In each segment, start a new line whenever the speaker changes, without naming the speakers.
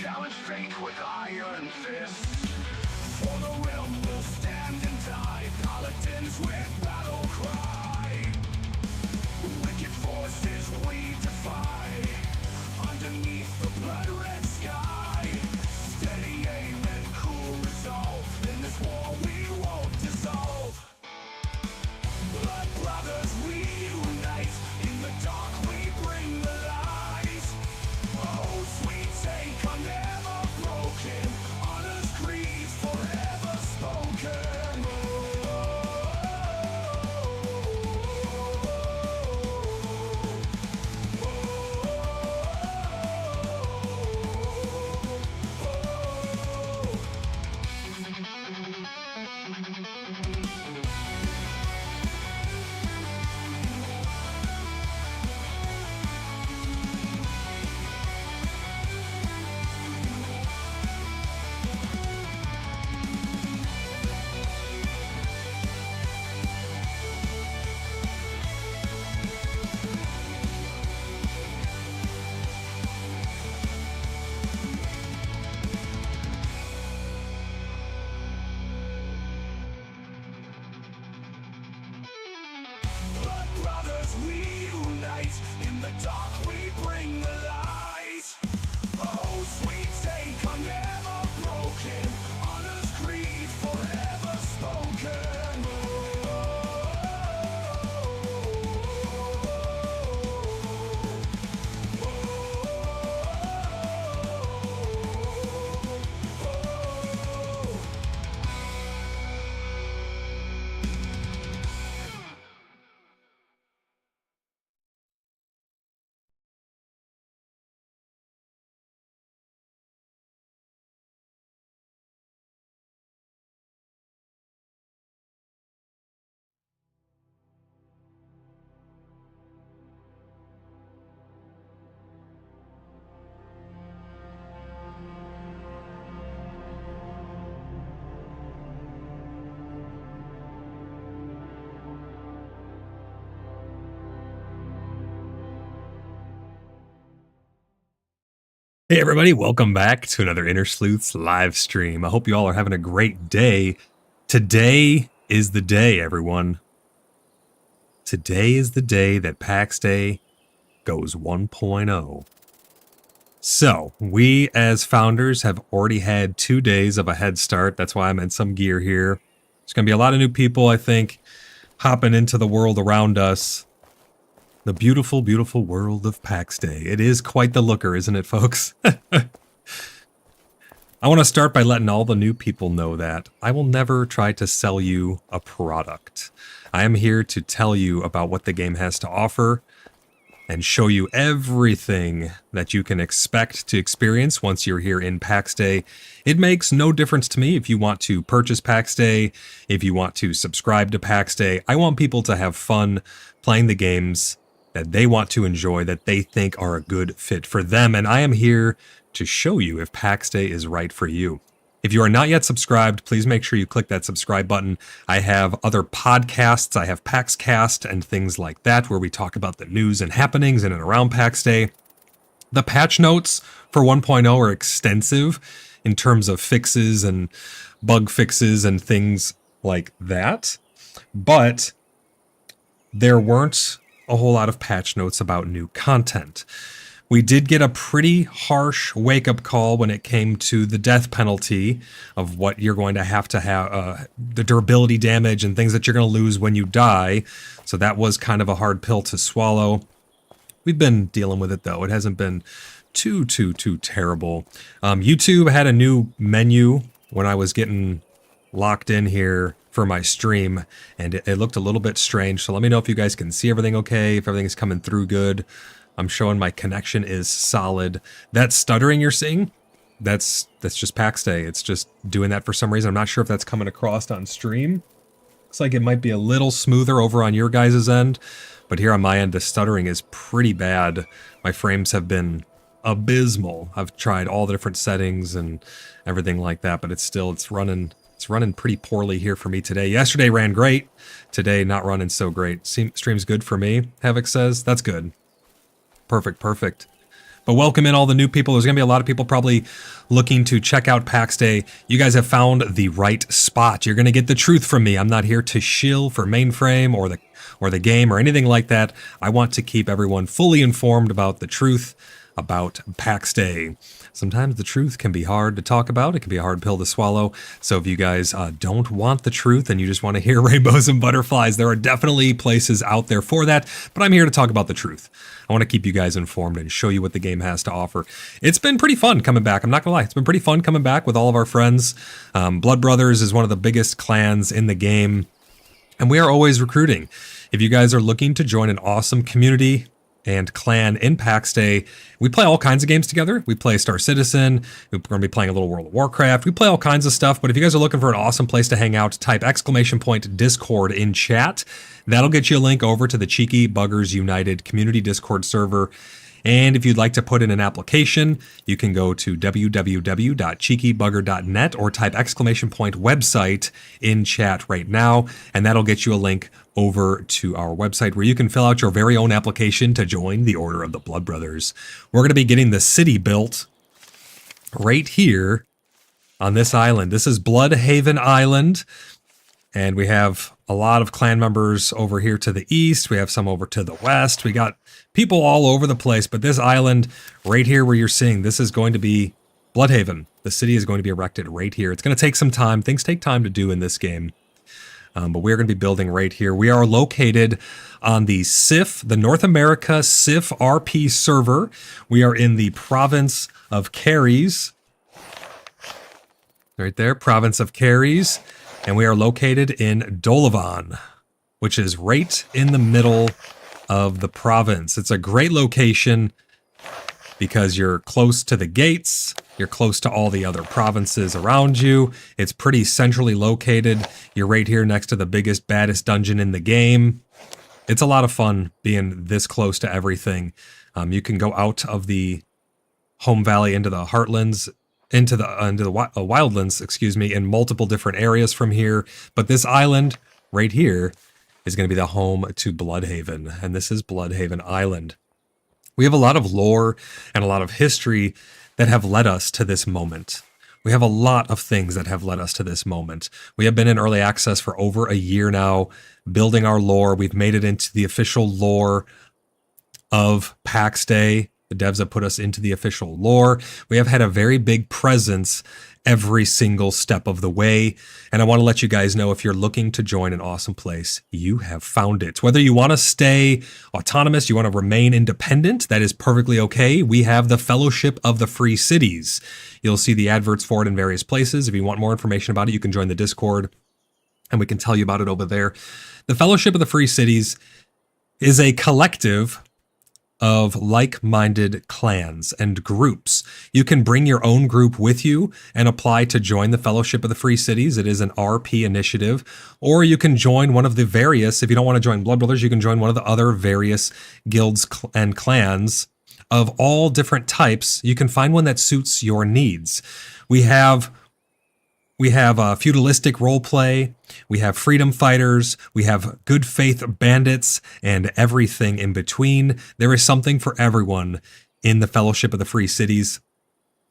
Challenge fate with iron fists. For the realm will stand and die. Paladins with battle cry. Wicked forces we defy. Underneath the blood-red sky. Steady aim and cool resolve. In this war we won't dissolve. Blood brothers we unite. In the dark we bring the light. Oh, sweet take on never broken. Honor's creed forever spoken. Blood brothers we unite. In the dark we bring the light. Oh, sweet take on never broken. Honor's creed forever spoken.
Hey everybody, welcome back to another Inner Sleuths live stream. I hope you all are having a great day. Today is the day, everyone. Today is the day that PAX Day goes 1.0. So, we as founders have already had 2 days of a head start. That's why I'm in some gear here. There's going to be a lot of new people, I think, hopping into the world around us. The beautiful, beautiful world of PAX Day. It is quite the looker, isn't it, folks? I want to start by letting all the new people know that I will never try to sell you a product. I am here to tell you about what the game has to offer and show you everything that you can expect to experience once you're here in PAX Day. It makes no difference to me if you want to purchase PAX Day, if you want to subscribe to PAX Day. I want people to have fun playing the games that they want to enjoy, that they think are a good fit for them. And I am here to show you if PAX Day is right for you. If you are not yet subscribed, please make sure you click that subscribe button. I have other podcasts. I have PAX Cast and things like that, where we talk about the news and happenings in and around PAX Day. The patch notes for 1.0 are extensive. in terms of fixes and bug fixes and things like that. But there weren't a whole lot of patch notes about new content. We did get a pretty harsh wake-up call when it came to the death penalty of what you're going to have, the durability damage and things that you're going to lose when you die. So that was kind of a hard pill to swallow. We've been dealing with it, though. It hasn't been too terrible. YouTube had a new menu when I was getting locked in here for my stream, and it looked a little bit strange. So let me know if you guys can see everything okay, if everything is coming through good. I'm showing my connection is solid. That stuttering you're seeing, that's just PAX Day. It's just doing that for some reason. I'm not sure if that's coming across on stream. Looks like it might be a little smoother over on your guys' end, but here on my end, the stuttering is pretty bad. My frames have been abysmal. I've tried all the different settings and everything like that, but it's running pretty poorly here for me today. Yesterday ran great. Today not running so great. Stream's good for me, Havoc says. That's good. Perfect. But welcome in all the new people. There's going to be a lot of people probably looking to check out PAX Day. You guys have found the right spot. You're going to get the truth from me. I'm not here to shill for mainframe or the game or anything like that. I want to keep everyone fully informed about the truth about PAX Day. Sometimes the truth can be hard to talk about. It can be a hard pill to swallow. So if you guys don't want the truth and you just want to hear rainbows and butterflies, there are definitely places out there for that. But I'm here to talk about the truth. I want to keep you guys informed and show you what the game has to offer. It's been pretty fun coming back. I'm not going to lie. It's been pretty fun coming back with all of our friends. Blood Brothers is one of the biggest clans in the game, and we are always recruiting. If you guys are looking to join an awesome community and clan in PAX Day, we play all kinds of games together. We play Star Citizen. We're going to be playing a little World of Warcraft. We play all kinds of stuff. But if you guys are looking for an awesome place to hang out, type !Discord in chat. That'll get you a link over to the Cheeky Buggers United Community Discord server. And if you'd like to put in an application, you can go to www.cheekybugger.net or type !website in chat right now, and that'll get you a link over to our website where you can fill out your very own application to join the Order of the Blood Brothers. We're going to be getting the city built right here on this island. This is Bloodhaven Island, and we have a lot of clan members over here to the east. We have some over to the west. We got people all over the place, but this island right here where you're seeing, this is going to be Bloodhaven. The city is going to be erected right here. It's going to take some time. Things take time to do in this game. But we're going to be building right here. We are located on the SIF, the North America SIF RP server. We are in the province of Caries. Right there, province of Caries. And we are located in Dolavan, which is right in the middle of the province. It's a great location because you're close to the gates. You're close to all the other provinces around you. It's pretty centrally located. You're right here next to the biggest, baddest dungeon in the game. It's a lot of fun being this close to everything. You can go out of the home valley into the heartlands, into the wildlands, excuse me, in multiple different areas from here. But this island right here is going to be the home to Bloodhaven, and this is Bloodhaven Island. We have a lot of lore and a lot of history that have led us to this moment. We have a lot of things that have led us to this moment. We have been in early access for over a year now, building our lore. We've made it into the official lore of PAX Day. The devs have put us into the official lore. We have had a very big presence every single step of the way. And I want to let you guys know, if you're looking to join an awesome place, you have found it. Whether you want to stay autonomous, you want to remain independent, that is perfectly okay. We have the Fellowship of the Free Cities. You'll see the adverts for it in various places. If you want more information about it, you can join the Discord and we can tell you about it over there. The Fellowship of the Free Cities is a collective of like-minded clans and groups. You can bring your own group with you and apply to join the Fellowship of the Free Cities. It is an RP initiative. Or you can join one of the various, if you don't want to join Blood Brothers, you can join one of the other various guilds and clans of all different types. You can find one that suits your needs. We have feudalistic roleplay, we have freedom fighters, we have good faith bandits, and everything in between. There is something for everyone in the Fellowship of the Free Cities.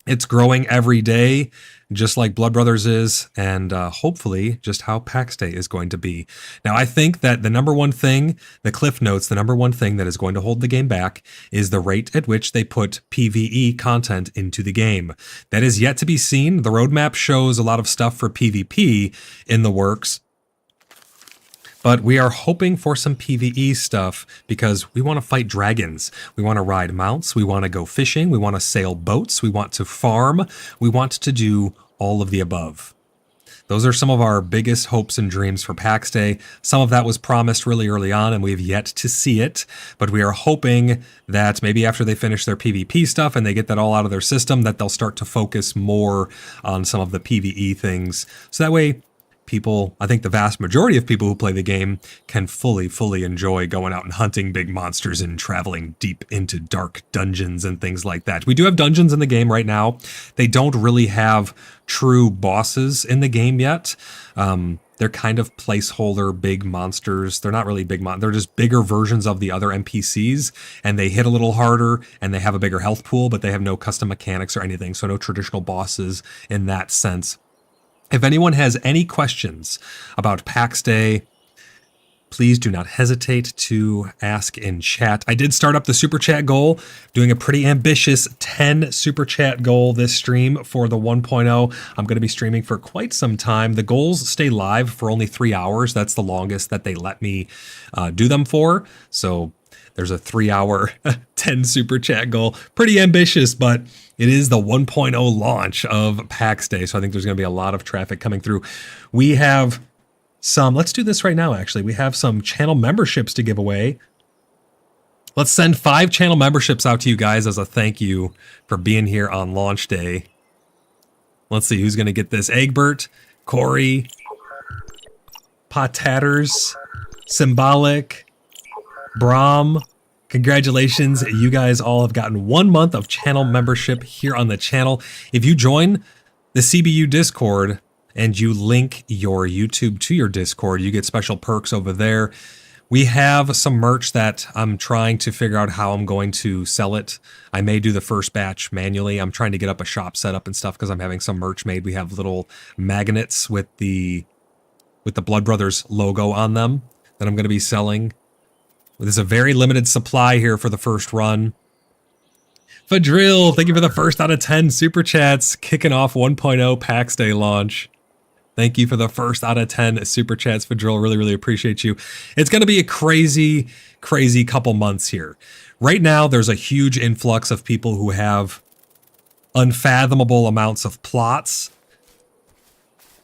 It's growing every day, just like Blood Brothers is, and hopefully just how PAX Day is going to be. Now, I think that the number one thing, the Cliff Notes, the number one thing that is going to hold the game back is the rate at which they put PvE content into the game. That is yet to be seen. The roadmap shows a lot of stuff for PvP in the works, but we are hoping for some PvE stuff because we want to fight dragons. We want to ride mounts. We want to go fishing. We want to sail boats. We want to farm. We want to do all of the above. Those are some of our biggest hopes and dreams for PAX Day. Some of that was promised really early on, and we've yet to see it. But we are hoping that maybe after they finish their PvP stuff and they get that all out of their system, that they'll start to focus more on some of the PvE things. So that way, people, I think the vast majority of people who play the game can fully enjoy going out and hunting big monsters and traveling deep into dark dungeons and things like that. We do have dungeons in the game right now. They don't really have true bosses in the game yet. They're kind of placeholder big monsters. They're not really big monsters. They're just bigger versions of the other NPCs, and they hit a little harder, and they have a bigger health pool, but they have no custom mechanics or anything, so no traditional bosses in that sense. If anyone has any questions about PAX Day, please do not hesitate to ask in chat. I did start up the Super Chat goal, doing a pretty ambitious 10 Super Chat goal this stream for the 1.0. I'm going to be streaming for quite some time. The goals stay live for only 3 hours. That's the longest that they let me do them for. So there's a 3-hour 10 Super Chat goal. Pretty ambitious, but it is the 1.0 launch of PAX Day, so I think there's going to be a lot of traffic coming through. We have some, let's do this right now, actually. We have some channel memberships to give away. Let's send 5 channel memberships out to you guys as a thank you for being here on launch day. Let's see who's going to get this. Egbert, Corey, Potatters, Symbolic, Brahm. Congratulations, you guys all have gotten 1 month of channel membership here on the channel. If you join the CBU Discord and you link your YouTube to your Discord, you get special perks over there. We have some merch that I'm trying to figure out how I'm going to sell it. I may do the first batch manually. I'm trying to get up a shop setup and stuff because I'm having some merch made. We have little magnets with the Blood Brothers logo on them that I'm going to be selling. There's a very limited supply here for the first run. Fadril, thank you for the first out of 10 Super Chats, kicking off 1.0 PAX Day launch. Thank you for the first out of 10 Super Chats, Fadril. Really appreciate you. It's going to be a crazy couple months here. Right now, there's a huge influx of people who have unfathomable amounts of plots.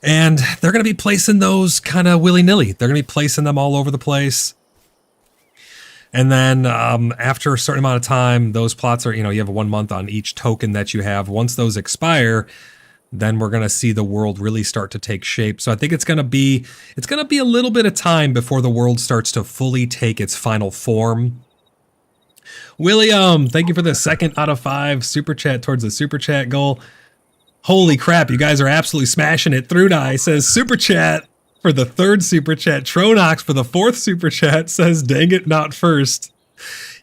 And they're going to be placing those kind of willy-nilly. They're going to be placing them all over the place. And then after a certain amount of time, those plots are, you have 1 month on each token that you have. Once those expire, then we're going to see the world really start to take shape. So I think it's going to be a little bit of time before the world starts to fully take its final form. William, thank you for the 2nd out of 5 Super Chat towards the Super Chat goal. Holy crap, you guys are absolutely smashing it. Thrudai says Super Chat for the 3rd Super Chat. Tronox for the 4th Super Chat says, dang it, not first.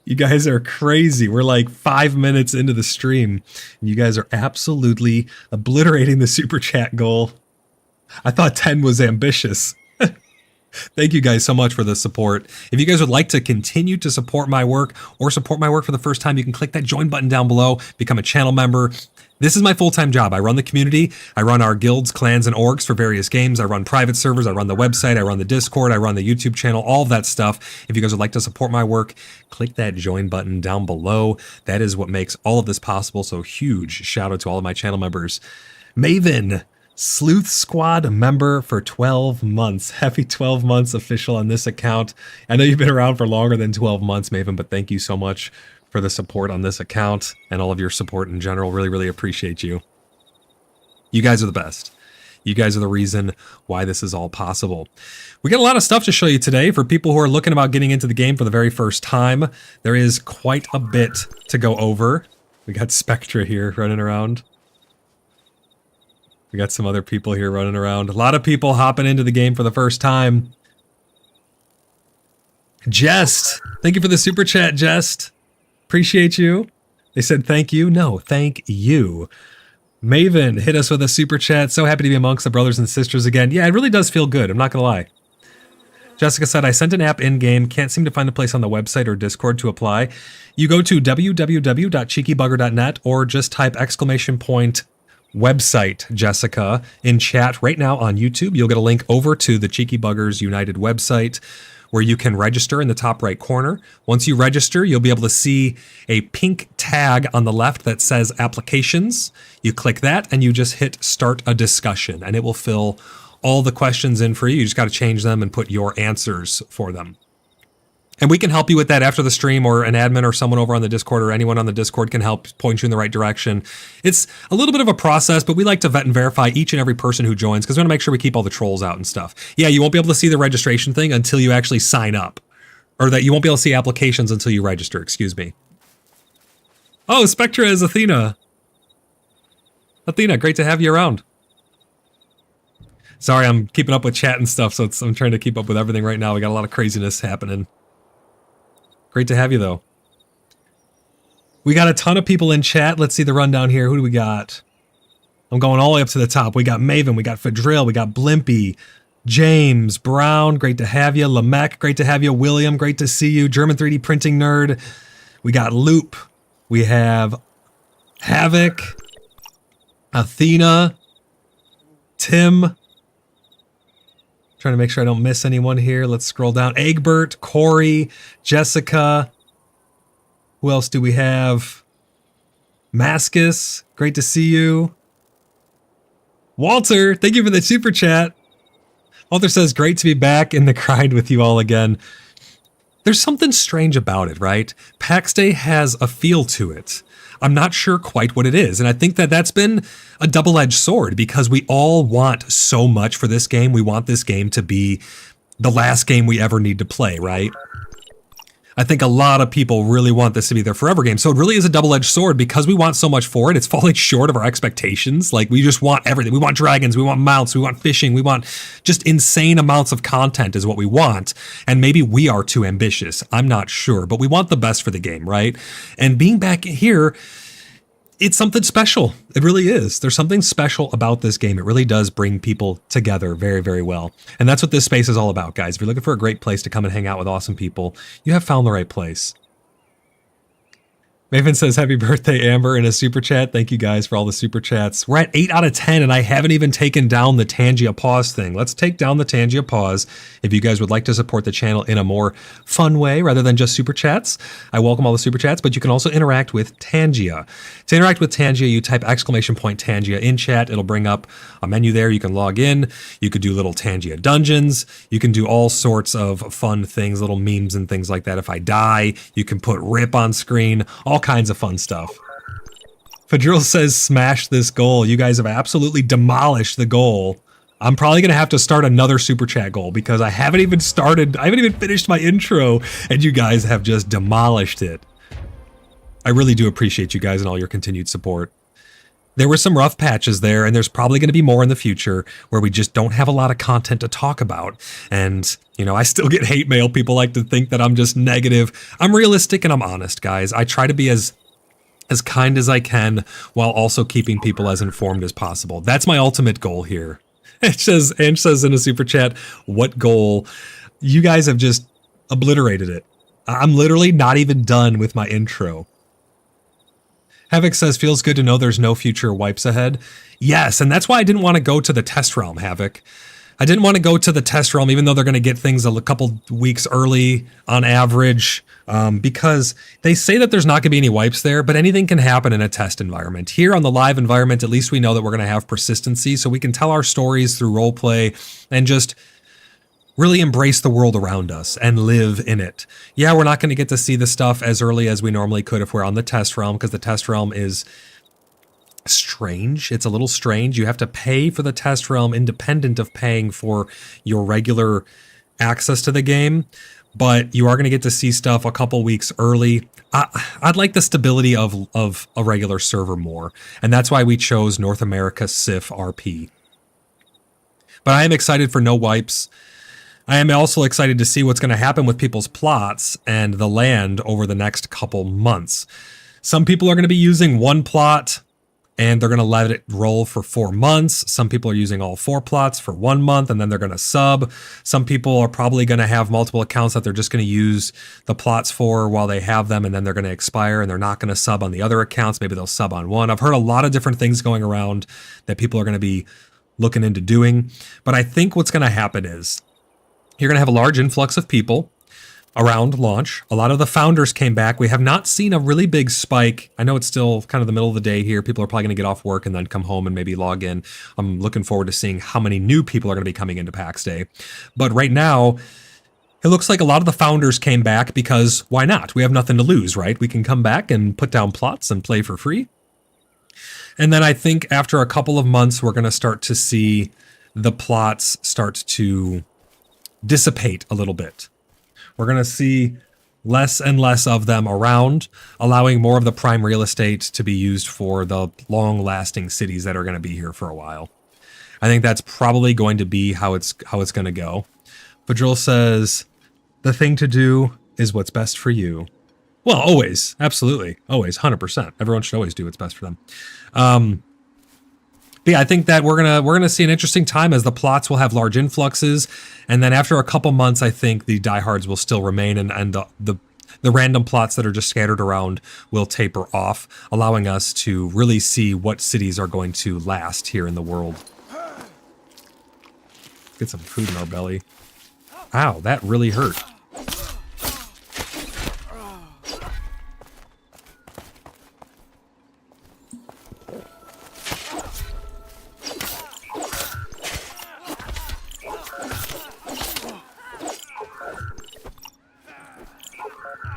You guys are crazy. We're like 5 minutes into the stream, and you guys are absolutely obliterating the Super Chat goal. I thought 10 was ambitious. Thank you guys so much for the support. If you guys would like to continue to support my work or support my work for the first time, you can click that join button down below, become a channel member. This is my full-time job. I run the community. I run our guilds, clans, and orgs for various games. I run private servers. I run the website. I run the Discord. I run the YouTube channel, all of that stuff. If you guys would like to support my work, click that join button down below. That is what makes all of this possible. So huge shout out to all of my channel members. Maven, Sleuth Squad member for 12 months. Happy 12 months official on this account. I know you've been around for longer than 12 months, Maven, but thank you so much for the support on this account and all of your support in general. Really appreciate you. You guys are the best. You guys are the reason why this is all possible. We got a lot of stuff to show you today for people who are looking about getting into the game for the very first time. There is quite a bit to go over. We got Spectra here running around. We got some other people here running around. A lot of people hopping into the game for the first time. Jest, thank you for the super chat, Jest. Appreciate you. They said thank you. No, thank you. Maven hit us with a super chat. So happy to be amongst the brothers and sisters again. Yeah, it really does feel good. I'm not going to lie. Jessica said, I sent an app in-game. Can't seem to find a place on the website or Discord to apply. You go to www.cheekybugger.net or just type ! Website, Jessica, in chat right now on YouTube. You'll get a link over to the Cheeky Buggers United website where you can register in the top right corner. Once you register, you'll be able to see a pink tag on the left that says applications. You click that and you just hit start a discussion and it will fill all the questions in for you. You just got to change them and put your answers for them. And we can help you with that after the stream, or an admin or someone over on the Discord or anyone on the Discord can help point you in the right direction. It's a little bit of a process, but we like to vet and verify each and every person who joins because we want to make sure we keep all the trolls out and stuff. Yeah, you won't be able to see the registration thing until you actually sign up. Or that you won't be able to see applications until you register, excuse me. Oh, Spectra is Athena. Athena, great to have you around. Sorry, I'm keeping up with chat and stuff, so I'm trying to keep up with everything right now. We got a lot of craziness happening. Great to have you, though. We got a ton of people in chat. Let's see the rundown here. Who do we got? I'm going all the way up to the top. We got Maven, we got Fadril, we got Blimpy, James, Brown, great to have you. Lamech, great to have you. William, great to see you. German 3D Printing Nerd. We got Loop. We have Havoc, Athena, Tim. Trying to make sure I don't miss anyone here. Let's scroll down. Egbert, Corey, Jessica. Who else do we have? Mascus, great to see you. Walter, thank you for the super chat. Walter says, great to be back in the grind with you all again. There's something strange about it, right? PAX Day has a feel to it. I'm not sure quite what it is. And I think that that's been a double-edged sword because we all want so much for this game. We want this game to be the last game we ever need to play, right? I think a lot of people really want this to be their forever game. So it really is a double-edged sword because we want so much for it. It's falling short of our expectations. Like, we just want everything. We want dragons, we want mounts, we want fishing, we want just insane amounts of content is what we want. And maybe we are too ambitious. I'm not sure, but we want the best for the game, right? And being back here, it's something special. It really is. There's something special about this game. It really does bring people together very, very well. And that's what this space is all about, guys. If you're looking for a great place to come and hang out with awesome people, you have found the right place. Maven says, happy birthday, Amber, in a super chat. Thank you guys for all the super chats. We're at 8 out of 10, and I haven't even taken down the Tangia pause thing. Let's take down the Tangia pause. If you guys would like to support the channel in a more fun way rather than just super chats, I welcome all the super chats, but you can also interact with Tangia. To interact with Tangia, you type ! Tangia in chat. It'll bring up a menu there. You can log in. You could do little Tangia dungeons. You can do all sorts of fun things, little memes and things like that. If I die, you can put RIP on screen, all kinds of fun stuff. Fadril says, smash this goal. You guys have absolutely demolished the goal. I'm probably going to have to start another super chat goal because I haven't even finished my intro and you guys have just demolished it. I really do appreciate you guys and all your continued support. There were some rough patches there, and there's probably going to be more in the future where we just don't have a lot of content to talk about. And, you know, I still get hate mail. People like to think that I'm just negative. I'm realistic and I'm honest, guys. I try to be as kind as I can while also keeping people as informed as possible. That's my ultimate goal here. Ange says in a super chat, what goal? You guys have just obliterated it. I'm literally not even done with my intro. Havoc says, feels good to know there's no future wipes ahead. Yes, and that's why I didn't want to go to the test realm, Havoc. I didn't want to go to the test realm, even though they're going to get things a couple weeks early on average, because they say that there's not going to be any wipes there, but anything can happen in a test environment. Here on the live environment, at least we know that we're going to have persistency, so we can tell our stories through roleplay and just really embrace the world around us and live in it. Yeah, we're not going to get to see the stuff as early as we normally could if we're on the test realm, because the test realm is strange. It's a little strange. You have to pay for the test realm independent of paying for your regular access to the game, but you are going to get to see stuff a couple weeks early. I'd like the stability of a regular server more, and that's why we chose North America SIF RP. But I am excited for no wipes. I am also excited to see what's going to happen with people's plots and the land over the next couple months. Some people are going to be using one plot and they're going to let it roll for 4 months. Some people are using all 4 plots for 1 month, and then they're going to sub. Some people are probably going to have multiple accounts that they're just going to use the plots for while they have them, and then they're going to expire, and they're not going to sub on the other accounts. Maybe they'll sub on one. I've heard a lot of different things going around that people are going to be looking into doing. But I think what's going to happen is you're going to have a large influx of people around launch. A lot of the founders came back. We have not seen a really big spike. I know it's still kind of the middle of the day here. People are probably going to get off work and then come home and maybe log in. I'm looking forward to seeing how many new people are going to be coming into PAX Day. But right now, it looks like a lot of the founders came back because why not? We have nothing to lose, right? We can come back and put down plots and play for free. And then I think after a couple of months, we're going to start to see the plots start to dissipate a little bit. We're going to see less and less of them around, allowing more of the prime real estate to be used for the long-lasting cities that are going to be here for a while. I think that's probably going to be how it's going to go. Fadril says, the thing to do is what's best for you. Well, always. Absolutely. Always. 100%. Everyone should always do what's best for them. But yeah, I think that we're gonna see an interesting time as the plots will have large influxes, and then after a couple months, I think the diehards will still remain, and the random plots that are just scattered around will taper off, allowing us to really see what cities are going to last here in the world. Get some food in our belly. Ow, that really hurt.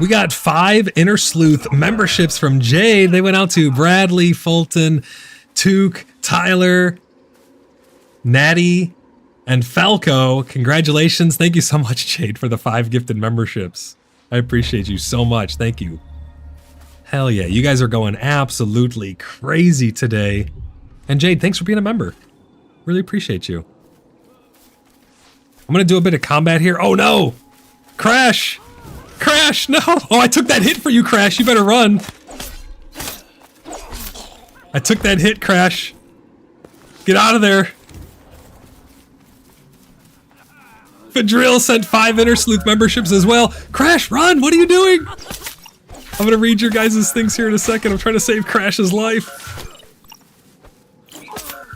We got 5 Inner Sleuth memberships from Jade. They went out to Bradley, Fulton, Took, Tyler, Natty, and Falco. Congratulations. Thank you so much, Jade, for the 5 gifted memberships. I appreciate you so much. Thank you. Hell yeah. You guys are going absolutely crazy today. And Jade, thanks for being a member. Really appreciate you. I'm going to do a bit of combat here. Oh no! Crash! Crash, no! Oh, I took that hit for you, Crash. You better run. I took that hit, Crash. Get out of there. Fadril sent 5 Inner Sleuth memberships as well. Crash, run! What are you doing? I'm gonna read your guys' things here in a second. I'm trying to save Crash's life.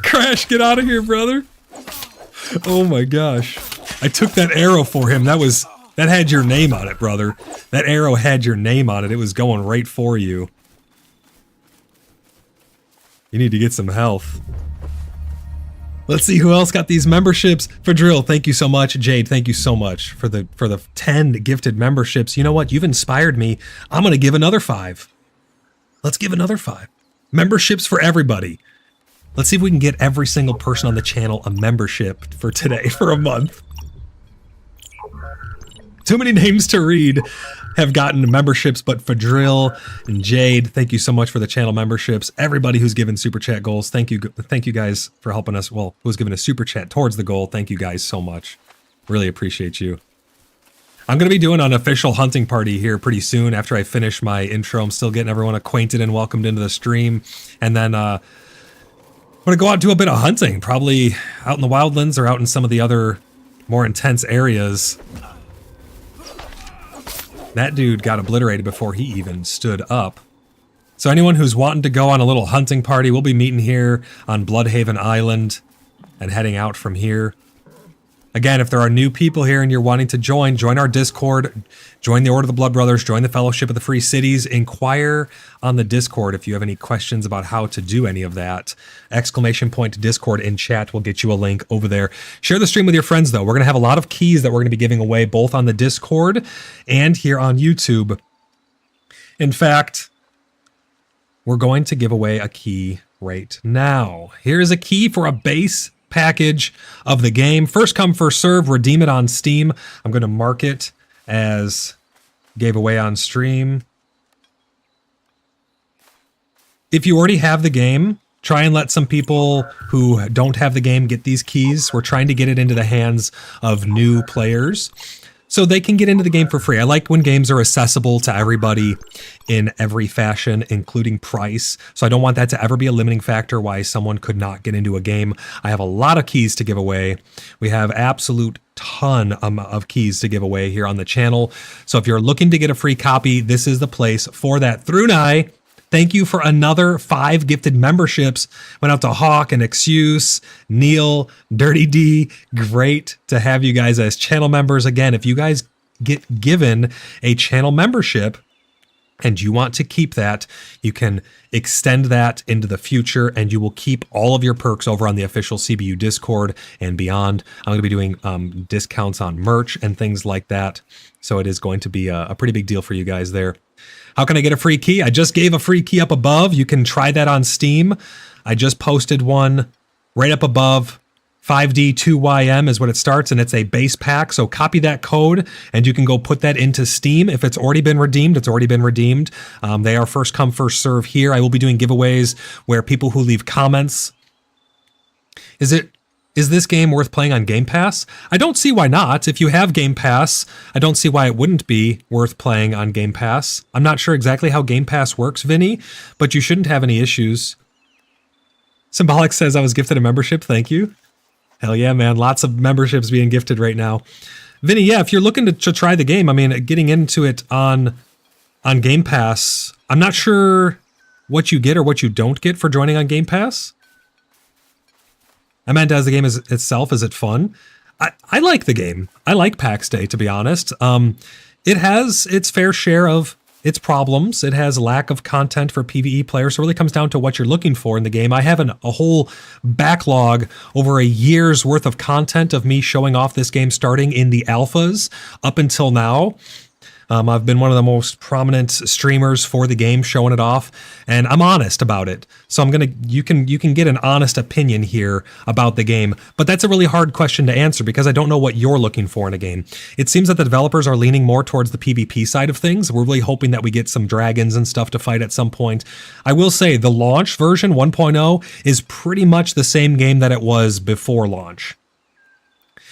Crash, get out of here, brother. Oh my gosh. I took that arrow for him. That had your name on it, brother. That arrow had your name on it. It was going right for you. You need to get some health. Let's see who else got these memberships. Fadril, thank you so much. Jade, thank you so much for the 10 gifted memberships. You know what? You've inspired me. I'm going to give another 5. Let's give another 5. Memberships for everybody. Let's see if we can get every single person on the channel a membership for today, for a month. Too many names to read have gotten memberships, but Fadril and Jade, thank you so much for the channel memberships. Everybody who's given super chat goals, thank you guys for helping us. Well, who's given a super chat towards the goal, thank you guys so much. Really appreciate you. I'm going to be doing an official hunting party here pretty soon after I finish my intro. I'm still getting everyone acquainted and welcomed into the stream, and then I'm going to go out and do a bit of hunting, probably out in the wildlands or out in some of the other more intense areas. That dude got obliterated before he even stood up. So anyone who's wanting to go on a little hunting party, we'll be meeting here on Bloodhaven Island and heading out from here. Again, if there are new people here and you're wanting to join our Discord, join the Order of the Blood Brothers, join the Fellowship of the Free Cities, inquire on the Discord if you have any questions about how to do any of that. ! Discord in chat will get you a link over there. Share the stream with your friends, though. We're going to have a lot of keys that we're going to be giving away both on the Discord and here on YouTube. In fact, we're going to give away a key right now. Here's a key for a base package of the game. First come, first serve. Redeem it on Steam. I'm going to mark it as gave away on stream. If you already have the game, try and let some people who don't have the game get these keys. We're trying to get it into the hands of new players. so they can get into the game for free. I like when games are accessible to everybody in every fashion, including price. So I don't want that to ever be a limiting factor why someone could not get into a game. I have a lot of keys to give away. We have absolute ton of keys to give away here on the channel. So if you're looking to get a free copy, this is the place for that. Thrunai, thank you for another 5 gifted memberships. Went out to Hawk and Excuse, Neil, Dirty D. Great to have you guys as channel members. Again, if you guys get given a channel membership and you want to keep that, you can extend that into the future and you will keep all of your perks over on the official CBU Discord and beyond. I'm going to be doing discounts on merch and things like that. So it is going to be a pretty big deal for you guys there. How can I get a free key? I just gave a free key up above. You can try that on Steam. I just posted one right up above. 5D2YM is what it starts, and it's a base pack. So copy that code, and you can go put that into Steam. If it's already been redeemed, it's already been redeemed. They are first come, first serve here. I will be doing giveaways where people who leave comments. Is this game worth playing on Game Pass? I don't see why not. If you have Game Pass, I don't see why it wouldn't be worth playing on Game Pass. I'm not sure exactly how Game Pass works, Vinny, but you shouldn't have any issues. Symbolic says I was gifted a membership. Thank you. Hell yeah, man. Lots of memberships being gifted right now. Vinny, yeah, if you're looking to try the game, I mean, getting into it on Game Pass, I'm not sure what you get or what you don't get for joining on Game Pass. I meant as the game itself, is it fun? I like the game. I like PAX Day, to be honest. It has its fair share of its problems. It has lack of content for PvE players. So it really comes down to what you're looking for in the game. I have a whole backlog over a year's worth of content of me showing off this game starting in the alphas up until now. I've been one of the most prominent streamers for the game, showing it off, and I'm honest about it. So you can get an honest opinion here about the game, but that's a really hard question to answer because I don't know what you're looking for in a game. It seems that the developers are leaning more towards the PvP side of things. We're really hoping that we get some dragons and stuff to fight at some point. I will say the launch version 1.0 is pretty much the same game that it was before launch.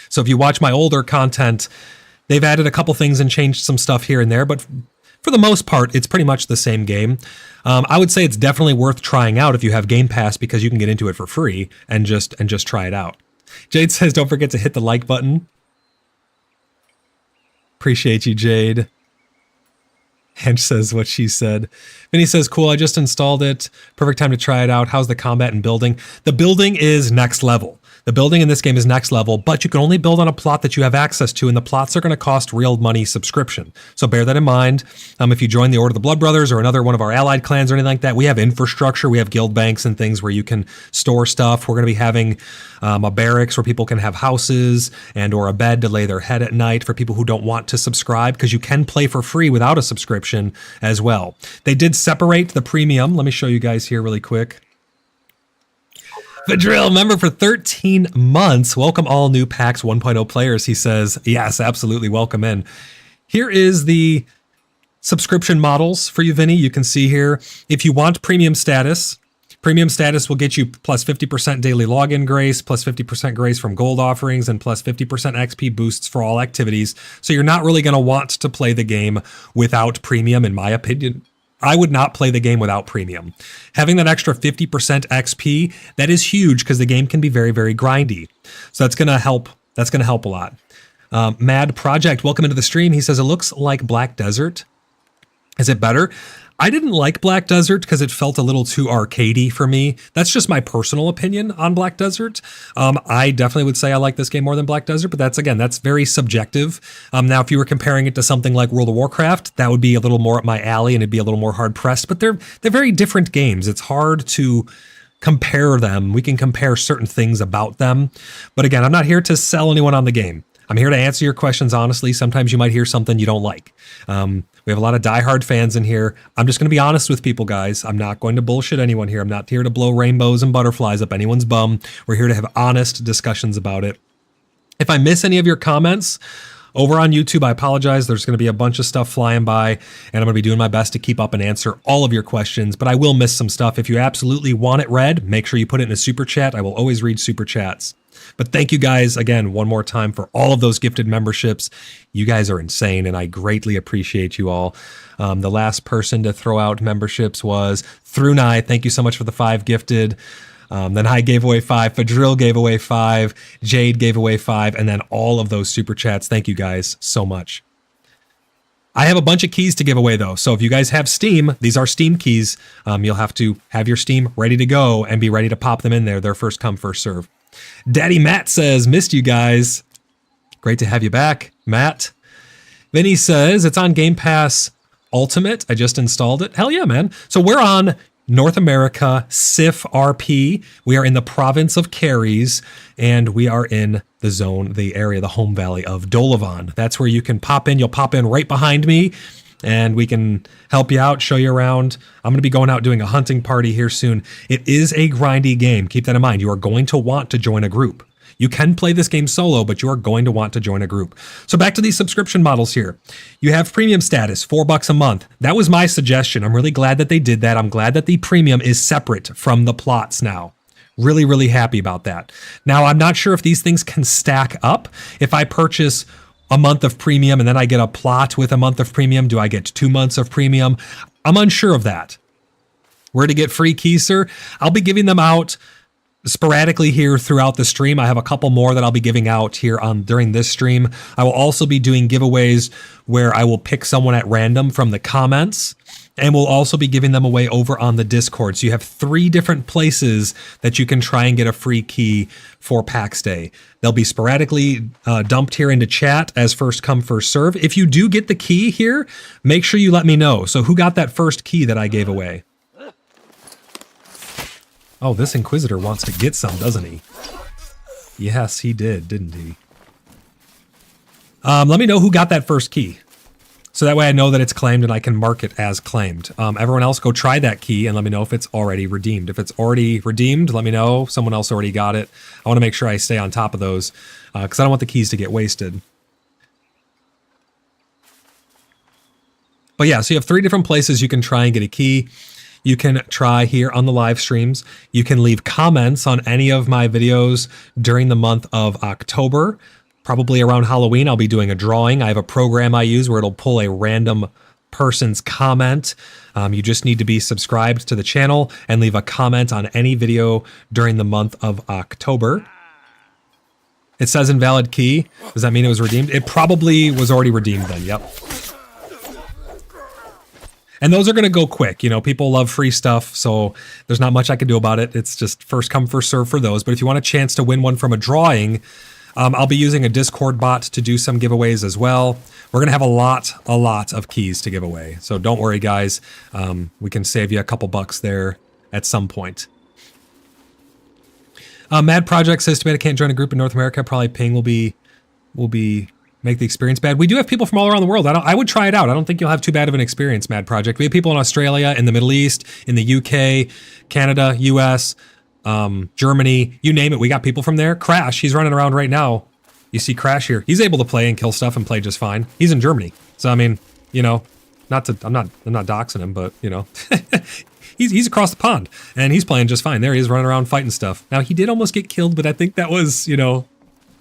So if you watch my older content, they've added a couple things and changed some stuff here and there, but for the most part, it's pretty much the same game. I would say it's definitely worth trying out if you have Game Pass because you can get into it for free and just try it out. Jade says, don't forget to hit the like button. Appreciate you, Jade. Hench says what she said. Vinny says, cool, I just installed it. Perfect time to try it out. How's the combat and building? The building is next level. The building in this game is next level, but you can only build on a plot that you have access to, and the plots are going to cost real money subscription. So bear that in mind. If you join the Order of the Blood Brothers or another one of our allied clans or anything like that, we have infrastructure, we have guild banks and things where you can store stuff. We're going to be having a barracks where people can have houses and or a bed to lay their head at night for people who don't want to subscribe, because you can play for free without a subscription as well. They did separate the premium. Let me show you guys here really quick. Vidril, member for 13 months. Welcome all new PAX 1.0 players, he says. Yes, absolutely, welcome in. Here is the subscription models for you, Vinny. You can see here, if you want premium status will get you plus 50% daily login grace, plus 50% grace from gold offerings, and plus 50% XP boosts for all activities. So you're not really going to want to play the game without premium, in my opinion. I would not play the game without premium. Having that extra 50% XP, that is huge because the game can be very, very grindy. So that's going to help. That's going to help a lot. Mad Project, welcome into the stream. He says, it looks like Black Desert. Is it better? I didn't like Black Desert because it felt a little too arcadey for me. That's just my personal opinion on Black Desert. I definitely would say I like this game more than Black Desert, but that's very subjective. Now, if you were comparing it to something like World of Warcraft, that would be a little more up my alley and it'd be a little more hard pressed, but they're very different games. It's hard to compare them. We can compare certain things about them. But again, I'm not here to sell anyone on the game. I'm here to answer your questions honestly. Sometimes you might hear something you don't like. We have a lot of diehard fans in here. I'm just going to be honest with people, guys. I'm not going to bullshit anyone here. I'm not here to blow rainbows and butterflies up anyone's bum. We're here to have honest discussions about it. If I miss any of your comments over on YouTube, I apologize. There's going to be a bunch of stuff flying by, and I'm going to be doing my best to keep up and answer all of your questions, but I will miss some stuff. If you absolutely want it read, make sure you put it in a super chat. I will always read super chats. But thank you guys again one more time for all of those gifted memberships. You guys are insane, and I greatly appreciate you all. The last person to throw out memberships was Thrunai. Thank you so much for the 5 gifted. Then I gave away 5. Fadril gave away 5. Jade gave away 5. And then all of those super chats. Thank you guys so much. I have a bunch of keys to give away though. So if you guys have Steam, these are Steam keys. You'll have to have your Steam ready to go and be ready to pop them in there. They're first come, first serve. Daddy Matt says, missed you guys. Great to have you back, Matt. Vinny says, it's on Game Pass Ultimate. I just installed it. Hell yeah, man. So we're on North America SIF RP. We are in the province of Caries, and we are in the zone, the area, the home valley of Dolavan. That's where you can pop in. You'll pop in right behind me, and we can help you out, show you around. I'm going to be going out doing a hunting party here soon. It is a grindy game. Keep that in mind. You are going to want to join a group. You can play this game solo, but you are going to want to join a group. So back to these subscription models here. You have premium status, $4 a month. That was my suggestion. I'm really glad that they did that. I'm glad that the premium is separate from the plots now. Really, really happy about that. Now, I'm not sure if these things can stack up. If I purchase a month of premium and then I get a plot with a month of premium, do I get 2 months of premium? I'm unsure of that. Where to get free keys, sir? I'll be giving them out sporadically here throughout the stream. I have a couple more that I'll be giving out here during this stream. I will also be doing giveaways where I will pick someone at random from the comments, and we'll also be giving them away over on the Discord. So you have 3 different places that you can try and get a free key for PAX Day. They'll be sporadically dumped here into chat as first come, first serve. If you do get the key here, make sure you let me know. So who got that first key that I gave away? Oh, this Inquisitor wants to get some, doesn't he? Yes, he did, didn't he? Let me know who got that first key. So that way I know that it's claimed and I can mark it as claimed. Everyone else go try that key and let me know if it's already redeemed. If it's already redeemed, let me know. Someone else already got it. I want to make sure I stay on top of those because I don't want the keys to get wasted. But yeah, so you have 3 different places you can try and get a key. You can try here on the live streams. You can leave comments on any of my videos during the month of October. Probably around Halloween, I'll be doing a drawing. I have a program I use where it'll pull a random person's comment. You just need to be subscribed to the channel and leave a comment on any video during the month of October. It says invalid key. Does that mean it was redeemed? It probably was already redeemed then, yep. And those are going to go quick. You know, people love free stuff, so there's not much I can do about it. It's just first come, first serve for those. But if you want a chance to win one from a drawing, I'll be using a Discord bot to do some giveaways as well. We're going to have a lot of keys to give away. So don't worry, guys. We can save you a couple bucks there at some point. Mad Project says, too bad I can't join a group in North America. Probably ping will be make the experience bad. We do have people from all around the world. I would try it out. I don't think you'll have too bad of an experience, Mad Project. We have people in Australia, in the Middle East, in the UK, Canada, US, Germany, you name it. We got people from there. Crash, he's running around right now. You see Crash here. He's able to play and kill stuff and play just fine. He's in Germany. So I mean, you know, I'm not doxing him, but you know, he's across the pond and he's playing just fine. There he is running around fighting stuff. Now he did almost get killed, but I think that was, you know,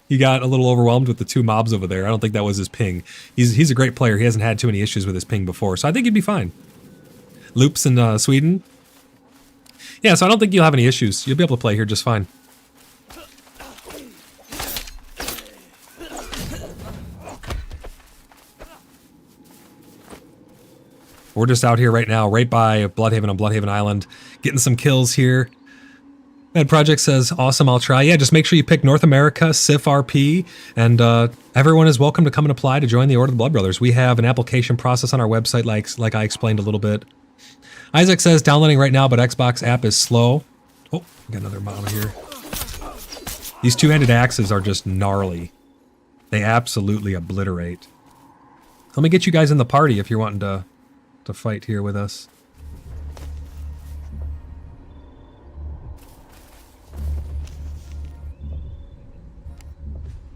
he got a little overwhelmed with the 2 mobs over there. I don't think that was his ping. He's a great player. He hasn't had too many issues with his ping before, so I think he'd be fine. Loops in Sweden. Yeah, so I don't think you'll have any issues. You'll be able to play here just fine. We're just out here right now, right by Bloodhaven on Bloodhaven Island, getting some kills here. Mad Project says, awesome, I'll try. Yeah, just make sure you pick North America, SIF RP, and everyone is welcome to come and apply to join the Order of the Blood Brothers. We have an application process on our website like I explained a little bit. Isaac says, downloading right now, but Xbox app is slow. Oh, we got another mob here. These 2-handed axes are just gnarly. They absolutely obliterate. Let me get you guys in the party if you're wanting to fight here with us.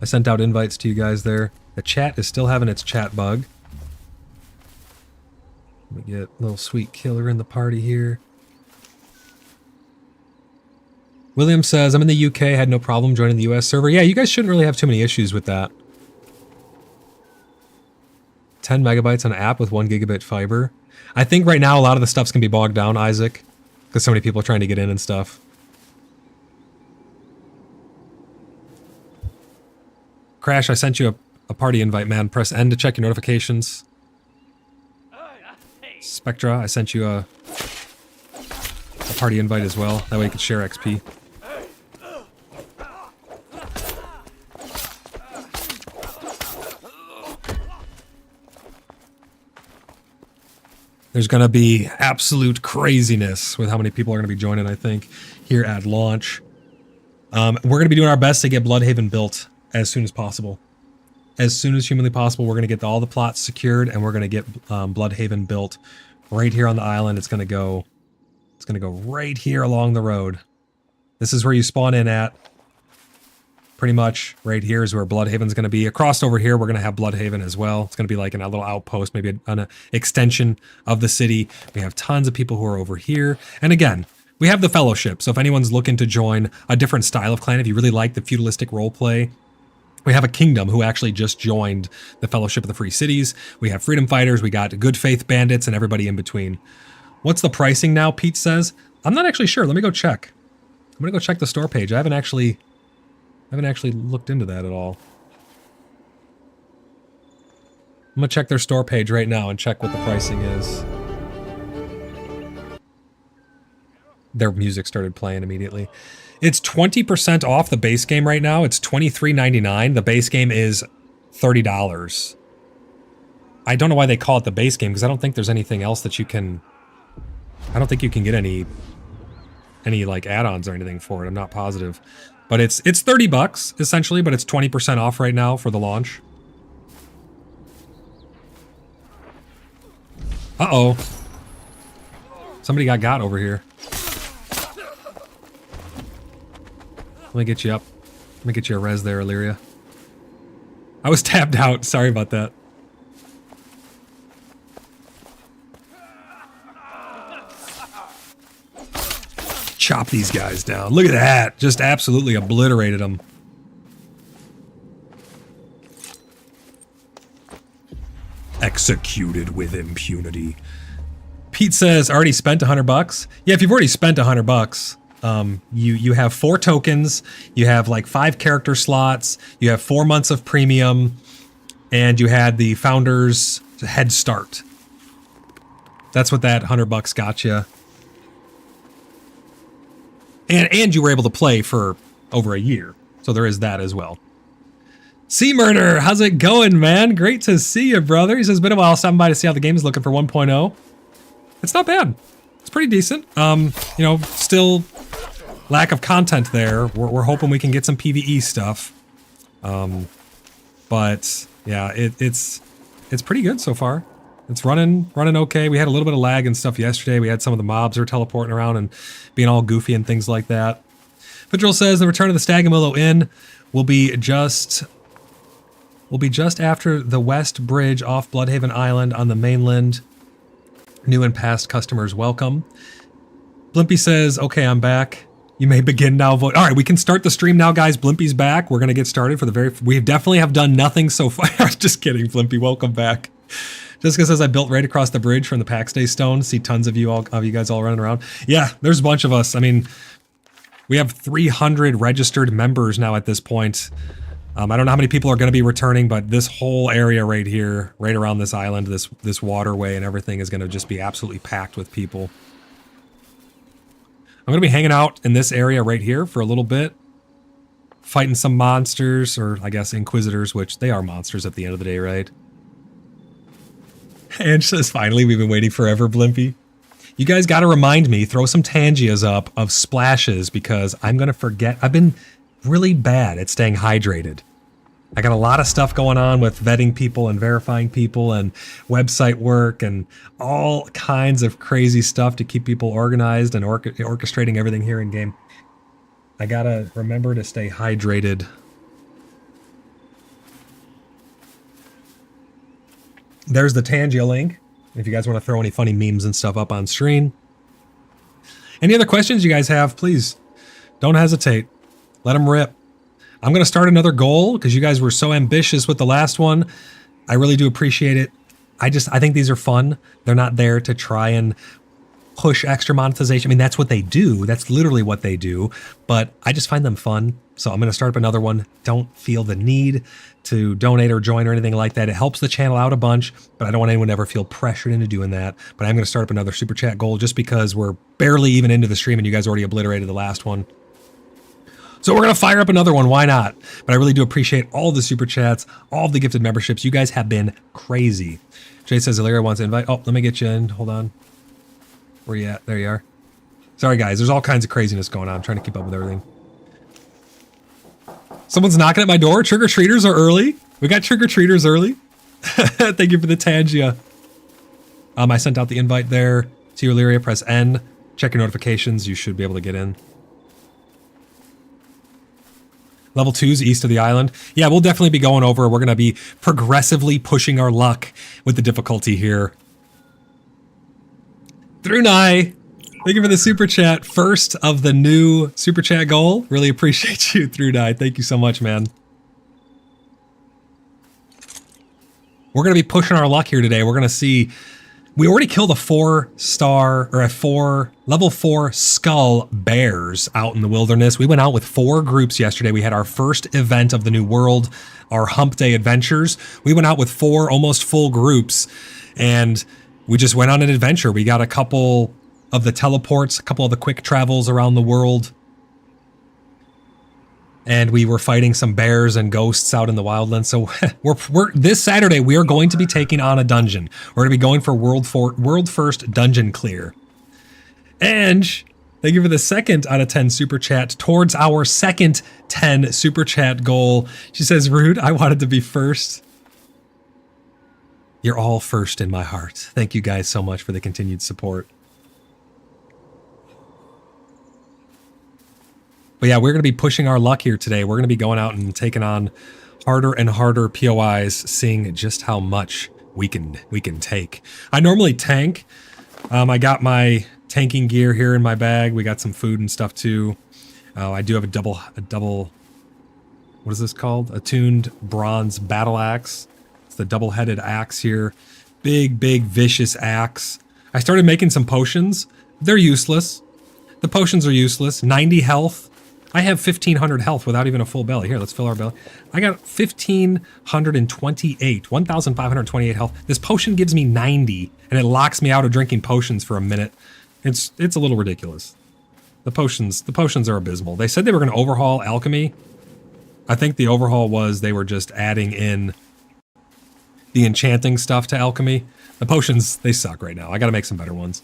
I sent out invites to you guys there. The chat is still having its chat bug. Let me get a little sweet killer in the party here. William says, I'm in the UK, had no problem joining the US server. Yeah, you guys shouldn't really have too many issues with that. 10 megabytes on an app with 1 gigabit fiber. I think right now a lot of the stuff's going to be bogged down, Isaac, because so many people are trying to get in and stuff. Crash, I sent you a party invite, man. Press N to check your notifications. Spectra, I sent you a party invite as well. That way you can share XP. There's going to be absolute craziness with how many people are going to be joining, I think, here at launch. We're going to be doing our best to get Bloodhaven built as soon as possible. As soon as humanly possible, we're going to get all the plots secured, and we're going to get Bloodhaven built right here on the island. It's going to go right here along the road. This is where you spawn in at. Pretty much right here is where Bloodhaven's going to be. Across over here, we're going to have Bloodhaven as well. It's going to be like in a little outpost, maybe an extension of the city. We have tons of people who are over here. And again, we have the Fellowship. So if anyone's looking to join a different style of clan, if you really like the feudalistic roleplay, we have a Kingdom who actually just joined the Fellowship of the Free Cities. We have Freedom Fighters. We got Good Faith Bandits and everybody in between. What's the pricing now, Pete says? I'm not actually sure. Let me go check. I'm going to go check the store page. I haven't actually looked into that at all. I'm going to check their store page right now and check what the pricing is. Their music started playing immediately. It's 20% off the base game right now. It's $23.99. The base game is $30. I don't know why they call it the base game, because I don't think there's anything else that you can... I don't think you can get any like add-ons or anything for it. I'm not positive. But it's $30 essentially, but it's 20% off right now for the launch. Uh-oh. Somebody got over here. Let me get you up. Let me get you a res there, Illyria. I was tapped out. Sorry about that. Chop these guys down. Look at that. Just absolutely obliterated them. Executed with impunity. Pete says, already spent $100. Yeah, if you've already spent $100, you have 4 tokens, you have like 5 character slots, you have 4 months of premium, and you had the founder's head start. That's what that $100 got you. And you were able to play for over a year. So there is that as well. Sea Murder, how's it going, man? Great to see you, brother. He says, it's been a while stopping by to see how the game is looking for 1.0. It's not bad. It's pretty decent. You know, still lack of content there. We're hoping we can get some PvE stuff. But yeah, it's pretty good so far. It's running okay. We had a little bit of lag and stuff yesterday. We had some of the mobs that were teleporting around and being all goofy and things like that. Fidril says the return of the Stag and Willow Inn will be just after the West Bridge off Bloodhaven Island on the mainland. New and past customers welcome. Blimpy says, okay, I'm back. You may begin now. Vote. All right, we can start the stream now, guys. Blimpy's back. We're going to get started for the very... We definitely have done nothing so far. Just kidding, Blimpy. Welcome back. Jessica says, I built right across the bridge from the Pax Day Stone. See tons of you guys all running around. Yeah, there's a bunch of us. I mean, we have 300 registered members now at this point. I don't know how many people are going to be returning, but this whole area right here, right around this island, this waterway and everything is going to just be absolutely packed with people. I'm going to be hanging out in this area right here for a little bit, fighting some monsters, or I guess Inquisitors, which they are monsters at the end of the day, right? And says, finally, we've been waiting forever, Blimpy. You guys got to remind me, throw some Tangias up of splashes, because I'm going to forget. I've been really bad at staying hydrated. I got a lot of stuff going on with vetting people and verifying people and website work and all kinds of crazy stuff to keep people organized and orchestrating everything here in game. I got to remember to stay hydrated. There's the Tangia link, if you guys want to throw any funny memes and stuff up on screen. Any other questions you guys have, please Don't hesitate. Let them rip. I'm going to start another goal because you guys were so ambitious with the last one. I really do appreciate it. I think these are fun. They're not there to try and push extra monetization. I mean, that's what they do. That's literally what they do. But I just find them fun. So I'm going to start up another one. Don't feel the need to donate or join or anything like that. It helps the channel out a bunch, but I don't want anyone to ever feel pressured into doing that. But I'm going to start up another super chat goal just because we're barely even into the stream and you guys already obliterated the last one. So we're going to fire up another one. Why not? But I really do appreciate all the super chats, all of the gifted memberships. You guys have been crazy. Jay says Illyria wants to invite. Oh, let me get you in. Hold on. Where you at? There you are. Sorry, guys. There's all kinds of craziness going on. I'm trying to keep up with everything. Someone's knocking at my door. Trick-or-treaters are early. We got trick-or-treaters early. Thank you for the Tangia. I sent out the invite there to you, Illyria. Press N. Check your notifications. You should be able to get in. Level 2's east of the island. Yeah, we'll definitely be going over. We're going to be progressively pushing our luck with the difficulty here. Thrunai, thank you for the super chat. First of the new super chat goal. Really appreciate you, Thrunai. Thank you so much, man. We're going to be pushing our luck here today. We're going to see... We already killed a 4-star or a level 4 skull bears out in the wilderness. We went out with 4 groups yesterday. We had our first event of the new world, our hump day adventures. We went out with 4 almost full groups and we just went on an adventure. We got a couple of the teleports, a couple of the quick travels around the world. And we were fighting some bears and ghosts out in the wildlands. So we're this Saturday, we are going to be taking on a dungeon. We're going to be going for world first dungeon clear. And thank you for the 2nd out of 10 super chat towards our second 10 super chat goal. She says, Rude, I wanted to be first. You're all first in my heart. Thank you guys so much for the continued support. But yeah, we're going to be pushing our luck here today. We're going to be going out and taking on harder and harder POIs, seeing just how much we can take. I normally tank. I got my tanking gear here in my bag. We got some food and stuff too. I do have a double, what is this called? Attuned bronze battle axe. It's the double-headed axe here. Big, vicious axe. I started making some potions. They're useless. The potions are useless. 90 health. I have 1,500 health without even a full belly. Here, let's fill our belly. I got 1,528 health. This potion gives me 90, and it locks me out of drinking potions for a minute. It's a little ridiculous. The potions are abysmal. They said they were going to overhaul alchemy. I think the overhaul was they were just adding in the enchanting stuff to alchemy. The potions, they suck right now. I got to make some better ones.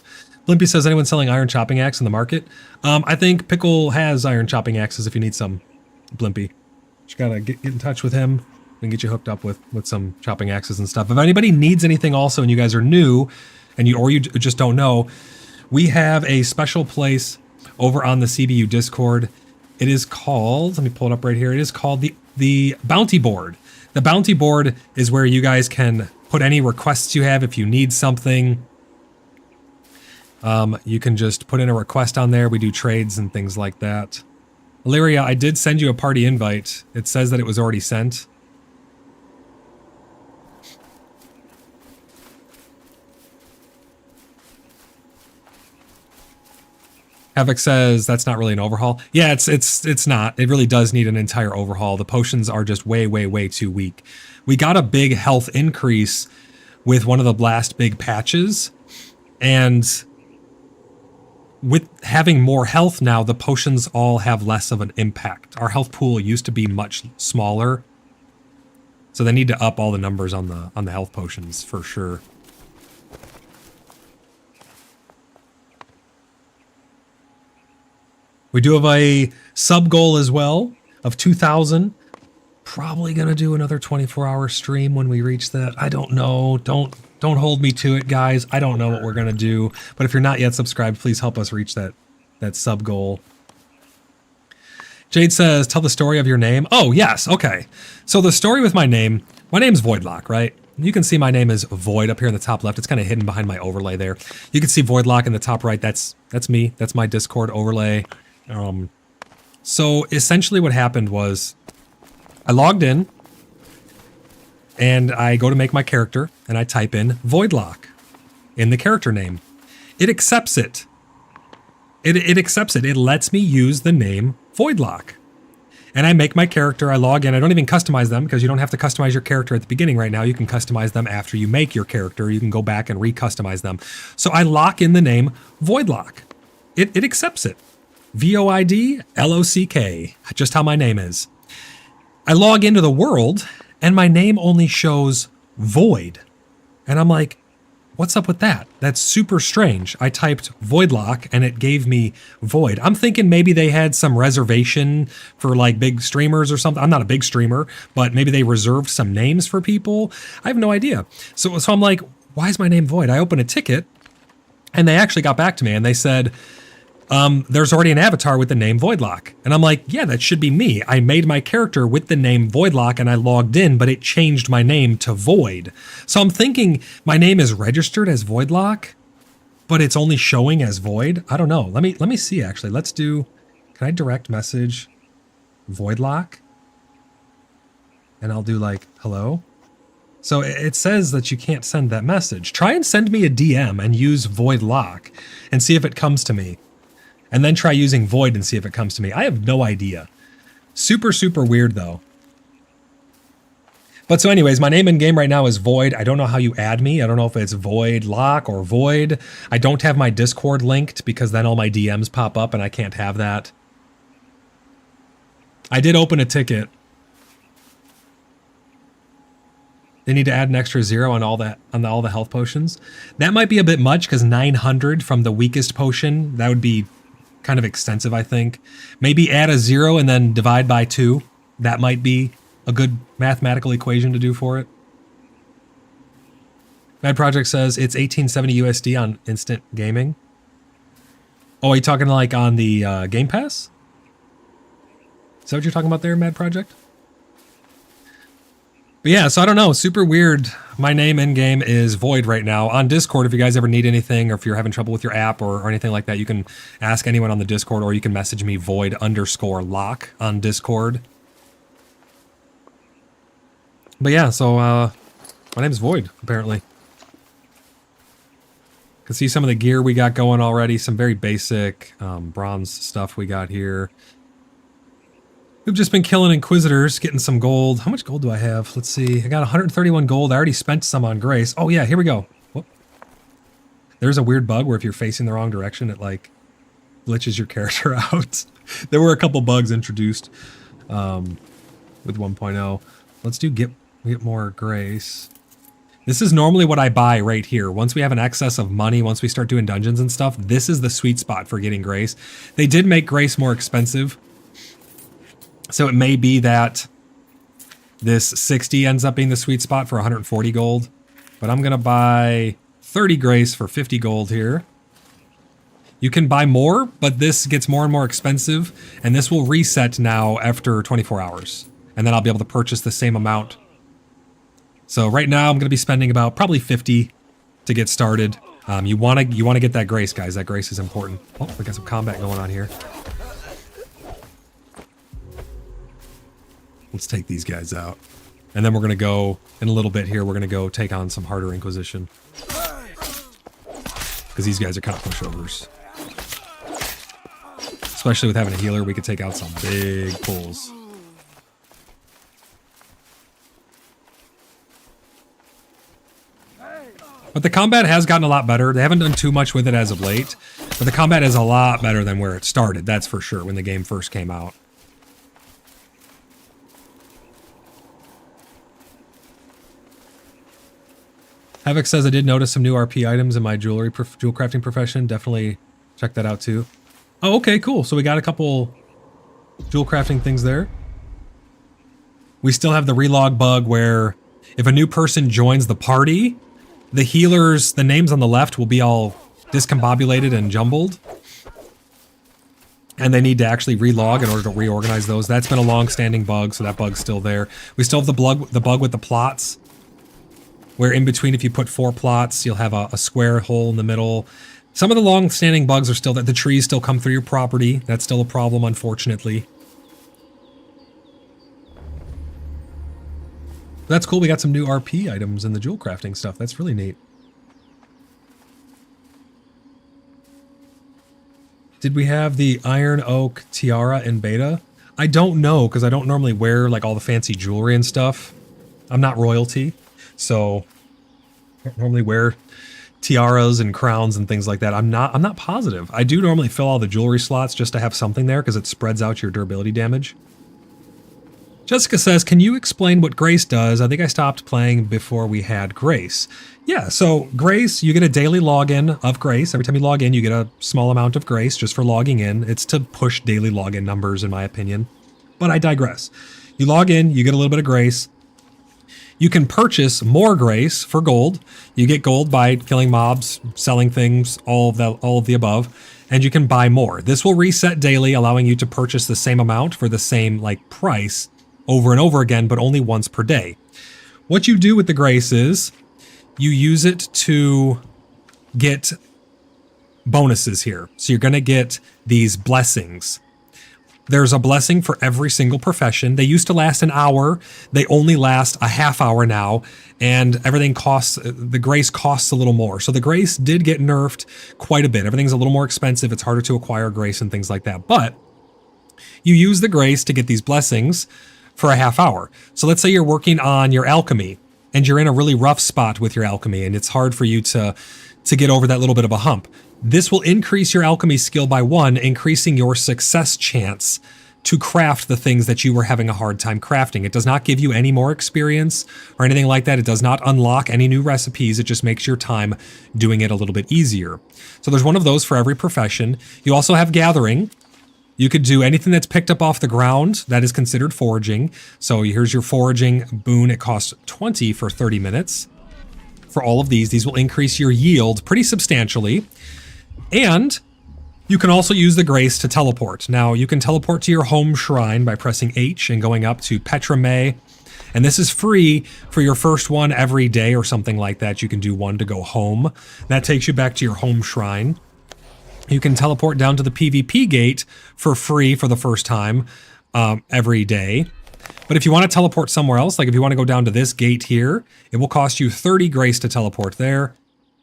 Blimpy says, anyone selling iron chopping axe in the market? I think Pickle has iron chopping axes if you need some, Blimpy. Just gotta get in touch with him and get you hooked up with some chopping axes and stuff. If anybody needs anything also and you guys are new and you just don't know, we have a special place over on the CBU Discord. It is called, let me pull it up right here. It is called the Bounty Board. The Bounty Board is where you guys can put any requests you have if you need something. You can just put in a request on there. We do trades and things like that. Illyria, I did send you a party invite. It says that it was already sent. Havoc says that's not really an overhaul. Yeah, it's not. It really does need an entire overhaul. The potions are just way too weak. We got a big health increase with one of the last big patches, and with having more health now, the potions all have less of an impact. Our health pool used to be much smaller, so they need to up all the numbers on the health potions for sure. We do have a sub goal as well of 2,000. Probably gonna do another 24-hour stream when we reach that. I don't know. Don't hold me to it, guys. I don't know what we're gonna do. But if you're not yet subscribed, please help us reach that sub goal. Jade says, tell the story of your name. Oh, yes. Okay. So the story with my name's Voidlock, right? You can see my name is Void up here in the top left. It's kind of hidden behind my overlay there. You can see Voidlock in the top right. That's me. That's my Discord overlay. So essentially what happened was I logged in and I go to make my character and I type in Voidlock in the character name. It accepts it. It accepts it. It lets me use the name Voidlock. And I make my character, I log in. I don't even customize them because you don't have to customize your character at the beginning right now. You can customize them after you make your character. You can go back and re-customize them. So I lock in the name Voidlock. It accepts it. VOIDLOCK, just how my name is. I log into the world and my name only shows Void. And I'm like, what's up with that? That's super strange. I typed Voidlock and it gave me Void. I'm thinking maybe they had some reservation for like big streamers or something. I'm not a big streamer, but maybe they reserved some names for people. I have no idea. So I'm like, why is my name Void? I opened a ticket and they actually got back to me and they said, there's already an avatar with the name Voidlock. And I'm like, yeah, that should be me. I made my character with the name Voidlock and I logged in, but it changed my name to Void. So I'm thinking my name is registered as Voidlock, but it's only showing as Void. I don't know. Let me see actually. Can I direct message Voidlock? And I'll do like, hello. So it says that you can't send that message. Try and send me a DM and use Voidlock and see if it comes to me. And then try using Void and see if it comes to me. I have no idea. Super, super weird though. But so anyways, my name in game right now is Void. I don't know how you add me. I don't know if it's Voidlock or Void. I don't have my Discord linked because then all my DMs pop up and I can't have that. I did open a ticket. They need to add an extra 0 on all the health potions. That might be a bit much because 900 from the weakest potion, that would be kind of extensive, I think. Maybe add a 0 and then divide by 2. That might be a good mathematical equation to do for it. Mad Project says it's 1870 USD on instant gaming. Oh, are you talking like on the Game Pass? Is that what you're talking about there, Mad Project? But yeah, so I don't know, super weird. My name in game is Void right now. On Discord, if you guys ever need anything or if you're having trouble with your app or anything like that, you can ask anyone on the Discord or you can message me Void_lock on Discord. But yeah, so my name is Void, apparently. Can see some of the gear we got going already, some very basic bronze stuff we got here. We've just been killing Inquisitors, getting some gold. How much gold do I have? Let's see. I got 131 gold. I already spent some on Grace. Oh yeah, here we go. Whoop. There's a weird bug where if you're facing the wrong direction, it like glitches your character out. There were a couple bugs introduced with 1.0. Let's get more Grace. This is normally what I buy right here. Once we have an excess of money, once we start doing dungeons and stuff, this is the sweet spot for getting Grace. They did make Grace more expensive. So it may be that this 60 ends up being the sweet spot for 140 gold. But I'm going to buy 30 Grace for 50 gold here. You can buy more, but this gets more and more expensive. And this will reset now after 24 hours. And then I'll be able to purchase the same amount. So right now I'm going to be spending about probably 50 to get started. You want to get that Grace, guys. That Grace is important. Oh, we got some combat going on here. Let's take these guys out. And then we're going to go, in a little bit here, we're going to go take on some harder Inquisition. Because these guys are kind of pushovers. Especially with having a healer, we could take out some big pulls. But the combat has gotten a lot better. They haven't done too much with it as of late. But the combat is a lot better than where it started, that's for sure, when the game first came out. Havoc says I did notice some new RP items in my jewel crafting profession. Definitely check that out too. Oh, okay, cool. So we got a couple jewel crafting things there. We still have the relog bug where if a new person joins the party, the healers, the names on the left will be all discombobulated and jumbled. And they need to actually relog in order to reorganize those. That's been a long-standing bug, so that bug's still there. We still have the bug with the plots, where in between, if you put 4 plots, you'll have a square hole in the middle. Some of the long-standing bugs are still there. The trees still come through your property. That's still a problem, unfortunately. That's cool. We got some new RP items in the jewel crafting stuff. That's really neat. Did we have the Iron Oak tiara in beta? I don't know, because I don't normally wear like all the fancy jewelry and stuff. I'm not royalty, so I don't normally wear tiaras and crowns and things like that. I'm not positive. I do normally fill all the jewelry slots just to have something there because it spreads out your durability damage. Jessica says, can you explain what Grace does? I think I stopped playing before we had Grace. Yeah, so Grace, you get a daily login of Grace. Every time you log in, you get a small amount of Grace just for logging in. It's to push daily login numbers, in my opinion. But I digress. You log in, you get a little bit of Grace. You can purchase more Grace for gold. You get gold by killing mobs, selling things, all of the above. And you can buy more. This will reset daily, allowing you to purchase the same amount for the same price over and over again, but only once per day. What you do with the Grace is you use it to get bonuses here. So you're going to get these blessings. There's a blessing for every single profession. They used to last an hour. They only last a half hour now, and everything costs, the Grace costs a little more. So the Grace did get nerfed quite a bit. Everything's a little more expensive. It's harder to acquire Grace and things like that. But you use the Grace to get these blessings for a half hour. So let's say you're working on your alchemy and you're in a really rough spot with your alchemy and it's hard for you to get over that little bit of a hump. This will increase your alchemy skill by 1, increasing your success chance to craft the things that you were having a hard time crafting. It does not give you any more experience or anything like that. It does not unlock any new recipes. It just makes your time doing it a little bit easier. So there's one of those for every profession. You also have gathering. You could do anything that's picked up off the ground. That is considered foraging. So here's your foraging boon. It costs 20 for 30 minutes. For all of these will increase your yield pretty substantially. And you can also use the Grace to teleport. Now, you can teleport to your home shrine by pressing H and going up to Petra May. And this is free for your first one every day or something like that. You can do one to go home. That takes you back to your home shrine. You can teleport down to the PvP gate for free for the first time every day. But if you want to teleport somewhere else, like if you want to go down to this gate here, it will cost you 30 Grace to teleport there.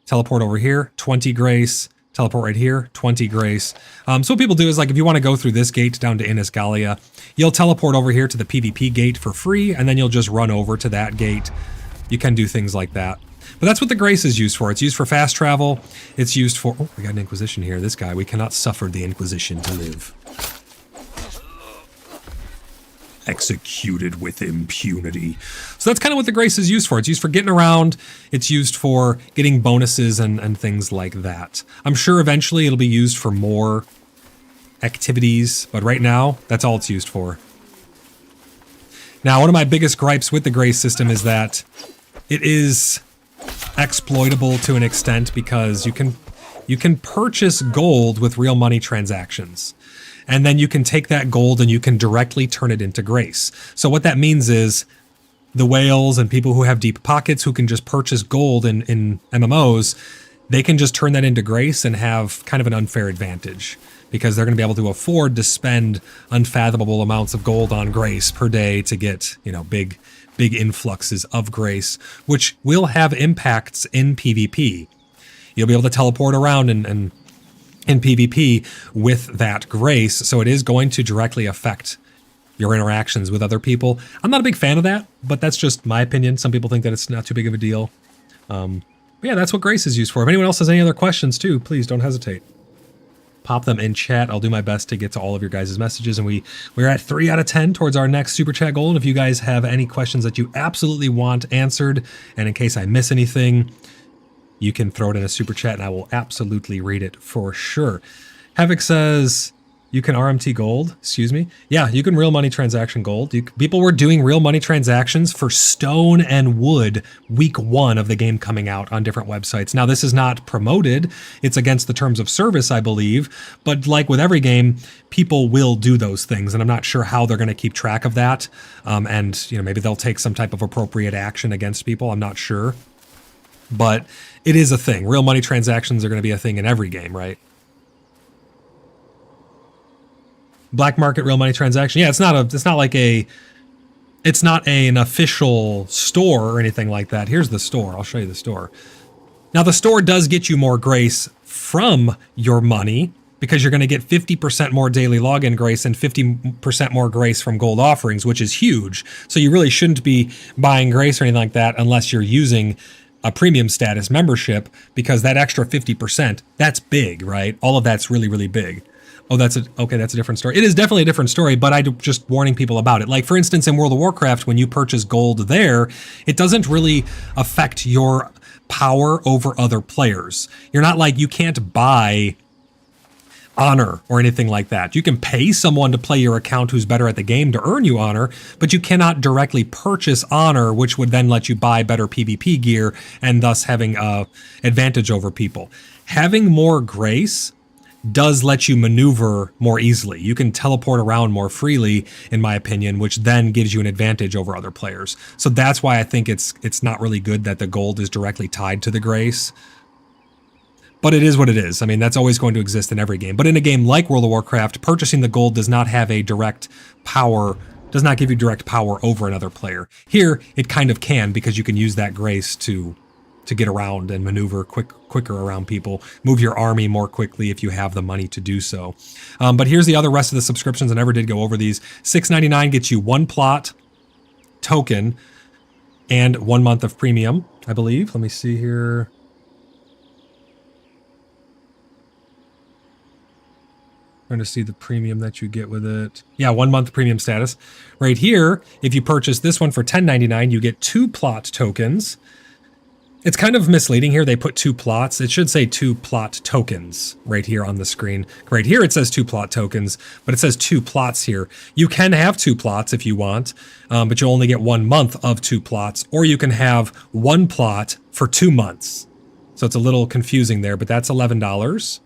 Teleport over here, 20 Grace. Teleport right here, 20 Grace. So what people do is if you want to go through this gate down to Innisgalia, you'll teleport over here to the PvP gate for free, and then you'll just run over to that gate. You can do things like that. But that's what the Grace is used for. It's used for fast travel. It's used for... Oh, we got an Inquisition here. This guy, we cannot suffer the Inquisition to live. Executed with impunity. So that's kind of what the Grace is used for. It's used for getting around. It's used for getting bonuses and things like that. I'm sure eventually it'll be used for more activities, but right now, that's all it's used for. Now, one of my biggest gripes with the Grace system is that it is exploitable to an extent because you can purchase gold with real money transactions. And then you can take that gold and you can directly turn it into Grace. So what that means is the whales and people who have deep pockets who can just purchase gold in MMOs, they can just turn that into Grace and have kind of an unfair advantage because they're going to be able to afford to spend unfathomable amounts of gold on Grace per day to get, big influxes of Grace, which will have impacts in PvP. You'll be able to teleport around and in PvP with that Grace, so it is going to directly affect your interactions with other people. I'm not a big fan of that, but that's just my opinion. Some people think that it's not too big of a deal. But yeah, that's what Grace is used for. If anyone else has any other questions too, please don't hesitate. Pop them in chat. I'll do my best to get to all of your guys' messages, and we're at 3 out of 10 towards our next Super Chat goal. And if you guys have any questions that you absolutely want answered, and in case I miss anything, you can throw it in a super chat and I will absolutely read it for sure. Havoc says, you can RMT gold, excuse me. Yeah, you can real money transaction gold. People were doing real money transactions for stone and wood week 1 of the game coming out on different websites. Now, this is not promoted. It's against the terms of service, I believe. But like with every game, people will do those things. And I'm not sure how they're going to keep track of that. And maybe they'll take some type of appropriate action against people. I'm not sure. But it is a thing. Real money transactions are going to be a thing in every game, right? Black market real money transaction. Yeah, it's not like a it's not an official store or anything like that. Here's the store. I'll show you the store. Now, the store does get you more grace from your money because you're going to get 50% more daily login grace and 50% more grace from gold offerings, which is huge. So you really shouldn't be buying grace or anything like that unless you're using a premium status membership, because that extra 50%, that's big, right? All of that's really, really big. Oh, that's a different story. It is definitely a different story, but I'm just warning people about it. Like, for instance, in World of Warcraft, when you purchase gold there, it doesn't really affect your power over other players. You're not like, you can't buy honor or anything like that. You can pay someone to play your account who's better at the game to earn you honor, but you cannot directly purchase honor, which would then let you buy better PvP gear and thus having a advantage over people. Having more grace does let you maneuver more easily. You can teleport around more freely, in my opinion, which then gives you an advantage over other players. So that's why I think it's not really good that the gold is directly tied to the grace. But it is what it is. I mean, that's always going to exist in every game. But in a game like World of Warcraft, purchasing the gold does not have a direct power, does not give you direct power over another player. Here, it kind of can, because you can use that grace to get around and maneuver quicker around people, move your army more quickly if you have the money to do so. But here's the other rest of the subscriptions. I never did go over these. $6.99 gets you 1 plot token and 1 month of premium, I believe. Let me see here. Trying to see the premium that you get with it. Yeah, 1 month premium status. Right here, if you purchase this one for $10.99, you get 2 plot tokens. It's kind of misleading here. They put 2 plots. It should say 2 plot tokens right here on the screen. Right here, it says 2 plot tokens, but it says 2 plots here. You can have 2 plots if you want, but you only get 1 month of 2 plots, or you can have 1 plot for 2 months. So it's a little confusing there, but that's $11.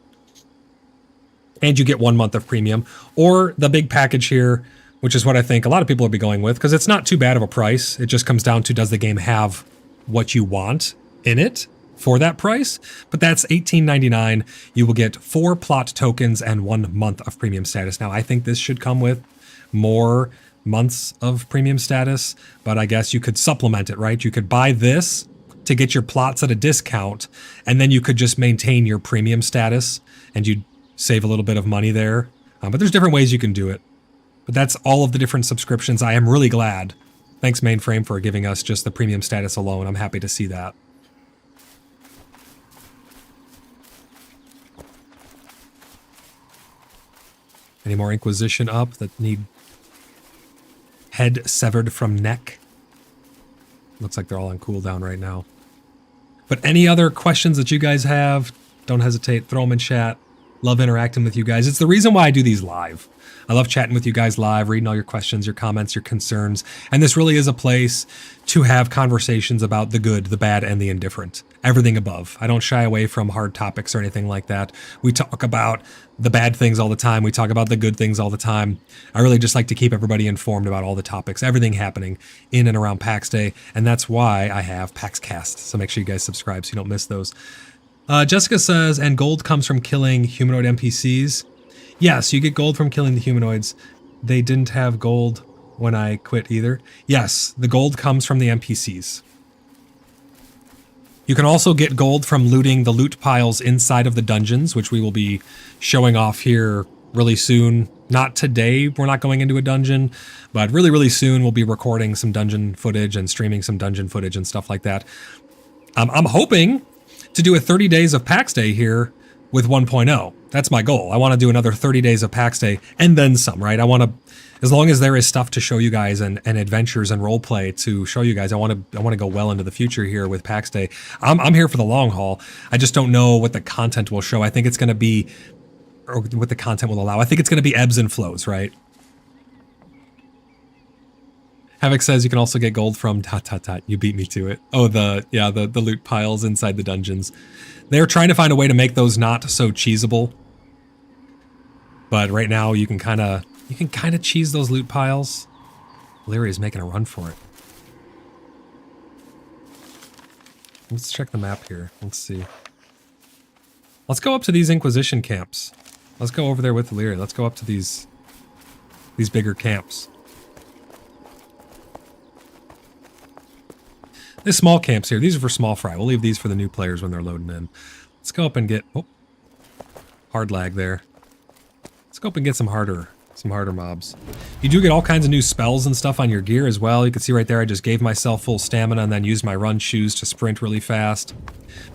And you get 1 month of premium, or the big package here, which is what I think a lot of people will be going with, because it's not too bad of a price. It just comes down to, does the game have what you want in it for that price? But that's $18.99. You will get 4 plot tokens and 1 month of premium status. Now, I think this should come with more months of premium status, but I guess you could supplement it, right? You could buy this to get your plots at a discount, and then you could just maintain your premium status, and you'd save a little bit of money there. But there's different ways you can do it. But that's all of the different subscriptions. I am really glad. Thanks, Mainframe, for giving us just the premium status alone. I'm happy to see that. Any more Inquisition up that need head severed from neck? Looks like they're all on cooldown right now. But any other questions that you guys have, don't hesitate, throw them in chat. Love interacting with you guys. It's the reason why I do these live. I love chatting with you guys live, reading all your questions, your comments, your concerns. And this really is a place to have conversations about the good, the bad, and the indifferent. Everything above. I don't shy away from hard topics or anything like that. We talk about the bad things all the time. We talk about the good things all the time. I really just like to keep everybody informed about all the topics, everything happening in and around PAX Day. And that's why I have PAX Cast. So make sure you guys subscribe so you don't miss those. Jessica says, and gold comes from killing humanoid NPCs. Yes, you get gold from killing the humanoids. They didn't have gold when I quit either. Yes, the gold comes from the NPCs. You can also get gold from looting the loot piles inside of the dungeons, which we will be showing off here really soon. Not today, we're not going into a dungeon, but really, really soon we'll be recording some dungeon footage and streaming some dungeon footage and stuff like that. I'm hoping to do a 30 days of PAX Day here with 1.0. That's my goal. I want to do another 30 days of PAX Day and then some, right? I want to, as long as there is stuff to show you guys and adventures and role play to show you guys, I want to go well into the future here with PAX Day. I'm here for the long haul. I just don't know what the content will show. I think it's going to be, or what the content will allow. I think it's going to be ebbs and flows, right? Havoc says you can also get gold from ... You beat me to it. Oh, the loot piles inside the dungeons. They're trying to find a way to make those not so cheesable. But right now you can kind of cheese those loot piles. Lyria's making a run for it. Let's check the map here. Let's see. Let's go up to these Inquisition camps. Let's go over there with Lyria. Let's go up to these bigger camps. There's small camps here. These are for small fry. We'll leave these for the new players when they're loading in. Let's go up and get... Oh, hard lag there. Let's go up and get some harder mobs. You do get all kinds of new spells and stuff on your gear as well. You can see right there, I just gave myself full stamina and then used my run shoes to sprint really fast.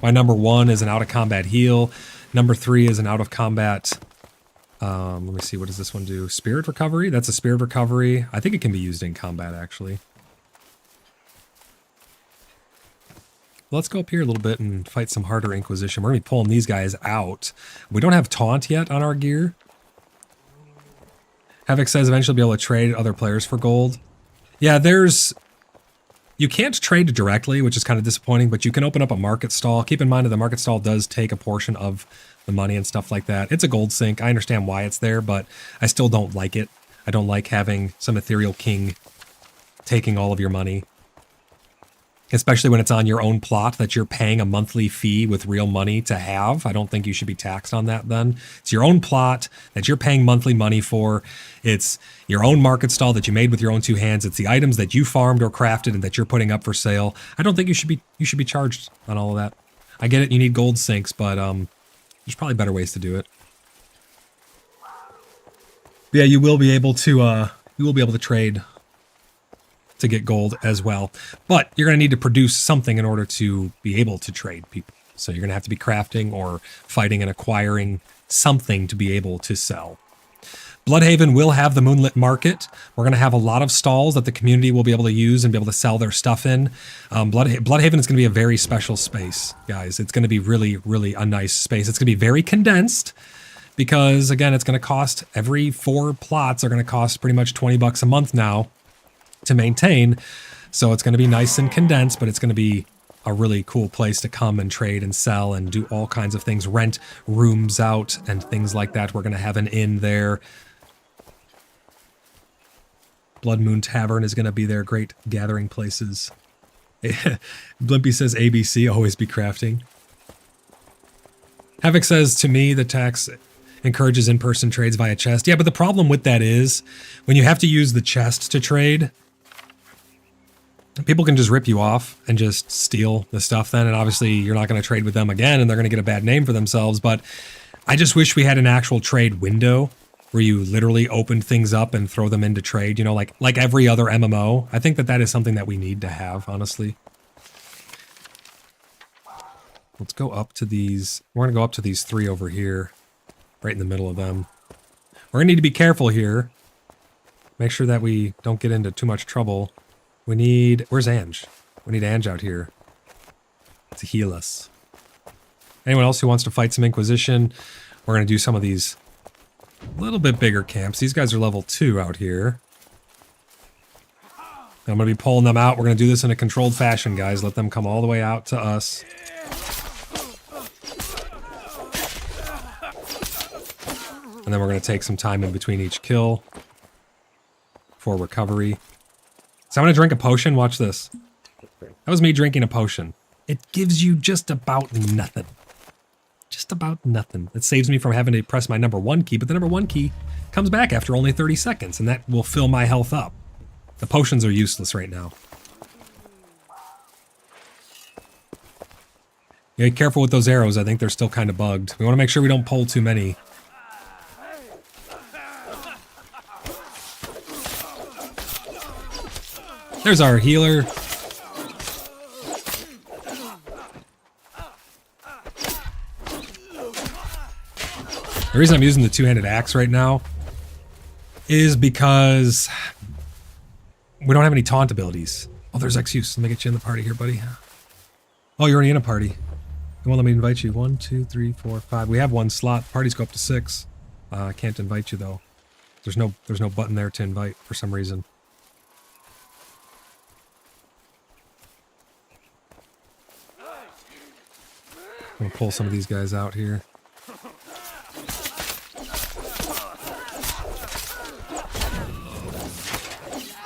My number 1 is an out-of-combat heal. Number 3 is an out-of-combat... let me see, what does this one do? Spirit recovery? That's a spirit recovery. I think it can be used in combat, actually. Let's go up here a little bit and fight some harder Inquisition. We're going to be pulling these guys out. We don't have Taunt yet on our gear. Havoc says eventually be able to trade other players for gold. Yeah, there's... You can't trade directly, which is kind of disappointing, but you can open up a market stall. Keep in mind that the market stall does take a portion of the money and stuff like that. It's a gold sink. I understand why it's there, but I still don't like it. I don't like having some ethereal king taking all of your money. Especially when it's on your own plot that you're paying a monthly fee with real money to have. I don't think you should be taxed on that then. It's your own plot that you're paying monthly money for. It's your own market stall that you made with your own 2 hands. It's the items that you farmed or crafted and that you're putting up for sale. I don't think you should be charged on all of that. I get it, you need gold sinks, but there's probably better ways to do it. Yeah, you will be able to trade to get gold as well. But you're going to need to produce something in order to be able to trade people. So you're going to have to be crafting or fighting and acquiring something to be able to sell. Bloodhaven will have the Moonlit Market. We're going to have a lot of stalls that the community will be able to use and be able to sell their stuff in. Bloodhaven is going to be a very special space, guys. It's going to be really, really a nice space. It's going to be very condensed because, again, it's going to cost, every 4 plots are going to cost pretty much $20 a month now to maintain. So it's going to be nice and condensed, but it's going to be a really cool place to come and trade and sell and do all kinds of things, rent rooms out and things like that. We're going to have an inn there. Blood Moon Tavern is going to be there. Great gathering places. Blimpy says ABC, always be crafting. Havoc says, to me, the tax encourages in-person trades via chest. Yeah, but the problem with that is when you have to use the chest to trade, people can just rip you off and just steal the stuff then, and obviously you're not going to trade with them again and they're going to get a bad name for themselves. But I just wish we had an actual trade window where you literally opened things up and throw them into trade, you know, like every other MMO. I think that is something that we need to have, honestly. Let's go up to these. We're going to go up to these 3 over here, right in the middle of them. We're going to need to be careful here. Make sure that we don't get into too much trouble. We need... Where's Ange? We need Ange out here to heal us. Anyone else who wants to fight some Inquisition? We're going to do some of these a little bit bigger camps. These guys are level 2 out here. I'm going to be pulling them out. We're going to do this in a controlled fashion, guys. Let them come all the way out to us. And then we're going to take some time in between each kill for recovery. So I'm going to drink a potion. Watch this. That was me drinking a potion. It gives you just about nothing. Just about nothing. It saves me from having to press my number 1 key, but the number 1 key comes back after only 30 seconds, and that will fill my health up. The potions are useless right now. Yeah, be careful with those arrows. I think they're still kind of bugged. We want to make sure we don't pull too many. There's our healer. The reason I'm using the 2-handed axe right now is because we don't have any taunt abilities. Oh, there's Excuse. Let me get you in the party here, buddy. Oh, you're already in a party. It won't let me invite you. 1, 2, 3, 4, 5. We have 1 slot. Parties go up to 6. I can't invite you though. There's no button there to invite for some reason. I'm gonna pull some of these guys out here.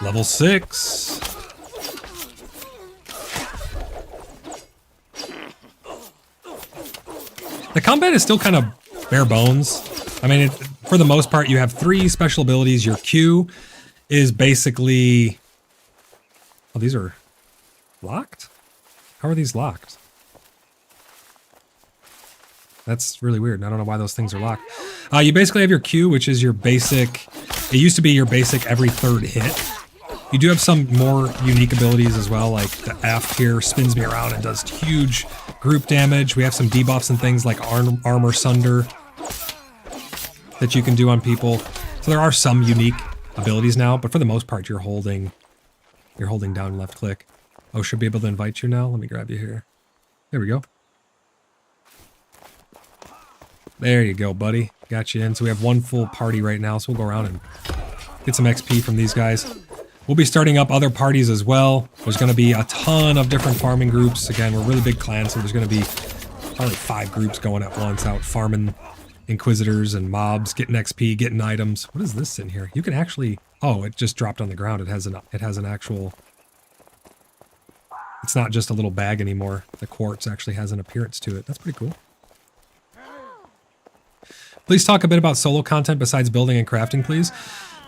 Level 6. The combat is still kind of bare bones. I mean, for the most part, you have 3 special abilities. Your Q is basically... Oh, these are locked? How are these locked? That's really weird. I don't know why those things are locked. You basically have your Q, which is your basic... It used to be your basic every third hit. You do have some more unique abilities as well, like the F here spins me around and does huge group damage. We have some debuffs and things like Armor Sunder that you can do on people. So there are some unique abilities now, but for the most part, you're holding down left click. Oh, should be able to invite you now. Let me grab you here. There we go. There you go, buddy. Got you in. So we have one full party right now, so we'll go around and get some XP from these guys. We'll be starting up other parties as well. There's going to be a ton of different farming groups. Again, we're a really big clan, so there's going to be probably 5 groups going at once out farming Inquisitors and mobs, getting XP, getting items. What is this in here? You can actually... Oh, it just dropped on the ground. It has an actual... It's not just a little bag anymore. The quartz actually has an appearance to it. That's pretty cool. Please talk a bit about solo content besides building and crafting, please.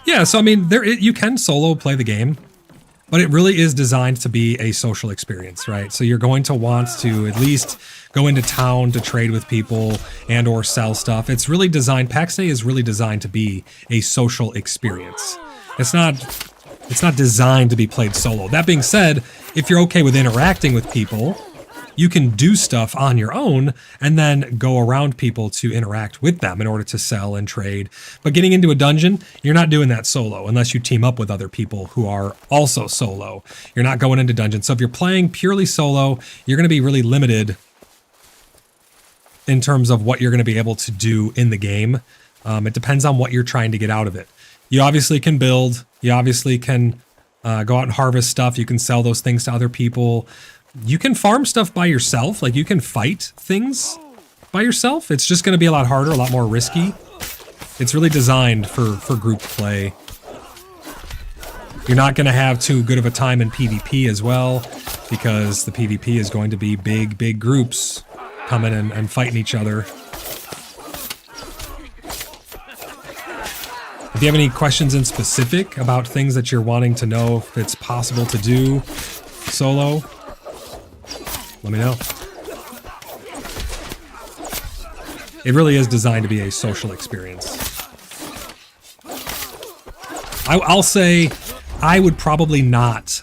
Yeah, so I mean, you can solo play the game, but it really is designed to be a social experience, right? So you're going to want to at least go into town to trade with people and or sell stuff. It's really designed, PAX Day is really designed to be a social experience. It's not designed to be played solo. That being said, if you're okay with interacting with people, you can do stuff on your own and then go around people to interact with them in order to sell and trade. But getting into a dungeon, you're not doing that solo unless you team up with other people who are also solo. You're not going into dungeons. So if you're playing purely solo, you're going to be really limited in terms of what you're going to be able to do in the game. It depends on what you're trying to get out of it. You obviously can build. You obviously can go out and harvest stuff. You can sell those things to other people. You can farm stuff by yourself, like you can fight things by yourself. It's just going to be a lot harder, a lot more risky. It's really designed for group play. You're not going to have too good of a time in PvP as well, because the PvP is going to be big groups coming and fighting each other. If you have any questions in specific about things that you're wanting to know if it's possible to do solo, let me know. It really is designed to be a social experience. I'll say I would probably not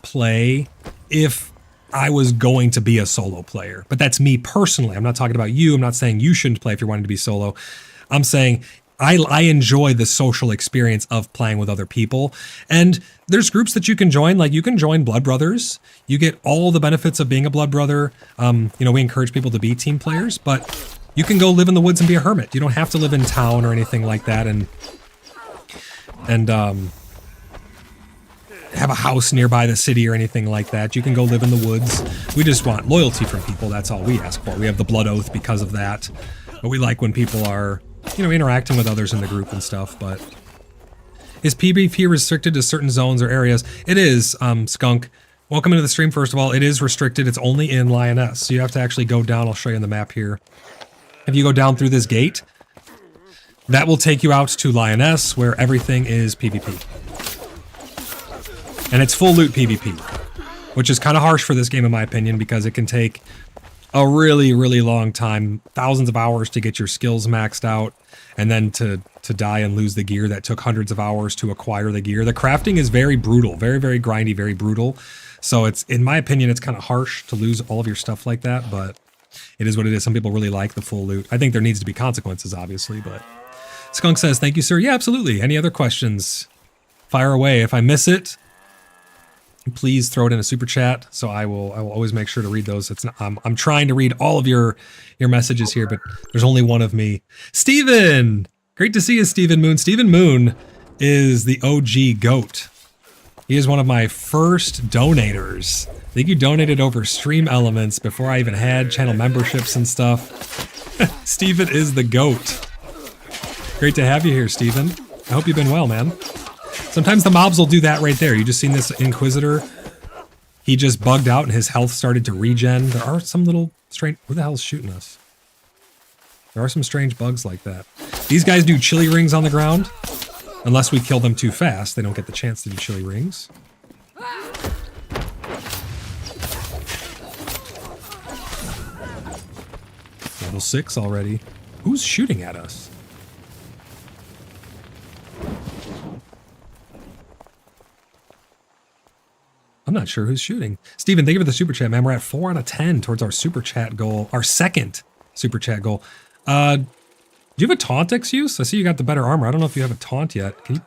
play if I was going to be a solo player. But that's me personally. I'm not talking about you. I'm not saying you shouldn't play if you're wanting to be solo. I'm saying I enjoy the social experience of playing with other people. And there's groups that you can join, like you can join Blood Brothers. You get all the benefits of being a Blood Brother. You know, we encourage people to be team players, but you can go live in the woods and be a hermit. You don't have to live in town or anything like that and have a house nearby the city or anything like that. You can go live in the woods. We just want loyalty from people. That's all we ask for. We have the blood oath because of that. But we like when people are, you know, interacting with others in the group and stuff. But is PvP restricted to certain zones or areas? It is, Skunk. Welcome into the stream, first of all. It is restricted. It's only in Lioness. So you have to actually go down. I'll show you on the map here. If you go down through this gate, that will take you out to Lioness, where everything is PvP. And it's full loot PvP, which is kind of harsh for this game in my opinion, because it can take a really, really long time, thousands of hours to get your skills maxed out, and then to die and lose the gear that took hundreds of hours to acquire the gear. The crafting is very brutal, very, very grindy, very brutal. So it's, in my opinion, it's kind of harsh to lose all of your stuff like that, but it is what it is. Some people really like the full loot. I think there needs to be consequences, obviously, but Skunk says, thank you, sir. Yeah, absolutely. Any other questions? Fire away. If I miss it, please throw it in a super chat. So I will always make sure to read those. It's not, I'm trying to read all of your messages here, but there's only one of me. Steven! Great to see you, Steven Moon. Steven Moon is the OG GOAT. He is one of my first donators. I think you donated over Stream Elements before I even had channel memberships and stuff. Steven is the GOAT. Great to have you here, Steven. I hope you've been well, man. Sometimes the mobs will do that right there. You just seen this Inquisitor. He just bugged out and his health started to regen. There are some little strange... Who the hell is shooting us? There are some strange bugs like that. These guys do chili rings on the ground. Unless we kill them too fast, they don't get the chance to do chili rings. Level 6 already. Who's shooting at us? I'm not sure who's shooting. Steven, thank you for the super chat, man. We're at 4 out of 10 towards our super chat goal. Our second super chat goal. Do you have a taunt excuse? I see you got the better armor. I don't know if you have a taunt yet. Can you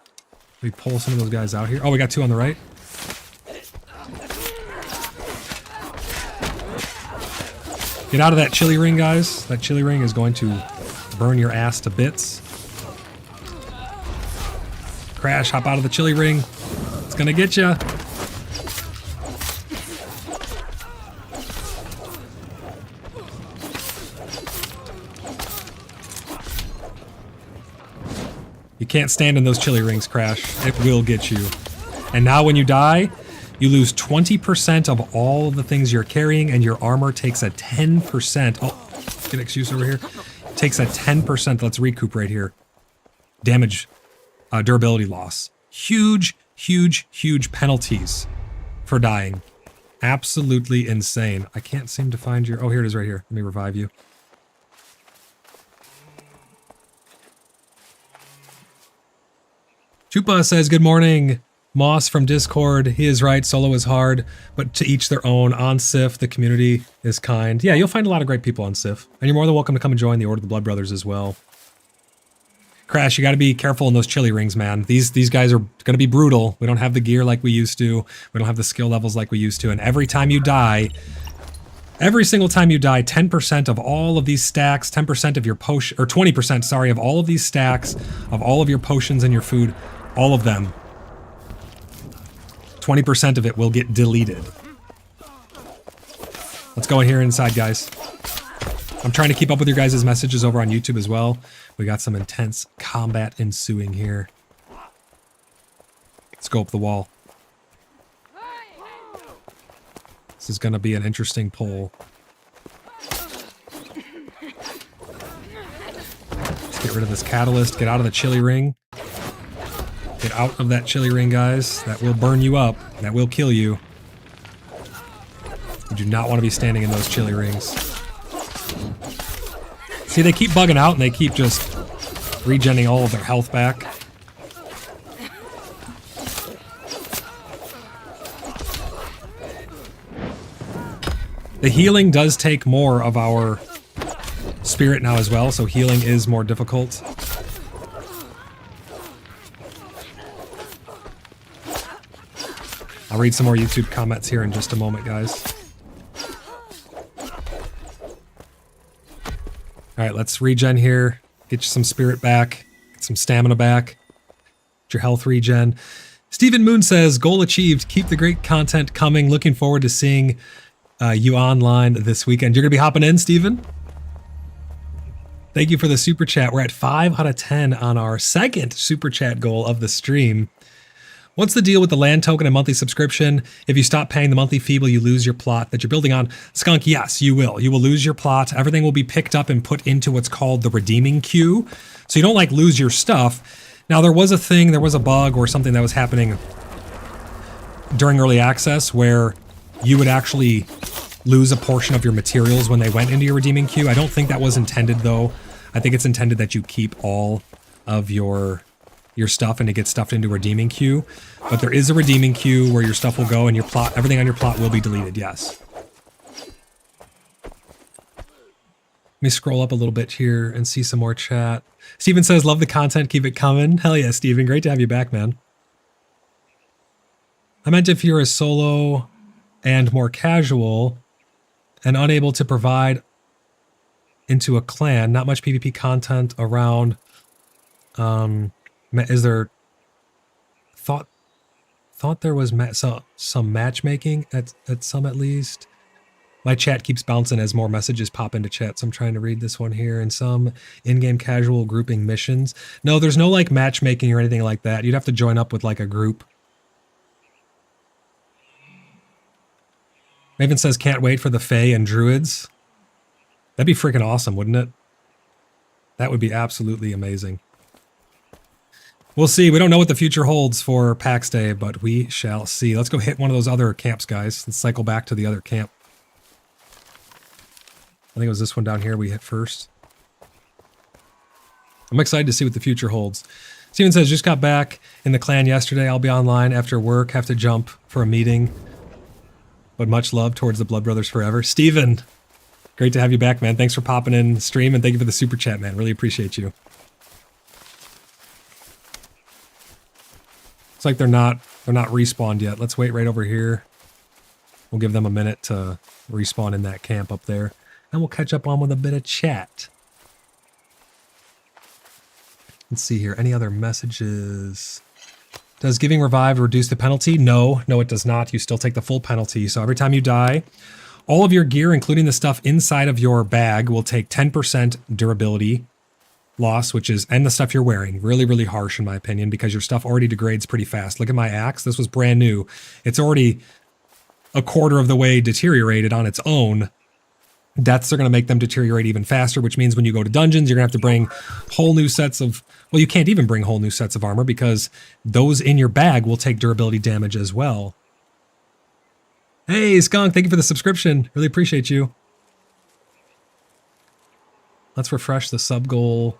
maybe pull some of those guys out here? Oh, we got 2 on the right. Get out of that chili ring, guys. That chili ring is going to burn your ass to bits. Crash, hop out of the chili ring. It's gonna get you. You can't stand in those chili rings, Crash. It will get you. And now when you die, you lose 20% of all the things you're carrying, and your armor takes a 10%. Oh, get an excuse over here. Takes a 10%. Let's recuperate here. Damage, durability loss. Huge, huge, huge penalties for dying. Absolutely insane. I can't seem to find your... Oh, here it is right here. Let me revive you. Chupa says, good morning. Moss from Discord. He is right. Solo is hard, but to each their own. On Sif, the community is kind. Yeah, you'll find a lot of great people on Sif. And you're more than welcome to come and join the Order of the Blood Brothers as well. Crash, you got to be careful in those chili rings, man. These guys are going to be brutal. We don't have the gear like we used to. We don't have the skill levels like we used to. And every time you die, every single time you die, 10% of all of these stacks, 10% of your potion, or 20%, sorry, of all of these stacks, of all of your potions and your food, all of them, 20% of it will get deleted. Let's go in here inside, guys. I'm trying to keep up with your guys' messages over on YouTube as well. We got some intense combat ensuing here. Let's go up the wall. This is going to be an interesting pull. Let's get rid of this catalyst. Get out of the chili ring. Get out of that chili ring, guys. That will burn you up. That will kill you. You do not want to be standing in those chili rings. See, they keep bugging out and they keep just regenning all of their health back. The healing does take more of our spirit now as well, so healing is more difficult. I'll read some more YouTube comments here in just a moment, guys. Alright, let's regen here. Get you some spirit back. Get some stamina back. Get your health regen. Stephen Moon says, goal achieved. Keep the great content coming. Looking forward to seeing you online this weekend. You're going to be hopping in, Stephen? Thank you for the super chat. We're at 5 out of 10 on our second super chat goal of the stream. What's the deal with the land token and monthly subscription? If you stop paying the monthly fee, will you lose your plot that you're building on? Skunk, yes, you will. You will lose your plot. Everything will be picked up and put into what's called the redeeming queue. So you don't like lose your stuff. Now there was a thing, there was a bug or something that was happening during early access where you would actually lose a portion of your materials when they went into your redeeming queue. I don't think that was intended though. I think it's intended that you keep all of your stuff and it gets stuffed into a redeeming queue. But there is a redeeming queue where your stuff will go and your plot, everything on your plot will be deleted, yes. Let me scroll up a little bit here and see some more chat. Steven says, love the content, keep it coming. Hell yeah, Steven, great to have you back, man. I meant if you're a solo and more casual and unable to provide into a clan, not much PvP content around, is there thought there was some matchmaking at some at least. My chat keeps bouncing as more messages pop into chat, so I'm trying to read this one here. And some in-game casual grouping missions. No, there's no like matchmaking or anything like that. You'd have to join up with like a group. Maven says can't wait for the Fae and Druids. That'd be freaking awesome, wouldn't it? That would be absolutely amazing. We'll see. We don't know what the future holds for PAX Day, but we shall see. Let's go hit one of those other camps, guys. Let's cycle back to the other camp. I think it was this one down here we hit first. I'm excited to see what the future holds. Steven says, just got back in the clan yesterday. I'll be online after work. Have to jump for a meeting. But much love towards the Blood Brothers forever. Steven, great to have you back, man. Thanks for popping in the stream, and thank you for the super chat, man. Really appreciate you. It's like they're not respawned yet. Let's wait right over here. We'll give them a minute to respawn in that camp up there. And we'll catch up on with a bit of chat. Let's see here. Any other messages? Does giving revive reduce the penalty? No, it does not. You still take the full penalty. So every time you die, all of your gear, including the stuff inside of your bag, will take 10% durability loss, and the stuff you're wearing. Really, really harsh in my opinion, because your stuff already degrades pretty fast. Look at my axe. This was brand new. It's already a quarter of the way deteriorated on its own. Deaths are going to make them deteriorate even faster, which means when you go to dungeons, you're going to have to bring whole new sets of... Well, you can't even bring whole new sets of armor because those in your bag will take durability damage as well. Hey, Skunk, thank you for the subscription. Really appreciate you. Let's refresh the sub goal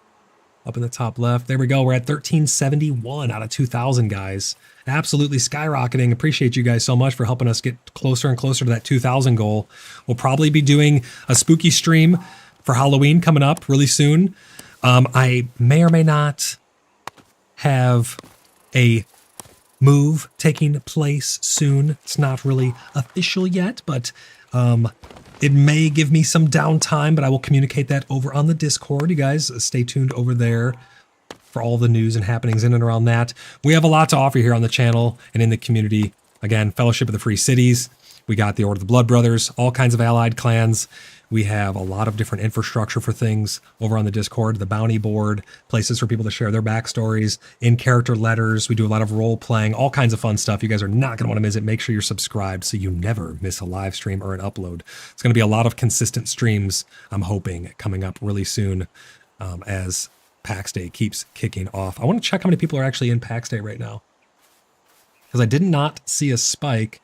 up in the top left. There we go. We're at 1371 out of 2,000, guys. Absolutely skyrocketing. Appreciate you guys so much for helping us get closer and closer to that 2,000 goal. We'll probably be doing a spooky stream for Halloween coming up really soon. I may or may not have a move taking place soon. It's not really official yet, but it may give me some downtime, but I will communicate that over on the Discord. You guys stay tuned over there for all the news and happenings in and around that. We have a lot to offer here on the channel and in the community. Again, Fellowship of the Free Cities. We got the Order of the Blood Brothers, all kinds of allied clans. We have a lot of different infrastructure for things over on the Discord, the bounty board, places for people to share their backstories, in-character letters. We do a lot of role-playing, all kinds of fun stuff. You guys are not going to want to miss it. Make sure you're subscribed so you never miss a live stream or an upload. It's going to be a lot of consistent streams, I'm hoping, coming up really soon as PAX Day keeps kicking off. I want to check how many people are actually in PAX Day right now, because I did not see a spike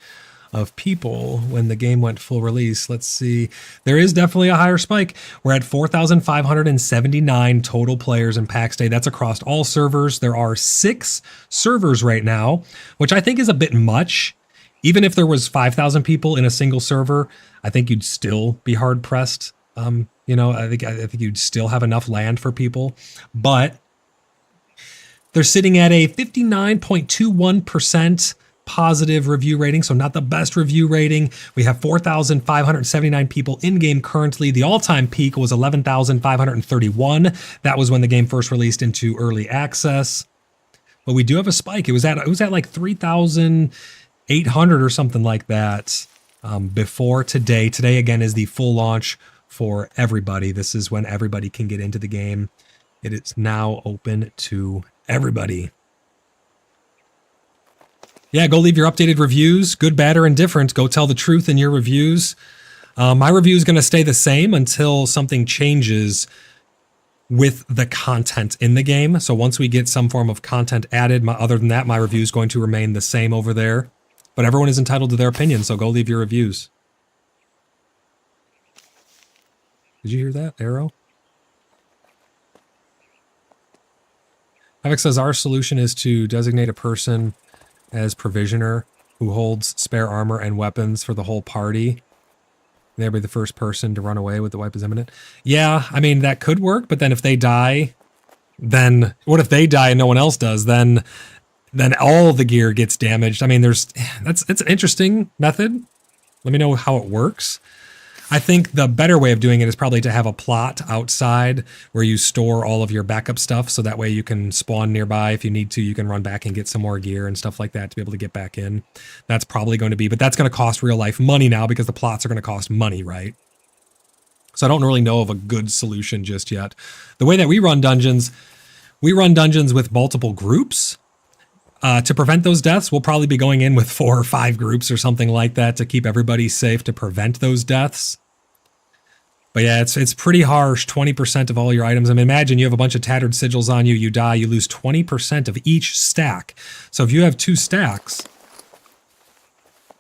of people when the game went full release. Let's see. There is definitely a higher spike. We're at 4,579 total players in PAX Day. That's across all servers. There are 6 servers right now, which I think is a bit much. Even if there was 5,000 people in a single server, I think you'd still be hard pressed. I think you'd still have enough land for people, but they're sitting at a 59.21% positive review rating, so not the best review rating. We have 4,579 people in game currently. The all-time peak was 11,531. That was when the game first released into early access. But we do have a spike. It was at like 3,800 or something like that before today. Today again is the full launch for everybody. This is when everybody can get into the game. It is now open to everybody. Yeah, go leave your updated reviews, good, bad, or indifferent. Go tell the truth in your reviews. My review is going to stay the same until something changes with the content in the game. So once we get some form of content added, other than that, my review is going to remain the same over there. But everyone is entitled to their opinion, so go leave your reviews. Did you hear that, Arrow? Havoc says our solution is to designate a person as provisioner who holds spare armor and weapons for the whole party. They'll be the first person to run away with the weapons imminent. Yeah, I mean, that could work, but then if they die, then what if they die and no one else does? Then all the gear gets damaged. I mean, it's an interesting method. Let me know how it works. I think the better way of doing it is probably to have a plot outside where you store all of your backup stuff, so that way you can spawn nearby if you need to. You can run back and get some more gear and stuff like that to be able to get back in. That's probably going to be, but that's going to cost real life money now because the plots are going to cost money, right? So I don't really know of a good solution just yet. The way that we run dungeons with multiple groups. To prevent those deaths, we'll probably be going in with 4 or 5 groups or something like that to keep everybody safe to prevent those deaths. But yeah, it's pretty harsh, 20% of all your items. I mean, imagine you have a bunch of tattered sigils on you, you die, you lose 20% of each stack. So if you have 2 stacks,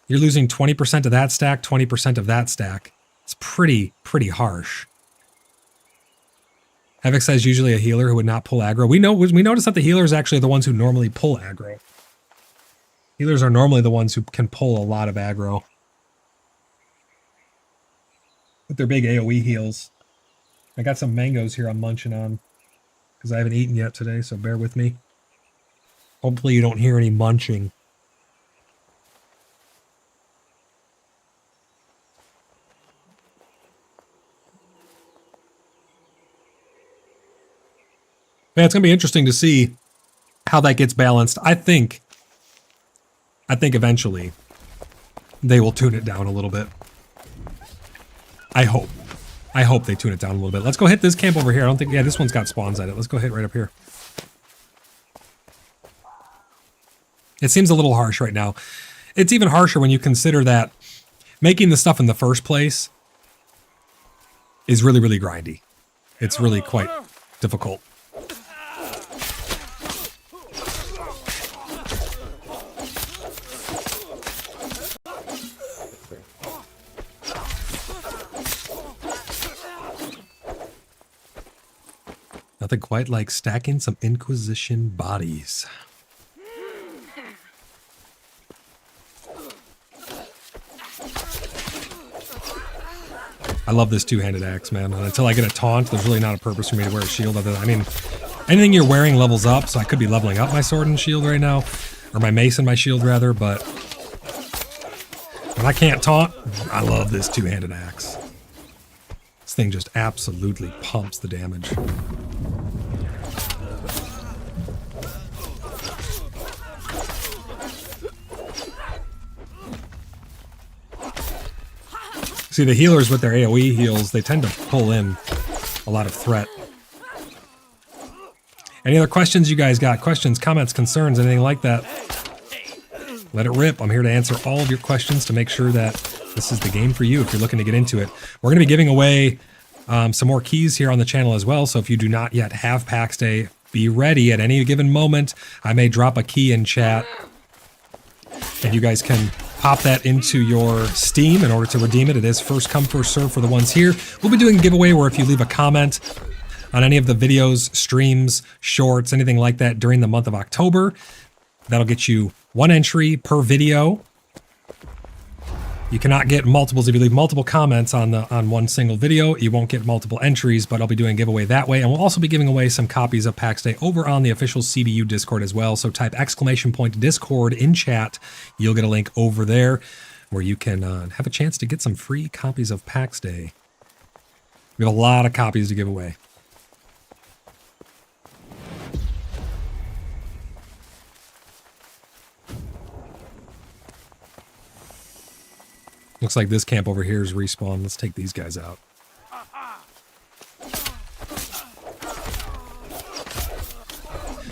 you're losing 20% of that stack, 20% of that stack. It's pretty harsh. Havoc says usually a healer who would not pull aggro. We notice that the healers actually are the ones who normally pull aggro. Healers are normally the ones who can pull a lot of aggro. With their big AoE heals. I got some mangoes here I'm munching on. Because I haven't eaten yet today, so bear with me. Hopefully you don't hear any munching. Yeah, it's going to be interesting to see how that gets balanced. I think eventually they will tune it down a little bit. I hope they tune it down a little bit. Let's go hit this camp over here. I don't think, yeah, this one's got spawns at it. Let's go hit right up here. It seems a little harsh right now. It's even harsher when you consider that making the stuff in the first place is really, really grindy. It's really quite difficult. Nothing quite like stacking some Inquisition bodies. I love this two-handed axe, man. And until I get a taunt, there's really not a purpose for me to wear a shield other than, I mean, anything you're wearing levels up, so I could be leveling up my sword and shield right now. Or my mace and my shield, rather, but when I can't taunt, I love this two-handed axe. This thing just absolutely pumps the damage. See, the healers with their AoE heals, they tend to pull in a lot of threat. Any other questions you guys got? Questions, comments, concerns, anything like that? Let it rip. I'm here to answer all of your questions to make sure that this is the game for you if you're looking to get into it. We're going to be giving away some more keys here on the channel as well, so if you do not yet have PAX Day, be ready at any given moment. I may drop a key in chat, and you guys can pop that into your Steam in order to redeem it. It is first come, first serve for the ones here. We'll be doing a giveaway where if you leave a comment on any of the videos, streams, shorts, anything like that during the month of October, that'll get you one entry per video. You cannot get multiples. If you leave multiple comments on one single video, you won't get multiple entries, but I'll be doing a giveaway that way. And we'll also be giving away some copies of PAX Day over on the official CBU Discord as well. So type !Discord in chat. You'll get a link over there where you can have a chance to get some free copies of PAX Day. We have a lot of copies to give away. Looks like this camp over here is respawn. Let's take these guys out.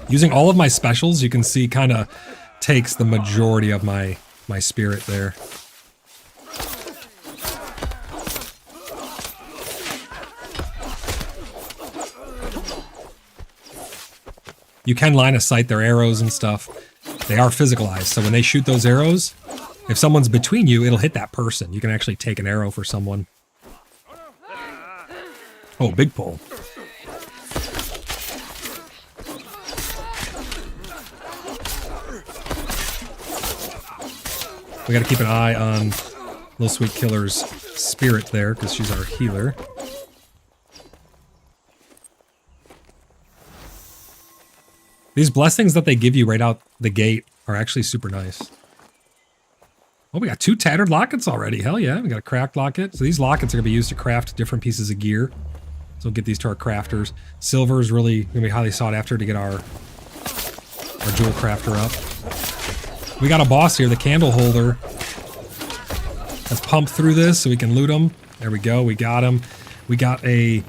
Using all of my specials, you can see, kind of takes the majority of my spirit there. You can line of sight their arrows and stuff. They are physicalized, so when they shoot those arrows, if someone's between you, it'll hit that person. You can actually take an arrow for someone. Oh, big pull. We gotta keep an eye on Little Sweet Killer's spirit there, because she's our healer. These blessings that they give you right out the gate are actually super nice. Oh, we got 2 tattered lockets already. Hell yeah, we got a cracked locket. So these lockets are going to be used to craft different pieces of gear. So we'll get these to our crafters. Silver is really going to be highly sought after to get our jewel crafter up. We got a boss here, the candle holder. Let's pump through this so we can loot him. There we go, we got him. We got a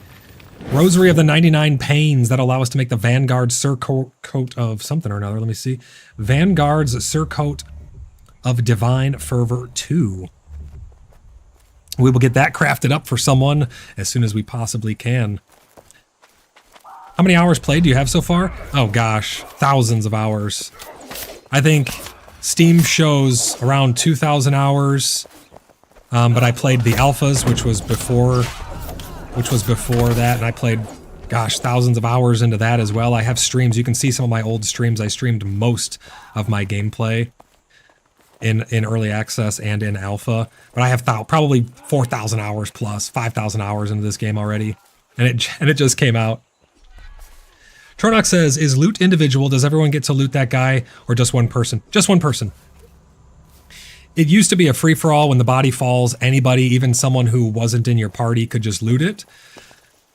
Rosary of the 99 Pains that allow us to make the Vanguard Surcoat of something or another. Let me see. Vanguard's Surcoat of Divine Fervor 2. We will get that crafted up for someone as soon as we possibly can. How many hours played do you have so far? Oh gosh, thousands of hours. I think Steam shows around 2,000 hours. But I played the alphas, which was before that, and I played, gosh, thousands of hours into that as well. I have streams. You can see some of my old streams. I streamed most of my gameplay in early access and in alpha, but I have probably 4,000 hours plus, 5,000 hours into this game already, and it just came out. Tronox says, is loot individual? Does everyone get to loot that guy, or just one person? Just one person. It used to be a free-for-all. When the body falls, anybody, even someone who wasn't in your party, could just loot it.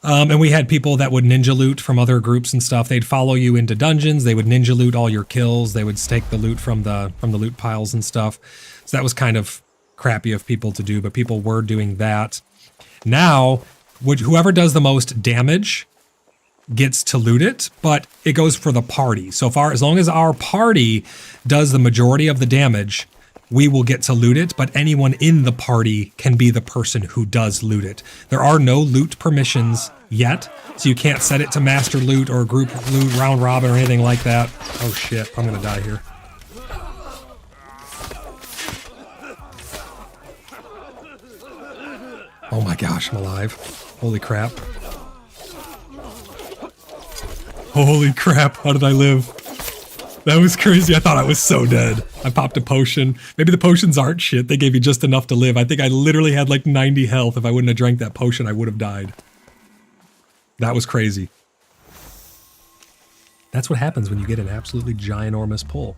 And we had people that would ninja loot from other groups and stuff. They'd follow you into dungeons. They would ninja loot all your kills. They would take the loot from the loot piles and stuff. So that was kind of crappy of people to do, but people were doing that. Now, whoever does the most damage gets to loot it, but it goes for the party. So far, as long as our party does the majority of the damage, we will get to loot it, but anyone in the party can be the person who does loot it. There are no loot permissions yet, so you can't set it to master loot or group loot, round robin, or anything like that. Oh shit, I'm gonna die here. Oh my gosh, I'm alive. Holy crap. Holy crap, how did I live? That was crazy. I thought I was so dead. I popped a potion. Maybe the potions aren't shit. They gave you just enough to live. I think I literally had like 90 health. If I wouldn't have drank that potion, I would have died. That was crazy. That's what happens when you get an absolutely ginormous pull.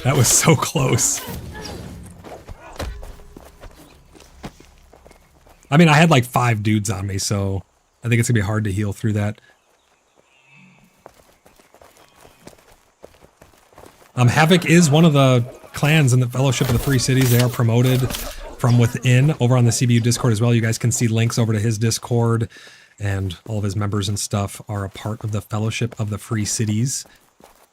That was so close. I mean, I had like 5 dudes on me, so I think it's gonna be hard to heal through that. Havoc is one of the clans in the Fellowship of the Free Cities. They are promoted from within over on the CBU Discord as well. You guys can see links over to his Discord, and all of his members and stuff are a part of the Fellowship of the Free Cities.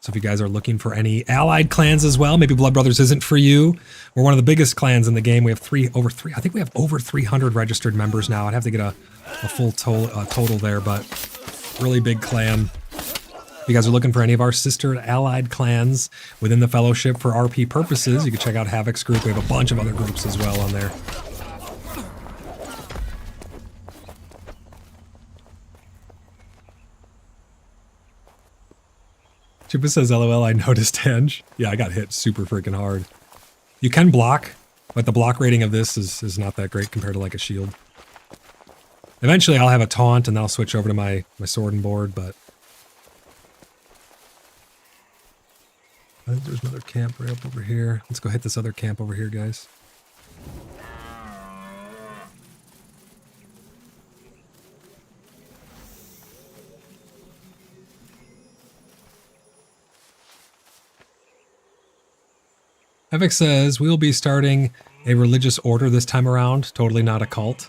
So if you guys are looking for any allied clans as well, maybe Blood Brothers isn't for you. We're one of the biggest clans in the game. We have I think we have over 300 registered members now. I'd have to get a full total there, but really big clan. If you guys are looking for any of our sister allied clans within the Fellowship for RP purposes, you can check out Havoc's group. We have a bunch of other groups as well on there. Chupa says, LOL, I noticed Henge. Yeah, I got hit super freaking hard. You can block, but the block rating of this is not that great compared to like a shield. Eventually I'll have a taunt and then I'll switch over to my sword and board, but I think there's another camp right up over here. Let's go hit this other camp over here, guys. Evic says, we'll be starting a religious order this time around. Totally not a cult.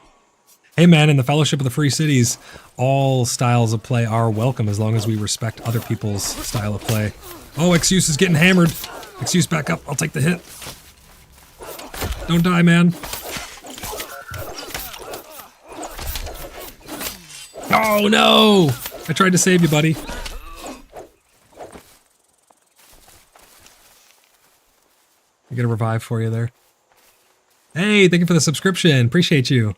Hey man, in the Fellowship of the Free Cities, all styles of play are welcome as long as we respect other people's style of play. Oh, Excuse is getting hammered. Excuse, back up. I'll take the hit. Don't die, man. Oh no! I tried to save you, buddy. I get a revive for you there. Hey, thank you for the subscription. Appreciate you.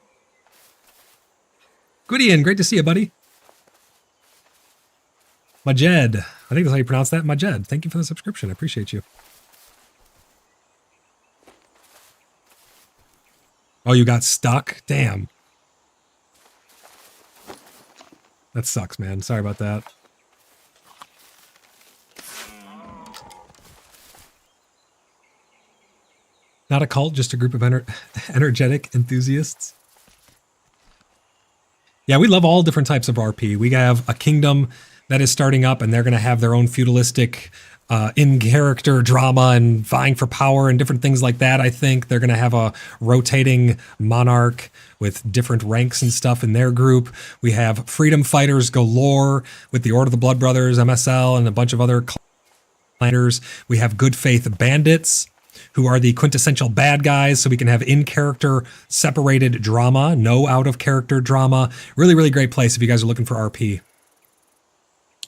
Goodian, great to see you, buddy. Majed. I think that's how you pronounce that. Majed. Thank you for the subscription. I appreciate you. Oh, you got stuck? Damn. That sucks, man. Sorry about that. Not a cult, just a group of energetic enthusiasts. Yeah, we love all different types of RP. We have a kingdom that is starting up, and they're going to have their own feudalistic in-character drama and vying for power and different things like that. I think they're going to have a rotating monarch with different ranks and stuff in their group. We have freedom fighters galore with the Order of the Blood Brothers, MSL, and a bunch of other clanners. We have good faith bandits, who are the quintessential bad guys, so we can have in-character separated drama, no out-of-character drama. Really, really great place if you guys are looking for RP.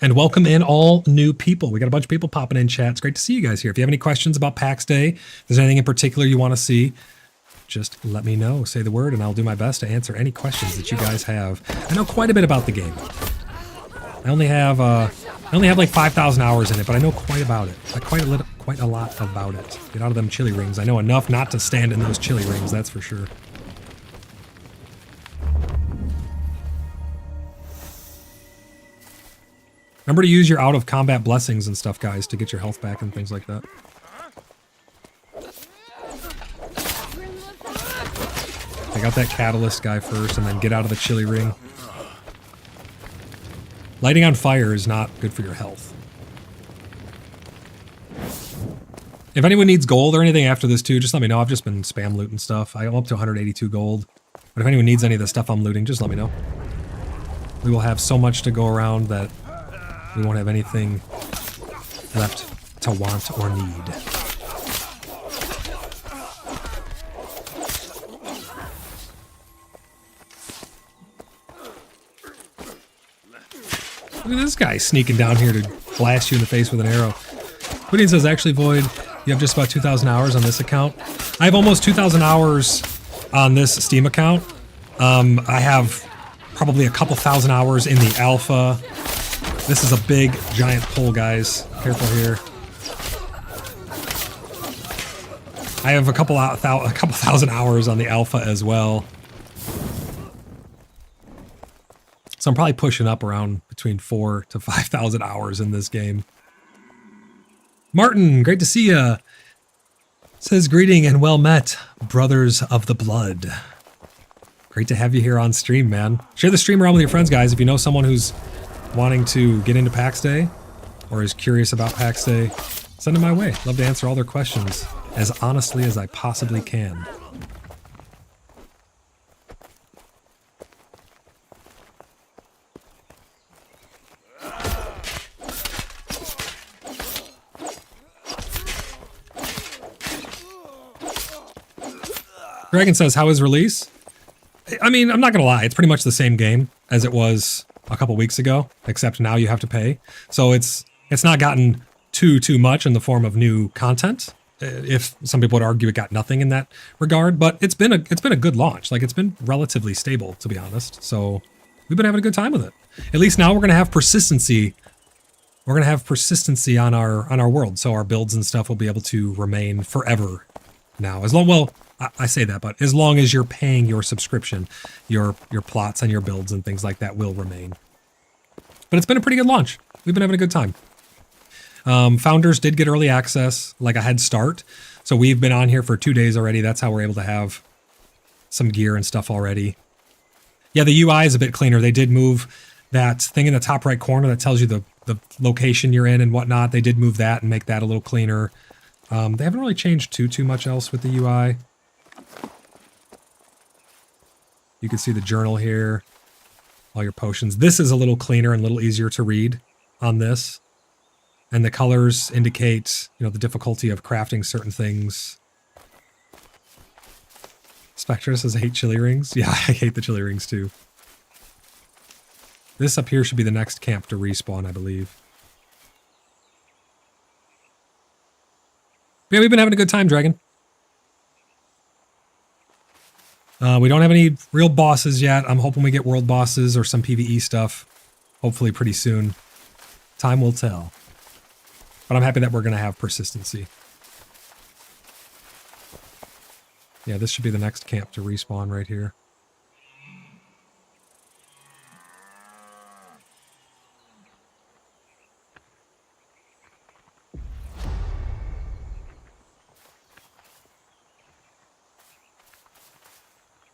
And welcome in all new people. We got a bunch of people popping in chat. It's great to see you guys here. If you have any questions about PAX Day, if there's anything in particular you want to see, just let me know. Say the word, and I'll do my best to answer any questions that you guys have. I know quite a bit about the game. I only have like 5,000 hours in it, but I know quite about it. Like quite a lot about it. Get out of them chili rings. I know enough not to stand in those chili rings, that's for sure. Remember to use your out-of-combat blessings and stuff, guys, to get your health back and things like that. Take out that catalyst guy first, and then get out of the chili ring. Lighting on fire is not good for your health. If anyone needs gold or anything after this too, just let me know. I've just been spam looting stuff. I'm up to 182 gold. But if anyone needs any of the stuff I'm looting, just let me know. We will have so much to go around that we won't have anything left to want or need. Look at this guy sneaking down here to blast you in the face with an arrow. Pudding says, actually, Void, you have just about 2,000 hours on this account. I have almost 2,000 hours on this Steam account. I have probably a couple thousand hours in the alpha. This is a big, giant pole, guys. Careful here. I have a couple thousand hours on the alpha as well. So I'm probably pushing up around between 4,000 to 5,000 hours in this game. Martin, great to see ya. Says, greeting and well met, brothers of the blood. Great to have you here on stream, man. Share the stream around with your friends, guys. If you know someone who's wanting to get into PAX Day or is curious about PAX Day, send them my way. Love to answer all their questions as honestly as I possibly can. Dragon says, how is release? I mean, I'm not gonna lie, it's pretty much the same game as it was a couple weeks ago, except now you have to pay. So it's not gotten too much in the form of new content. If some people would argue it got nothing in that regard, but it's been a good launch. Like, it's been relatively stable, to be honest. So we've been having a good time with it. At least now we're gonna have persistency. We're gonna have persistency on our world, so our builds and stuff will be able to remain forever now. As long, well, I say that, but as long as you're paying your subscription, your plots and your builds and things like that will remain. But it's been a pretty good launch. We've been having a good time. Founders did get early access, like a head start. So we've been on here for 2 days already. That's how we're able to have some gear and stuff already. Yeah, the UI is a bit cleaner. They did move that thing in the top right corner that tells you the location you're in and whatnot. They did move that and make that a little cleaner. They haven't really changed too much else with the UI. You can see the journal here, all your potions. This is a little cleaner and a little easier to read on this. And the colors indicate, you know, the difficulty of crafting certain things. Spectre says, I hate chili rings. Yeah, I hate the chili rings too. This up here should be the next camp to respawn, I believe. But yeah, we've been having a good time, Dragon. We don't have any real bosses yet. I'm hoping we get world bosses or some PvE stuff. Hopefully pretty soon. Time will tell. But I'm happy that we're going to have persistency. Yeah, this should be the next camp to respawn right here.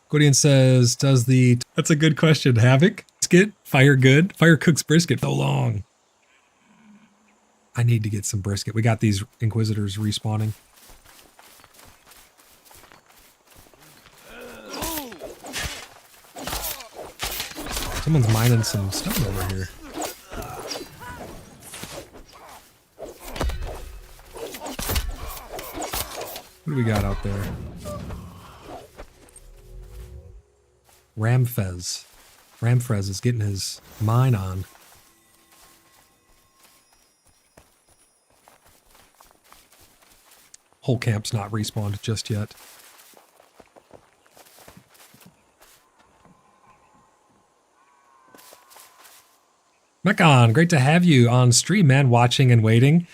Gwydion says, that's a good question. Havoc? Brisket? Fire good? Fire cooks brisket so long. I need to get some brisket. We got these Inquisitors respawning. Someone's mining some stone over here. What do we got out there? Ramfez is getting his mine on. whole camp's not respawned just yet. Mekon, great to have you on stream, man, watching and waiting.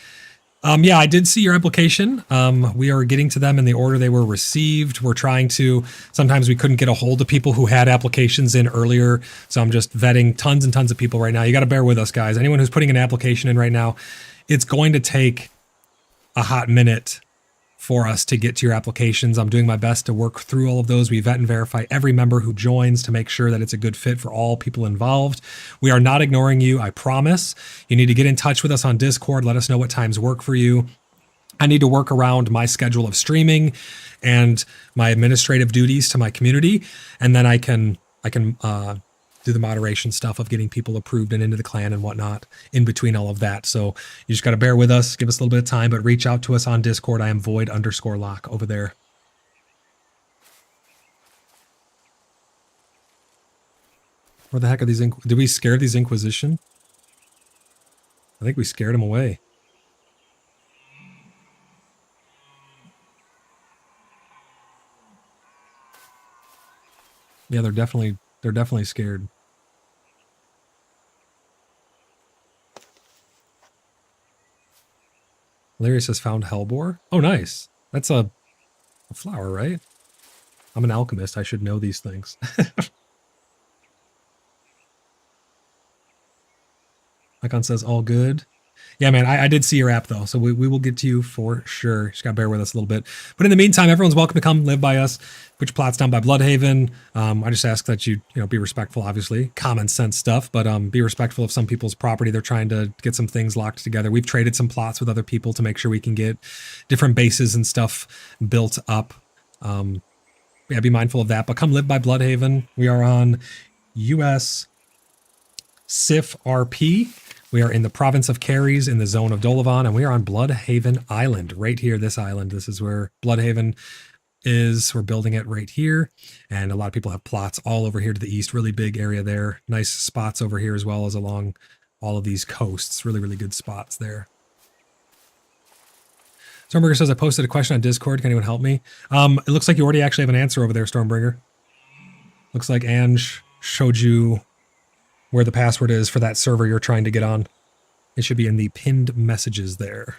Yeah, I did see your application. We are getting to them in the order they were received. We're trying to, sometimes we couldn't get a hold of people who had applications in earlier. So I'm just vetting tons and tons of people right now. You got to bear with us, guys. Anyone who's putting an application in right now, it's going to take a hot minute for us to get to your applications. I'm doing my best to work through all of those. We vet and verify every member who joins to make sure that it's a good fit for all people involved. We are not ignoring you, I promise. You need to get in touch with us on Discord. Let us know what times work for you. I need to work around my schedule of streaming and my administrative duties to my community, and then I can do the moderation stuff of getting people approved and into the clan and whatnot in between all of that. So you just got to bear with us, give us a little bit of time, but reach out to us on Discord. I am void_lock over there. Where the heck are these? Did we scare these Inquisition? I think we scared them away. Yeah, they're definitely scared. Larry says found hellebore. Oh, nice. That's a flower, right? I'm an alchemist. I should know these things. Icon says all good. Yeah, man, I did see your app, though, so we will get to you for sure. Just got to bear with us a little bit. But in the meantime, everyone's welcome to come live by us. Put your plots down by Bloodhaven. I just ask that you be respectful, obviously. Common sense stuff, but be respectful of some people's property. They're trying to get some things locked together. We've traded some plots with other people to make sure we can get different bases and stuff built up. Yeah, be mindful of that. But come live by Bloodhaven. We are on US SIF RP. We are in the province of Caries in the zone of Dolavan, and we are on Bloodhaven Island, right here, this island. This is where Bloodhaven is. We're building it right here, and a lot of people have plots all over here to the east, really big area there. Nice spots over here as well as along all of these coasts. Really, really good spots there. Stormbringer says, I posted a question on Discord. Can anyone help me? It looks like you already actually have an answer over there, Stormbringer. Looks like Ange showed you where the password is for that server you're trying to get on. It should be in the pinned messages there.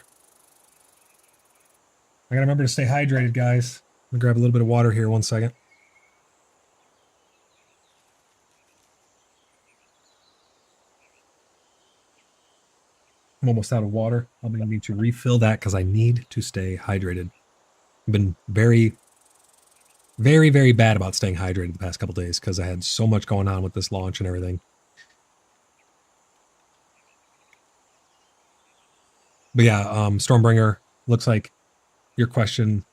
I gotta remember to stay hydrated, guys. I'm gonna grab a little bit of water here, 1 second. I'm almost out of water. I'm gonna need to refill that because I need to stay hydrated. I've been very, very, very bad about staying hydrated the past couple days because I had so much going on with this launch and everything. But yeah, Stormbringer, looks like your question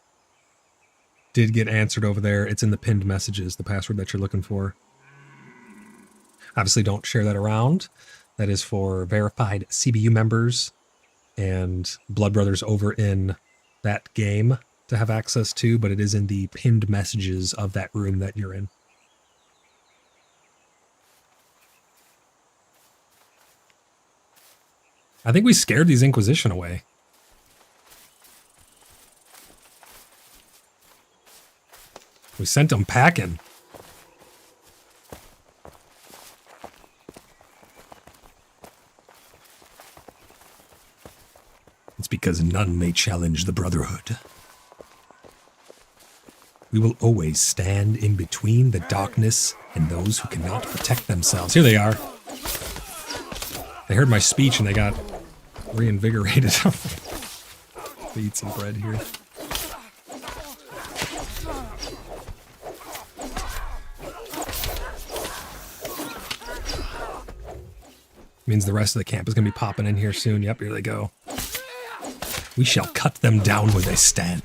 did get answered over there. It's in the pinned messages, the password that you're looking for. Obviously, don't share that around. That is for verified CBU members and Blood Brothers over in that game to have access to, but it is in the pinned messages of that room that you're in. I think we scared these Inquisition away. We sent them packing. It's because none may challenge the Brotherhood. We will always stand in between the darkness and those who cannot protect themselves. Here they are. They heard my speech and they got reinvigorated. Eat some bread here. Means the rest of the camp is going to be popping in here soon. Yep, here they go. We shall cut them down where they stand.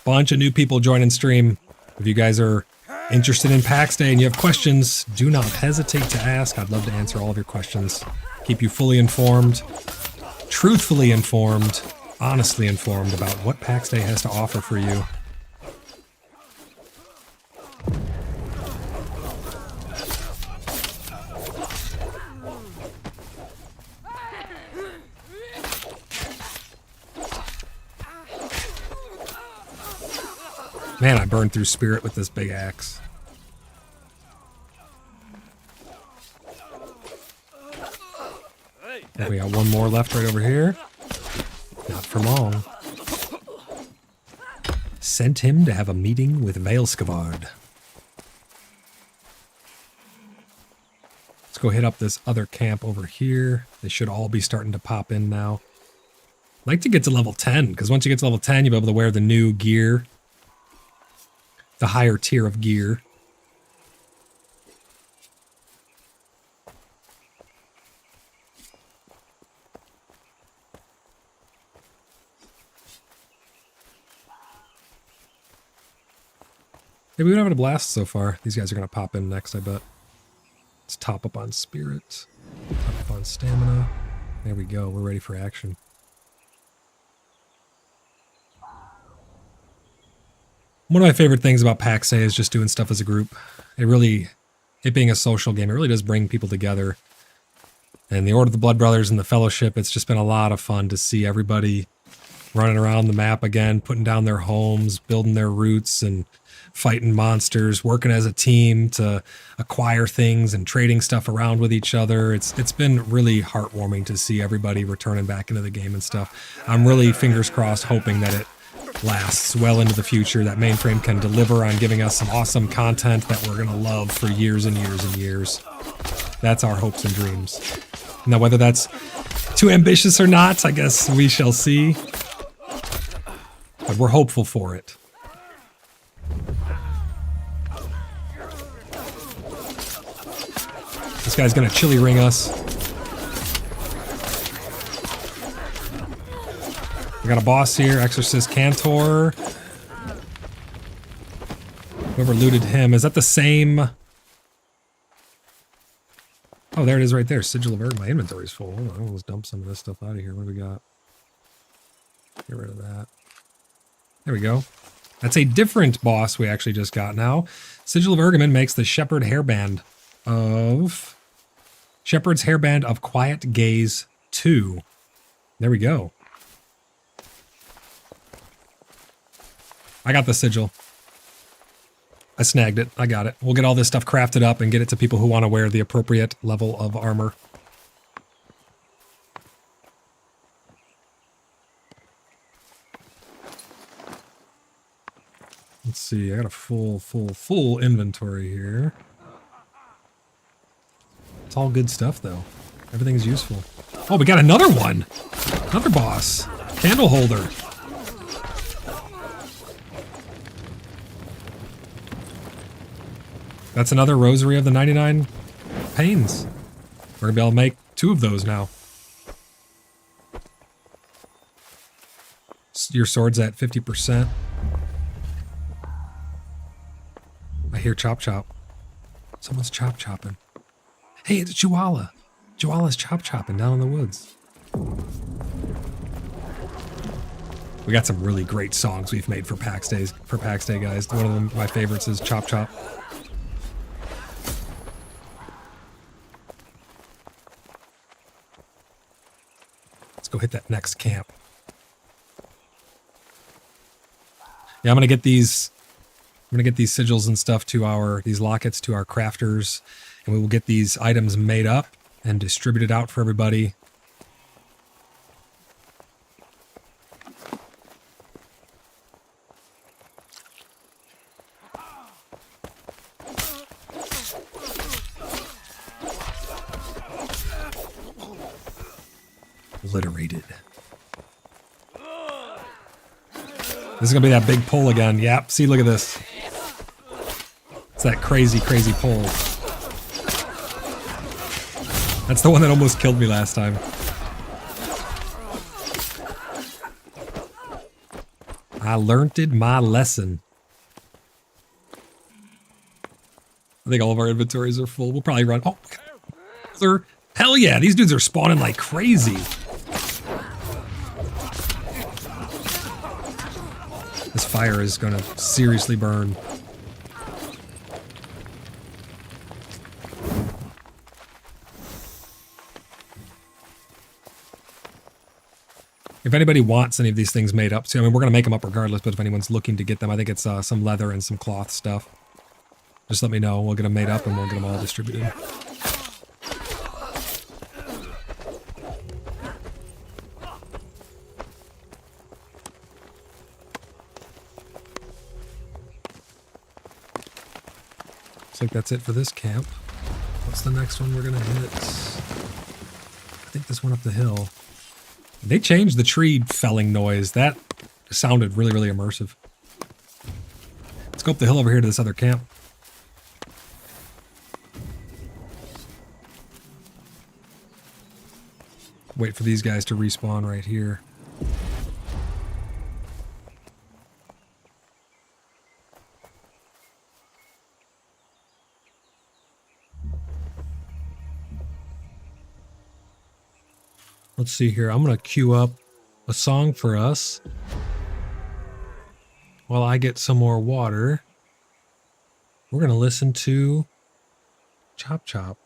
Bunch of new people joining stream. If you guys are interested in PAX Day and you have questions, do not hesitate to ask. I'd love to answer all of your questions. Keep you fully informed, truthfully informed, honestly informed about what PAX Day has to offer for you. Man, I burned through spirit with this big axe. And we got one more left right over here. Not for long. Sent him to have a meeting with Veilskavard. Let's go hit up this other camp over here. They should all be starting to pop in now. I'd like to get to level 10, because once you get to level 10, you'll be able to wear the new gear. The higher tier of gear. Hey, we've been having a blast so far. These guys are going to pop in next, I bet. Let's top up on spirit. Top up on stamina. There we go. We're ready for action. One of my favorite things about PAX Day is just doing stuff as a group. It being a social game, it really does bring people together. And the Order of the Blood Brothers and the Fellowship, it's just been a lot of fun to see everybody running around the map again, putting down their homes, building their roots, and fighting monsters, working as a team to acquire things and trading stuff around with each other. It's been really heartwarming to see everybody returning back into the game and stuff. I'm really, fingers crossed, hoping that it lasts well into the future, that Mainframe can deliver on giving us some awesome content that we're going to love for years and years and years. That's our hopes and dreams. Now, whether that's too ambitious or not, I guess we shall see. But we're hopeful for it. This guy's going to chili ring us. We got a boss here, Exorcist Cantor. Whoever looted him. Is that the same? Oh, there it is right there. Sigil of Earth. My inventory's full. Hold on, let's dump some of this stuff out of here. What do we got? Get rid of that. There we go. That's a different boss we actually just got now. Sigil of Ergamin makes the Shepherd's Hairband of Quiet Gaze 2. There we go. I got the sigil. I snagged it. I got it. We'll get all this stuff crafted up and get it to people who want to wear the appropriate level of armor. Let's see. I got a full inventory here. It's all good stuff, though. Everything's useful. Oh, we got another one. Another boss. Candle holder. That's another Rosary of the 99 Pains. We're going to be able to make 2 of those now. Your sword's at 50%. I hear chop chop. Someone's chop chopping. Hey, it's Juala. Juala's chop chopping down in the woods. We got some really great songs we've made for PAX Day, guys. One of them, my favorites, is Chop Chop. Let's go hit that next camp. Yeah, I'm gonna get these sigils and stuff to these lockets to our crafters, and we will get these items made up and distributed out for everybody. Obliterated. This is gonna be that big pull again. Yep, see, look at this. It's that crazy, crazy pull. That's the one that almost killed me last time. I learned my lesson. I think all of our inventories are full. We'll probably run. Oh, hell yeah, these dudes are spawning like crazy. This fire is gonna seriously burn. If anybody wants any of these things made up too, I mean, we're going to make them up regardless, but if anyone's looking to get them, I think it's some leather and some cloth stuff. Just let me know. We'll get them made up and we'll get them all distributed. Looks like that's it for this camp. What's the next one we're going to hit? I think this one up the hill. They changed the tree felling noise. That sounded really, really immersive. Let's go up the hill over here to this other camp. Wait for these guys to respawn right here. Let's see here. I'm going to queue up a song for us while I get some more water. We're going to listen to Chop Chop.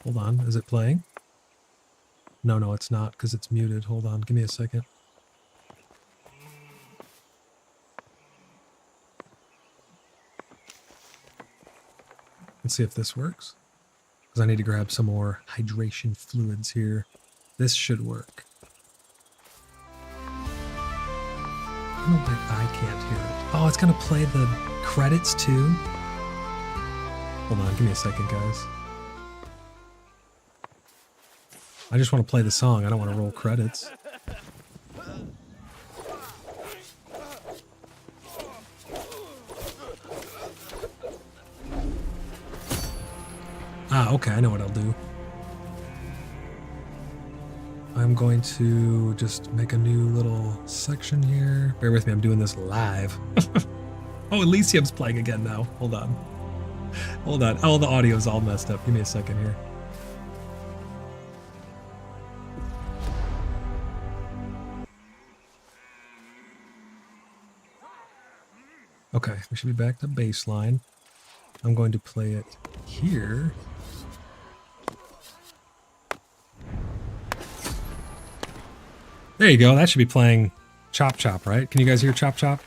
Hold on. Is it playing? No, it's not because it's muted. Hold on. Give me a second. Let's see if this works. Because I need to grab some more hydration fluids here. This should work. I don't know why I can't hear it. Oh, it's going to play the credits too? Hold on, give me a second, guys. I just want to play the song. I don't want to roll credits. Ah, okay, I know what I'll do. I'm going to just make a new little section here. Bear with me, I'm doing this live. Oh, Elysium's playing again now. Hold on. Hold on. Oh, the audio's all messed up. Give me a second here. Okay, we should be back to baseline. I'm going to play it here. There you go. That should be playing Chop Chop, right? Can you guys hear Chop Chop?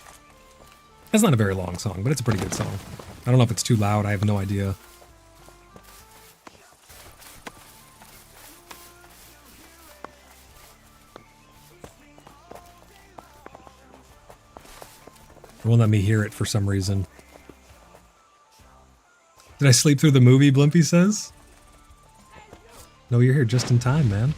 That's not a very long song, but it's a pretty good song. I don't know if it's too loud. I have no idea. It won't let me hear it for some reason. Did I sleep through the movie, Blimpy says? No, you're here just in time, man.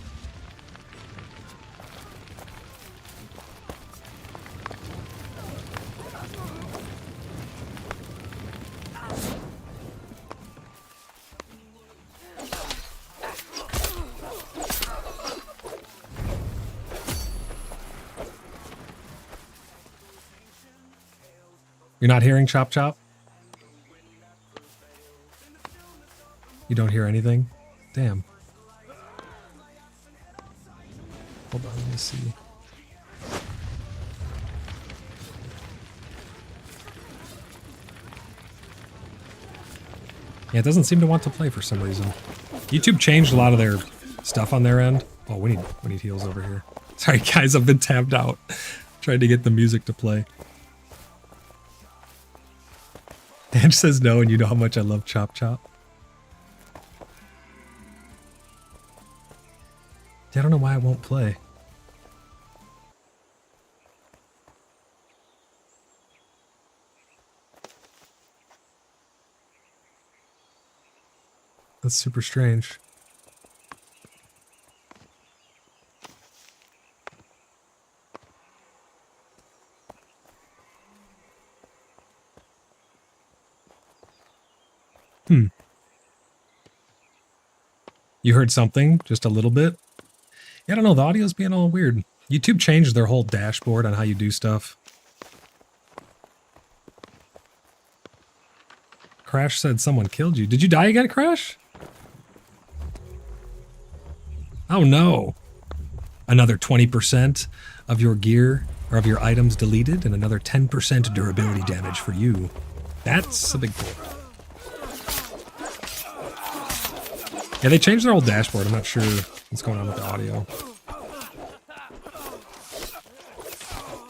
You're not hearing Chop Chop? You don't hear anything? Damn. Hold on, let me see. Yeah, it doesn't seem to want to play for some reason. YouTube changed a lot of their stuff on their end. Oh, we need heals over here. Sorry guys, I've been tabbed out. Trying to get the music to play. Dan says no, and you know how much I love Chop Chop. I don't know why it won't play. That's super strange. You heard something? Just a little bit? Yeah, I don't know. The audio's being all weird. YouTube changed their whole dashboard on how you do stuff. Crash said someone killed you. Did you die again, Crash? Oh no. Another 20% of your gear or of your items deleted and another 10% durability damage for you. That's a big pull. Yeah, they changed their whole dashboard. I'm not sure what's going on with the audio.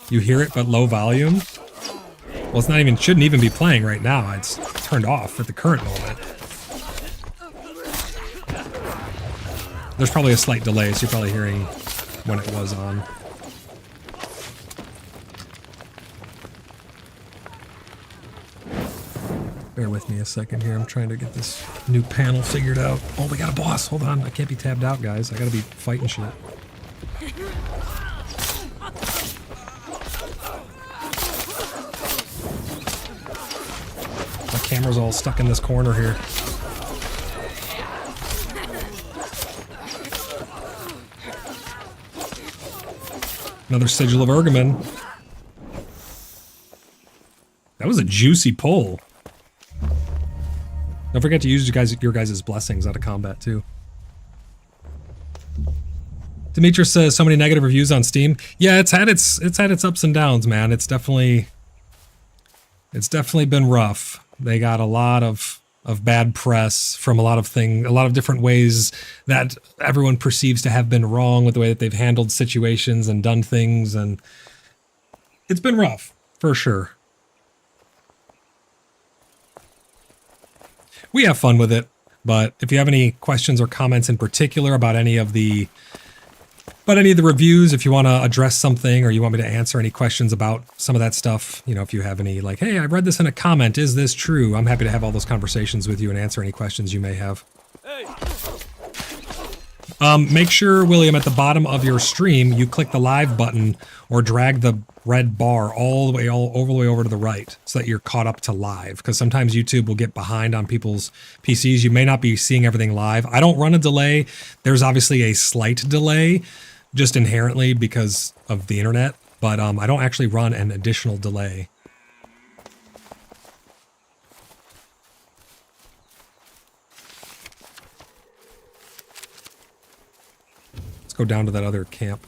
You hear it, but low volume? Well, it's not even, shouldn't even be playing right now. It's turned off at the current moment. There's probably a slight delay, so you're probably hearing when it was on. Bear with me a second here. I'm trying to get this new panel figured out. Oh, we got a boss. Hold on. I can't be tabbed out, guys. I gotta be fighting shit. My camera's all stuck in this corner here. Another Sigil of Ergamin. That was a juicy pull. Don't forget to use your guys' blessings out of combat too. Demetrius says so many negative reviews on Steam. Yeah, it's had its ups and downs, man. It's definitely been rough. They got a lot of bad press from a lot of different ways that everyone perceives to have been wrong with the way that they've handled situations and done things, and it's been rough for sure. We have fun with it, but if you have any questions or comments in particular about any of the reviews, if you want to address something or you want me to answer any questions about some of that stuff, you know, if you have any like, hey, I read this in a comment, is this true? I'm happy to have all those conversations with you and answer any questions you may have. Make sure, William, at the bottom of your stream, you click the live button or drag the red bar all the way over to the right so that you're caught up to live, because sometimes YouTube will get behind on people's PCs. You may not be seeing everything live. I don't run a delay. There's obviously a slight delay just inherently because of the internet, but I don't actually run an additional delay. Let's go down to that other camp.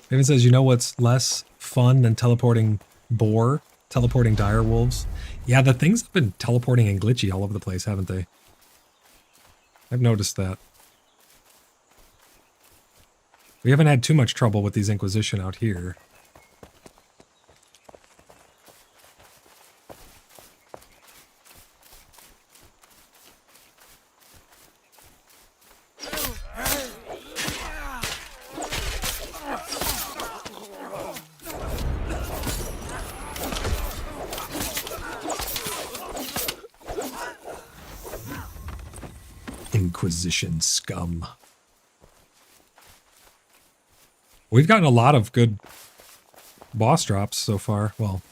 Raven says, you know what's less fun than teleporting boar? Teleporting dire wolves? Yeah, the things have been teleporting and glitchy all over the place, haven't they? I've noticed that. We haven't had too much trouble with these Inquisition out here. Inquisition scum. We've gotten a lot of good boss drops so far. Well,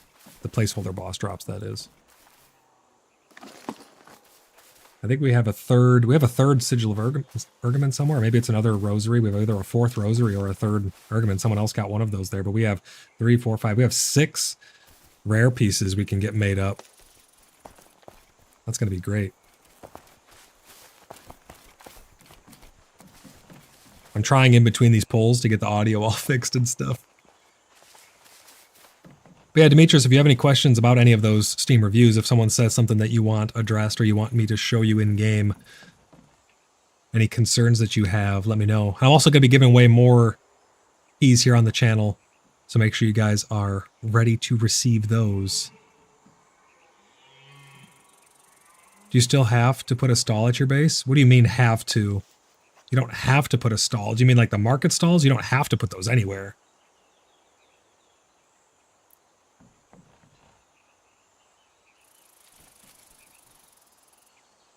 the placeholder boss drops, that is. I think we have a third Sigil of Ergamin somewhere. Maybe it's another rosary. We have either a fourth rosary or a third Ergamin. Someone else got one of those there, but we have 3, 4, 5. We have 6 rare pieces we can get made up. That's going to be great. I'm trying in between these polls to get the audio all fixed and stuff. But yeah, Demetrius, if you have any questions about any of those Steam reviews, if someone says something that you want addressed or you want me to show you in game, any concerns that you have, let me know. I'm also going to be giving away more keys here on the channel, so make sure you guys are ready to receive those. Do you still have to put a stall at your base? What do you mean have to? You don't have to put a stall. Do you mean like the market stalls? You don't have to put those anywhere.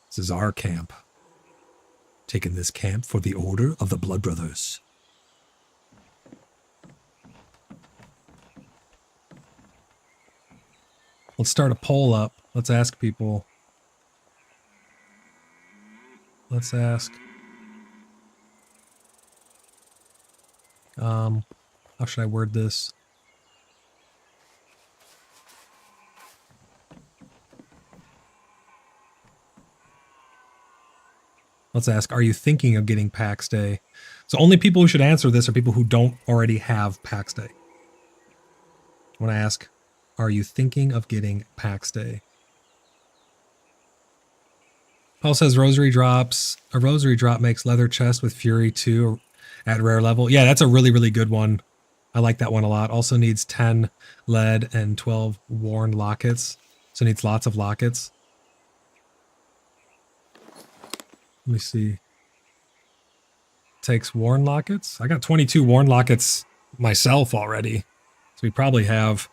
This is our camp. Taking this camp for the Order of the Blood Brothers. Let's start a poll up. Let's ask people. Let's ask. How should I word this? Let's ask, are you thinking of getting PAX Day? So only people who should answer this are people who don't already have PAX Day. I want to ask, are you thinking of getting PAX Day? Paul says rosary drops. A rosary drop makes leather chest with Fury 2 at rare level. Yeah, that's a really, really good one. I like that one a lot. Also needs 10 lead and 12 worn lockets. So needs lots of lockets. Let me see. Takes worn lockets. I got 22 worn lockets myself already. So we probably have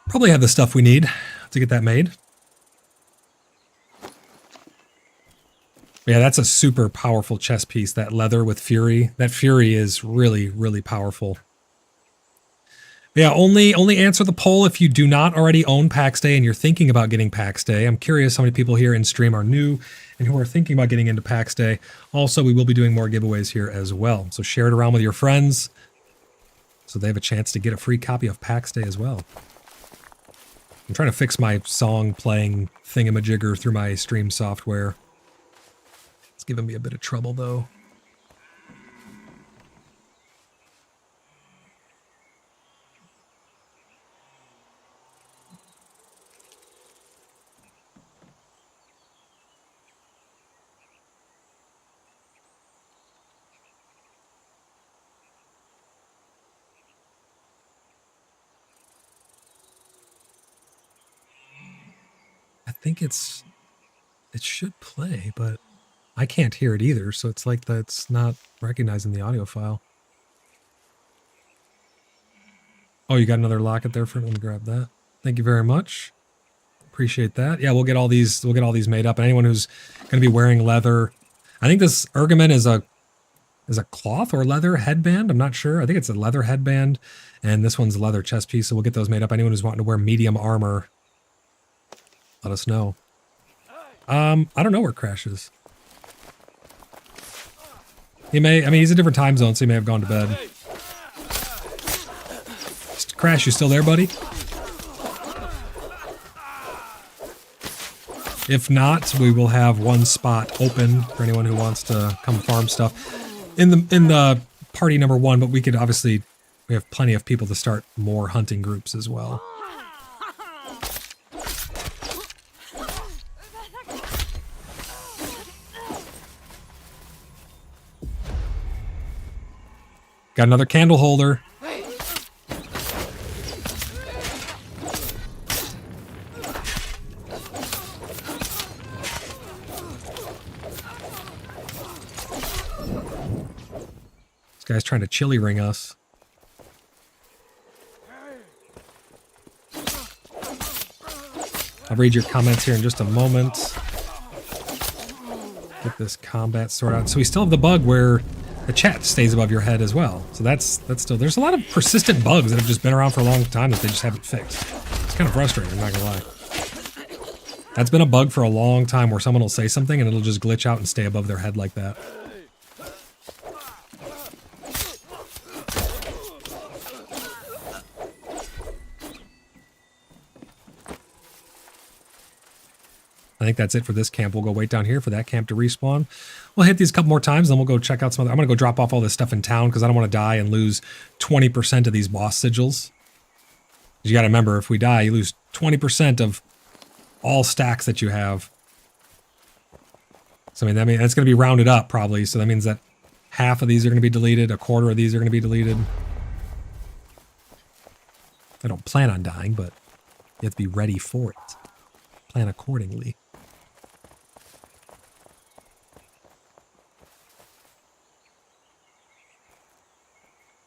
the stuff we need to get that made. Yeah, that's a super powerful chess piece, that leather with Fury. That Fury is really, really powerful. Yeah, only answer the poll if you do not already own PAX Day and you're thinking about getting PAX Day. I'm curious how many people here in stream are new and who are thinking about getting into PAX Day. Also, we will be doing more giveaways here as well. So share it around with your friends so they have a chance to get a free copy of PAX Day as well. I'm trying to fix my song playing thingamajigger through my stream software. It's giving me a bit of trouble, though. I think it should play, but I can't hear it either, so it's like that's not recognizing the audio file. Oh, you got another locket there for me. Let me grab that. Thank you very much. Appreciate that. Yeah, we'll get all these made up. And anyone who's going to be wearing leather, I think this ergomen is a cloth or leather headband. I'm not sure. I think it's a leather headband, and this one's a leather chest piece. So we'll get those made up. Anyone who's wanting to wear medium armor, let us know. I don't know where Crash is. He's a different time zone, so he may have gone to bed. Crash, you still there, buddy? If not, we will have one spot open for anyone who wants to come farm stuff in the party number 1, but we have plenty of people to start more hunting groups as well. Got another candle holder. This guy's trying to chili ring us. I'll read your comments here in just a moment. Get this combat sorted out. So we still have the bug where the chat stays above your head as well. So that's still, there's a lot of persistent bugs that have just been around for a long time that they just haven't fixed. It's kind of frustrating, I'm not gonna lie. That's been a bug for a long time where someone will say something and it'll just glitch out and stay above their head like that. I think that's it for this camp. We'll go wait down here for that camp to respawn. We'll hit these a couple more times, then we'll go check out some other. I'm going to go drop off all this stuff in town because I don't want to die and lose 20% of these boss sigils. You got to remember, if we die, you lose 20% of all stacks that you have. So, that means that's going to be rounded up probably. So that means that half of these are going to be deleted. A quarter of these are going to be deleted. I don't plan on dying, but you have to be ready for it. Plan accordingly.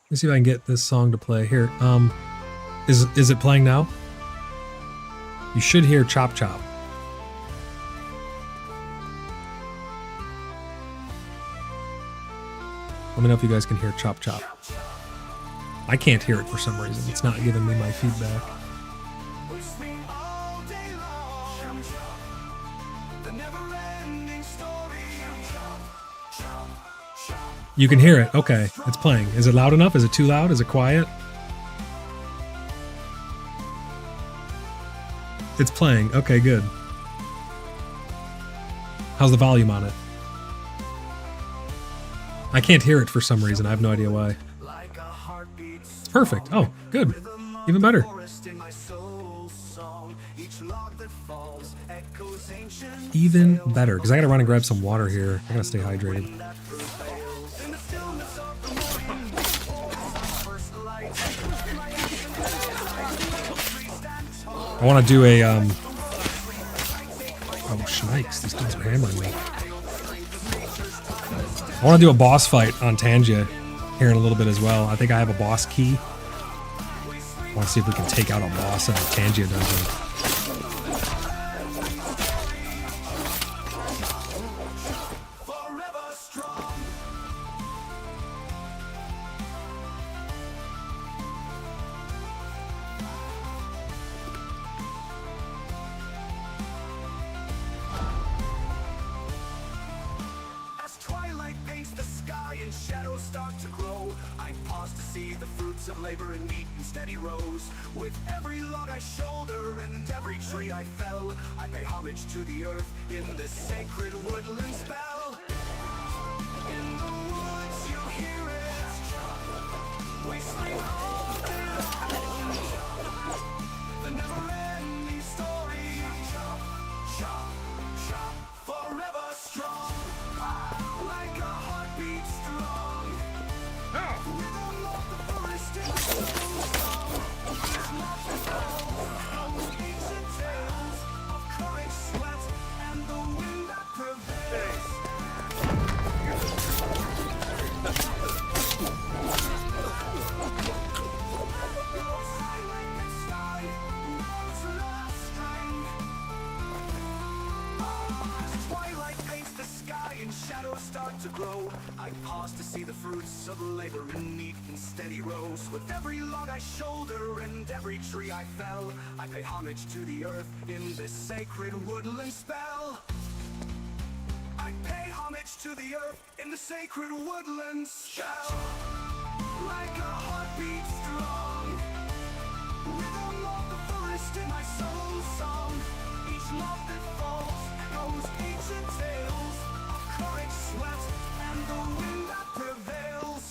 Let me see if I can get this song to play here. Is it playing now? You should hear Chop Chop. Let me know if you guys can hear Chop Chop. I can't hear it for some reason. It's not giving me my feedback. You can hear it. Okay, it's playing. Is it loud enough? Is it too loud? Is it quiet? It's playing. Okay, good. How's the volume on it? I can't hear it for some reason. I have no idea why. It's perfect. Oh, good. Even better. Even better, because I gotta run and grab some water here. I gotta stay hydrated. I want to do a, oh, shnikes, these dudes are hammering me. I want to do a boss fight on Tangia here in a little bit as well. I think I have a boss key. I want to see if we can take out a boss in the Tangia dungeon.
Shadows start to grow. I pause to see the fruits of labor and neat and steady rows. With every log I shoulder and every tree I fell, I pay homage to the earth in this sacred woodland spell. In the woods you hear it, whistling all day long. The never-ending story, chop, chop, forever strong. Like a heartbeat strong. Rhythm of the forest in the song. Ancient tales of courage, sweat, and the wind that prevails. Silent sky, love's last string. As twilight paints the sky and shadows start to grow, I pause to see the fruits of labor in neat and steady rows. With every log I shoulder and every tree I fell, I pay homage to the earth in this sacred woodland spell. I pay homage to the earth in the sacred woodland spell. Like a heartbeat strong, rhythm of the forest in my soul's song. Each love that falls knows ancient tales of courage, sweat, and the wind that prevails.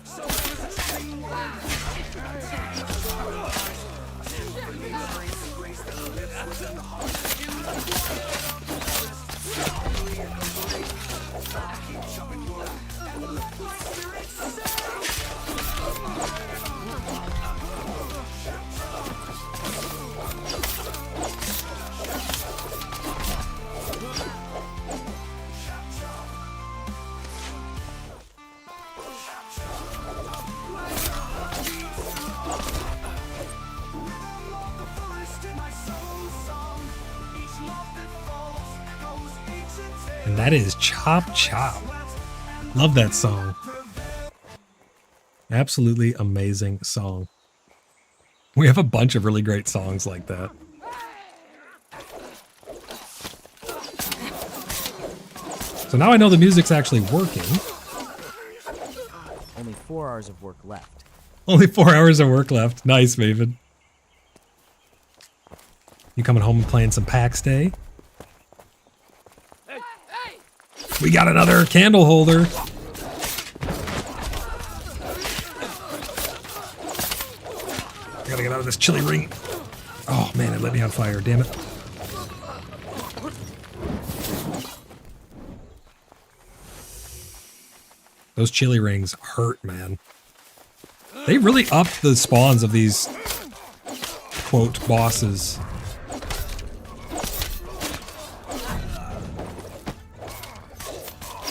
So there is a tree word, grace and grace that lives within the heart. In the forest, slowly and humbly, I keep chopping wood and let my spirit sail.
And that is Chop Chop. Love that song. Absolutely amazing song. We have a bunch of really great songs like that. So now I know the music's actually working.
Only 4 hours of work left.
Only 4 hours of work left. Nice, Maven. You coming home and playing some PAX Day? We got another candle holder. I gotta get out of this chili ring. Oh man, it lit me on fire, damn it. Those chili rings hurt, man. They really upped the spawns of these, quote, bosses.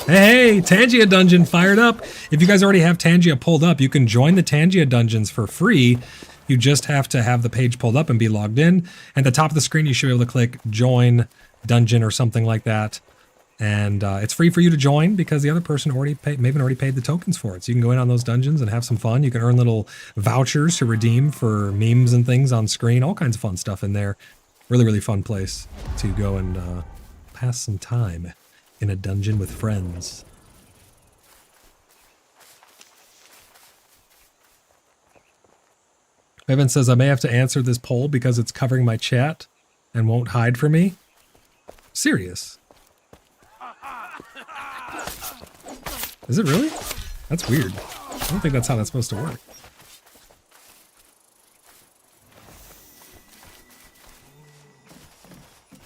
Hey, Tangia Dungeon fired up. If you guys already have Tangia pulled up, you can join the Tangia Dungeons for free. You just have to have the page pulled up and be logged in. At the top of the screen, you should be able to click Join Dungeon or something like that. And it's free for you to join because the other person already paid, Maven already paid the tokens for it. So you can go in on those dungeons and have some fun. You can earn little vouchers to redeem for memes and things on screen. All kinds of fun stuff in there. Really, really fun place to go and pass some time in a dungeon with friends. Evan says, I may have to answer this poll because it's covering my chat and won't hide for me. Serious. Is it really? That's weird. I don't think that's how that's supposed to work.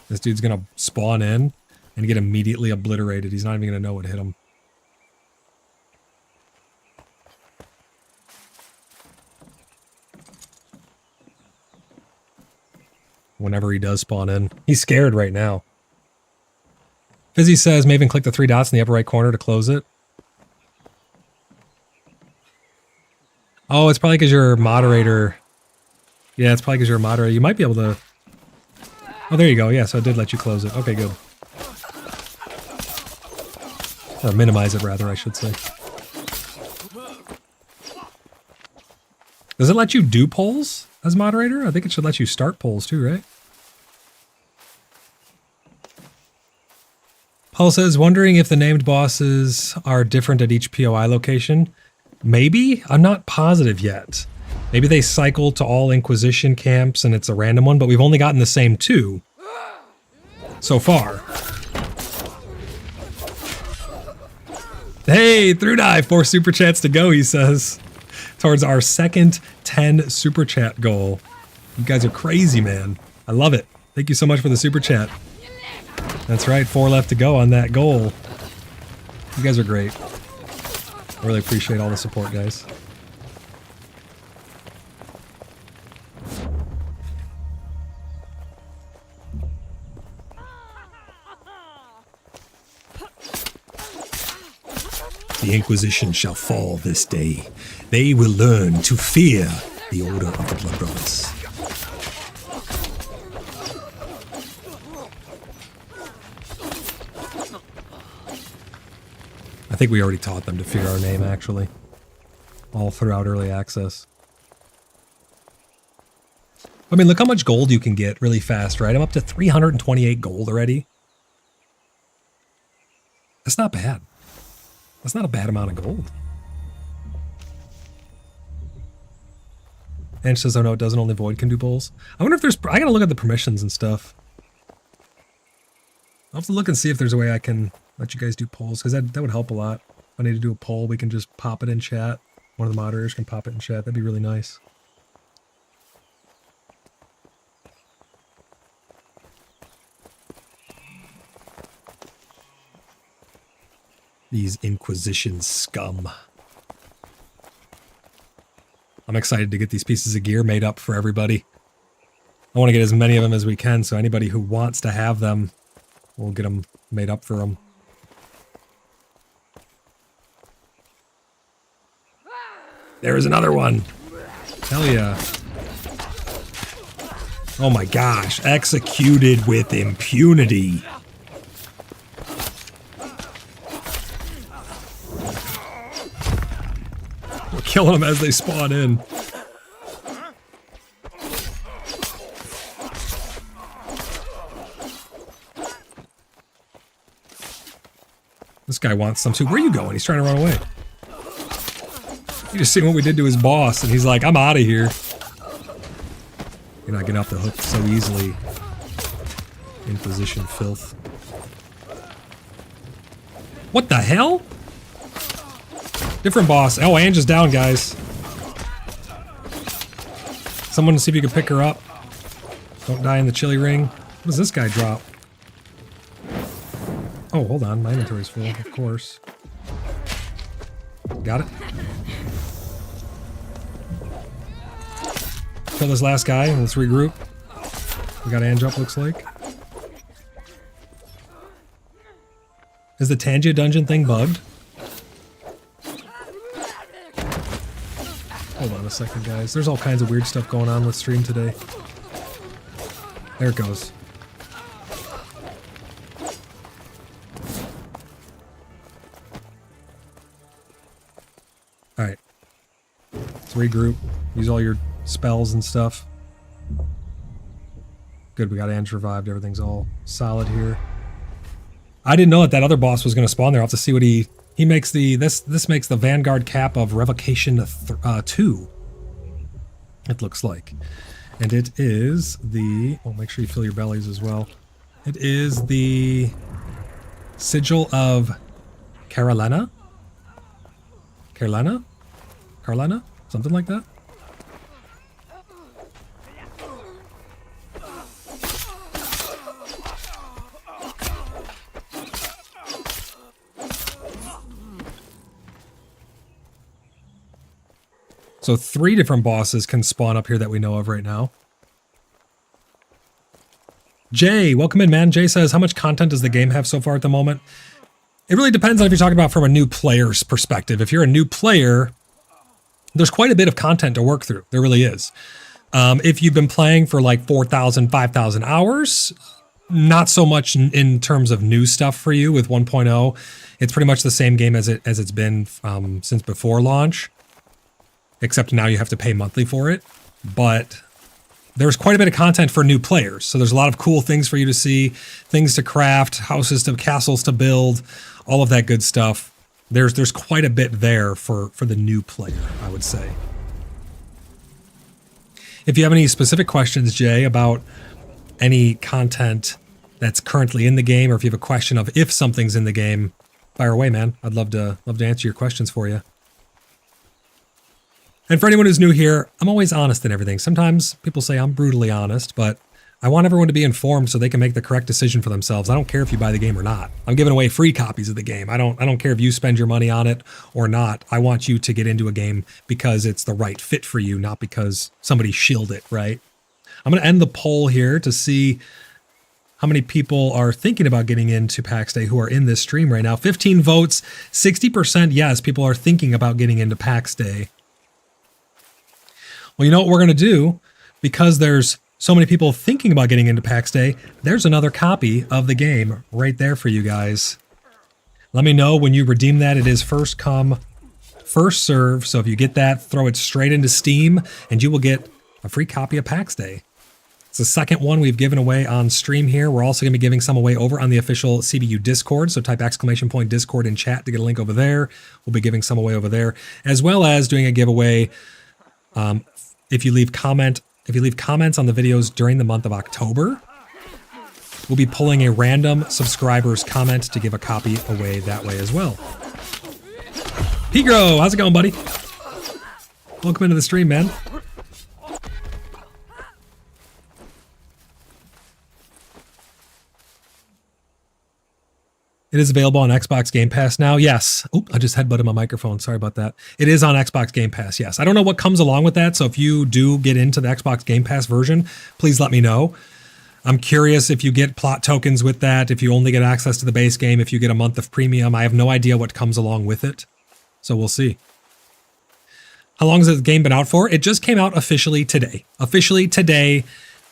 This dude's gonna spawn in and get immediately obliterated. He's not even gonna know what hit him. Whenever he does spawn in. He's scared right now. Fizzy says, Maven, click the 3 dots in the upper right corner to close it. Oh, it's probably because you're a moderator. Yeah, it's probably because you're a moderator. You might be able to... Oh, there you go. Yeah, so it did let you close it. Okay, good. Or minimize it, rather, I should say. Does it let you do polls as moderator? I think it should let you start polls too, right? Paul says, wondering if the named bosses are different at each POI location. Maybe? I'm not positive yet. Maybe they cycle to all Inquisition camps and it's a random one, but we've only gotten the same 2 so far. Hey, through dive, 4 super chats to go, he says. Towards our second 10 super chat goal. You guys are crazy, man. I love it. Thank you so much for the super chat. That's right, 4 left to go on that goal. You guys are great. I really appreciate all the support, guys. The Inquisition shall fall this day. They will learn to fear the Order of the Blood Brothers. I think we already taught them to fear our name, actually. All throughout early access. I mean, look how much gold you can get really fast, right? I'm up to 328 gold already. That's not bad. That's not a bad amount of gold. And she says, oh no, it doesn't, only Void can do bowls. I wonder if there's, I gotta look at the permissions and stuff. I'll have to look and see if there's a way I can let you guys do polls, because that would help a lot. If I need to do a poll, we can just pop it in chat. One of the moderators can pop it in chat. That'd be really nice. These Inquisition scum. I'm excited to get these pieces of gear made up for everybody. I want to get as many of them as we can, so anybody who wants to have them, we'll get them made up for them. There's another one. Hell yeah. Oh my gosh. Executed with impunity. We're killing them as they spawn in. This guy wants some too. Where are you going? He's trying to run away. You just seen what we did to his boss, and he's like, I'm out of here. You're not getting off the hook so easily. Inquisition filth. What the hell? Different boss. Oh, Ange is down, guys. Someone see if you can pick her up. Don't die in the chili ring. What does this guy drop? Oh, hold on. My inventory's full, of course. Got it. Kill this last guy and let's regroup. We got Ange up, looks like. Is the Tangia dungeon thing bugged? Hold on a second, guys. There's all kinds of weird stuff going on with stream today. There it goes. Alright. Let's regroup. Use all your spells and stuff. Good, we got Ange revived. Everything's all solid here. I didn't know that other boss was going to spawn there. I'll have to see what he makes the... This makes the Vanguard cap of Revocation 2. It looks like. And it is the... Oh, make sure you fill your bellies as well. It is the Sigil of Carolina. Carolina? Carolina? Something like that? So 3 different bosses can spawn up here that we know of right now. Jay, welcome in, man. Jay says, how much content does the game have so far at the moment? It really depends on if you're talking about from a new player's perspective. If you're a new player, there's quite a bit of content to work through. There really is. If you've been playing for like 4,000, 5,000 hours, not so much in terms of new stuff for you with 1.0. It's pretty much the same game as it's been since before launch. Except now you have to pay monthly for it. But there's quite a bit of content for new players. So there's a lot of cool things for you to see, things to craft, houses to castles to build, all of that good stuff. There's quite a bit there for the new player, I would say. If you have any specific questions, Jay, about any content that's currently in the game, or if you have a question of if something's in the game, fire away, man. I'd love to answer your questions for you. And for anyone who's new here, I'm always honest in everything. Sometimes people say I'm brutally honest, but I want everyone to be informed so they can make the correct decision for themselves. I don't care if you buy the game or not. I'm giving away free copies of the game. I don't care if you spend your money on it or not. I want you to get into a game because it's the right fit for you, not because somebody shilled it, right? I'm going to end the poll here to see how many people are thinking about getting into PAX Day who are in this stream right now. 15 votes, 60% yes, people are thinking about getting into PAX Day. Well, you know what we're going to do? Because there's so many people thinking about getting into PAX Day, there's another copy of the game right there for you guys. Let me know when you redeem that. It is first come, first serve. So if you get that, throw it straight into Steam and you will get a free copy of PAX Day. It's the second one we've given away on stream here. We're also going to be giving some away over on the official CBU Discord. So type !Discord in chat to get a link over there. We'll be giving some away over there, as well as doing a giveaway. If you leave comments on the videos during the month of October, we'll be pulling a random subscriber's comment to give a copy away that way as well. Pigro, how's it going, buddy? Welcome into the stream, man. It is available on Xbox Game Pass now. Yes. Oop, I just headbutted my microphone. Sorry about that. It is on Xbox Game Pass. Yes. I don't know what comes along with that. So if you do get into the Xbox Game Pass version, please let me know. I'm curious if you get plot tokens with that, if you only get access to the base game, if you get a month of premium. I have no idea what comes along with it. So we'll see. How long has the game been out for? It just came out officially today. Officially today.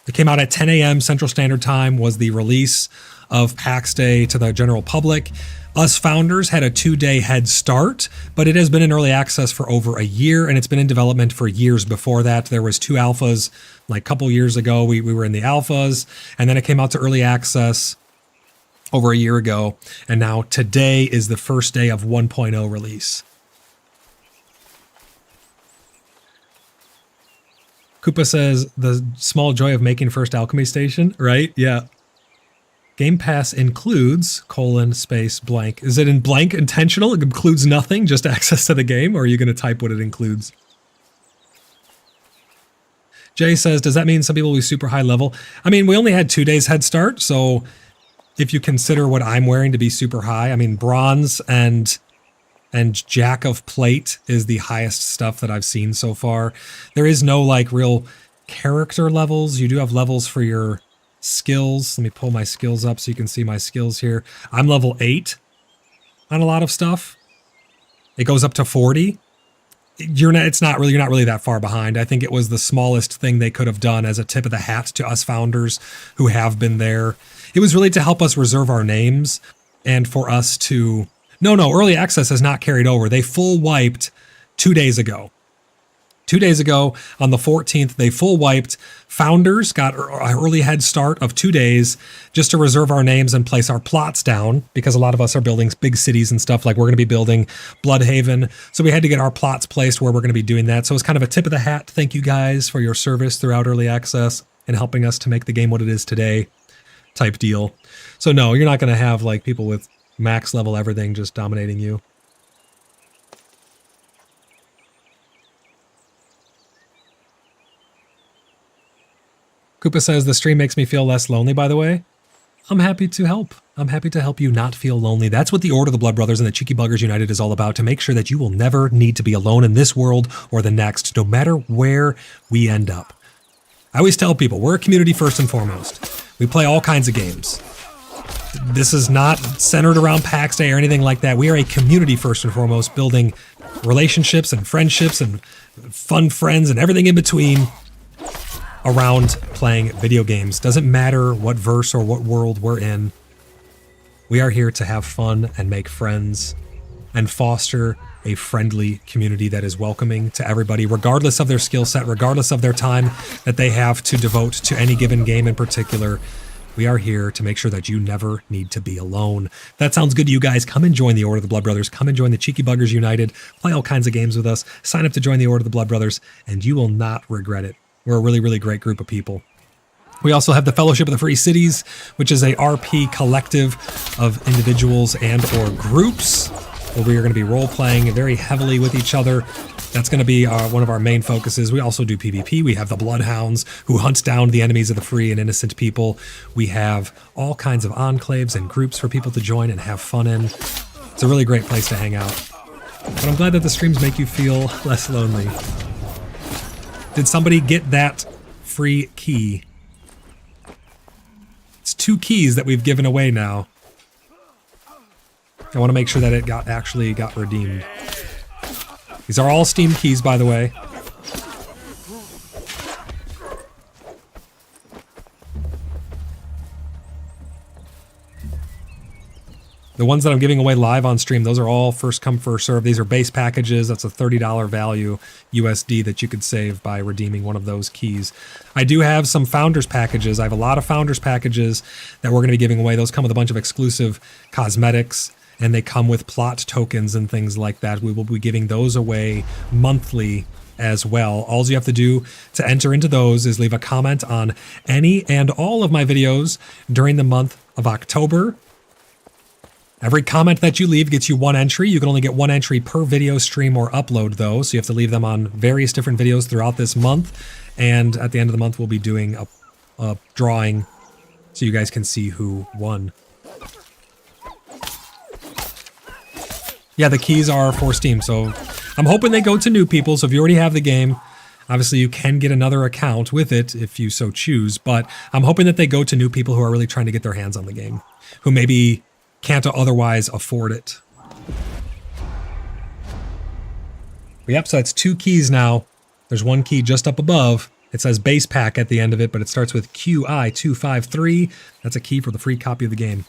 It came out at 10 a.m. Central Standard Time was the release of PAX Day to the general public. Us founders had a 2-day head start, but it has been in early access for over a year, and it's been in development for years before that. There was 2 alphas like a couple years ago. We were in the alphas, and then it came out to early access over a year ago, and now today is the first day of 1.0 release. Koopa says, the small joy of making first alchemy station, right? Yeah. Game Pass includes, space, blank. Is it in blank intentional? It includes nothing, just access to the game, or are you going to type what it includes? Jay says, does that mean some people will be super high level? I mean, we only had 2 days head start, so if you consider what I'm wearing to be super high, I mean, bronze and Jack of Plate is the highest stuff that I've seen so far. There is no like real character levels. You do have levels for your skills. Let me pull my skills up so you can see my skills here. I'm level 8 on a lot of stuff. It goes up to 40. You're not really that far behind. I think it was the smallest thing they could have done as a tip of the hat to us founders who have been there. It was really to help us reserve our names and for us to... No, early access has not carried over. They full wiped 2 days ago. 2 days ago, on the 14th, they full wiped. Founders got an early head start of 2 days just to reserve our names and place our plots down, because a lot of us are building big cities and stuff. Like we're going to be building Bloodhaven. So we had to get our plots placed where we're going to be doing that. So it's kind of a tip of the hat. Thank you guys for your service throughout early access and helping us to make the game what it is today type deal. So no, you're not going to have like people with max level everything just dominating you. Koopa says, the stream makes me feel less lonely, by the way. I'm happy to help. I'm happy to help you not feel lonely. That's what the Order of the Blood Brothers and the Cheeky Buggers United is all about, to make sure that you will never need to be alone in this world or the next, no matter where we end up. I always tell people, we're a community first and foremost. We play all kinds of games. This is not centered around PAX Day or anything like that. We are a community first and foremost, building relationships and friendships and fun friends and everything in between around playing video games. Doesn't matter what verse or what world we're in. We are here to have fun and make friends and foster a friendly community that is welcoming to everybody, regardless of their skill set, regardless of their time that they have to devote to any given game in particular. We are here to make sure that you never need to be alone. If that sounds good to you guys, come and join the Order of the Blood Brothers. Come and join the Cheeky Buggers United. Play all kinds of games with us. Sign up to join the Order of the Blood Brothers, and you will not regret it. We're a really, really great group of people. We also have the Fellowship of the Free Cities, which is a RP collective of individuals and or groups where we are going to be role-playing very heavily with each other. That's going to be one of our main focuses. We also do PvP. We have the Bloodhounds who hunt down the enemies of the free and innocent people. We have all kinds of enclaves and groups for people to join and have fun in. It's a really great place to hang out. But I'm glad that the streams make you feel less lonely. Did somebody get that free key? It's 2 keys that we've given away now. I want to make sure that it actually got redeemed. These are all Steam keys, by the way. The ones that I'm giving away live on stream, those are all first come, first serve. These are base packages. That's a $30 value USD that you could save by redeeming one of those keys. I do have some Founders packages. I have a lot of Founders packages that we're going to be giving away. Those come with a bunch of exclusive cosmetics, and they come with plot tokens and things like that. We will be giving those away monthly as well. All you have to do to enter into those is leave a comment on any and all of my videos during the month of October. Every comment that you leave gets you 1 entry. You can only get 1 entry per video stream or upload, though, so you have to leave them on various different videos throughout this month. And at the end of the month, we'll be doing a drawing so you guys can see who won. Yeah, the keys are for Steam, so I'm hoping they go to new people. So if you already have the game, obviously you can get another account with it if you so choose, but I'm hoping that they go to new people who are really trying to get their hands on the game, who maybe can't otherwise afford it. Yep, so that's 2 keys now. There's 1 key just up above. It says base pack at the end of it, but it starts with QI253. That's a key for the free copy of the game.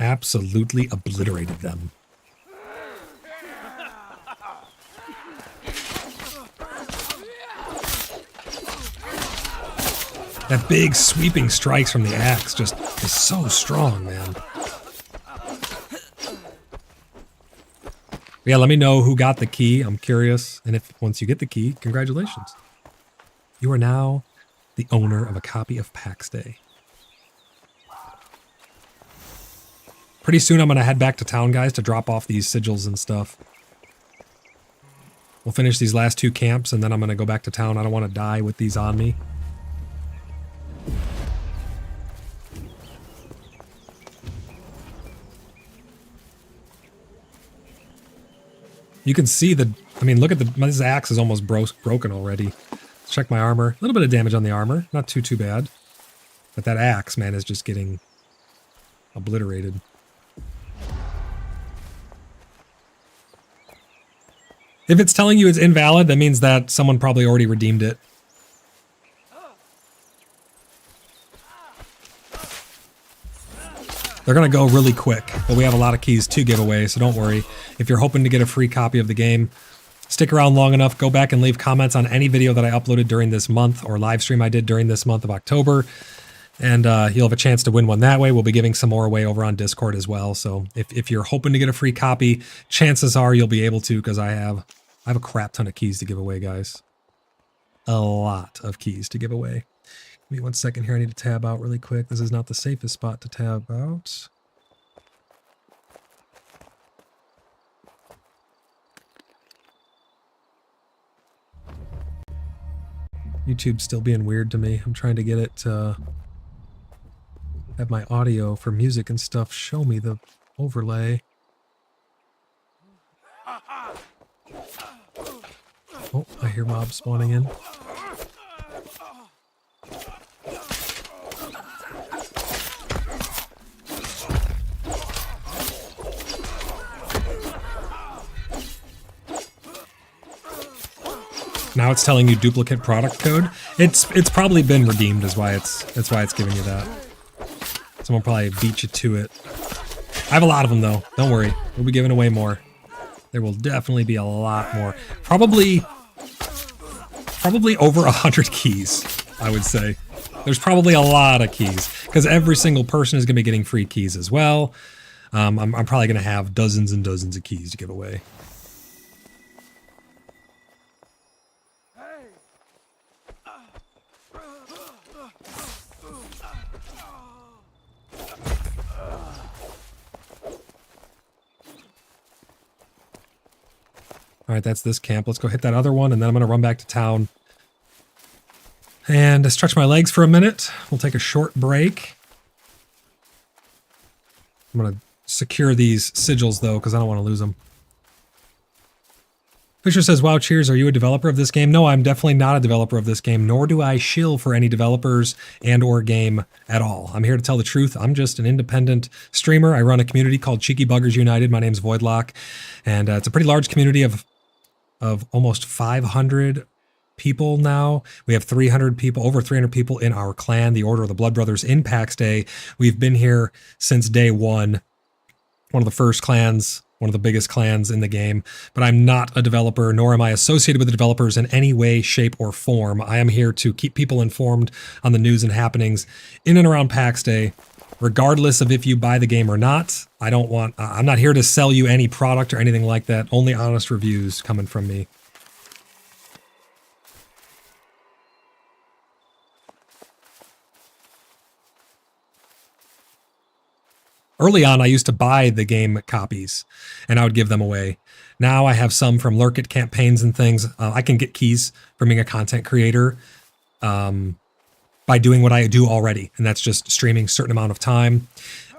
Absolutely obliterated them. That big sweeping strikes from the axe just is so strong, man. Yeah, let me know who got the key. I'm curious. And if once you get the key, congratulations. You are now the owner of a copy of PAX Day. Pretty soon I'm going to head back to town, guys, to drop off these sigils and stuff. We'll finish these last 2 camps, and then I'm going to go back to town. I don't want to die with these on me. You can see the... I mean, look at the... This axe is almost broken already. Let's check my armor. A little bit of damage on the armor. Not too bad. But that axe, man, is just getting obliterated. If it's telling you it's invalid, that means that someone probably already redeemed it. They're going to go really quick, but we have a lot of keys to give away, so don't worry. If you're hoping to get a free copy of the game, stick around long enough, go back and leave comments on any video that I uploaded during this month or live stream I did during this month of October. And you'll have a chance to win one that way. We'll be giving some more away over on Discord as well. So if you're hoping to get a free copy, chances are you'll be able to, because I have a crap ton of keys to give away, guys. A lot of keys to give away. Give me 1 second here. I need to tab out really quick. This is not the safest spot to tab out. YouTube's still being weird to me. I'm trying to get it to have my audio for music and stuff show me the overlay. Oh, I hear mobs spawning in. Now it's telling you duplicate product code. It's probably been redeemed, is why it's giving you that. Someone probably beat you to it. I have a lot of them though. Don't worry, we'll be giving away more. There will definitely be a lot more. Probably over 100 keys, I would say. There's probably a lot of keys because every single person is going to be getting free keys as well. I'm probably going to have dozens and dozens of keys to give away. All right, that's this camp. Let's go hit that other one, and then I'm going to run back to town and stretch my legs for a minute. We'll take a short break. I'm going to secure these sigils, though, because I don't want to lose them. Fisher says, wow, cheers. Are you a developer of this game? No, I'm definitely not a developer of this game, nor do I shill for any developers and or game at all. I'm here to tell the truth. I'm just an independent streamer. I run a community called Cheeky Buggers United. My name's Voidlock, and it's a pretty large community of almost 500 people now. We have 300 people, over 300 people in our clan, the Order of the Blood Brothers in PAX Day. We've been here since day one. One of the first clans, one of the biggest clans in the game, but I'm not a developer, nor am I associated with the developers in any way, shape, or form. I am here to keep people informed on the news and happenings in and around PAX Day, regardless of if you buy the game or not. I'm not here to sell you any product or anything like that. Only honest reviews coming from me. Early on, I used to buy the game copies, and I would give them away. Now I have some from Lurk It campaigns and things. I can get keys from being a content creator by doing what I do already, and that's just streaming a certain amount of time.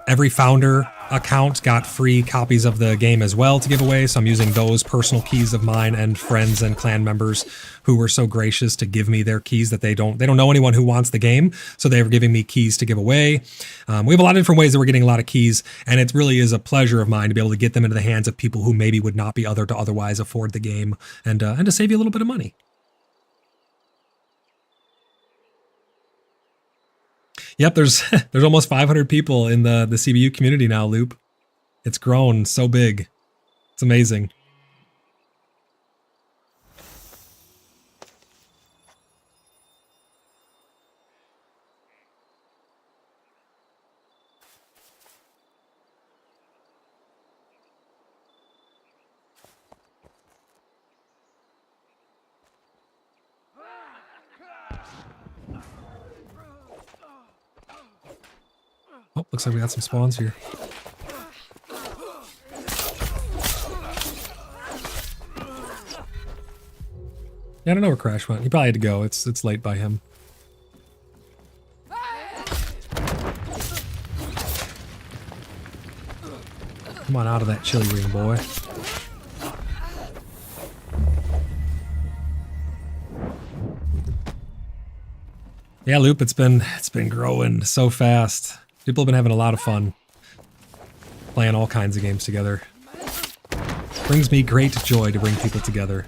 Every founder account got free copies of the game as well to give away, so I'm using those personal keys of mine and friends and clan members who were so gracious to give me their keys that they don't know anyone who wants the game, so they were giving me keys to give away. We have a lot of different ways that we're getting a lot of keys, and it really is a pleasure of mine to be able to get them into the hands of people who maybe would not be able to otherwise afford the game, and to save you a little bit of money. Yep, there's almost 500 people in the CBU community now, Loop. It's grown so big. It's amazing. Oh, looks like we got some spawns here. Yeah, I don't know where Crash went. He probably had to go. It's late by him. Come on out of that chili ring, boy. Yeah, Loop, it's been growing so fast. People have been having a lot of fun playing all kinds of games together. Brings me great joy to bring people together.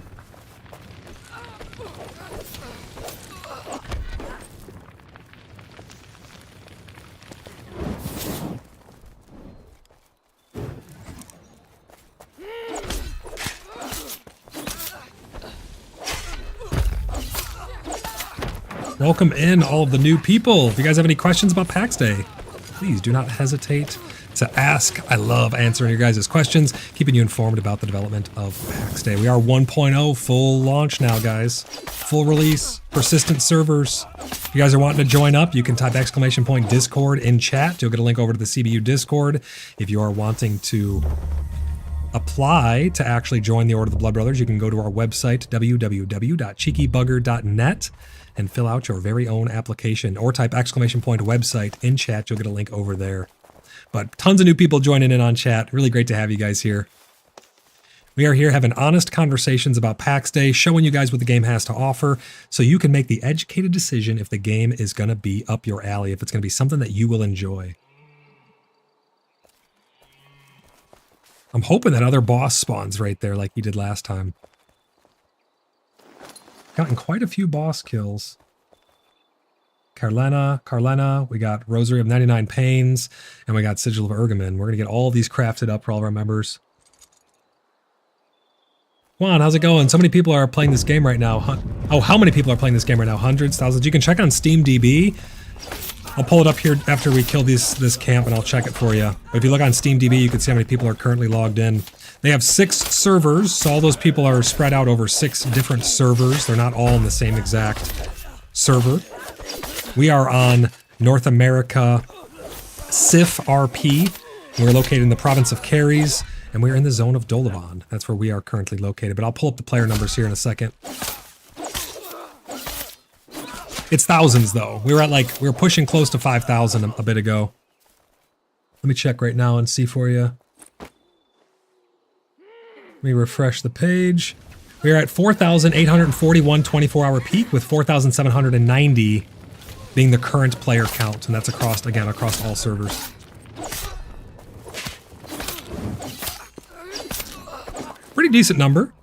Welcome in all of the new people. If you guys have any questions about PAX Day, please do not hesitate to ask. I love answering your guys' questions, keeping you informed about the development of PAX Day. We are 1.0 full launch now, guys. Full release, persistent servers. If you guys are wanting to join up, you can type !Discord in chat. You'll get a link over to the CBU Discord. If you are wanting to apply to actually join the Order of the Blood Brothers, you can go to our website, www.cheekybugger.net, and fill out your very own application, or type !Website in chat. You'll get a link over there. But tons of new people joining in on chat. Really great to have you guys here. We are here having honest conversations about PAX Day, showing you guys what the game has to offer, so you can make the educated decision if the game is going to be up your alley, if it's going to be something that you will enjoy. I'm hoping that other boss spawns right there like he did last time. Gotten quite a few boss kills. Carlena, we got Rosary of 99 Pains, and we got Sigil of Ergamin. We're going to get all these crafted up for all of our members. Juan, how's it going? So many people are playing this game right now. Oh, how many people are playing this game right now? Hundreds, thousands? You can check on SteamDB. I'll pull it up here after we kill this camp, and I'll check it for you. But if you look on SteamDB, you can see how many people are currently logged in. They have 6 servers, so all those people are spread out over 6 different servers. They're not all in the same exact server. We are on North America SIF RP. We're located in the province of Caries, and we're in the zone of Dolavan. That's where we are currently located. But I'll pull up the player numbers here in a second. It's thousands, though. We were pushing close to 5,000 a bit ago. Let me check right now and see for you. Let me refresh the page. We are at 4,841 24-hour peak, with 4,790 being the current player count, and that's across all servers. Pretty decent number.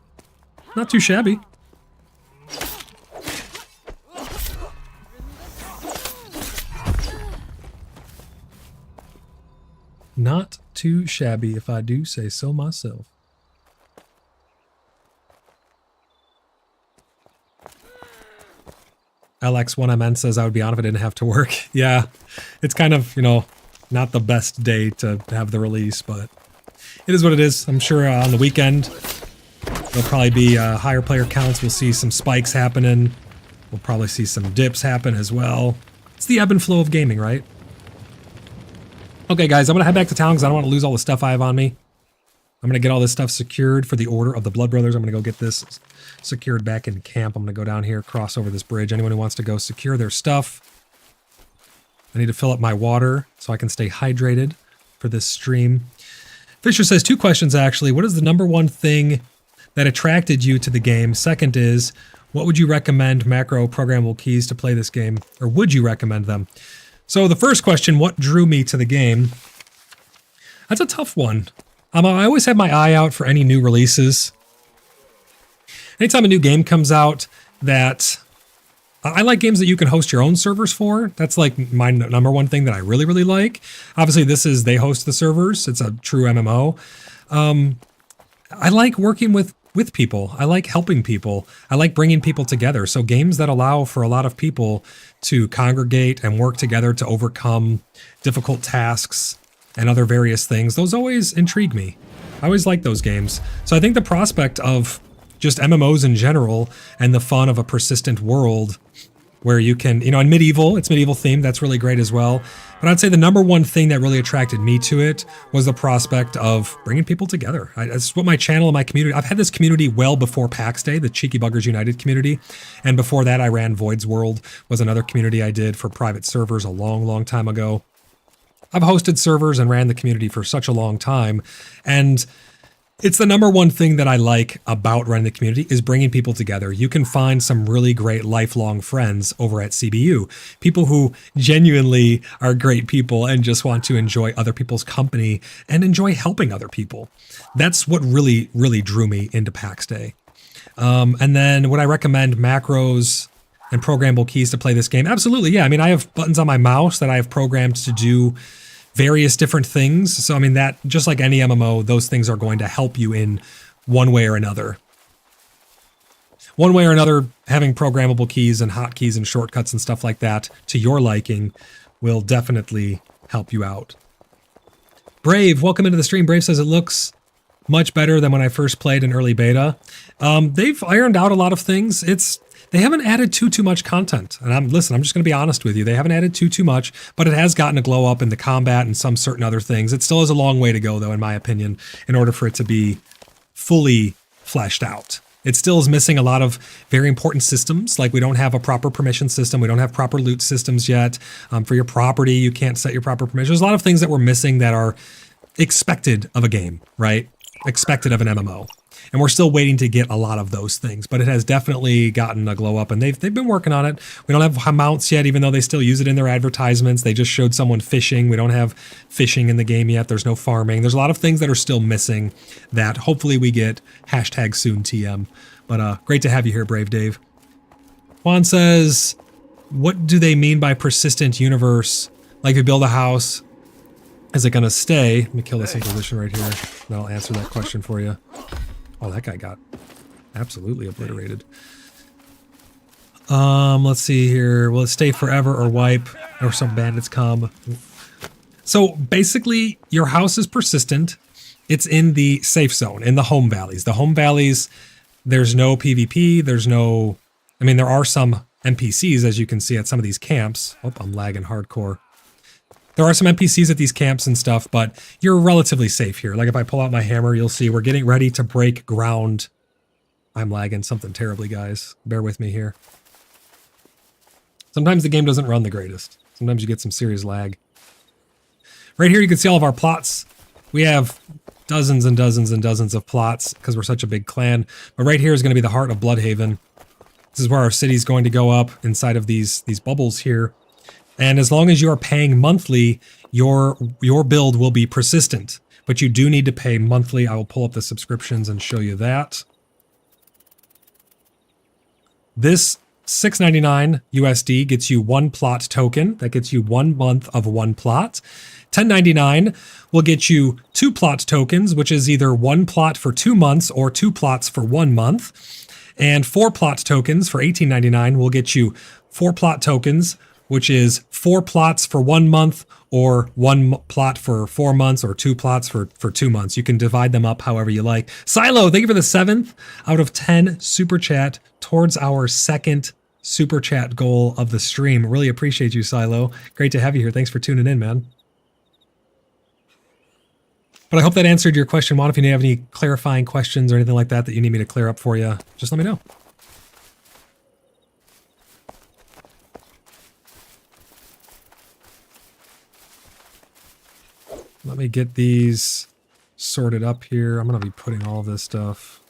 Not too shabby. Not too shabby, if I do say so myself. LX1MN says I would be on if I didn't have to work. Yeah, it's kind of, not the best day to have the release, but it is what it is. I'm sure on the weekend, there'll probably be higher player counts. We'll see some spikes happening. We'll probably see some dips happen as well. It's the ebb and flow of gaming, right? Okay, guys, I'm going to head back to town because I don't want to lose all the stuff I have on me. I'm going to get all this stuff secured for the Order of the Blood Brothers. I'm going to go get this secured back in camp. I'm going to go down here, cross over this bridge. Anyone who wants to go secure their stuff. I need to fill up my water so I can stay hydrated for this stream. Fisher says 2 questions, actually. What is the #1 thing that attracted you to the game? Second is, what would you recommend macro programmable keys to play this game? Or would you recommend them? So the first question, what drew me to the game? That's a tough one. I always have my eye out for any new releases. Anytime a new game comes out that... I like games that you can host your own servers for. That's like my #1 thing that I really, really like. Obviously, they host the servers. It's a true MMO. I like working with people. I like helping people. I like bringing people together. So games that allow for a lot of people to congregate and work together to overcome difficult tasks and other various things, those always intrigue me. I always like those games. So I think the prospect of just MMOs in general and the fun of a persistent world where you can, in medieval, it's medieval themed, that's really great as well. But I'd say the #1 thing that really attracted me to it was the prospect of bringing people together. That's what my channel and my community, I've had this community well before PAX Day, the Cheeky Buggers United community. And before that, I ran Void's World, was another community I did for private servers a long, long time ago. I've hosted servers and ran the community for such a long time. And it's the #1 thing that I like about running the community is bringing people together. You can find some really great lifelong friends over at CBU. People who genuinely are great people and just want to enjoy other people's company and enjoy helping other people. That's what really, really drew me into PAX Day. And then would I recommend macros and programmable keys to play this game? Absolutely, yeah. I mean, I have buttons on my mouse that I have programmed to do various different things. So, I mean, that just like any MMO, those things are going to help you in one way or another. one way or another, having programmable keys and hotkeys and shortcuts and stuff like that to your liking will definitely help you out. Brave, welcome into the stream. Brave says it looks much better than when I first played in early beta. They've ironed out a lot of things. They haven't added too much content. And I'm just going to be honest with you. They haven't added too much, but it has gotten a glow up in the combat and some certain other things. It still has a long way to go, though, in my opinion, in order for it to be fully fleshed out. It still is missing a lot of very important systems, like we don't have a proper permission system. We don't have proper loot systems yet. For your property, you can't set your proper permission. There's a lot of things that we're missing that are expected of a game, right? Expected of an MMO. And we're still waiting to get a lot of those things, but it has definitely gotten a glow up, and they've been working on it. We don't have mounts yet, even though they still use it in their advertisements. They just showed someone fishing. We don't have fishing in the game yet. There's no farming. There's a lot of things that are still missing that hopefully we get #soon_TM. But great to have you here, Brave Dave. Juan says, what do they mean by persistent universe? Like if you build a house, is it going to stay? Let me kill this Inquisition right here. That'll answer that question for you. Oh, that guy got absolutely obliterated. Let's see here. Will it stay forever or wipe? Or some bandits come? So basically, your house is persistent. It's in the safe zone, in the home valleys. The home valleys, there's no PvP. There are some NPCs, as you can see at some of these camps. Oh, I'm lagging hardcore. There are some NPCs at these camps and stuff, but you're relatively safe here. Like if I pull out my hammer, you'll see we're getting ready to break ground. I'm lagging something terribly, guys. Bear with me here. Sometimes the game doesn't run the greatest. Sometimes you get some serious lag. Right here, you can see all of our plots. We have dozens and dozens and dozens of plots because we're such a big clan. But right here is going to be the heart of Bloodhaven. This is where our city's going to go up inside of these bubbles here. And as long as you are paying monthly, your build will be persistent. But you do need to pay monthly. I will pull up the subscriptions and show you that. This $6.99 USD gets you 1 plot token. That gets you 1 month of 1 plot. $10.99 will get you 2 plot tokens, which is either 1 plot for 2 months or 2 plots for 1 month. And 4 plot tokens for $18.99 will get you 4 plot tokens, which is 4 plots for 1 month or 1 plot for 4 months or 2 plots for 2 months. You can divide them up however you like. Silo, thank you for the 7th out of 10 super chat towards our 2nd super chat goal of the stream. Really appreciate you, Silo. Great to have you here. Thanks for tuning in, man. But I hope that answered your question, Juan. If you have any clarifying questions or anything like that you need me to clear up for you, just let me know. Let me get these sorted up here. I'm going to be putting all this stuff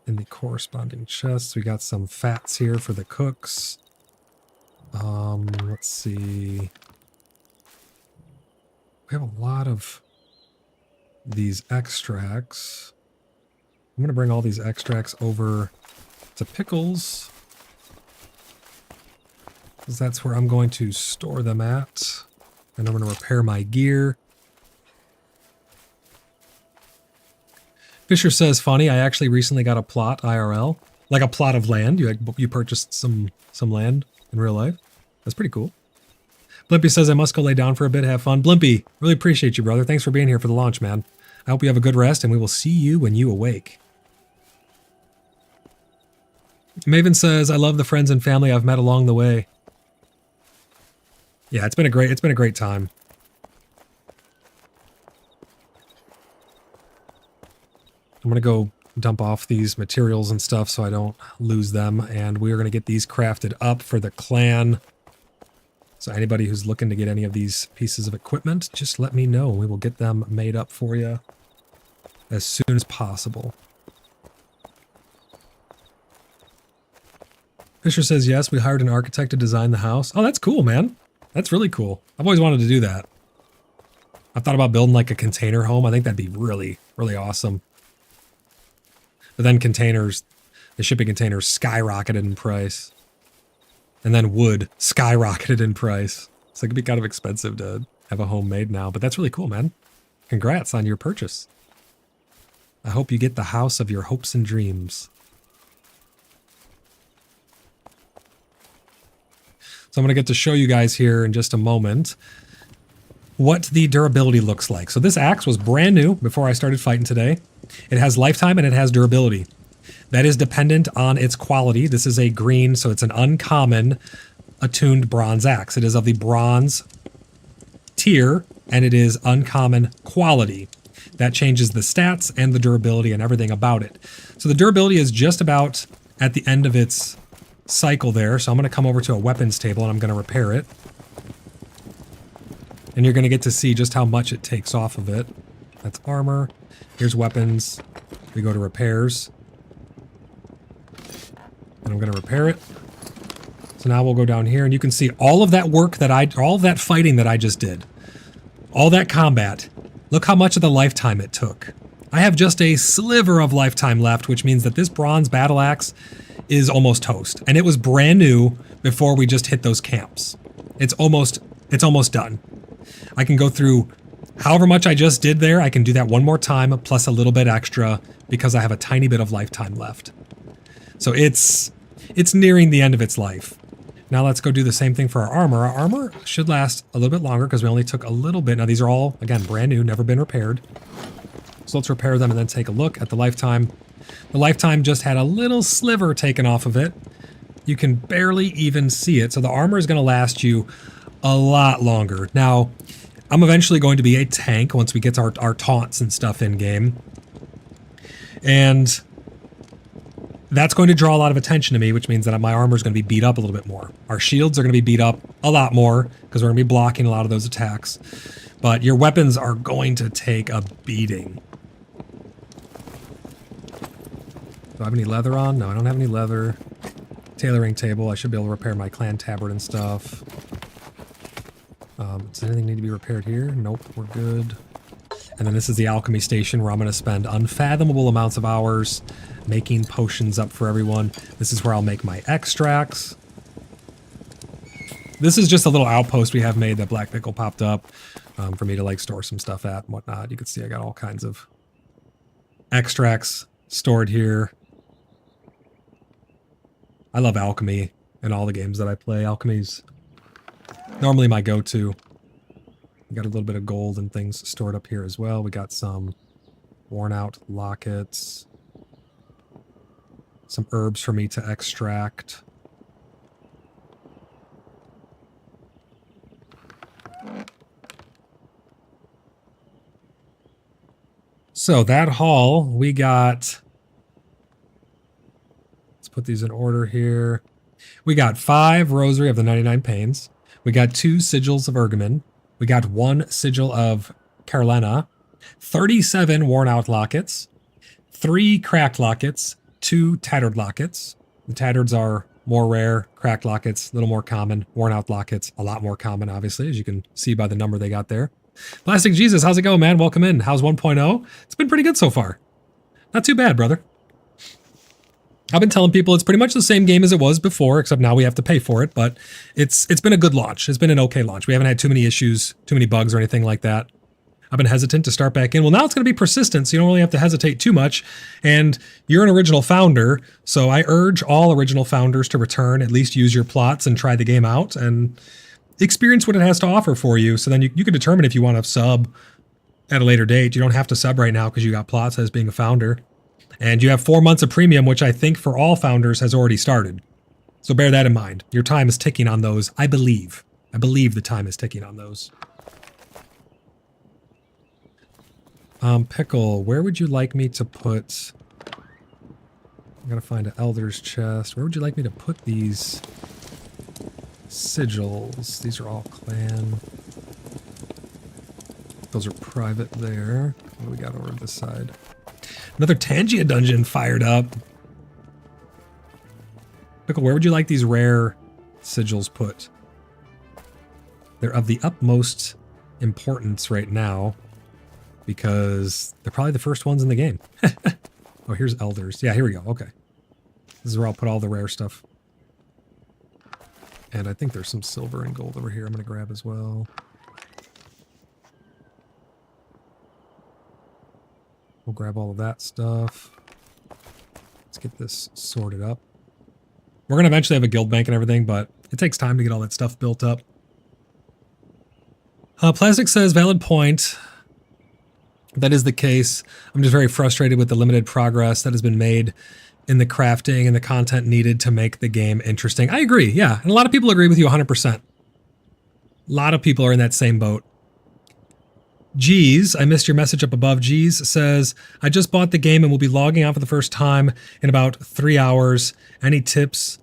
in the corresponding chests. We got some fats here for the cooks. Let's see. We have a lot of these extracts. I'm going to bring all these extracts over to Pickles, because that's where I'm going to store them at. And I'm going to repair my gear. Fisher says, funny, I actually recently got a plot IRL. Like a plot of land. You purchased some land in real life. That's pretty cool. Blimpy says, I must go lay down for a bit, have fun. Blimpy, really appreciate you, brother. Thanks for being here for the launch, man. I hope you have a good rest, and we will see you when you awake. Maven says, I love the friends and family I've met along the way. Yeah, it's been a great time. I'm going to go dump off these materials and stuff so I don't lose them. And we are going to get these crafted up for the clan. So anybody who's looking to get any of these pieces of equipment, just let me know. We will get them made up for you as soon as possible. Fisher says, yes, we hired an architect to design the house. Oh, that's cool, man. That's really cool. I've always wanted to do that. I've thought about building like a container home. I think that'd be really, really awesome. But then the shipping containers skyrocketed in price. And then wood skyrocketed in price. So it could be kind of expensive to have a home made now. But that's really cool, man. Congrats on your purchase. I hope you get the house of your hopes and dreams. So I'm going to get to show you guys here in just a moment what the durability looks like. So this axe was brand new before I started fighting today. It has lifetime and it has durability. That is dependent on its quality. This is a green, so it's an uncommon attuned bronze axe. It is of the bronze tier, and it is uncommon quality. That changes the stats and the durability and everything about it. So the durability is just about at the end of its cycle there. So I'm going to come over to a weapons table and I'm going to repair it. And you're going to get to see just how much it takes off of it. That's armor. Here's weapons. We go to repairs. And I'm going to repair it. So now we'll go down here and you can see all of that work that all of that fighting that I just did. All that combat. Look how much of the lifetime it took. I have just a sliver of lifetime left, which means that this bronze battle axe is almost toast. And it was brand new before we just hit those camps. It's almost done. I can go through however much I just did there. I can do that one more time, plus a little bit extra, because I have a tiny bit of lifetime left. So it's nearing the end of its life. Now let's go do the same thing for our armor. Our armor should last a little bit longer because we only took a little bit. Now these are all, again, brand new, never been repaired. So let's repair them and then take a look at the lifetime. The lifetime just had a little sliver taken off of it. You can barely even see it. So the armor is going to last you a lot longer. Now, I'm eventually going to be a tank once we get our taunts and stuff in game. And that's going to draw a lot of attention to me, which means that my armor is going to be beat up a little bit more. Our shields are going to be beat up a lot more because we're going to be blocking a lot of those attacks. But your weapons are going to take a beating. Do I have any leather on? No, I don't have any leather. Tailoring table. I should be able to repair my clan tabard and stuff. Does anything need to be repaired here? Nope, we're good. And then this is the alchemy station where I'm going to spend unfathomable amounts of hours making potions up for everyone. This is where I'll make my extracts. This is just a little outpost we have made that Black Pickle popped up for me to like store some stuff at and whatnot. You can see I got all kinds of extracts stored here. I love alchemy in all the games that I play. Alchemy's normally my go-to. We got a little bit of gold and things stored up here as well. We got some worn out lockets. Some herbs for me to extract. So that haul, we got... Let's put these in order here. We got 5 Rosary of the 99 Pains. We got 2 Sigils of Ergamin. We got 1 Sigil of Carolina. 37 worn out lockets. 3 cracked lockets. 2 tattered lockets. The tattered are more rare. Cracked lockets, a little more common. Worn out lockets, a lot more common, obviously, as you can see by the number they got there. Plastic Jesus, how's it going, man? Welcome in. How's 1.0? It's been pretty good so far. Not too bad, brother. I've been telling people it's pretty much the same game as it was before, except now we have to pay for it, but it's been a good launch. It's been an okay launch. We haven't had too many issues, too many bugs or anything like that. I've been hesitant to start back in. Well, now it's going to be persistent, so you don't really have to hesitate too much. And you're an original founder, so I urge all original founders to return, at least use your plots and try the game out and experience what it has to offer for you. So then you can determine if you want to sub at a later date. You don't have to sub right now because you got plots as being a founder. And you have 4 months of premium, which I think for all founders has already started. So bear that in mind. Your time is ticking on those, I believe. I believe the time is ticking on those. Pickle, where would you like me to put... I'm gonna find an Elder's chest. Where would you like me to put these sigils? These are all clan. Those are private there. What do we got over this side? Another Tangia dungeon fired up. Pickle, where would you like these rare sigils put? They're of the utmost importance right now because they're probably the first ones in the game. Oh, here's Elders. Yeah, here we go. Okay. This is where I'll put all the rare stuff. And I think there's some silver and gold over here I'm going to grab as well. We'll grab all of that stuff. Let's get this sorted up. We're going to eventually have a guild bank and everything, but It takes time to get all that stuff built up. Plastic says, valid point. That is the case. I'm just very frustrated with the limited progress that has been made in the crafting and the content needed to make the game interesting. I agree, yeah. And a lot of people agree with you 100%. A lot of people are in that same boat. Geez, I missed your message up above. Geez says, I just bought the game and will be logging on for the first time in about 3 hours. Any tips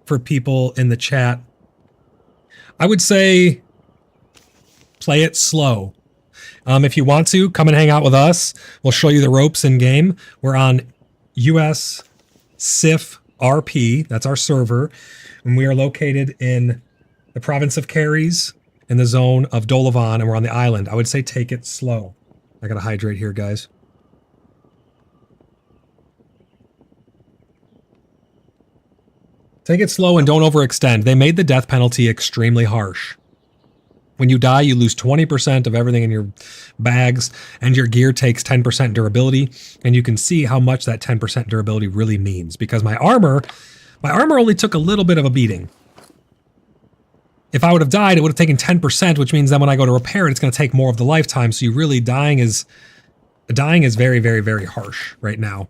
for people in the chat? I would say play it slow. If you want to, come and hang out with us. We'll show you the ropes in game. We're on US SIF RP. That's our server. And we are located in the province of Caries, in the zone of Dolavan, and we're on the island. I would say take it slow. I gotta hydrate here, guys. Take it slow and don't overextend. They made the death penalty extremely harsh. When you die, you lose 20% of everything in your bags, and your gear takes 10% durability, and you can see how much that 10% durability really means, because my armor only took a little bit of a beating. If I would have died, it would have taken 10%, which means that when I go to repair it, it's going to take more of the lifetime. So you really dying is very, very, very harsh right now.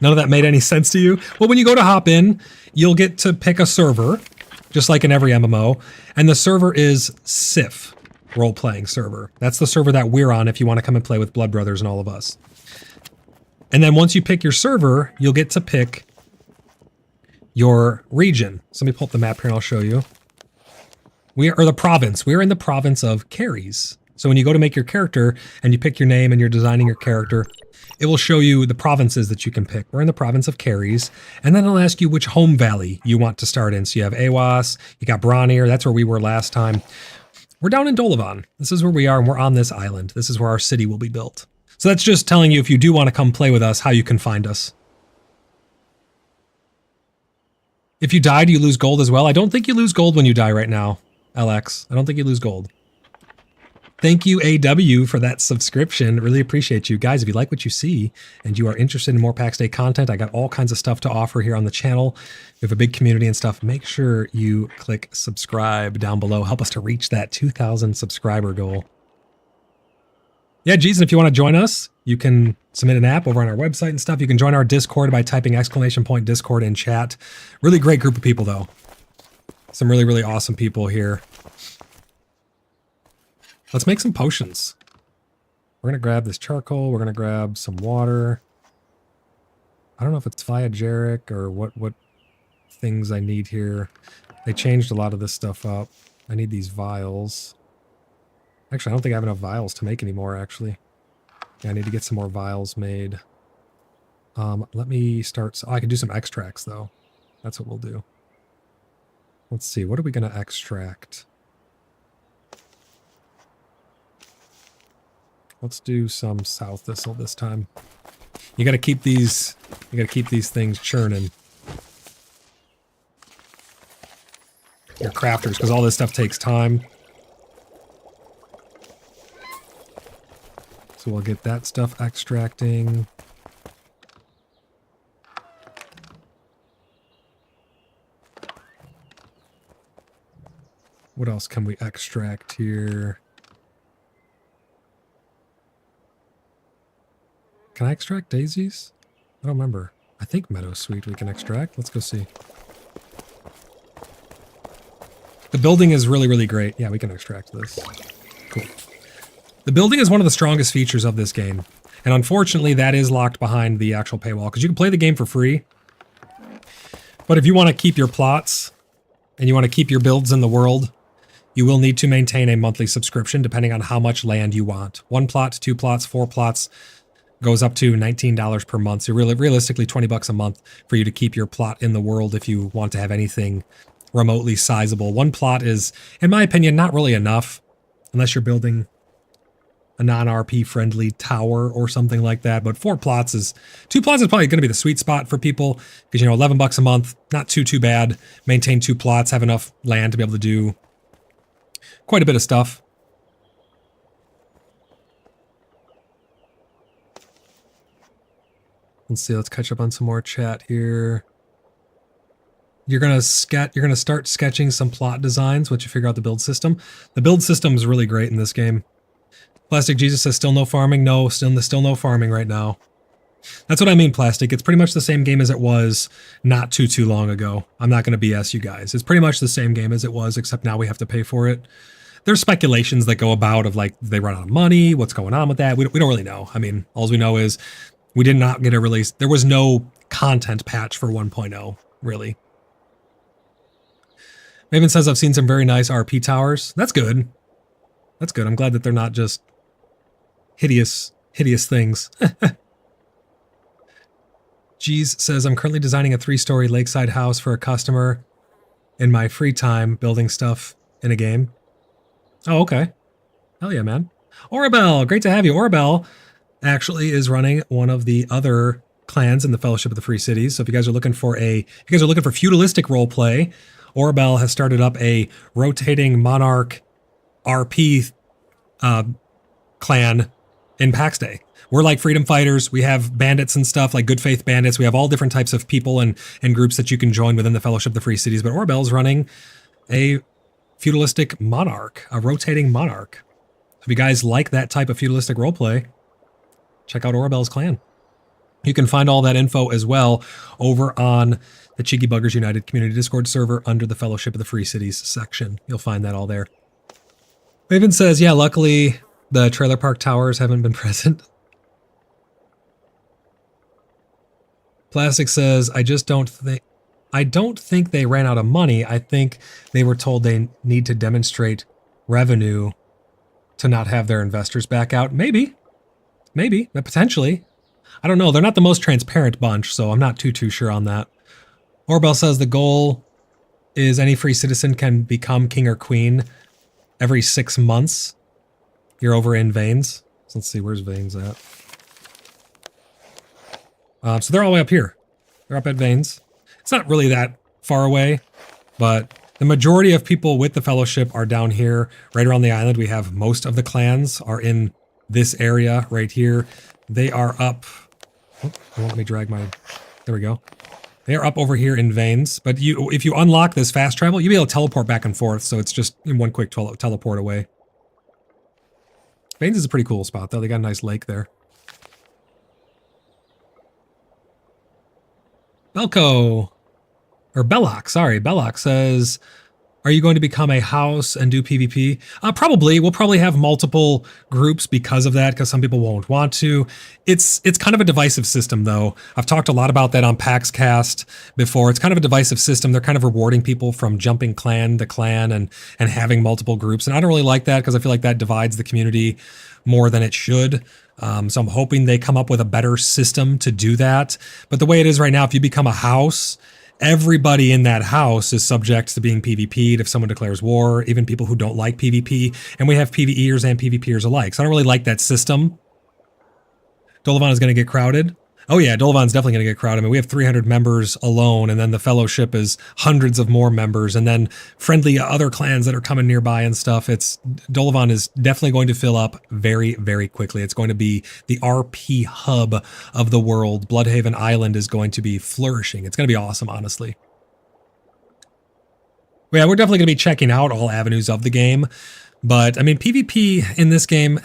None of that made any sense to you? Well, when you go to hop in, you'll get to pick a server, just like in every MMO, and the server is SIF, role-playing server. That's the server that we're on if you want to come and play with Blood Brothers and all of us. And then once you pick your server, you'll get to pick your region. So let me pull up the map here and I'll show you. The province. We're in the province of Caries. So when you go to make your character and you pick your name and you're designing your character, it will show you the provinces that you can pick. We're in the province of Caries, and then it'll ask you which home valley you want to start in. So you have aUEC, you got Bronir, that's where we were last time. We're down in Dolavan. This is where we are, and we're on this island. This is where our city will be built. So that's just telling you, if you do want to come play with us, how you can find us. If you died, you lose gold as well. I don't think you lose gold when you die right now, LX. I don't think you lose gold. Thank you, AW, for that subscription. Really appreciate you. Guys, if you like what you see and you are interested in more PAX Day content, I got all kinds of stuff to offer here on the channel. We have a big community and stuff. Make sure you click subscribe down below. Help us to reach that 2,000 subscriber goal. Yeah, geez, and if you want to join us, you can submit an app over on our website and stuff. You can join our Discord by typing !Discord in chat. Really great group of people, though. Some really, really awesome people here. Let's make some potions. We're going to grab this charcoal. We're going to grab some water. I don't know if it's Viageric or what things I need here. They changed a lot of this stuff up. I need these vials. Actually, I don't think I have enough vials to make any more, actually. Yeah, I need to get some more vials made. Let me start... Oh, I can do some extracts, though. That's what we'll do. Let's see. What are we going to extract? Let's do some south thistle this time. You got to keep these things churning. Your crafters, because all this stuff takes time. So we'll get that stuff extracting. What else can we extract here? Can I extract daisies? I don't remember. I think meadowsweet we can extract. Let's go see. The building is really, really great. Yeah, we can extract this. Cool. The building is one of the strongest features of this game. And unfortunately, that is locked behind the actual paywall, because you can play the game for free. But if you want to keep your plots and you want to keep your builds in the world, you will need to maintain a monthly subscription depending on how much land you want. 1 plot, 2 plots, 4 plots goes up to $19 per month. So realistically $20 a month for you to keep your plot in the world if you want to have anything remotely sizable. 1 plot is, in my opinion, not really enough unless you're building a non-RP friendly tower or something like that. But 2 plots is probably going to be the sweet spot for people because, you know, $11 a month, not too bad. Maintain 2 plots, have enough land to be able to do quite a bit of stuff. Let's see. Let's catch up on some more chat here. You're gonna start sketching some plot designs once you figure out the build system. The build system is really great in this game. Plastic Jesus says still no farming. No, still no farming right now. That's what I mean, Plastic. It's pretty much the same game as it was not too long ago. I'm not going to BS you guys. It's pretty much the same game as it was, except now we have to pay for it. There's speculations that go about of like they run out of money. What's going on with that? We don't really know. I mean, all we know is we did not get a release. There was no content patch for 1.0, really. Maven says I've seen some very nice RP towers. That's good. That's good. I'm glad that they're not just hideous things. Jeez says, I'm currently designing a 3-story lakeside house for a customer in my free time, building stuff in a game. Oh, okay. Hell yeah, man. Orabel, great to have you. Orabel actually is running one of the other clans in the Fellowship of the Free Cities. So if you guys are looking for feudalistic roleplay, Orabel has started up a rotating monarch RP clan in PAX Day. We're like freedom fighters. We have bandits and stuff, like good faith bandits. We have all different types of people and groups that you can join within the Fellowship of the Free Cities. But Orabel's running a feudalistic monarch, a rotating monarch. If you guys like that type of feudalistic roleplay, check out Orabel's clan. You can find all that info as well over on the Cheeky Buggers United Community Discord server under the Fellowship of the Free Cities section. You'll find that all there. Raven says, yeah, luckily the trailer park towers haven't been present. Plastic says, I don't think they ran out of money. I think they were told they need to demonstrate revenue to not have their investors back out. Maybe, but potentially. I don't know. They're not the most transparent bunch, so I'm not too sure on that. Orbel says the goal is any free citizen can become king or queen every 6 months. You're over in Veins. So let's see, where's Veins at? So they're all the way up here. They're up at Veins. It's not really that far away, but the majority of people with the Fellowship are down here, right around the island. We have most of the clans are in this area right here. They are up. Oh, don't let me drag my. There we go. They are up over here in Veins. But if you unlock this fast travel, you'll be able to teleport back and forth. So it's just in one quick teleport away. Veins is a pretty cool spot, though. They got a nice lake there. Belko, or Belloc, sorry. Belloc says, are you going to become a house and do PvP? Probably. We'll probably have multiple groups because of that, because some people won't want to. It's kind of a divisive system, though. I've talked a lot about that on PAX Cast before. It's kind of a divisive system. They're kind of rewarding people from jumping clan to clan and having multiple groups. And I don't really like that because I feel like that divides the community more than it should. So I'm hoping they come up with a better system to do that. But the way it is right now, if you become a house, everybody in that house is subject to being PvP'd if someone declares war, even people who don't like PvP. And we have PvEers and PvPers alike. So I don't really like that system. Dolavan is going to get crowded. Oh yeah, Dolovan's definitely going to get crowded. I mean, we have 300 members alone, and then the Fellowship is hundreds of more members, and then friendly other clans that are coming nearby and stuff. Dolavan is definitely going to fill up very, very quickly. It's going to be the RP hub of the world. Bloodhaven Island is going to be flourishing. It's going to be awesome, honestly. Yeah, we're definitely going to be checking out all avenues of the game, but I mean, PvP in this game,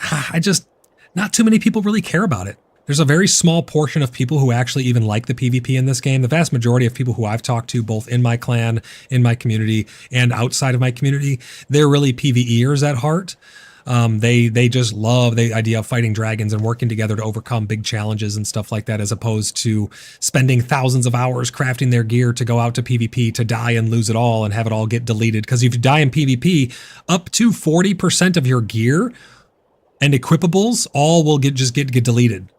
not too many people really care about it. There's a very small portion of people who actually even like the PvP in this game. The vast majority of people who I've talked to, both in my clan, in my community, and outside of my community, they're really PvEers at heart. They just love the idea of fighting dragons and working together to overcome big challenges and stuff like that, as opposed to spending thousands of hours crafting their gear to go out to PvP to die and lose it all and have it all get deleted. Because if you die in PvP, up to 40% of your gear and equipables all will get deleted.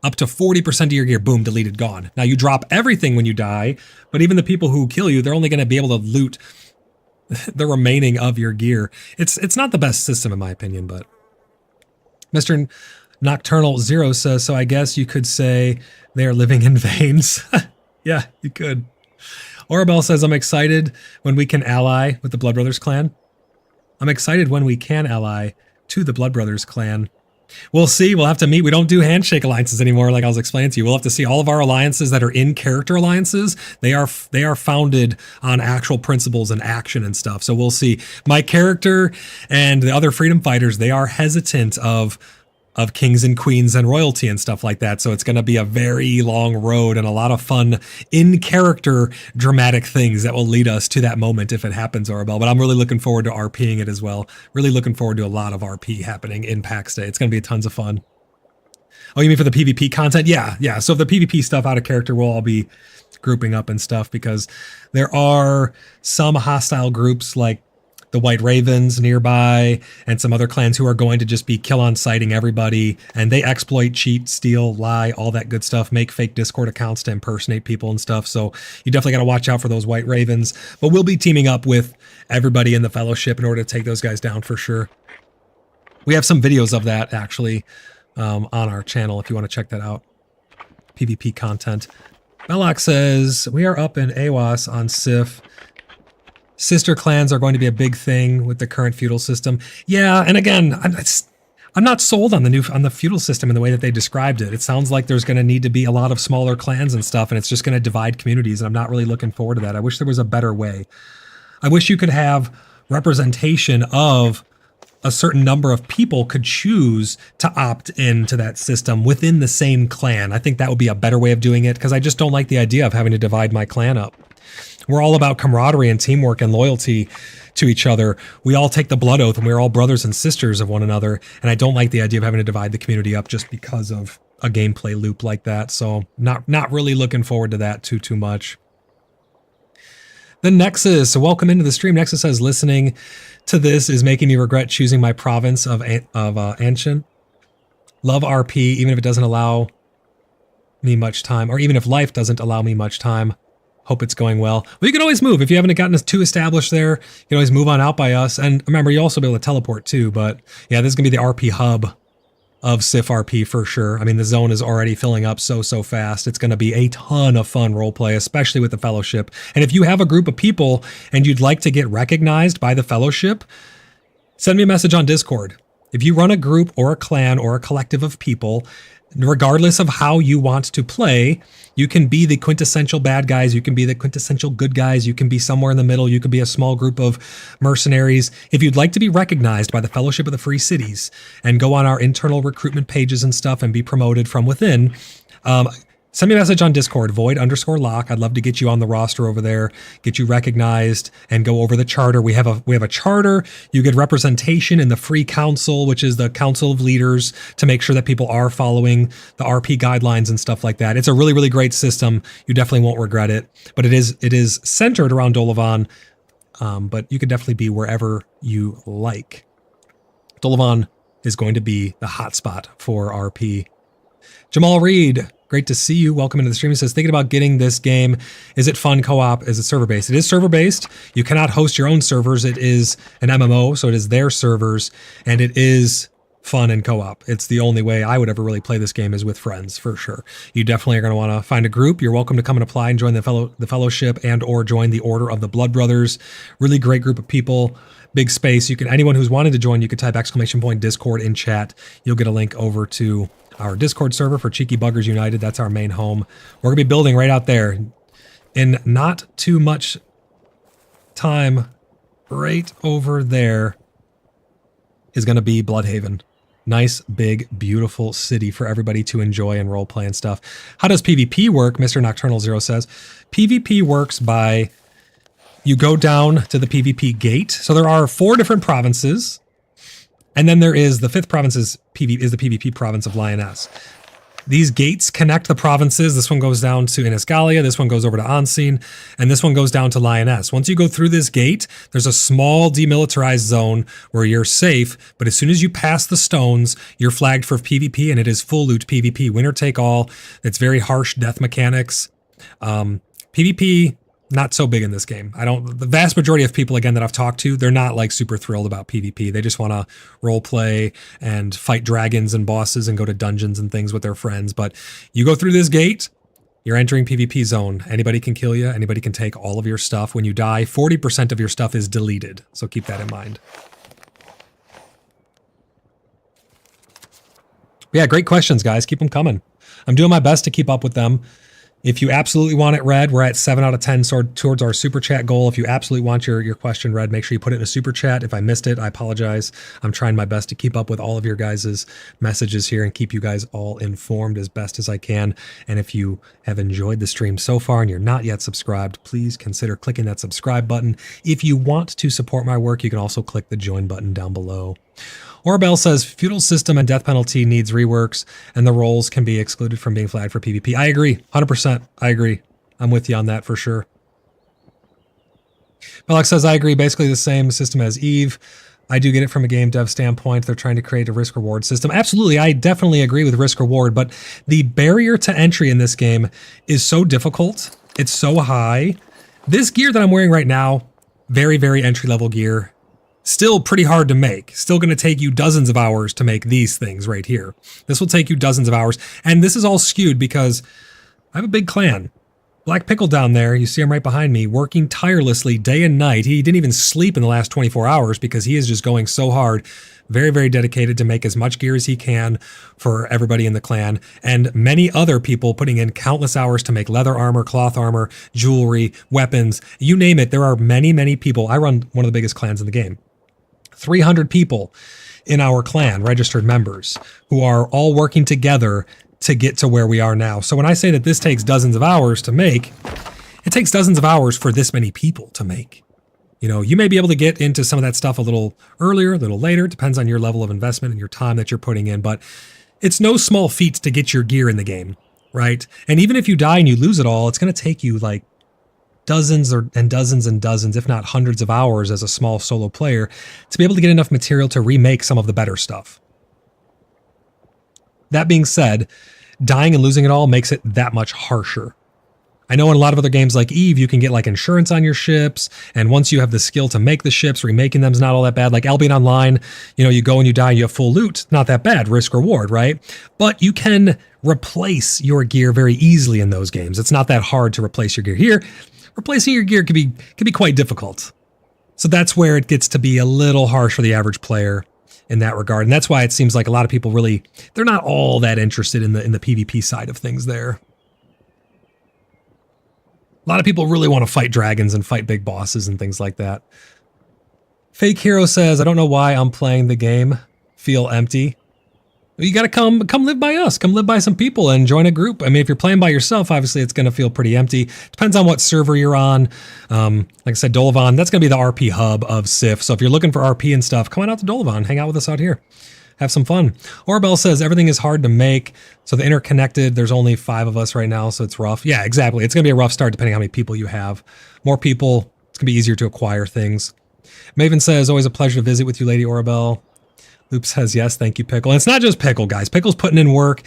Up to 40% of your gear, boom, deleted, gone. Now you drop everything when you die, but even the people who kill you, they're only going to be able to loot the remaining of your gear. It's not the best system in my opinion, but Mr. Nocturnal Zero says, so I guess you could say they are living in Veins. Yeah, you could. Orabel says, I'm excited when we can ally with the Blood Brothers clan. I'm excited when we can ally to the Blood Brothers clan. We'll see. We'll have to meet. We don't do handshake alliances anymore, like I was explaining to you. We'll have to see all of our alliances that are in character alliances. They are founded on actual principles and action and stuff. So we'll see. My character and the other freedom fighters, they are hesitant of kings and queens and royalty and stuff like that. So it's going to be a very long road and a lot of fun in character dramatic things that will lead us to that moment if it happens, Orabel. But I'm really looking forward to RPing it as well. Really looking forward to a lot of RP happening in PAX Day. It's going to be tons of fun. Oh, you mean for the PvP content? Yeah. So the PvP stuff out of character will all be grouping up and stuff because there are some hostile groups like the White Ravens nearby, and some other clans who are going to just be kill on sighting everybody, and they exploit, cheat, steal, lie, all that good stuff, make fake Discord accounts to impersonate people and stuff. So you definitely got to watch out for those White Ravens. But we'll be teaming up with everybody in the Fellowship in order to take those guys down for sure. We have some videos of that actually on our channel if you want to check that out. PvP content. Belloc says, we are up in AWAS on Sif. Sister clans are going to be a big thing with the current feudal system. Yeah, and again, I'm not sold on the feudal system in the way that they described it. It sounds like there's going to need to be a lot of smaller clans and stuff, and it's just going to divide communities, and I'm not really looking forward to that. I wish there was a better way. I wish you could have representation of a certain number of people could choose to opt into that system within the same clan. I think that would be a better way of doing it, because I just don't like the idea of having to divide my clan up. We're all about camaraderie and teamwork and loyalty to each other. We all take the blood oath and we're all brothers and sisters of one another. And I don't like the idea of having to divide the community up just because of a gameplay loop like that. So not really looking forward to that too much. The Nexus, welcome into the stream. Nexus says, listening to this is making me regret choosing my province of Anshin. Love RP, even if it doesn't allow me much time, or even if life doesn't allow me much time. Hope it's going well. Well, you can always move. If you haven't gotten us too established there, you can always move on out by us. And remember, you'll also be able to teleport too. But yeah, this is going to be the RP hub of Sif RP for sure. I mean, the zone is already filling up so fast. It's going to be a ton of fun roleplay, especially with the Fellowship. And if you have a group of people and you'd like to get recognized by the Fellowship, send me a message on Discord. If you run a group or a clan or a collective of people, regardless of how you want to play, you can be the quintessential bad guys, you can be the quintessential good guys, you can be somewhere in the middle, you can be a small group of mercenaries. If you'd like to be recognized by the Fellowship of the Free Cities and go on our internal recruitment pages and stuff and be promoted from within, send me a message on Discord, void_lock. I'd love to get you on the roster over there, get you recognized, and go over the charter. We have a charter. You get representation in the Free Council, which is the council of leaders, to make sure that people are following the RP guidelines and stuff like that. It's a really, really great system. You definitely won't regret it. But it is centered around Dolavan, but you can definitely be wherever you like. Dolavan is going to be the hotspot for RP. Jamal Reed, great to see you. Welcome into the stream. He says, thinking about getting this game. Is it fun co-op? Is it server-based? It is server-based. You cannot host your own servers. It is an MMO, so it is their servers, and it is fun and co-op. It's the only way I would ever really play this game is with friends, for sure. You definitely are going to want to find a group. You're welcome to come and apply and join the Fellowship and or join the Order of the Blood Brothers. Really great group of people. Big space. Anyone who's wanted to join, you could type !Discord in chat. You'll get a link over to our Discord server for Cheeky Buggers United. That's our main home. We're going to be building right out there. In not too much time, right over there is going to be Bloodhaven. Nice, big, beautiful city for everybody to enjoy and roleplay and stuff. How does PvP work? Mr. Nocturnal Zero says, PvP works by, you go down to the PvP gate. So there are 4 different provinces. And then there is the 5th province is the PvP province of Lioness. These gates connect the provinces. This one goes down to Inisgalia, this one goes over to Anseen, and this one goes down to Lioness. Once you go through this gate, there's a small demilitarized zone where you're safe, but as soon as you pass the stones, you're flagged for PvP, and it is full loot PvP, winner take all. It's very harsh death mechanics. PvP, not so big in this game. The vast majority of people, again, that I've talked to, they're not like super thrilled about PvP. They just want to role play and fight dragons and bosses and go to dungeons and things with their friends. But you go through this gate, you're entering PvP zone. Anybody can kill you. Anybody can take all of your stuff. When you die, 40% of your stuff is deleted. So keep that in mind. Yeah, great questions, guys. Keep them coming. I'm doing my best to keep up with them. If you absolutely want it read, we're at 7 out of 10 towards our super chat goal. If you absolutely want your question read, make sure you put it in a super chat. If I missed it, I apologize. I'm trying my best to keep up with all of your guys' messages here and keep you guys all informed as best as I can. And if you have enjoyed the stream so far and you're not yet subscribed, please consider clicking that subscribe button. If you want to support my work, you can also click the join button down below. Orbel says feudal system and death penalty needs reworks, and the roles can be excluded from being flagged for PvP. I agree, 100%. I agree. I'm with you on that for sure. Belloc says I agree. Basically the same system as Eve. I do get it from a game dev standpoint. They're trying to create a risk reward system. Absolutely, I definitely agree with risk reward, but the barrier to entry in this game is so difficult. It's so high. This gear that I'm wearing right now, very, very entry level gear. Still pretty hard to make. Still going to take you dozens of hours to make these things right here. This will take you dozens of hours. And this is all skewed because I have a big clan. Black Pickle down there, you see him right behind me, working tirelessly day and night. He didn't even sleep in the last 24 hours because he is just going so hard. Very, very dedicated to make as much gear as he can for everybody in the clan. And many other people putting in countless hours to make leather armor, cloth armor, jewelry, weapons. You name it. There are many, many people. I run one of the biggest clans in the game. 300 people in our clan, registered members, who are all working together to get to where we are now. So when I say that this takes dozens of hours to make, it takes dozens of hours for this many people to make. You know, you may be able to get into some of that stuff a little earlier, a little later, depends on your level of investment and your time that you're putting in, but it's no small feat to get your gear in the game, right? And even if you die and you lose it all, it's going to take you like dozens and dozens, if not hundreds of hours as a small solo player to be able to get enough material to remake some of the better stuff. That being said, dying and losing it all makes it that much harsher. I know in a lot of other games like Eve, you can get like insurance on your ships, and once you have the skill to make the ships, remaking them is not all that bad. Like Albion Online, you know, you go and you die and you have full loot, not that bad, risk reward, right? But you can replace your gear very easily in those games. It's not that hard to replace your gear here. Replacing your gear can be quite difficult. So that's where it gets to be a little harsh for the average player in that regard. And that's why it seems like a lot of people really, they're not all that interested in the PvP side of things there. A lot of people really want to fight dragons and fight big bosses and things like that. Fake Hero says, I don't know why I'm playing the game. Feel empty. You got to come live by us. Come live by some people and join a group. I mean, if you're playing by yourself, obviously it's going to feel pretty empty. Depends on what server you're on. Like I said, Dolavan, that's going to be the RP hub of Sif. So if you're looking for RP and stuff, come on out to Dolavan. Hang out with us out here. Have some fun. Orbel says everything is hard to make. So the interconnected, there's only 5 of us right now, so it's rough. Yeah, exactly. It's going to be a rough start depending on how many people you have. More people, it's going to be easier to acquire things. Maven says, always a pleasure to visit with you, Lady Orbel. Loop says, yes, thank you, Pickle. And it's not just Pickle, guys. Pickle's putting in work.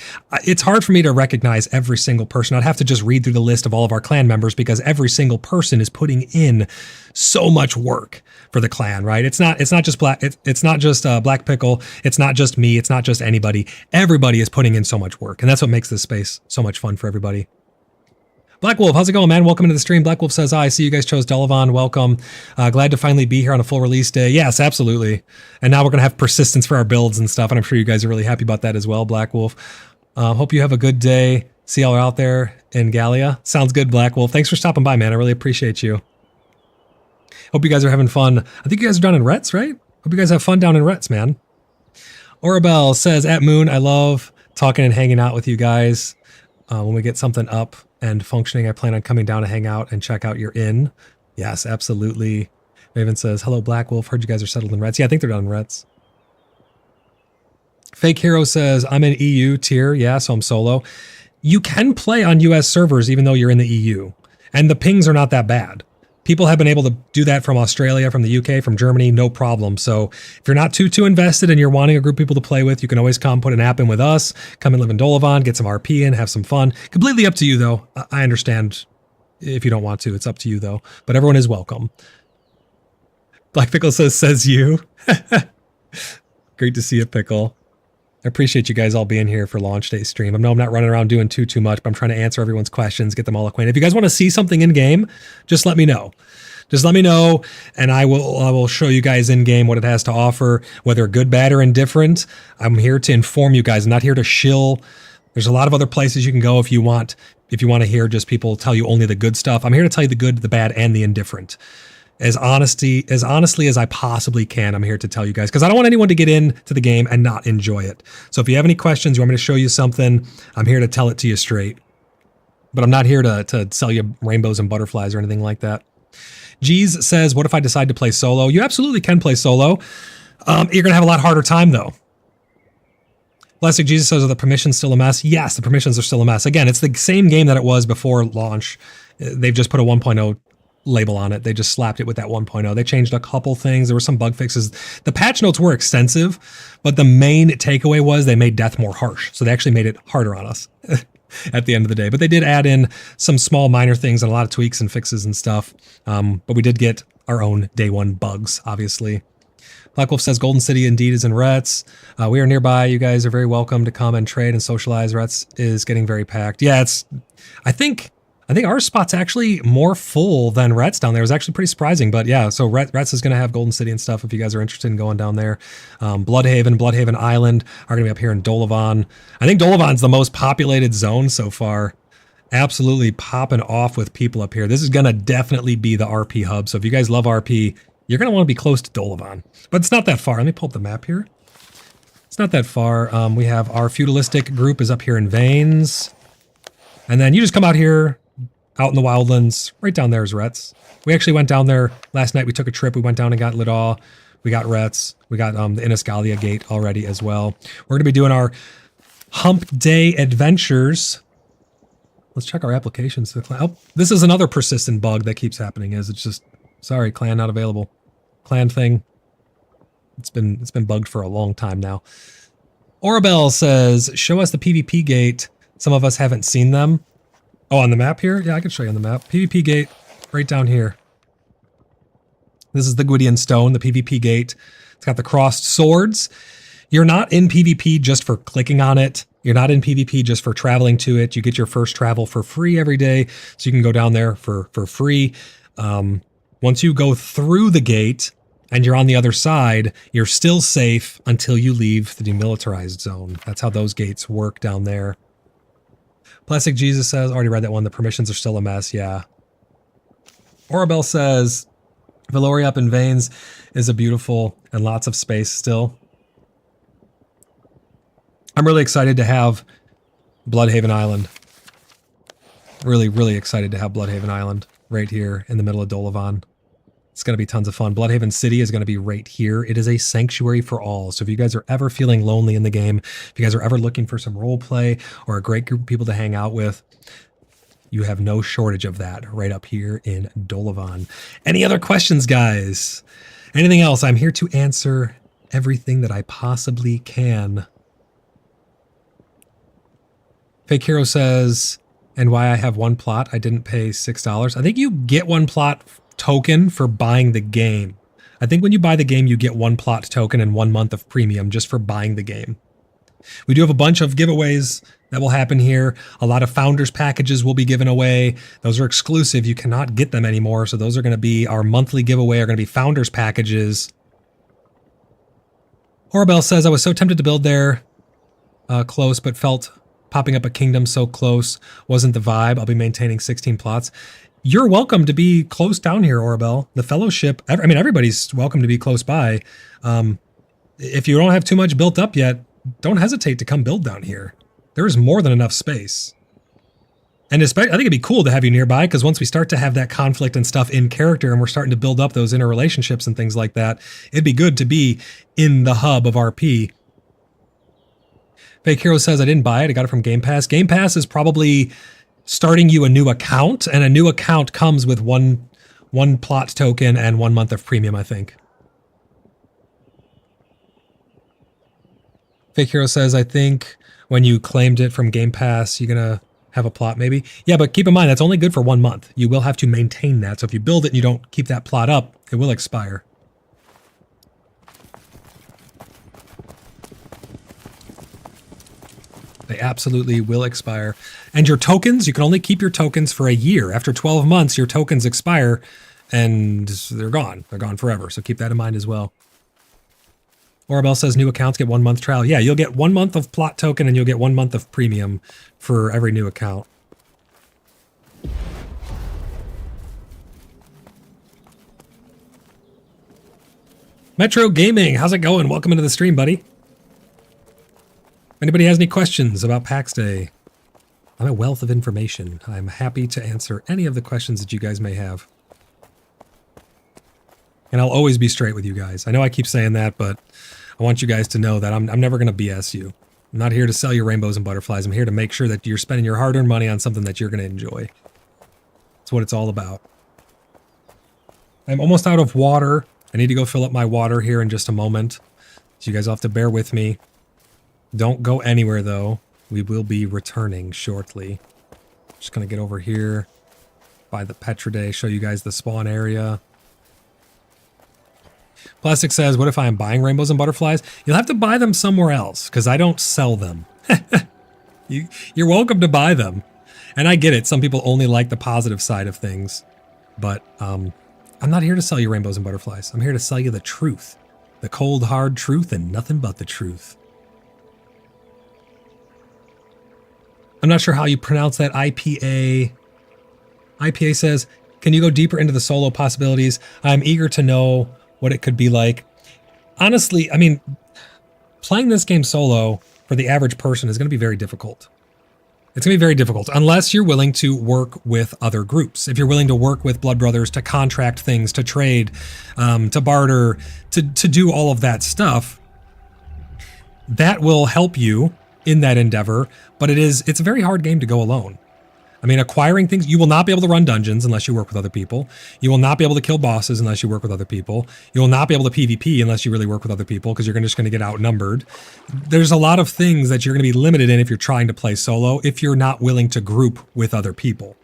It's hard for me to recognize every single person. I'd have to just read through the list of all of our clan members because every single person is putting in so much work for the clan, right? It's not just Black Pickle. It's not just me. It's not just anybody. Everybody is putting in so much work, and that's what makes this space so much fun for everybody. Black Wolf, how's it going, man? Welcome into the stream. Black Wolf says, I see you guys chose Delavan. Welcome. Glad to finally be here on a full release day. Yes, absolutely. And now we're going to have persistence for our builds and stuff, and I'm sure you guys are really happy about that as well, Black Wolf. Hope you have a good day. See y'all out there in Gallia. Sounds good, Black Wolf. Thanks for stopping by, man. I really appreciate you. Hope you guys are having fun. I think you guys are down in Retz, right? Hope you guys have fun down in Retz, man. Orabel says, at Moon, I love talking and hanging out with you guys. When we get something up and functioning, I plan on coming down to hang out and check out your inn. Yes, absolutely. Raven says, hello, Black Wolf. Heard you guys are settled in Retz. Yeah, I think they're down in Retz. Fake Hero says, I'm in EU tier. Yeah, so I'm solo. You can play on US servers even though you're in the EU. And the pings are not that bad. People have been able to do that from Australia, from the UK, from Germany, no problem. So if you're not too invested and you're wanting a group of people to play with, you can always come put an app in with us, come and live in Dolavan, get some RP in, have some fun. Completely up to you, though. I understand if you don't want to. It's up to you, though. But everyone is welcome. Black Pickle says you. Great to see you, Pickle. I appreciate you guys all being here for launch day stream. I know I'm not running around doing too much, but I'm trying to answer everyone's questions, get them all acquainted. If you guys want to see something in game, just let me know. Just let me know, and I will show you guys in game what it has to offer, whether good, bad, or indifferent. I'm here to inform you guys. I'm not here to shill. There's a lot of other places you can go if you want to hear just people tell you only the good stuff. I'm here to tell you the good, the bad, and the indifferent. As honestly as I possibly can, I'm here to tell you guys, because I don't want anyone to get into the game and not enjoy it. So if you have any questions, you want me to show you something, I'm here to tell it to you straight. But I'm not here to sell you rainbows and butterflies or anything like that. Jeez says, what if I decide to play solo? You absolutely can play solo. You're going to have a lot harder time, though. Plastic Jesus says, are the permissions still a mess? Yes, the permissions are still a mess. Again, it's the same game that it was before launch. They've just put a 1.0 label on it. They just slapped it with that 1.0. They changed a couple things. There were some bug fixes. The patch notes were extensive, but the main takeaway was they made death more harsh. So they actually made it harder on us. At the end of the day. But they did add in some small minor things and a lot of tweaks and fixes and stuff. But we did get our own day one bugs, obviously. Black Wolf says Golden City indeed is in Rets. We are nearby. You guys are very welcome to come and trade and socialize. Rets is getting very packed. Yeah, I think our spot's actually more full than Rets down there. It was actually pretty surprising, but yeah, so Rets is going to have Golden City and stuff if you guys are interested in going down there. Bloodhaven Island are going to be up here in Dolavan. I think Dolavan's the most populated zone so far. Absolutely popping off with people up here. This is going to definitely be the RP hub, so if you guys love RP, you're going to want to be close to Dolavan. But it's not that far. Let me pull up the map here. It's not that far. We have our feudalistic group is up here in Vanes. And then you just come out here, out in the wildlands, right down there is Rets. We actually went down there last night. We took a trip. We went down and got Lidaw. We got Rets. We got the Inisgalia gate already as well. We're going to be doing our Hump Day adventures. Let's check our applications. Oh, this is another persistent bug that keeps happening. It's just, sorry, clan not available. Clan thing. It's been bugged for a long time now. Orabel says, show us the PvP gate. Some of us haven't seen them. Oh, on the map here? Yeah, I can show you on the map. PvP gate, right down here. This is the Gwydion Stone, the PvP gate. It's got the crossed swords. You're not in PvP just for clicking on it. You're not in PvP just for traveling to it. You get your first travel for free every day, so you can go down there for free. Once you go through the gate and you're on the other side, you're still safe until you leave the demilitarized zone. That's how those gates work down there. Plastic Jesus says, already read that one, the permissions are still a mess, yeah. Orabel says, Valoria up in Vanes is a beautiful and lots of space still. I'm really excited to have Bloodhaven Island. Really, really excited to have Bloodhaven Island right here in the middle of Dolavan. It's going to be tons of fun. Bloodhaven City is going to be right here. It is a sanctuary for all. So if you guys are ever feeling lonely in the game, if you guys are ever looking for some role play or a great group of people to hang out with, you have no shortage of that right up here in Dolavan. Any other questions, guys? Anything else? I'm here to answer everything that I possibly can. Fake Hero says, and why I have one plot, I didn't pay $6. I think you get one plot token for buying the game. I think when you buy the game, you get one plot token and 1 month of premium just for buying the game. We do have a bunch of giveaways that will happen here. A lot of founders packages will be given away. Those are exclusive. You cannot get them anymore. So those are going to be our monthly giveaway, are going to be founders packages. Orabel says, I was so tempted to build there close, but felt popping up a kingdom so close wasn't the vibe. I'll be maintaining 16 plots. You're welcome to be close down here, Orabel. The Fellowship, I mean, everybody's welcome to be close by. If you don't have too much built up yet, don't hesitate to come build down here. There is more than enough space. And especially, I think it'd be cool to have you nearby, because once we start to have that conflict and stuff in character and we're starting to build up those inner relationships and things like that, it'd be good to be in the hub of RP. Fake Hero says, I didn't buy it. I got it from Game Pass. Game Pass is probably starting you a new account, and a new account comes with one plot token and 1 month of premium, I think. Fake Hero says, I think when you claimed it from Game Pass, you're going to have a plot maybe. Yeah, but keep in mind, that's only good for 1 month. You will have to maintain that. So if you build it and you don't keep that plot up, it will expire. They absolutely will expire. And your tokens, you can only keep your tokens for a year. After 12 months, your tokens expire and they're gone. They're gone forever. So keep that in mind as well. Orabel says new accounts get 1 month trial. Yeah, you'll get 1 month of plot token and you'll get 1 month of premium for every new account. Metro Gaming, how's it going? Welcome into the stream, buddy. If anybody has any questions about PAX Day, I'm a wealth of information. I'm happy to answer any of the questions that you guys may have. And I'll always be straight with you guys. I know I keep saying that, but I want you guys to know that I'm never going to BS you. I'm not here to sell you rainbows and butterflies. I'm here to make sure that you're spending your hard-earned money on something that you're going to enjoy. That's what it's all about. I'm almost out of water. I need to go fill up my water here in just a moment. So you guys will have to bear with me. Don't go anywhere, though. We will be returning shortly. Just going to get over here by the Petra Day, show you guys the spawn area. Plastic says, what if I am buying rainbows and butterflies? You'll have to buy them somewhere else, because I don't sell them. You're welcome to buy them. And I get it. Some people only like the positive side of things. But I'm not here to sell you rainbows and butterflies. I'm here to sell you the truth. The cold, hard truth and nothing but the truth. I'm not sure how you pronounce that. IPA. IPA says, can you go deeper into the solo possibilities? I'm eager to know what it could be like. Honestly, I mean, playing this game solo for the average person is going to be very difficult. It's going to be very difficult unless you're willing to work with other groups. If you're willing to work with Blood Brothers to contract things, to trade, to barter, to do all of that stuff, that will help you in that endeavor. But it's a very hard game to go alone. I mean, acquiring things, you will not be able to run dungeons unless you work with other people. You will not be able to kill bosses unless you work with other people. You will not be able to PvP unless you really work with other people because you're just going to get outnumbered. There's a lot of things that you're going to be limited in if you're trying to play solo, if you're not willing to group with other people.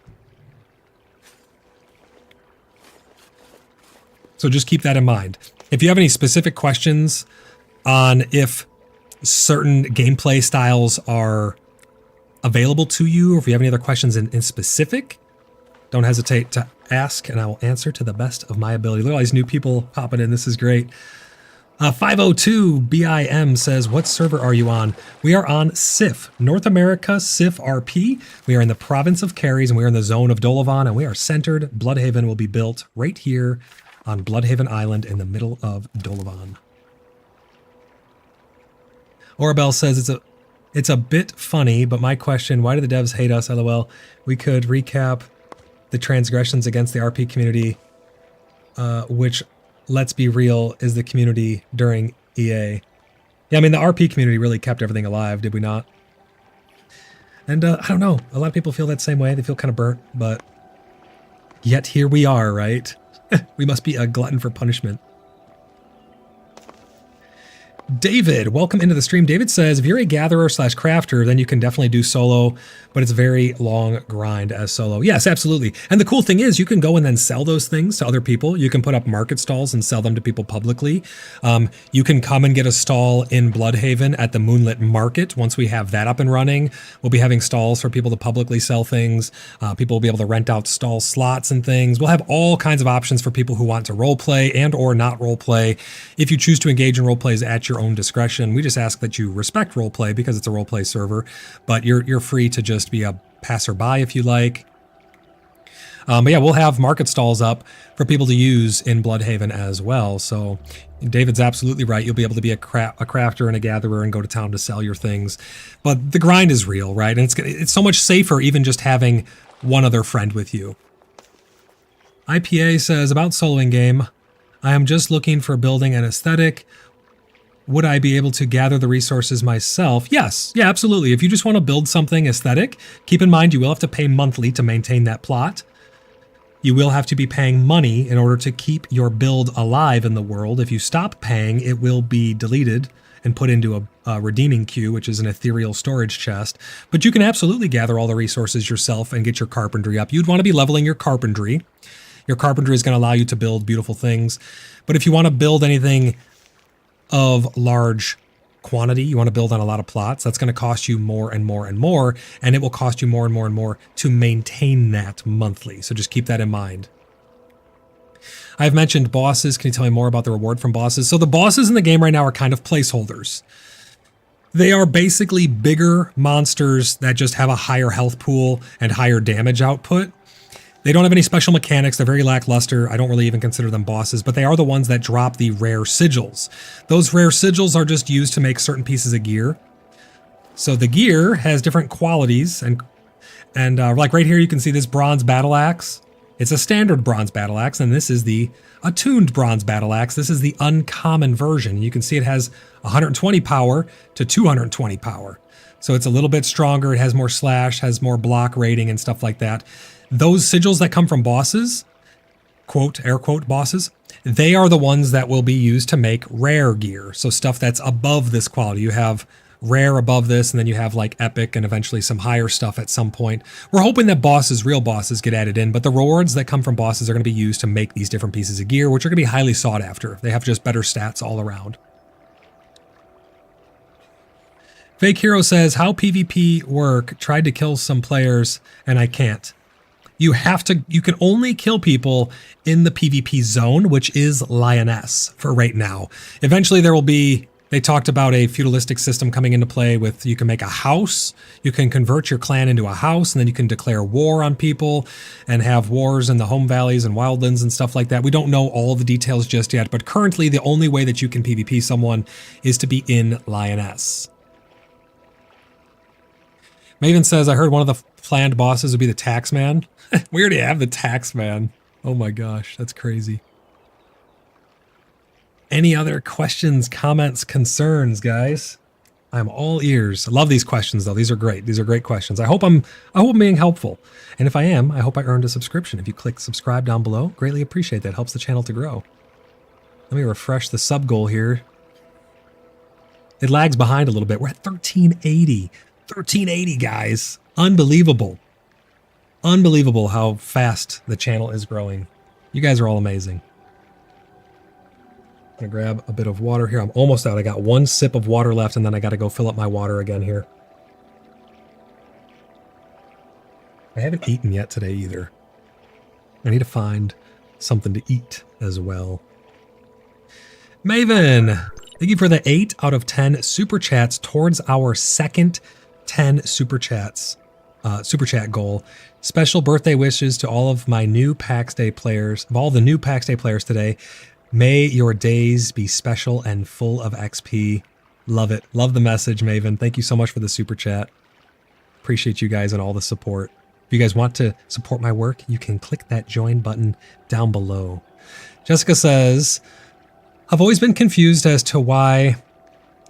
So just keep that in mind. If you have any specific questions on if certain gameplay styles are available to you, or if you have any other questions in specific, don't hesitate to ask and I will answer to the best of my ability. Look at all these new people popping in. This is great. 502 BIM says, what server are you on? We are on SIF, North America SIF RP. We are in the province of Caries and we are in the zone of Dolavan and we are centered. Bloodhaven will be built right here on Bloodhaven Island in the middle of Dolavan. Orabel says it's a bit funny, but my question, why do the devs hate us? LOL. We could recap the transgressions against the RP community, which, let's be real, is the community during EA. Yeah, I mean, the RP community really kept everything alive, did we not? And I don't know. A lot of people feel that same way. They feel kind of burnt, but yet here we are, right? We must be a glutton for punishment. David, welcome into the stream. David says, if you're a gatherer / crafter, then you can definitely do solo, but it's a very long grind as solo. Yes, absolutely. And the cool thing is you can go and then sell those things to other people. You can put up market stalls and sell them to people publicly. You can come and get a stall in Bloodhaven at the Moonlit Market. Once we have that up and running, we'll be having stalls for people to publicly sell things. People will be able to rent out stall slots and things. We'll have all kinds of options for people who want to roleplay and or not roleplay. If you choose to engage in roleplays at your own discretion, we just ask that you respect roleplay because it's a roleplay server, but you're free to just be a passerby if you like. But yeah, we'll have market stalls up for people to use in Bloodhaven as well. So David's absolutely right. You'll be able to be a crafter and a gatherer and go to town to sell your things. But the grind is real, right? And it's so much safer even just having one other friend with you. IPA says, about soloing game, I am just looking for building an aesthetic. Would I be able to gather the resources myself? Yes. Yeah, absolutely. If you just want to build something aesthetic, keep in mind you will have to pay monthly to maintain that plot. You will have to be paying money in order to keep your build alive in the world. If you stop paying, it will be deleted and put into a redeeming queue, which is an ethereal storage chest. But you can absolutely gather all the resources yourself and get your carpentry up. You'd want to be leveling your carpentry. Your carpentry is going to allow you to build beautiful things. But if you want to build anything of large quantity, you want to build on a lot of plots, that's going to cost you more and more and more, and it will cost you more and more and more to maintain that monthly. So just keep that in mind. I've mentioned bosses. Can you tell me more about the reward from bosses? So the bosses in the game right now are kind of placeholders. They are basically bigger monsters that just have a higher health pool and higher damage output. They don't have any special mechanics. They're very lackluster. I don't really even consider them bosses, but they are the ones that drop the rare sigils. Those rare sigils are just used to make certain pieces of gear. So the gear has different qualities, and like right here you can see this bronze battle axe. It's a standard bronze battle axe, and this is the attuned bronze battle axe. This is the uncommon version. You can see it has 120 power to 220 power. So it's a little bit stronger. It has more slash, has more block rating and stuff like that. Those sigils that come from bosses, quote, air quote bosses, they are the ones that will be used to make rare gear. So stuff that's above this quality. You have rare above this, and then you have like epic and eventually some higher stuff at some point. We're hoping that bosses, real bosses, get added in, but the rewards that come from bosses are going to be used to make these different pieces of gear, which are going to be highly sought after. They have just better stats all around. Fake Hero says, how PvP work? Tried to kill some players and I can't. You can only kill people in the PvP zone, which is Lioness for right now. Eventually there will be, they talked about a feudalistic system coming into play with, you can make a house, you can convert your clan into a house, and then you can declare war on people and have wars in the home valleys and wildlands and stuff like that. We don't know all the details just yet, but currently the only way that you can PvP someone is to be in Lioness. Maven says, I heard one of the planned bosses would be the Taxman. We already have the Taxman. Oh my gosh, that's crazy. Any other questions, comments, concerns, guys? I'm all ears. I love these questions, though. These are great. These are great questions. I hope I'm being helpful. And if I am, I hope I earned a subscription. If you click subscribe down below, greatly appreciate that. Helps the channel to grow. Let me refresh the sub goal here. It lags behind a little bit. We're at 1380. 1380, guys. Unbelievable. Unbelievable how fast the channel is growing. You guys are all amazing. I'm gonna grab a bit of water here. I'm almost out. I got one sip of water left, and then I got to go fill up my water again here. I haven't eaten yet today either. I need to find something to eat as well. Maven, thank you for the 8 out of 10 super chats towards our second 10 super chats, super chat goal. Special birthday wishes to all of my new PAX Day players, of all the new PAX Day players today. May your days be special and full of XP. Love it. Love the message, Maven. Thank you so much for the super chat. Appreciate you guys and all the support. If you guys want to support my work, you can click that join button down below. Jessica says, I've always been confused as to why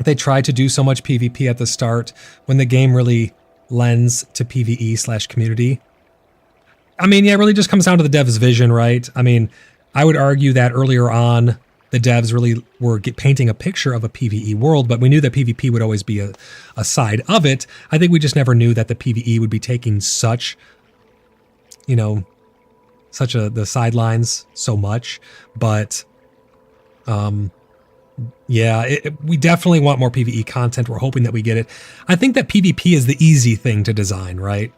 they try to do so much PvP at the start when the game really lends to PvE/community. I mean, yeah, it really just comes down to the dev's vision, right? I mean, I would argue that earlier on, the devs really were painting a picture of a PvE world, but we knew that PvP would always be a side of it. I think we just never knew that the PvE would be taking such, you know, the sidelines so much. But, yeah, we definitely want more PvE content. We're hoping that we get it. I think that PvP is the easy thing to design, right?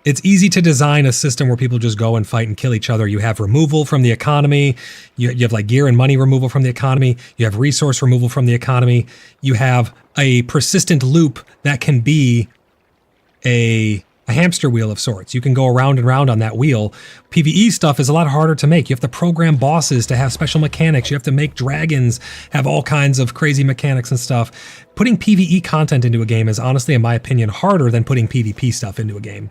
It's easy to design a system where people just go and fight and kill each other. You have removal from the economy. You have like gear and money removal from the economy. You have resource removal from the economy. You have a persistent loop that can be a hamster wheel of sorts. You can go around and around on that wheel. PvE stuff is a lot harder to make. You have to program bosses to have special mechanics. You have to make dragons have all kinds of crazy mechanics and stuff. Putting PvE content into a game is honestly, in my opinion, harder than putting PvP stuff into a game.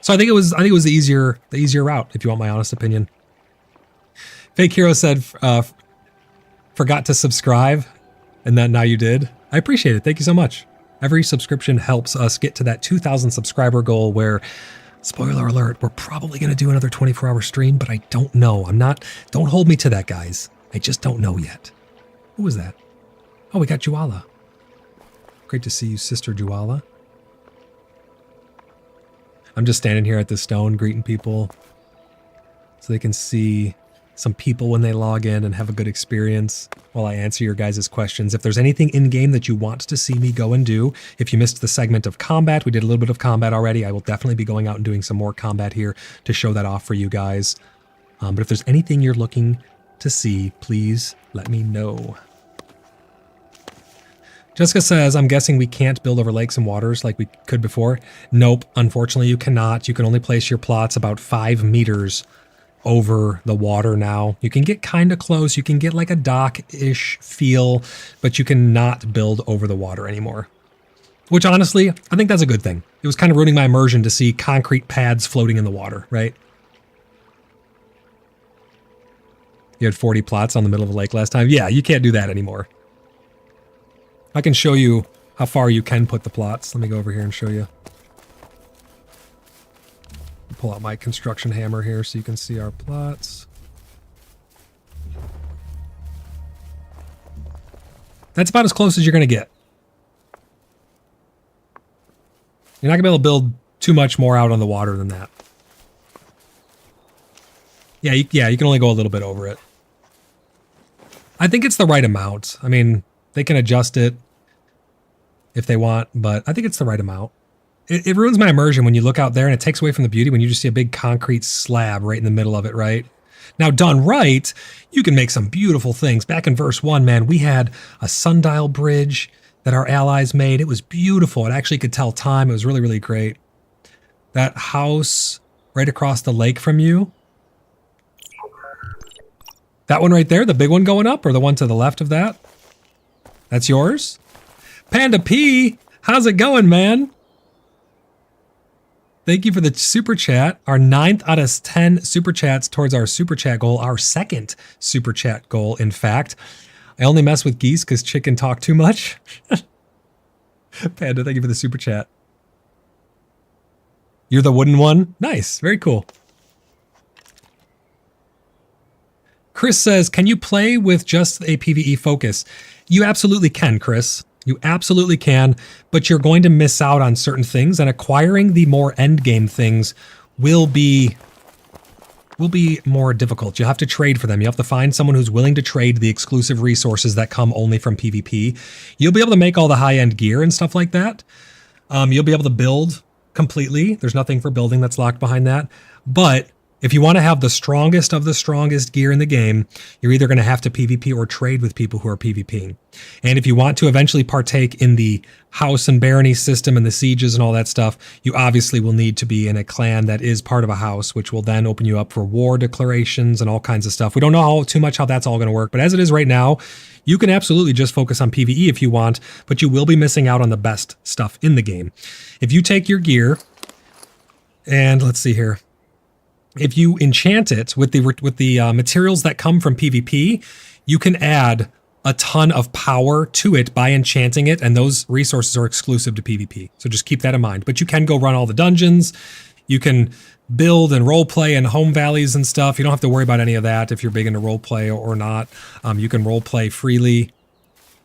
So I think it was the easier route, if you want my honest opinion. Fake Hero said, forgot to subscribe, and then now you did. I appreciate it. Thank you so much. Every subscription helps us get to that 2,000 subscriber goal where, spoiler alert, we're probably going to do another 24-hour stream, but I don't know. Don't hold me to that, guys. I just don't know yet. Who was that? Oh, we got Juala. Great to see you, Sister Juala. I'm just standing here at the stone greeting people so they can see some people when they log in and have a good experience while I answer your guys' questions. If there's anything in-game that you want to see me go and do, if you missed the segment of combat, we did a little bit of combat already. I will definitely be going out and doing some more combat here to show that off for you guys. But if there's anything you're looking to see, please let me know. Jessica says, I'm guessing we can't build over lakes and waters like we could before. Nope, unfortunately you cannot. You can only place your plots about 5 meters over the water now. You can get kind of close. You can get like a dock-ish feel, but you cannot build over the water anymore. Which honestly, I think that's a good thing. It was kind of ruining my immersion to see concrete pads floating in the water, right? You had 40 plots on the middle of a lake last time. Yeah, you can't do that anymore. I can show you how far you can put the plots. Let me go over here and show you. Pull out my construction hammer here so you can see our plots. That's about as close as you're going to get. You're not going to be able to build too much more out on the water than that. Yeah, you can only go a little bit over it. I think it's the right amount. I mean, they can adjust it if they want, but I think it's the right amount. It ruins my immersion when you look out there and it takes away from the beauty when you just see a big concrete slab right in the middle of it, right? Now, done right, you can make some beautiful things. Back in verse 1, man, we had a sundial bridge that our allies made. It was beautiful. It actually could tell time. It was really, really great. That house right across the lake from you, that one right there, the big one going up, or the one to the left of that? That's yours? Panda P, how's it going, man? Thank you for the super chat. Our 9th out of 10 super chats towards our super chat goal. Our 2nd super chat goal, in fact. I only mess with geese because chicken talk too much. Panda, thank you for the super chat. You're the wooden one? Nice. Very cool. Chris says, can you play with just a PvE focus? You absolutely can, Chris. You absolutely can, but you're going to miss out on certain things, and acquiring the more endgame things will be more difficult. You have to trade for them. You have to find someone who's willing to trade the exclusive resources that come only from PvP. You'll be able to make all the high-end gear and stuff like that. You'll be able to build completely. There's nothing for building that's locked behind that. But if you want to have the strongest of the strongest gear in the game, you're either going to have to PvP or trade with people who are PvPing. And if you want to eventually partake in the house and barony system and the sieges and all that stuff, you obviously will need to be in a clan that is part of a house, which will then open you up for war declarations and all kinds of stuff. We don't know too much how that's all going to work, but as it is right now, you can absolutely just focus on PvE if you want, but you will be missing out on the best stuff in the game. If you take your gear, and let's see here. If you enchant it with the materials that come from PvP, you can add a ton of power to it by enchanting it, and those resources are exclusive to PvP. So just keep that in mind. But you can go run all the dungeons. You can build and roleplay in home valleys and stuff. You don't have to worry about any of that if you're big into roleplay or not. You can roleplay freely.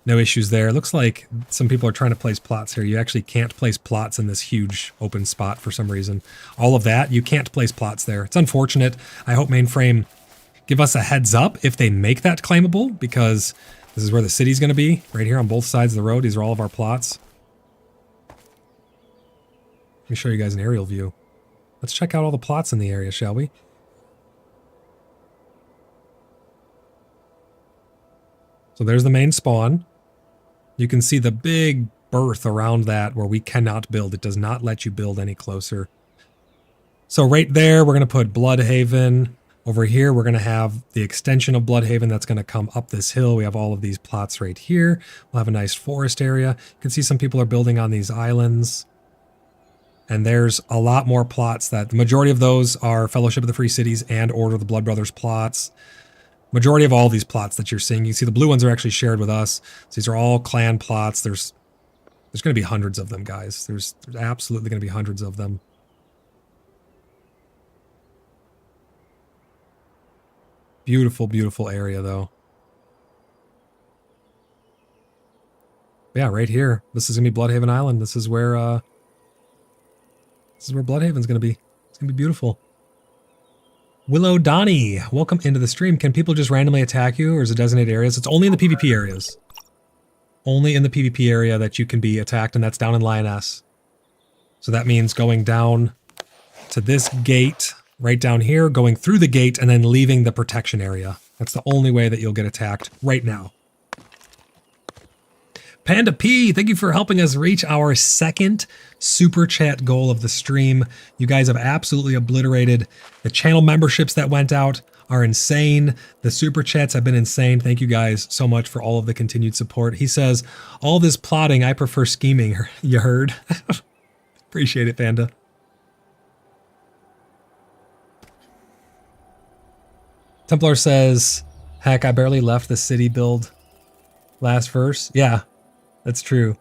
No issues there. It looks like some people are trying to place plots here. You actually can't place plots in this huge open spot for some reason. All of that, you can't place plots there. It's unfortunate. I hope Mainframe give us a heads up if they make that claimable, because this is where the city's going to be, right here on both sides of the road. These are all of our plots. Let me show you guys an aerial view. Let's check out all the plots in the area, shall we? So there's the main spawn. You can see the big berth around that where we cannot build. It does not let you build any closer. So right there, we're going to put Bloodhaven. Over here, we're going to have the extension of Bloodhaven that's going to come up this hill. We have all of these plots right here. We'll have a nice forest area. You can see some people are building on these islands. And there's a lot more plots that the majority of those are Fellowship of the Free Cities and Order of the Blood Brothers plots. Majority of all these plots that you're seeing, you see the blue ones are actually shared with us. So these are all clan plots. There's going to be hundreds of them, guys. There's absolutely going to be hundreds of them. Beautiful, beautiful area, though. Yeah, right here. This is going to be Bloodhaven Island. This is where Bloodhaven's going to be. It's going to be beautiful. Willow Donnie, welcome into the stream. Can people just randomly attack you, or is it designated areas? It's only in the PvP areas. Only in the PvP area that you can be attacked, and that's down in Lioness. So that means going down to this gate right down here, going through the gate and then leaving the protection area. That's the only way that you'll get attacked right now. Panda P, thank you for helping us reach our second super chat goal of the stream. You guys have absolutely obliterated. The channel memberships that went out are insane. The super chats have been insane. Thank you guys so much for all of the continued support. He says, all this plotting, I prefer scheming. You heard? Appreciate it, Panda. Templar says, heck, I barely left the city build last verse. Yeah, that's true.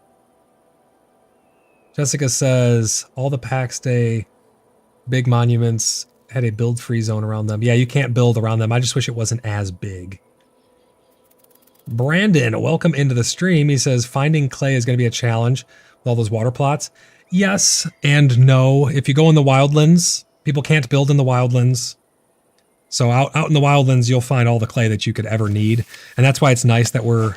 Jessica says, all the packs stay big monuments had a build free zone around them. Yeah, you can't build around them. I just wish it wasn't as big. Brandon, welcome into the stream. He says, finding clay is going to be a challenge with all those water plots. Yes and no. If you go in the wildlands, people can't build in the wildlands. So out in the wildlands, you'll find all the clay that you could ever need. And that's why it's nice that we're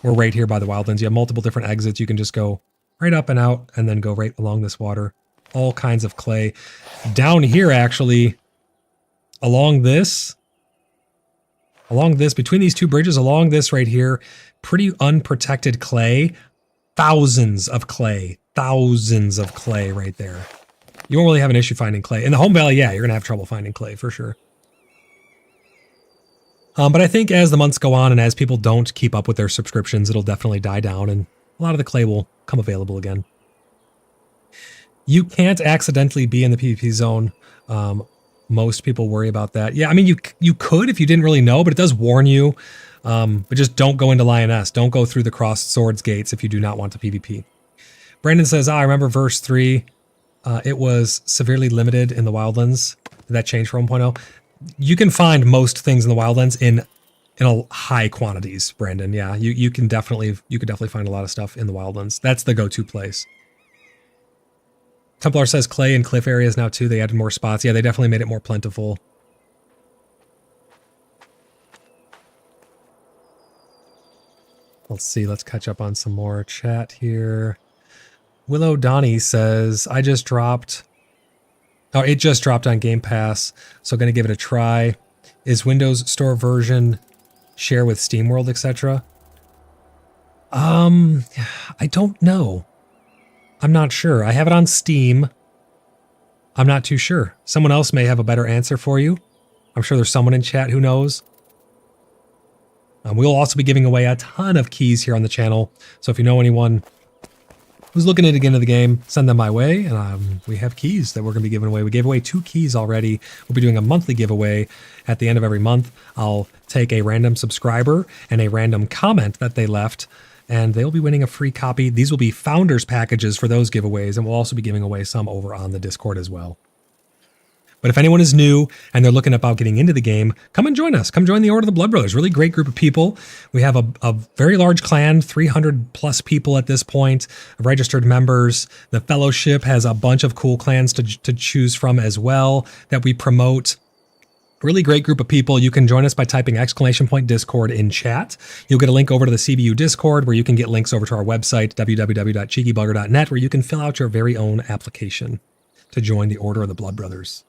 right here by the wildlands. You have multiple different exits. You can just go right up and out and then go right along this water. All kinds of clay. Down here, actually, along this, between these two bridges, along this right here, pretty unprotected clay. Thousands of clay right there. You won't really have an issue finding clay. In the home valley, yeah, you're going to have trouble finding clay for sure. But I think as the months go on and as people don't keep up with their subscriptions, it'll definitely die down and a lot of the clay will come available again. You can't accidentally be in the PvP zone. Most people worry about that. Yeah, I mean, you could if you didn't really know, but it does warn you. But just don't go into Lioness. Don't go through the crossed swords gates if you do not want to PvP. Brandon says, I remember verse 3. It was severely limited in the wildlands. Did that change for 1.0? You can find most things in the wildlands in a high quantities, Brandon. Yeah, you could definitely find a lot of stuff in the wildlands. That's the go-to place. Templar says clay and cliff areas now too. They added more spots. Yeah, they definitely made it more plentiful. Let's see. Let's catch up on some more chat here. Willow Donnie says, it just dropped on Game Pass, so going to give it a try. Is Windows Store version share with SteamWorld, etc.? I don't know. I'm not sure. I have it on Steam. I'm not too sure. Someone else may have a better answer for you. I'm sure there's someone in chat who knows. We'll also be giving away a ton of keys here on the channel. So if you know anyone who's looking to get into the game, send them my way. And we have keys that we're going to be giving away. We gave away 2 keys already. We'll be doing a monthly giveaway at the end of every month. I'll take a random subscriber and a random comment that they left, and they'll be winning a free copy. These will be founders packages for those giveaways, and we'll also be giving away some over on the Discord as well. But if anyone is new and they're looking about getting into the game, come and join us. Come join the Order of the Blood Brothers. Really great group of people. We have a very large clan, 300 plus people at this point, registered members. The Fellowship has a bunch of cool clans to choose from as well that we promote. Really great group of people. You can join us by typing !Discord in chat. You'll get a link over to the CBU Discord where you can get links over to our website, www.cheekybugger.net, where you can fill out your very own application to join the Order of the Blood Brothers.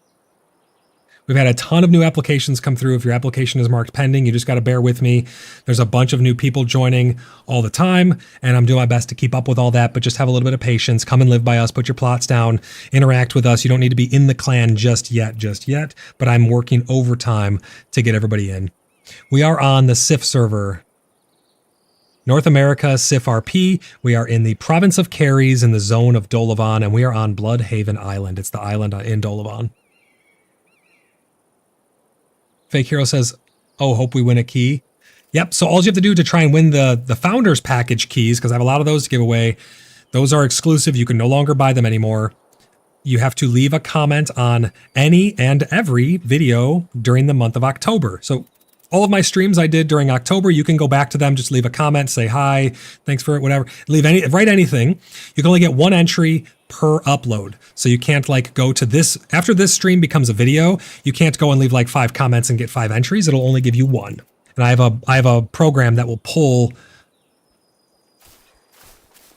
We've had a ton of new applications come through. If your application is marked pending, you just got to bear with me. There's a bunch of new people joining all the time, and I'm doing my best to keep up with all that, but just have a little bit of patience. Come and live by us, put your plots down, interact with us. You don't need to be in the clan just yet, but I'm working overtime to get everybody in. We are on the SIF server, North America, SIF RP. We are in the province of Caries in the zone of Dolavan, and we are on Bloodhaven Island. It's the island in Dolavan. Fake Hero says, oh, hope we win a key. Yep, so all you have to do to try and win the Founders Package keys, because I have a lot of those to give away, those are exclusive. You can no longer buy them anymore. You have to leave a comment on any and every video during the month of October. So all of my streams I did during October, you can go back to them, just leave a comment, say hi, thanks for it, whatever. Write anything. You can only get 1 entry per upload. So you can't like go to this, after this stream becomes a video, you can't go and leave like 5 comments and get 5 entries. It'll only give you 1. And I have a program that will pull,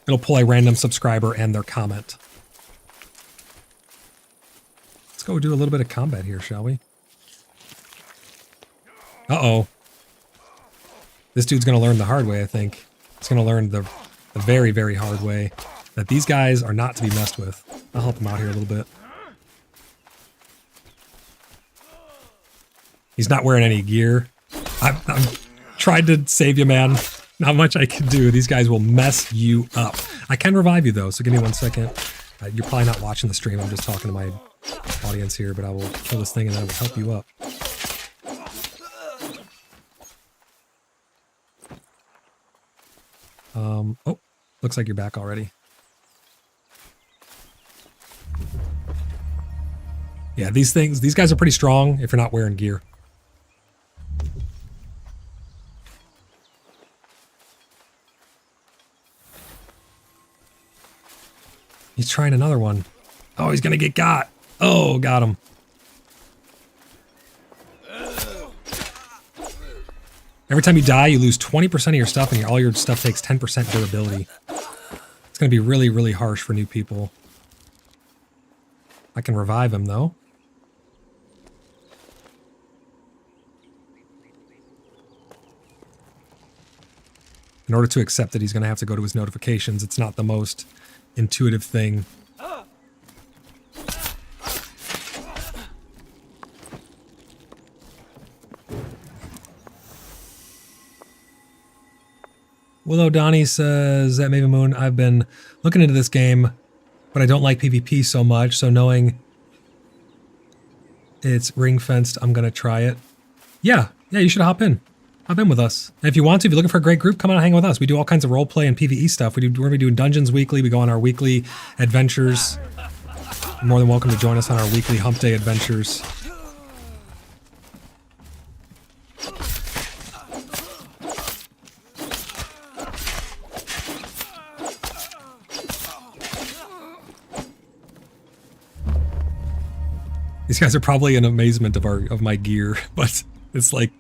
it'll pull a random subscriber and their comment. Let's go do a little bit of combat here, shall we? Uh-oh. This dude's going to learn the hard way, I think. He's going to learn the very, very hard way that these guys are not to be messed with. I'll help him out here a little bit. He's not wearing any gear. I'm trying to save you, man. Not much I can do. These guys will mess you up. I can revive you, though, so give me 1 second. You're probably not watching the stream. I'm just talking to my audience here, but I will kill this thing and then I will help you up. Oh, looks like you're back already. Yeah, these guys are pretty strong if you're not wearing gear. He's trying another one. Oh, he's gonna get got. Oh, got him. Every time you die, you lose 20% of your stuff, and all your stuff takes 10% durability. It's gonna be really, really harsh for new people. I can revive him, though. In order to accept that he's gonna have to go to his notifications, it's not the most intuitive thing. Willow Donnie says, that Maven Moon, I've been looking into this game, but I don't like PvP so much, so knowing it's ring-fenced, I'm going to try it. Yeah, you should hop in. Hop in with us. And if you want to, if you're looking for a great group, come on and hang with us. We do all kinds of roleplay and PvE stuff. We're going to be doing dungeons weekly. We go on our weekly adventures. You're more than welcome to join us on our weekly hump day adventures. These guys are probably in amazement of my gear, but it's like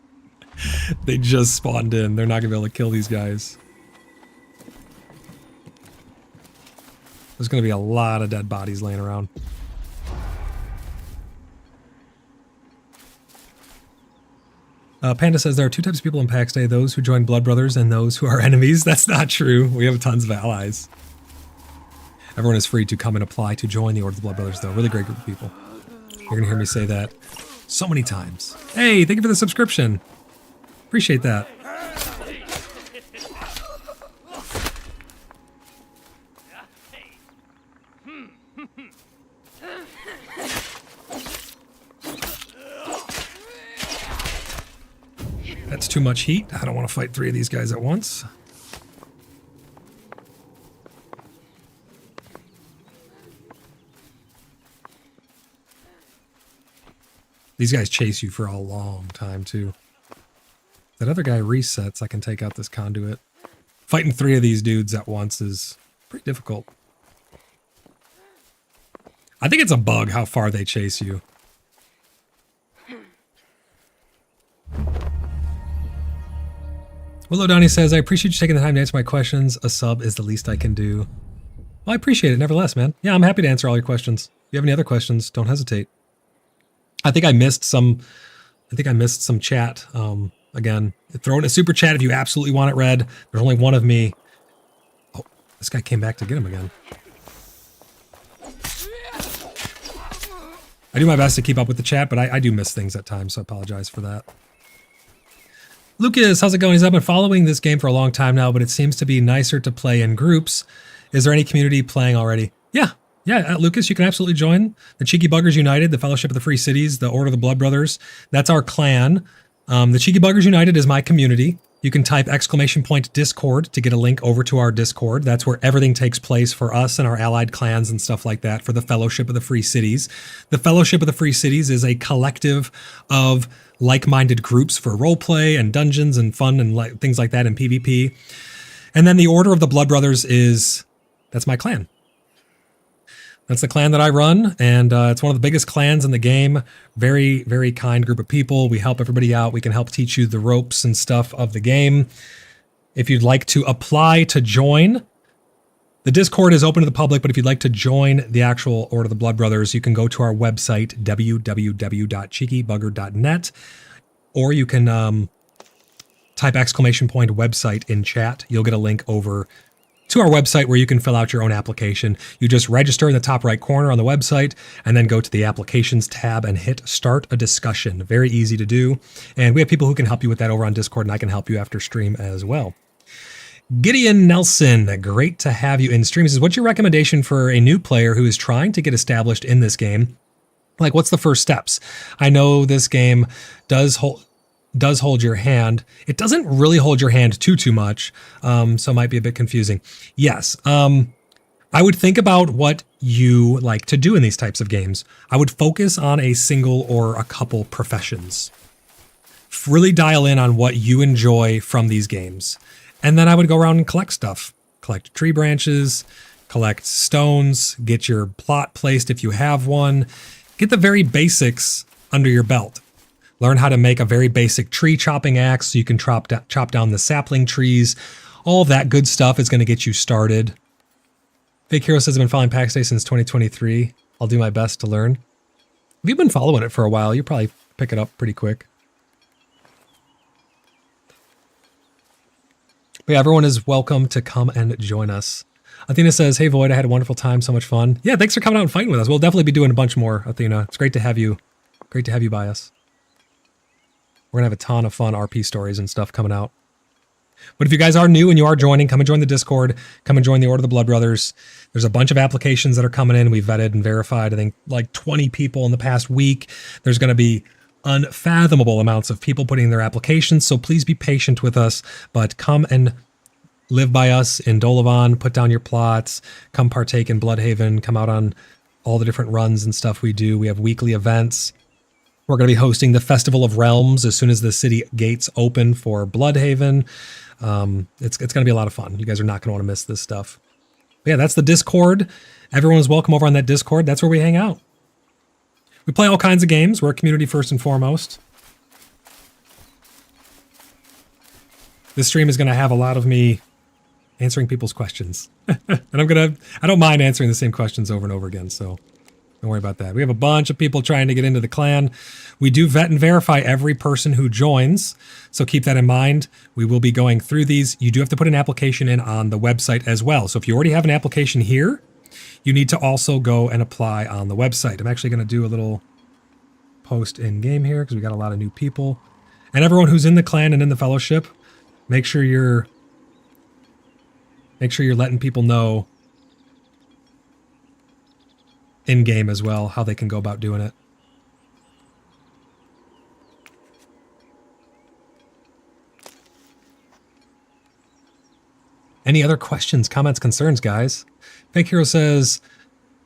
they just spawned in. They're not gonna be able to kill these guys. There's gonna be a lot of dead bodies laying around. Panda says there are 2 types of people in PAX Day: those who join Blood Brothers and those who are enemies. That's not true. We have tons of allies. Everyone is free to come and apply to join the Order of the Blood Brothers, though. Really great group of people. You're gonna hear me say that so many times. Hey, thank you for the subscription. Appreciate that. That's too much heat. I don't want to fight 3 of these guys at once. These guys chase you for a long time, too. That other guy resets, I can take out this conduit. Fighting 3 of these dudes at once is pretty difficult. I think it's a bug how far they chase you. Willow Donnie says, I appreciate you taking the time to answer my questions. A sub is the least I can do. Well, I appreciate it, nevertheless, man. Yeah, I'm happy to answer all your questions. If you have any other questions, don't hesitate. I think I missed some chat. Again, throw in a super chat if you absolutely want it read. There's only one of me. Oh, this guy came back to get him again. I do my best to keep up with the chat, but I do miss things at times, so I apologize for that. Lucas, how's it going? He's, I've been following this game for a long time now, but it seems to be nicer to play in groups. Is there any community playing already? Yeah, Lucas, you can absolutely join the Cheeky Buggers United, the Fellowship of the Free Cities, the Order of the Blood Brothers. That's our clan. The Cheeky Buggers United is my community. You can type !Discord to get a link over to our Discord. That's where everything takes place for us and our allied clans and stuff like that for the Fellowship of the Free Cities. The Fellowship of the Free Cities is a collective of like-minded groups for roleplay and dungeons and fun and things like that in PvP. And then the Order of the Blood Brothers that's my clan. That's the clan that I run, and it's one of the biggest clans in the game. Very, very kind group of people. We help everybody out. We can help teach you the ropes and stuff of the game. If you'd like to apply to join, The Discord is open to the public, but if you'd like to join the actual Order of the Blood Brothers, you can go to our website, www.cheekybugger.net, or you can type !website in chat. You'll get a link over to our website where you can fill out your own application. You just register in the top right corner on the website and then go to the applications tab and hit start a discussion. Very easy to do. And we have people who can help you with that over on Discord, and I can help you after stream as well. Gideon Nelson, great to have you in stream. He says, what's your recommendation for a new player who is trying to get established in this game? Like, what's the first steps? I know this game does hold your hand. It doesn't really hold your hand too much, so it might be a bit confusing. Yes, I would think about what you like to do in these types of games. I would focus on a single or a couple professions. Really dial in on what you enjoy from these games. And then I would go around and collect stuff. Collect tree branches, collect stones, get your plot placed if you have one. Get the very basics under your belt. Learn how to make a very basic tree chopping axe so you can chop down the sapling trees. All of that good stuff is going to get you started. Fake Hero says, I've been following Pack Day since 2023. I'll do my best to learn. If you've been following it for a while, you probably pick it up pretty quick. But yeah, everyone is welcome to come and join us. Athena says, hey Void, I had a wonderful time, so much fun. Yeah, thanks for coming out and fighting with us. We'll definitely be doing a bunch more, Athena. It's great to have you. Great to have you by us. We're gonna have a ton of fun RP stories and stuff coming out. But if you guys are new and you are joining, come and join the Discord. Come and join the Order of the Blood Brothers. There's a bunch of applications that are coming in. We've vetted and verified, I think, like 20 people in the past week. There's going to be unfathomable amounts of people putting in their applications, so please be patient with us. But come and live by us in Dolavan, put down your plots, come partake in Bloodhaven, come out on all the different runs and stuff we do. We have weekly events. We're going to be hosting the Festival of Realms as soon as the city gates open for Bloodhaven. It's going to be a lot of fun. You guys are not going to want to miss this stuff. But yeah, that's the Discord. Everyone's welcome over on that Discord. That's where we hang out. We play all kinds of games. We're a community first and foremost. This stream is going to have a lot of me answering people's questions. And I don't mind answering the same questions over and over again, so don't worry about that. We have a bunch of people trying to get into the clan. We do vet and verify every person who joins, so keep that in mind. We will be going through these. You do have to put an application in on the website as well. So if you already have an application here, you need to also go and apply on the website. I'm actually going to do a little post in game here because we got a lot of new people. And everyone who's in the clan and in the fellowship, make sure you're letting people know in game as well how they can go about doing it. Any other questions, comments, concerns, guys? Fake Hero says,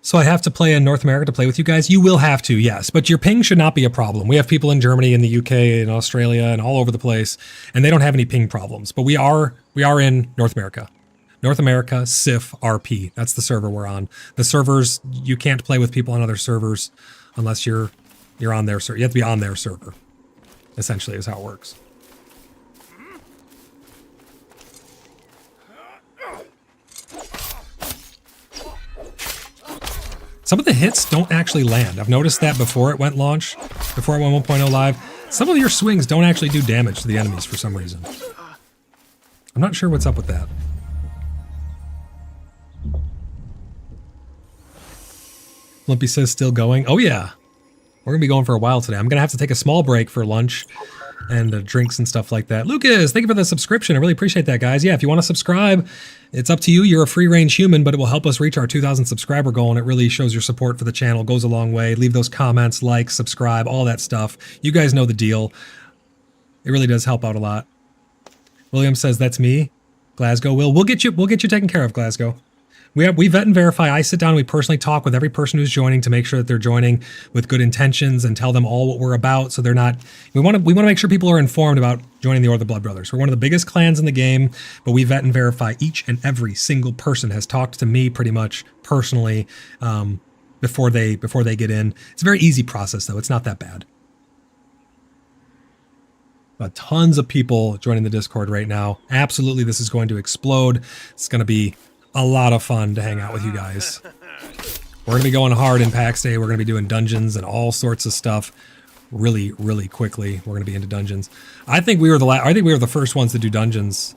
so I have to play in North America to play with you guys? You will have to, yes, but your ping should not be a problem. We have people in Germany, in the UK, in Australia, and all over the place, and they don't have any ping problems. But we are in North America. North America, SIF, RP. That's the server we're on. The servers, you can't play with people on other servers unless you're on their server. You have to be on their server, essentially, is how it works. Some of the hits don't actually land. I've noticed that before it went launch, before it went 1.0 live. Some of your swings don't actually do damage to the enemies for some reason. I'm not sure what's up with that. Limpy says still going. Oh yeah, we're gonna be going for a while today. I'm gonna have to take a small break for lunch and drinks and stuff like that. Lucas, thank you for the subscription. I really appreciate that, guys. Yeah, if you want to subscribe, it's up to you. You're a free-range human, but it will help us reach our 2,000 subscriber goal, and it really shows your support for the channel. Goes a long way. Leave those comments, like, subscribe, all that stuff. You guys know the deal. It really does help out a lot. William says that's me. Glasgow will. We'll get you taken care of, Glasgow. We vet and verify. I sit down and we personally talk with every person who's joining to make sure that they're joining with good intentions and tell them all what we're about, so they're not. We want to make sure people are informed about joining the Order of the Blood Brothers. We're one of the biggest clans in the game, but we vet and verify. Each and every single person has talked to me pretty much personally before they get in. It's a very easy process though. It's not that bad. But tons of people joining the Discord right now. Absolutely, this is going to explode. It's going to be a lot of fun to hang out with you guys. We're going to be going hard in PAX Day. We're going to be doing dungeons and all sorts of stuff really, really quickly. We're going to be into dungeons. I think we were the first ones to do dungeons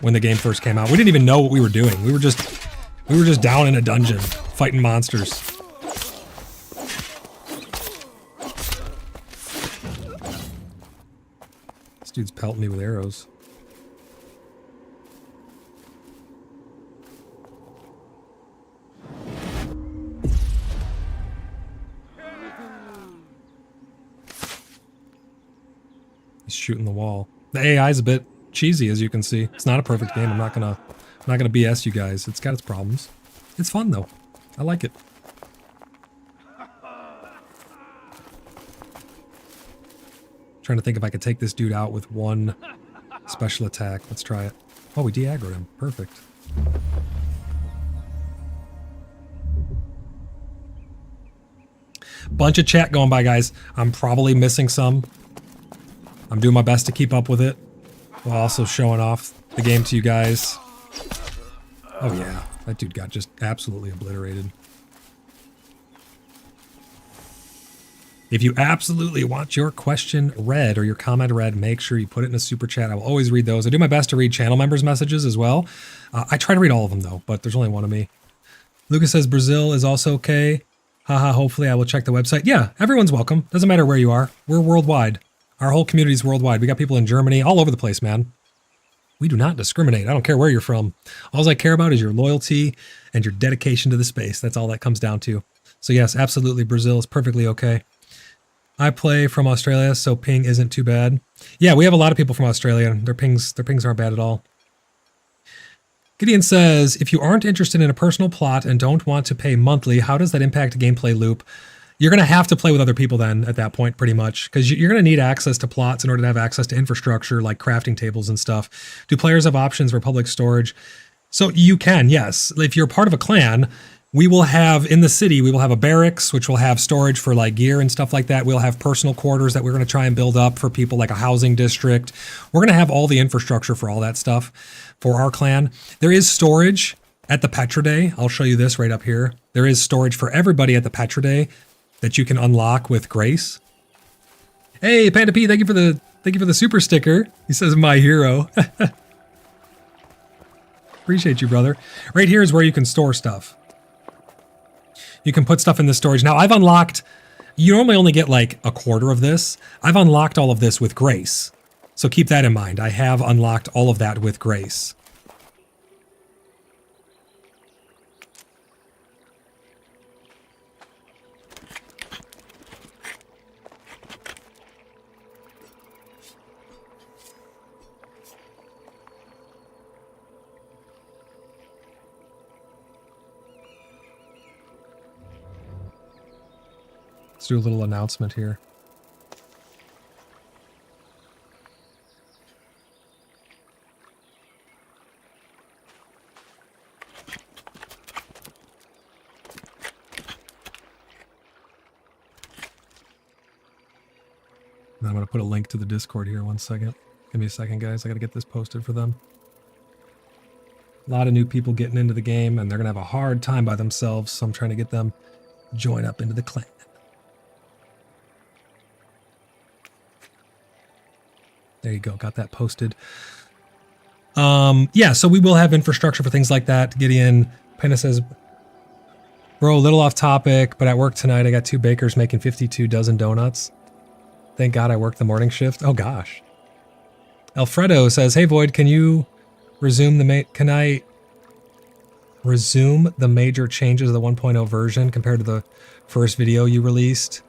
when the game first came out. We didn't even know what we were doing. We were just down in a dungeon fighting monsters. This dude's pelting me with arrows. He's shooting the wall. The AI is a bit cheesy, as you can see. It's not a perfect game. I'm not gonna BS you guys. It's got its problems. It's fun though. I like it. Trying to think if I could take this dude out with one special attack. Let's try it. Oh, we de-aggroed him. Perfect. Bunch of chat going by, guys. I'm probably missing some. I'm doing my best to keep up with it while also showing off the game to you guys. Oh yeah, that dude got just absolutely obliterated. If you absolutely want your question read or your comment read, make sure you put it in a super chat. I will always read those. I do my best to read channel members' messages as well. I try to read all of them though, but there's only one of me. Lucas says Brazil is also okay. Haha, hopefully I will check the website. Yeah, everyone's welcome. Doesn't matter where you are. We're worldwide. Our whole community is worldwide. We got people in Germany, all over the place, man. We do not discriminate. I don't care where you're from. All I care about is your loyalty and your dedication to the space. That's all that comes down to. So yes, absolutely, Brazil is perfectly okay. I play from Australia, so ping isn't too bad. Yeah, we have a lot of people from Australia. Their pings aren't bad at all. Gideon says, if you aren't interested in a personal plot and don't want to pay monthly, how does that impact a gameplay loop? You're going to have to play with other people then at that point, pretty much, because you're going to need access to plots in order to have access to infrastructure like crafting tables and stuff. Do players have options for public storage? So you can, yes. If you're part of a clan, we will have, in the city, we will have a barracks, which will have storage for like gear and stuff like that. We'll have personal quarters that we're going to try and build up for people, like a housing district. We're going to have all the infrastructure for all that stuff for our clan. There is storage at the Petra Day. I'll show you this right up here. There is storage for everybody at the Petra Day that you can unlock with grace. Hey, Panda P, thank you for the super sticker. He says my hero. Appreciate you, brother. Right here is where you can store stuff. You can put stuff in the storage. Now I've unlocked, you normally only get like a quarter of this. I've unlocked all of this with grace. So keep that in mind. I have unlocked all of that with grace. Let's do a little announcement here. And I'm going to put a link to the Discord here. 1 second. Give me a second, guys. I got to get this posted for them. A lot of new people getting into the game, and they're going to have a hard time by themselves, so I'm trying to get them join up into the clan. There you go. Got that posted. Yeah, so we will have infrastructure for things like that. Gideon Pena says, bro, a little off topic, but at work tonight, I got 2 bakers making 52 dozen donuts. Thank God I worked the morning shift. Oh, gosh. Alfredo says, hey, Void, can you resume can I resume the major changes of the 1.0 version compared to the first video you released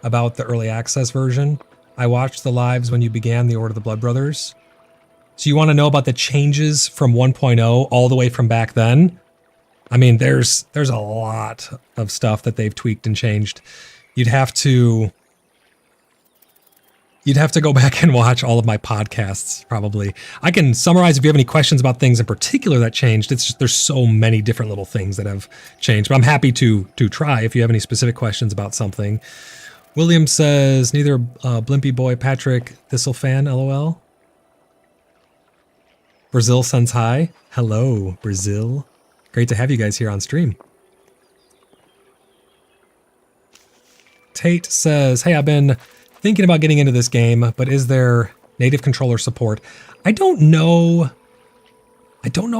about the early access version? I watched the lives when you began the Order of the Blood Brothers. So you want to know about the changes from 1.0 all the way from back then? I mean, there's a lot of stuff that they've tweaked and changed. You'd have to go back and watch all of my podcasts, probably. I can summarize if you have any questions about things in particular that changed. It's just, there's so many different little things that have changed. But I'm happy to try if you have any specific questions about something. William says, neither Blimpy Boy, Patrick, Thistle fan, LOL. Brazil sends hi. Hello, Brazil. Great to have you guys here on stream. Tate says, hey, I've been thinking about getting into this game, but is there native controller support? I don't know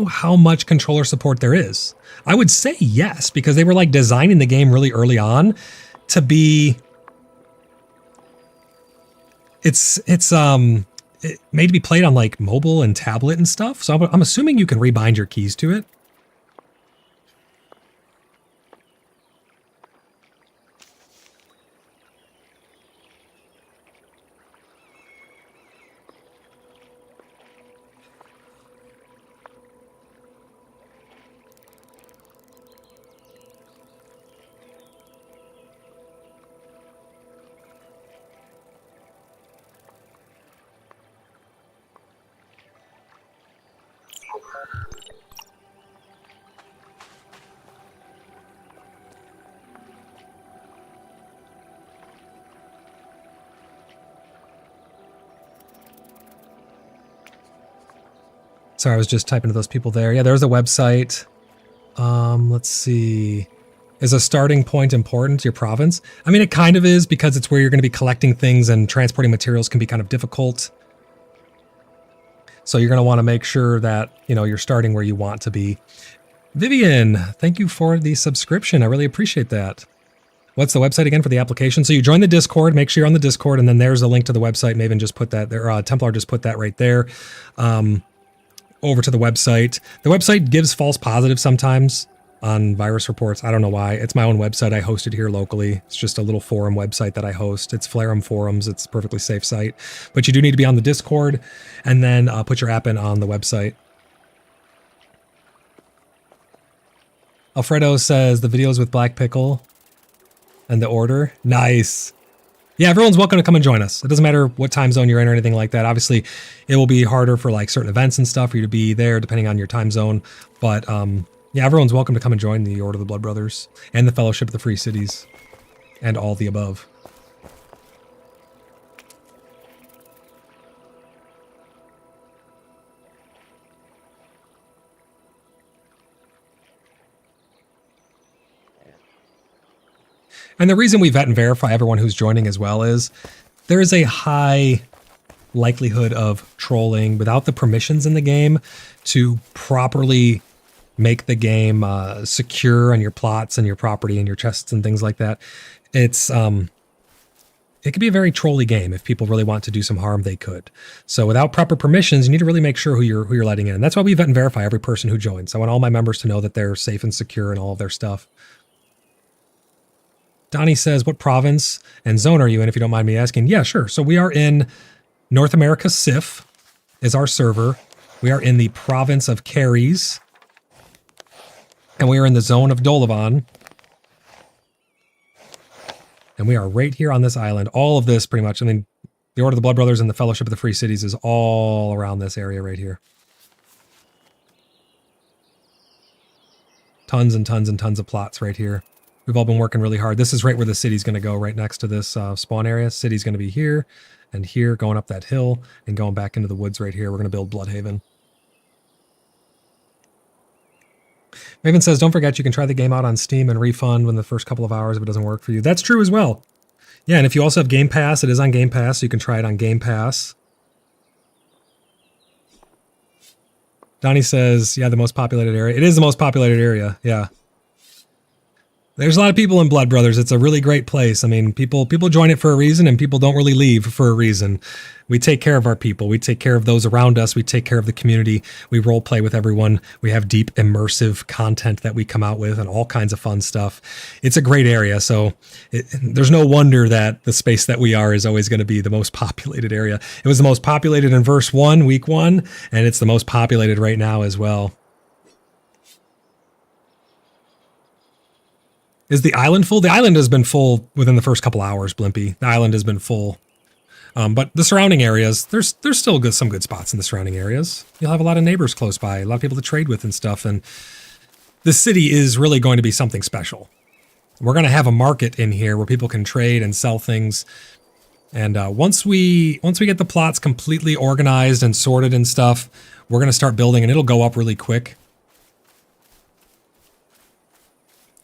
how much controller support there is. I would say yes, because they were like designing the game really early on to be... It's made to be played on like mobile and tablet and stuff. So I'm assuming you can rebind your keys to it. Sorry, I was just typing to those people there. Yeah, there's a website. Let's see. Is a starting point important to your province? I mean, it kind of is, because it's where you're going to be collecting things, and transporting materials can be kind of difficult. So you're going to want to make sure that, you know, you're starting where you want to be. Vivian, thank you for the subscription. I really appreciate that. What's the website again for the application? So you join the Discord, make sure you're on the Discord, and then there's a link to the website. Maven just put that there. Templar just put that right there. Over to the website. The website gives false positives sometimes on virus reports. I don't know why. It's my own website. I host it here locally. It's just a little forum website that I host. It's Flarum Forums. It's a perfectly safe site. But you do need to be on the Discord, and then put your app in on the website. Alfredo says the videos with Black Pickle and the order. Nice. Yeah, everyone's welcome to come and join us. It doesn't matter what time zone you're in or anything like that. Obviously, it will be harder for like certain events and stuff for you to be there depending on your time zone. But yeah, everyone's welcome to come and join the Order of the Blood Brothers and the Fellowship of the Free Cities and all the above. And the reason we vet and verify everyone who's joining as well is there is a high likelihood of trolling without the permissions in the game to properly make the game secure on your plots and your property and your chests and things like that. It's it could be a very trolly game. If people really want to do some harm, they could. So without proper permissions, you need to really make sure who you're letting in. And that's why we vet and verify every person who joins. I want all my members to know that they're safe and secure in all of their stuff. Donnie says, what province and zone are you in, if you don't mind me asking? Yeah, sure. So we are in North America. SIF is our server. We are in the province of Caries. And we are in the zone of Dolavan. And we are right here on this island. All of this, pretty much. I mean, the Order of the Blood Brothers and the Fellowship of the Free Cities is all around this area right here. Tons and tons and tons of plots right here. We've all been working really hard. This is right where the city's going to go, right next to this spawn area. City's going to be here and here, going up that hill and going back into the woods right here. We're going to build Bloodhaven. Maven says, don't forget you can try the game out on Steam and refund when the first couple of hours if it doesn't work for you. That's true as well. Yeah, and if you also have Game Pass, it is on Game Pass, so you can try it on Game Pass. Donnie says, yeah, the most populated area. It is the most populated area, yeah. There's a lot of people in Blood Brothers. It's a really great place. I mean, people join it for a reason, and people don't really leave for a reason. We take care of our people. We take care of those around us. We take care of the community. We role play with everyone. We have deep, immersive content that we come out with and all kinds of fun stuff. It's a great area, so there's no wonder that the space that we are is always going to be the most populated area. It was the most populated in verse 1, week 1, and it's the most populated right now as well. Is the island full? The island has been full within the first couple hours, Blimpy. The island has been full. But the surrounding areas, there's still some good spots in the surrounding areas. You'll have a lot of neighbors close by, a lot of people to trade with and stuff. And the city is really going to be something special. We're going to have a market in here where people can trade and sell things. And once we get the plots completely organized and sorted and stuff, we're going to start building and it'll go up really quick.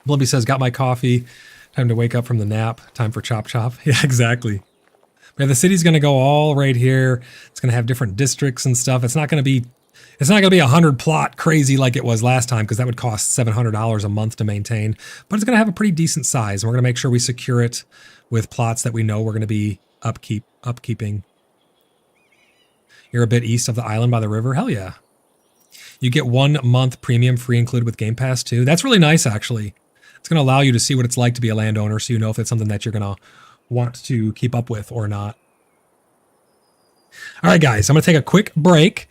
Blubby says, got my coffee. Time to wake up from the nap. Time for chop chop. Yeah, exactly. But the city's going to go all right here. It's going to have different districts and stuff. It's not going to be a 100 plot crazy like it was last time, because that would cost $700 a month to maintain. But it's going to have a pretty decent size. And we're going to make sure we secure it with plots that we know we're going to be upkeeping. You're a bit east of the island by the river. Hell yeah. You get 1 month premium free included with Game Pass too. That's really nice, actually. It's going to allow you to see what it's like to be a landowner, so you know if it's something that you're going to want to keep up with or not. All right, guys, I'm going to take a quick break.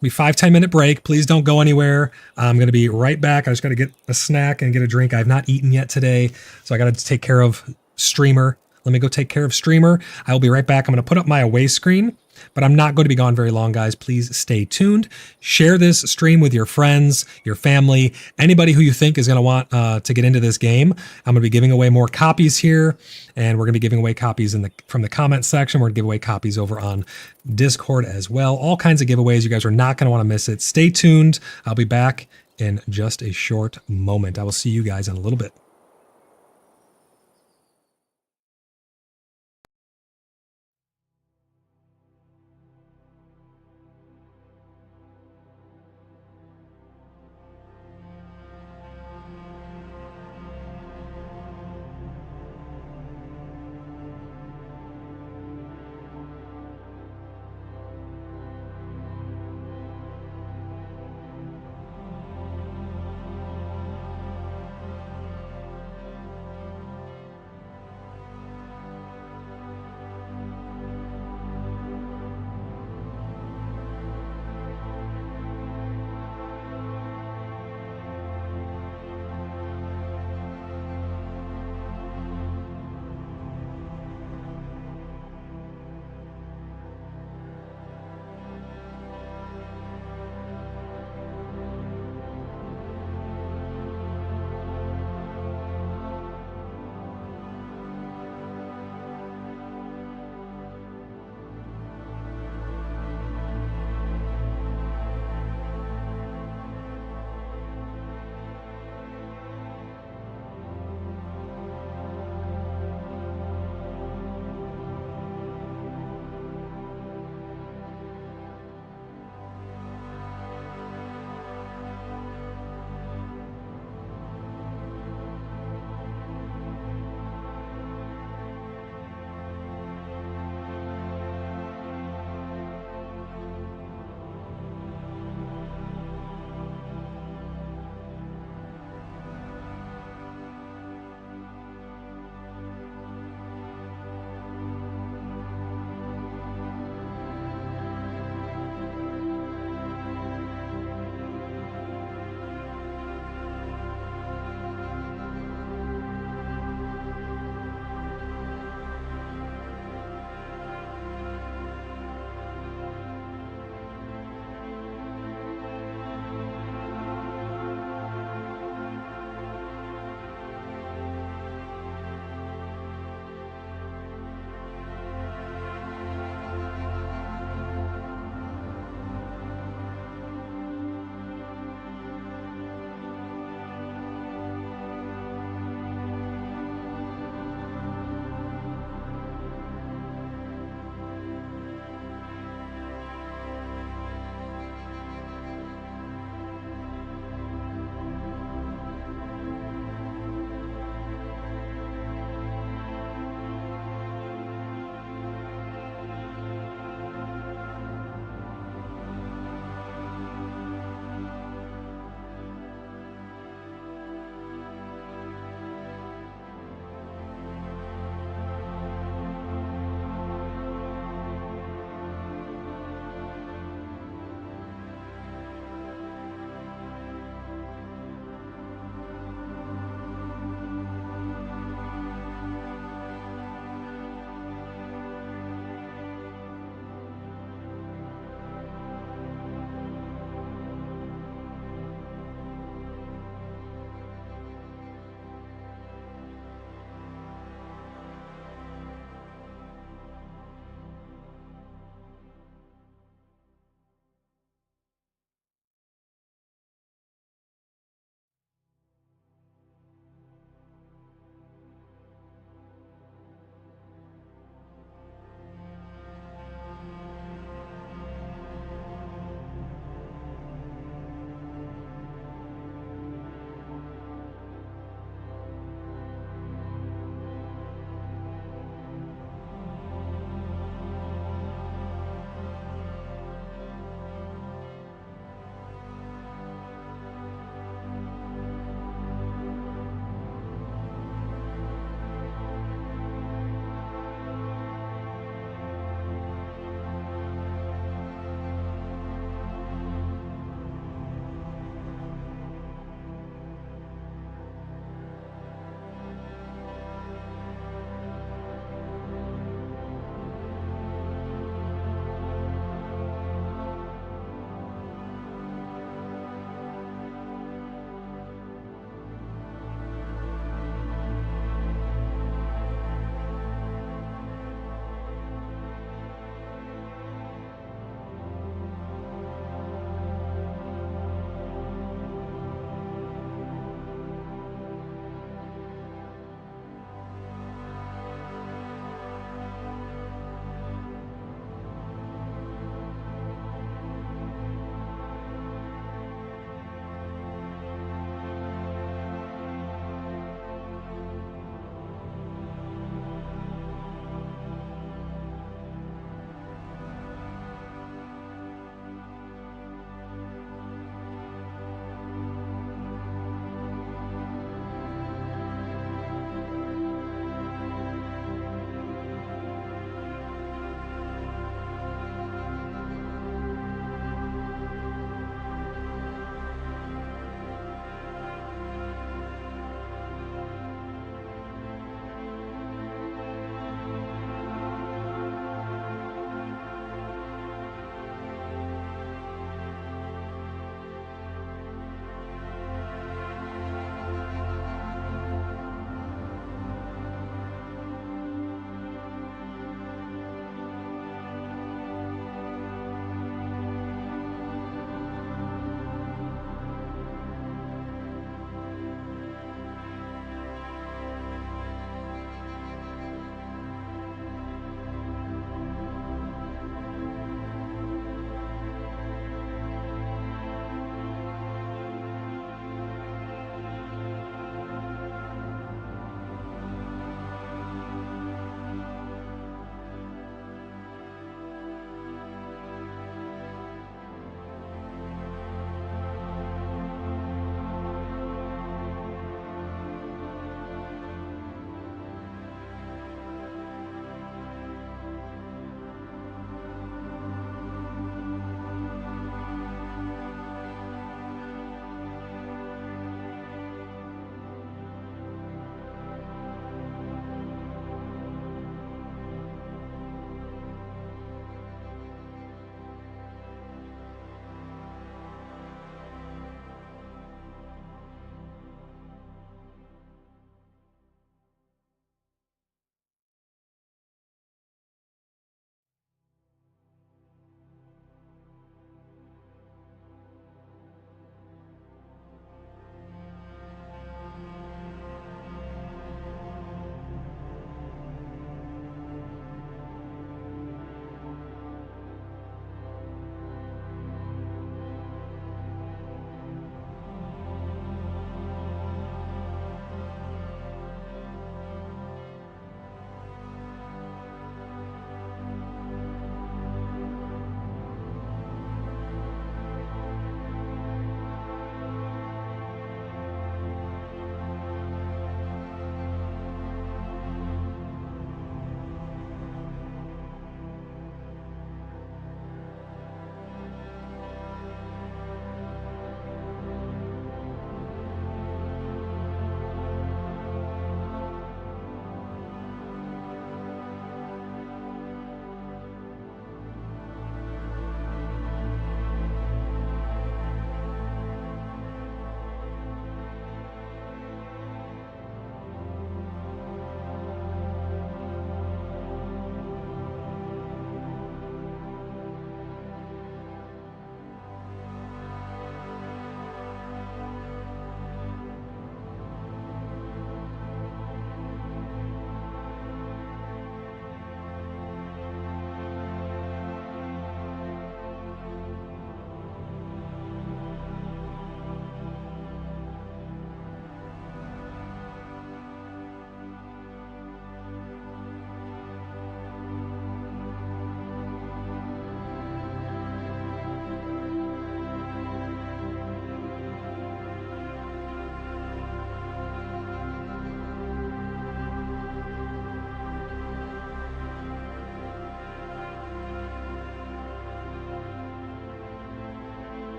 Be 5-10 minute break. Please don't go anywhere. I'm going to be right back. I just got to get a snack and get a drink. I've not eaten yet today, so I got to take care of Streamer. Let me go take care of Streamer. I will be right back. I'm going to put up my away screen, but I'm not going to be gone very long, guys. Please stay tuned. Share this stream with your friends, your family, anybody who you think is going to want to get into this game. I'm going to be giving away more copies here, and we're going to be giving away copies from the comment section. We're going to give away copies over on Discord as well. All kinds of giveaways. You guys are not going to want to miss it. Stay tuned. I'll be back in just a short moment. I will see you guys in a little bit.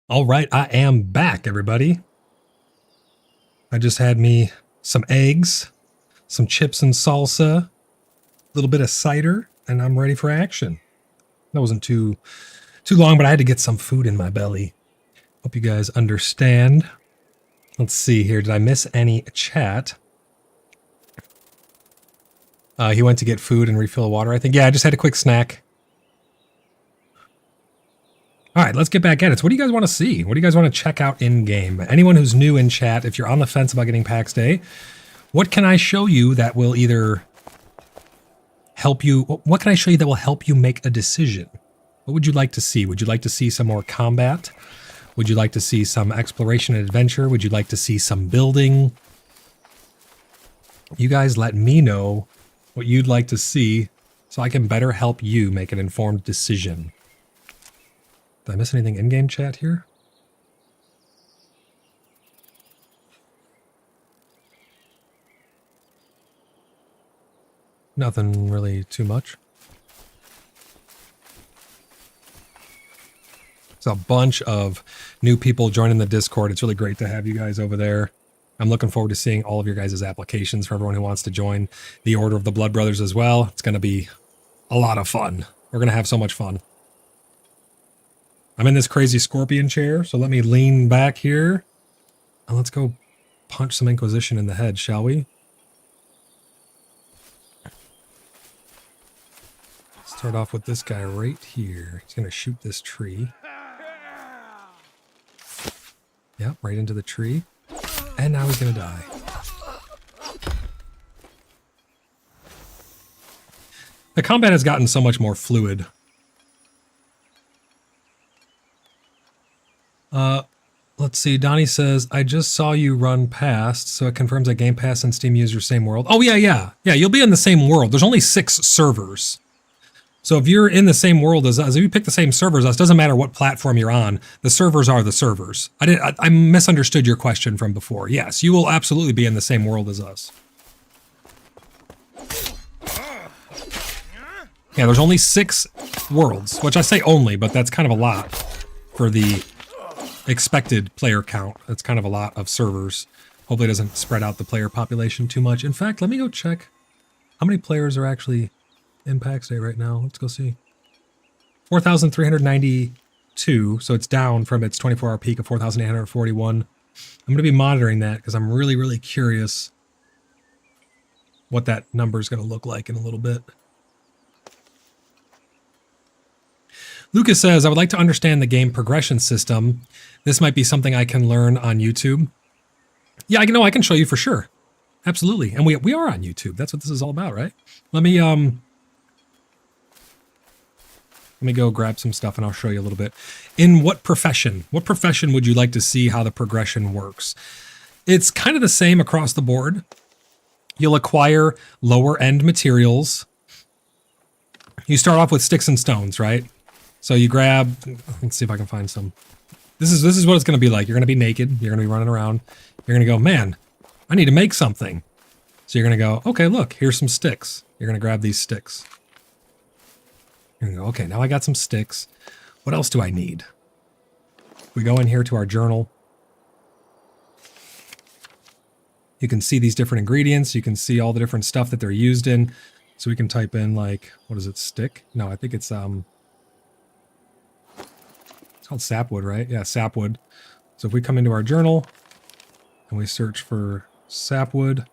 All right, I am back, everybody. I just had me some eggs, some chips and salsa, a little bit of cider, and I'm ready for action. That wasn't too long, but I had to get some food in my belly. Hope you guys understand. Let's see here. Did I miss any chat? He went to get food and refill water, I think. Yeah, I just had a quick snack. All right, let's get back at it. So what do you guys want to see? What do you guys want to check out in-game? Anyone who's new in chat, if you're on the fence about getting PAX Day, what can I show you that will either help you... What can I show you that will help you make a decision? What would you like to see? Would you like to see some more combat? Would you like to see some exploration and adventure? Would you like to see some building? You guys let me know what you'd like to see so I can better help you make an informed decision. Did I miss anything in-game chat here? Nothing really too much. There's a bunch of new people joining the Discord. It's really great to have you guys over there. I'm looking forward to seeing all of your guys' applications for everyone who wants to join the Order of the Blood Brothers as well. It's going to be a lot of fun. We're going to have so much fun. I'm in this crazy scorpion chair, so let me lean back here. And let's go punch some Inquisition in the head, shall we? Start off with this guy right here. He's going to shoot this tree. Yep, right into the tree. And now he's going to die. The combat has gotten so much more fluid. Let's see. Donnie says, I just saw you run past, so it confirms that Game Pass and Steam use your same world. Oh, yeah. Yeah, you'll be in the same world. There's only 6 servers. So if you're in the same world as us, if you pick the same servers as us, doesn't matter what platform you're on, the servers are the servers. I misunderstood your question from before. Yes, you will absolutely be in the same world as us. Yeah, there's only 6 worlds, which I say only, but that's kind of a lot for the expected player count. That's kind of a lot of servers. Hopefully it doesn't spread out the player population too much. In fact, let me go check how many players are actually in PAX Day right now. Let's go see. 4,392, so it's down from its 24-hour peak of 4,841. I'm going to be monitoring that because I'm really, really curious what that number is going to look like in a little bit. Lucas says, I would like to understand the game progression system. This might be something I can learn on YouTube. Yeah, I can show you for sure. Absolutely. And we are on YouTube. That's what this is all about, right? Let me go grab some stuff and I'll show you a little bit. In what profession? What profession would you like to see how the progression works? It's kind of the same across the board. You'll acquire lower end materials. You start off with sticks and stones, right? So you grab, let's see if I can find some. This is what it's going to be like. You're going to be naked. You're going to be running around. You're going to go, man, I need to make something. So you're going to go, okay, look, here's some sticks. You're going to grab these sticks. You're going to go, okay, now I got some sticks. What else do I need? We go in here to our journal. You can see these different ingredients. You can see all the different stuff that they're used in. So we can type in like, what is it, stick? No, I think it's called sapwood, right? Yeah, sapwood. So if we come into our journal and we search for sapwood,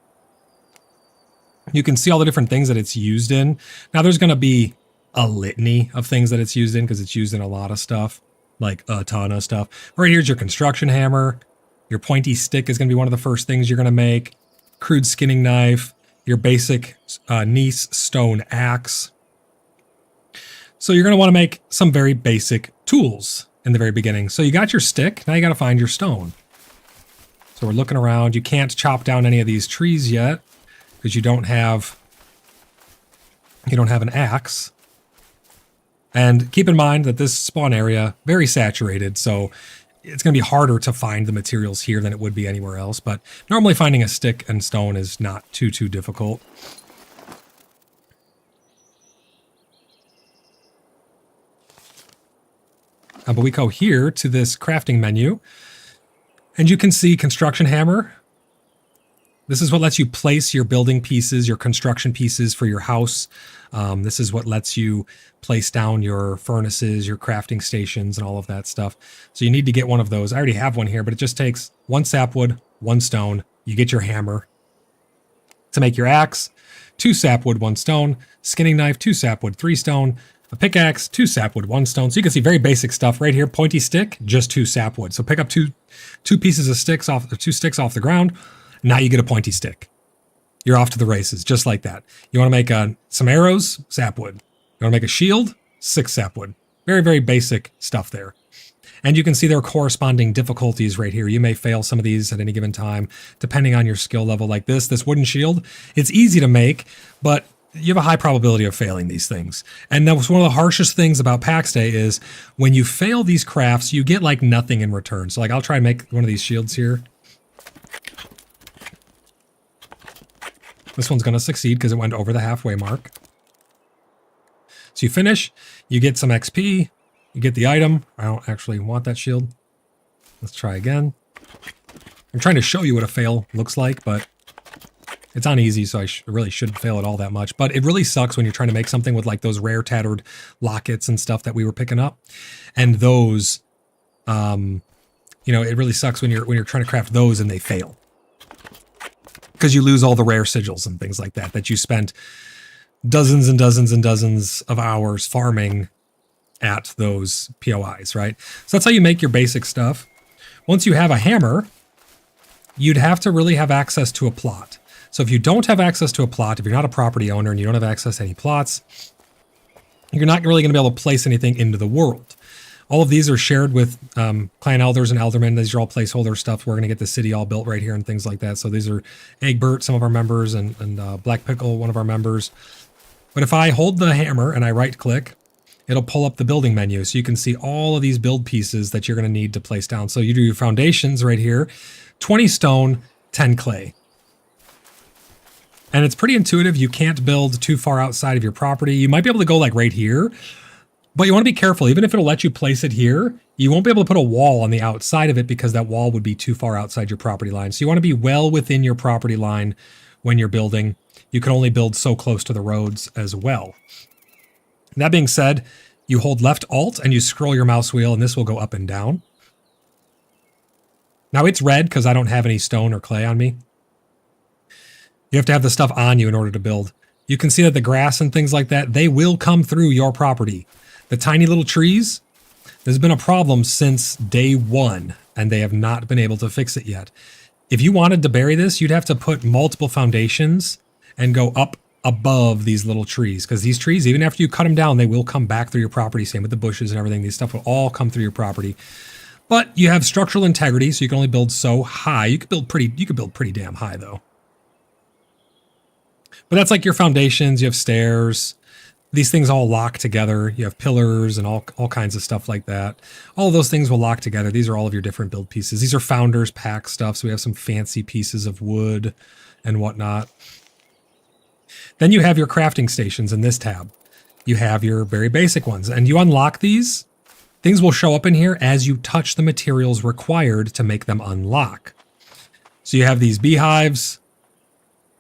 you can see all the different things that it's used in. Now there's going to be a litany of things that it's used in because it's used in a lot of stuff, like a ton of stuff. Right here's your construction hammer. Your pointy stick is going to be one of the first things you're going to make. Crude skinning knife. Your basic Nice stone axe. So you're going to want to make some very basic tools in the very beginning. So you got your stick, now you got to find your stone. So we're looking around. You can't chop down any of these trees yet because you don't have an axe. And keep in mind that this spawn area, very saturated, so it's going to be harder to find the materials here than it would be anywhere else, but normally finding a stick and stone is not too difficult. But we go here to this crafting menu, and you can see construction hammer. This is what lets you place your building pieces, your construction pieces for your house. This is what lets you place down your furnaces, your crafting stations, and all of that stuff. So you need to get one of those. I already have one here, but it just takes 1 sapwood, 1 stone. You get your hammer to make your axe, 2 sapwood, 1 stone, skinning knife, 2 sapwood, 3 stone, a pickaxe, 2 sapwood, 1 stone. So you can see very basic stuff right here. Pointy stick, just 2 sapwood. So pick up two pieces of sticks off, or 2 sticks off the ground. Now you get a pointy stick. You're off to the races, just like that. You want to make some arrows, sapwood. You want to make a shield, 6 sapwood. Very, very basic stuff there. And you can see their corresponding difficulties right here. You may fail some of these at any given time, depending on your skill level. Like this wooden shield, it's easy to make, but you have a high probability of failing these things. And that was one of the harshest things about PAX Day is when you fail these crafts, you get like nothing in return. So like I'll try and make one of these shields here. This one's going to succeed because it went over the halfway mark. So you finish, you get some XP, you get the item. I don't actually want that shield. Let's try again. I'm trying to show you what a fail looks like, but it's on easy, so I really shouldn't fail it all that much. But it really sucks when you're trying to make something with like those rare tattered lockets and stuff that we were picking up. And those, you know, it really sucks when you're trying to craft those and they fail. Because you lose all the rare sigils and things like that you spent dozens and dozens and dozens of hours farming at those POIs, right? So that's how you make your basic stuff. Once you have a hammer, you'd have to really have access to a plot. So if you don't have access to a plot, if you're not a property owner and you don't have access to any plots, you're not really going to be able to place anything into the world. All of these are shared with clan elders and eldermen. These are all placeholder stuff. We're going to get the city all built right here and things like that. So these are Egbert, some of our members, and Black Pickle, one of our members. But if I hold the hammer and I right click, it'll pull up the building menu. So you can see all of these build pieces that you're going to need to place down. So you do your foundations right here, 20 stone, 10 clay. And it's pretty intuitive. You can't build too far outside of your property. You might be able to go like right here, but you want to be careful. Even if it'll let you place it here, you won't be able to put a wall on the outside of it because that wall would be too far outside your property line. So you want to be well within your property line when you're building. You can only build so close to the roads as well. That being said, you hold left Alt and you scroll your mouse wheel and this will go up and down. Now it's red because I don't have any stone or clay on me. You have to have the stuff on you in order to build. You can see that the grass and things like that, they will come through your property. The tiny little trees, there's been a problem since day 1, and they have not been able to fix it yet. If you wanted to bury this, you'd have to put multiple foundations and go up above these little trees, because these trees, even after you cut them down, they will come back through your property. Same with the bushes and everything. These stuff will all come through your property. But you have structural integrity, so you can only build so high. You could build pretty damn high, though. But that's like your foundations. You have stairs. These things all lock together. You have pillars and all kinds of stuff like that. All of those things will lock together. These are all of your different build pieces. These are founders pack stuff. So we have some fancy pieces of wood and whatnot. Then you have your crafting stations in this tab. You have your very basic ones. And you unlock these. Things will show up in here as you touch the materials required to make them unlock. So you have these beehives.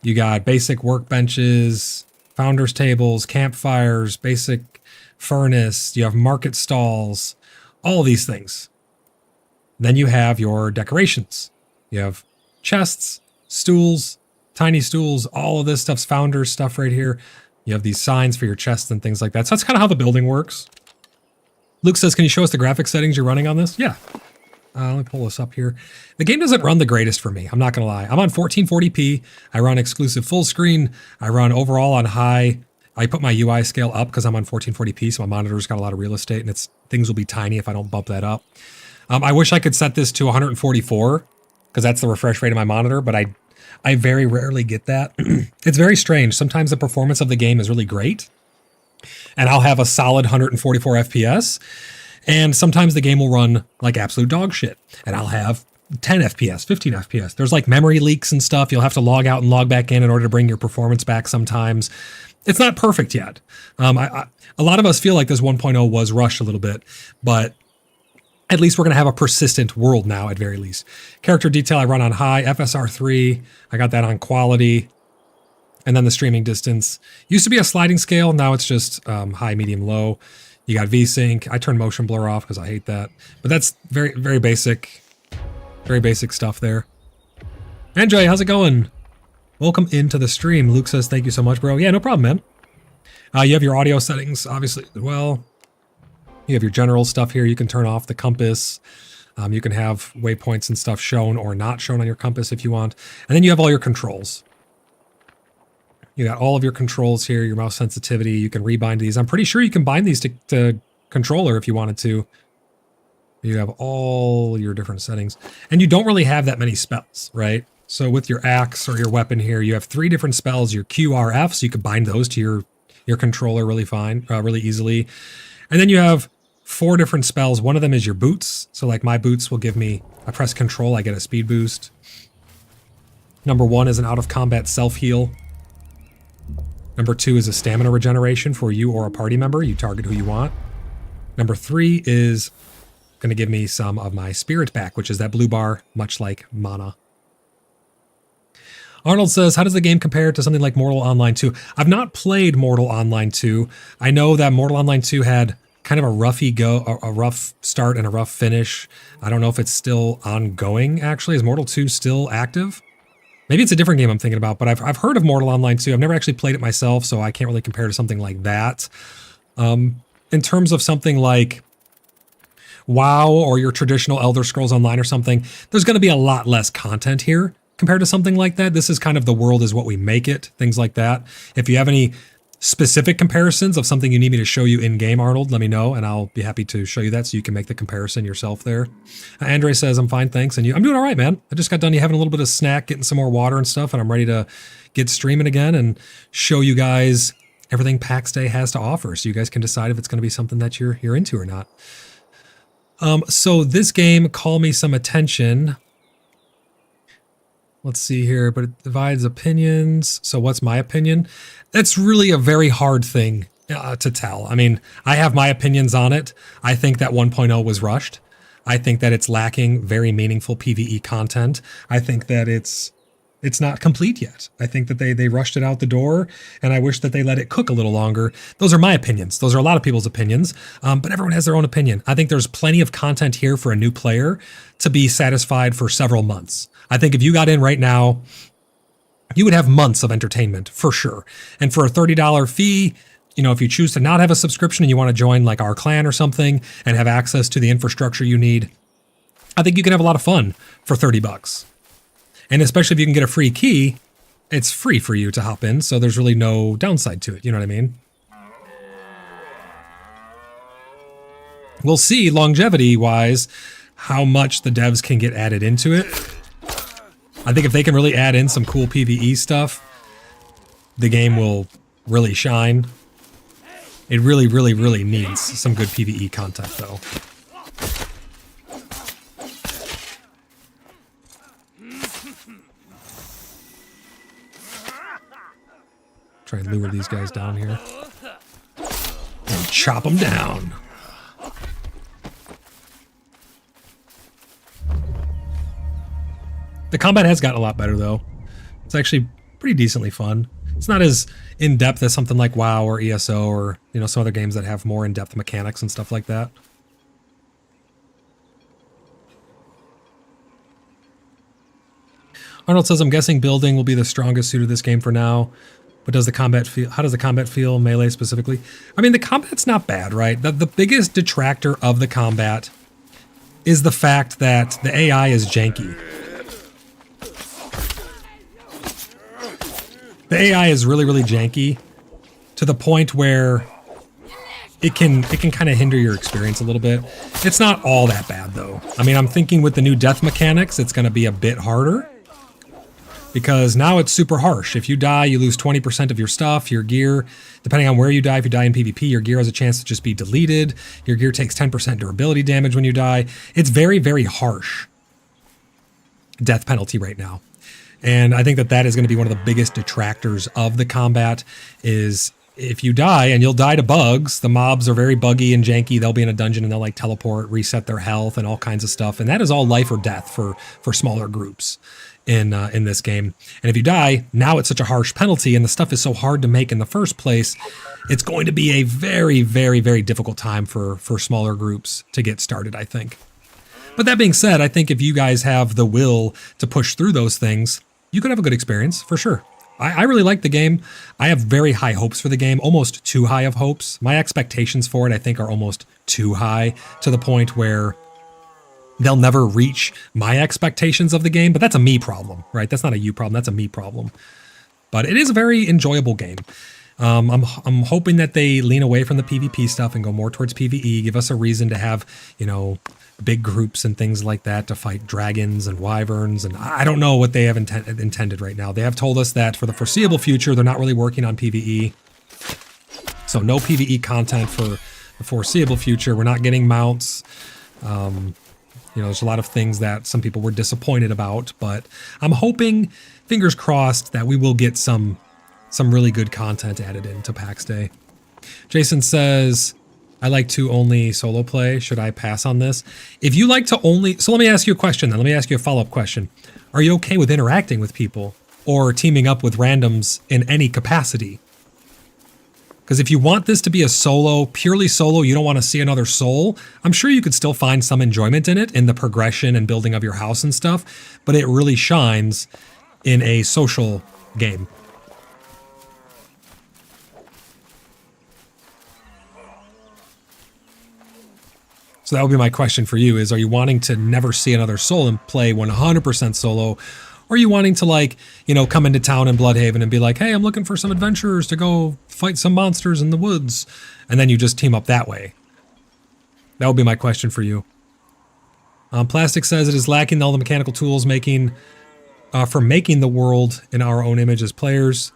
You got basic workbenches, founders tables, campfires, basic furnace. You have market stalls, all these things. Then you have your decorations. You have chests, stools, tiny stools, all of this stuff's founders stuff right here. You have these signs for your chests and things like that. So that's kind of how the building works. Luke says, can you show us the graphic settings you're running on this? Yeah. Let me pull this up here. The game doesn't run the greatest for me. I'm not going to lie. I'm on 1440p. I run exclusive full screen. I run overall on high. I put my UI scale up because I'm on 1440p, so my monitor's got a lot of real estate, and things will be tiny if I don't bump that up. I wish I could set this to 144 because that's the refresh rate of my monitor, but I very rarely get that. It's very strange. Sometimes the performance of the game is really great, and I'll have a solid 144 FPS. And sometimes the game will run like absolute dog shit. And I'll have 10 FPS, 15 FPS. There's like memory leaks and stuff. You'll have to log out and log back in order to bring your performance back sometimes. It's not perfect yet. A lot of us feel like this 1.0 was rushed a little bit. But
At least we're going to have a persistent world now, at very least. Character detail I run on high, FSR3. I got that on quality. And then the streaming distance. Used to be a sliding scale. Now it's just high, medium, low. You got VSync. I turn motion blur off because I hate that. But that's very, very basic stuff there. Andre, how's it going? Welcome into the stream. Luke says, thank you so much, bro. Yeah, no problem, man. You have your audio settings, obviously, as well. You have your general stuff here. You can turn off the compass. You can have waypoints and stuff shown or not shown on your compass if you want. And then you have all your controls. You got all of your controls here, your mouse sensitivity. You can rebind these. I'm pretty sure you can bind these to controller if you wanted to. You have all your different settings. And you don't really have that many spells, right? So with your axe or your weapon here, you have 3 different spells, your Q, R, F, so you can bind those to your controller really easily. And then you have 4 different spells. One of them is your boots. So like my boots will give me, I press control, I get a speed boost. Number 1 is an out of combat self-heal. Number 2 is a stamina regeneration for you or a party member. You target who you want. Number 3 is going to give me some of my spirit back, which is that blue bar, much like mana. Arnold says, how does the game compare to something like Mortal Online 2? I've not played Mortal Online 2. I know that Mortal Online 2 had kind of a rough start and a rough finish. I don't know if it's still ongoing, actually. Is Mortal 2 still active? Maybe it's a different game I'm thinking about, but I've heard of Mortal Online 2. I've never actually played it myself, so I can't really compare to something like that. In terms of something like WoW or your traditional Elder Scrolls Online or something, there's going to be a lot less content here compared to something like that. This is kind of the world is what we make it, things like that. If you have any specific comparisons of something you need me to show you in-game, Arnold, let me know, and I'll be happy to show you that so you can make the comparison yourself there. Andre says, I'm fine, thanks. And you? I'm doing all right, man. I just got done having a little bit of snack, getting some more water and stuff, and I'm ready to get streaming again and show you guys everything PAX Day has to offer so you guys can decide if it's going to be something that you're into or not. So this game, Call Me Some Attention. Let's see here, but it divides opinions. So what's my opinion? That's really a very hard thing to tell. I mean, I have my opinions on it. I think that 1.0 was rushed. I think that it's lacking very meaningful PvE content. I think that it's not complete yet. I think that they rushed it out the door, and I wish that they let it cook a little longer. Those are my opinions. Those are a lot of people's opinions, but everyone has their own opinion. I think there's plenty of content here for a new player to be satisfied for several months. I think if you got in right now, you would have months of entertainment for sure. And for a $30 fee, you know, if you choose to not have a subscription and you want to join like our clan or something and have access to the infrastructure you need, I think you can have a lot of fun for $30. And especially if you can get a free key, it's free for you to hop in. So there's really no downside to it. You know what I mean? We'll see longevity wise how much the devs can get added into it. I think if they can really add in some cool PvE stuff, the game will really shine. It really, really, really needs some good PvE content, though. Try and lure these guys down here. And chop them down. The combat has gotten a lot better, though. It's actually pretty decently fun. It's not as in-depth as something like WoW or ESO or, you know, some other games that have more in-depth mechanics and stuff like that. Arnold says, I'm guessing building will be the strongest suit of this game for now. But does the combat feel, how does the combat feel, melee specifically? I mean, the combat's not bad, right? The biggest detractor of the combat is the fact that the AI is janky. The AI is really, really janky to the point where it can kind of hinder your experience a little bit. It's not all that bad, though. I mean, I'm thinking with the new death mechanics, it's going to be a bit harder. Because now it's super harsh. If you die, you lose 20% of your stuff, your gear. Depending on where you die, if you die in PvP, your gear has a chance to just be deleted. Your gear takes 10% durability damage when you die. It's very, very harsh death penalty right now. And I think that that is going to be one of the biggest detractors of the combat is if you die, and you'll die to bugs, the mobs are very buggy and janky. They'll be in a dungeon and they'll like teleport, reset their health, and all kinds of stuff. And that is all life or death for smaller groups in this game. And if you die, now it's such a harsh penalty, and the stuff is so hard to make in the first place. It's going to be a very, very, very difficult time for smaller groups to get started, I think. But that being said, I think if you guys have the will to push through those things, you could have a good experience for sure. I really like the game. I have very high hopes for the game, almost too high of hopes. My expectations for it, I think, are almost too high, to the point where they'll never reach my expectations of the game. But that's a me problem, right? That's not a you problem. That's a me problem. But it is a very enjoyable game. I'm hoping that they lean away from the PvP stuff and go more towards PvE, give us a reason to have, big groups and things like that to fight dragons and wyverns. And I don't know what they have intended right now. They have told us that for the foreseeable future, they're not really working on PvE. So no PvE content for the foreseeable future. We're not getting mounts. There's a lot of things that some people were disappointed about, but I'm hoping, fingers crossed, that we will get some really good content added into PAX Day. Jason says, I like to only solo play. Should I pass on this? If you like to only... So let me ask you a question then. Let me ask you a follow-up question. Are you okay with interacting with people or teaming up with randoms in any capacity? Because if you want this to be a solo, purely solo, you don't want to see another soul, I'm sure you could still find some enjoyment in it, in the progression and building of your house and stuff, but it really shines in a social game. So that would be my question for you is, are you wanting to never see another soul and play 100% solo? Or are you wanting to come into town in Bloodhaven and be like, hey, I'm looking for some adventurers to go fight some monsters in the woods. And then you just team up that way. That would be my question for you. Plastic says it is lacking all the mechanical tools for making the world in our own image as players,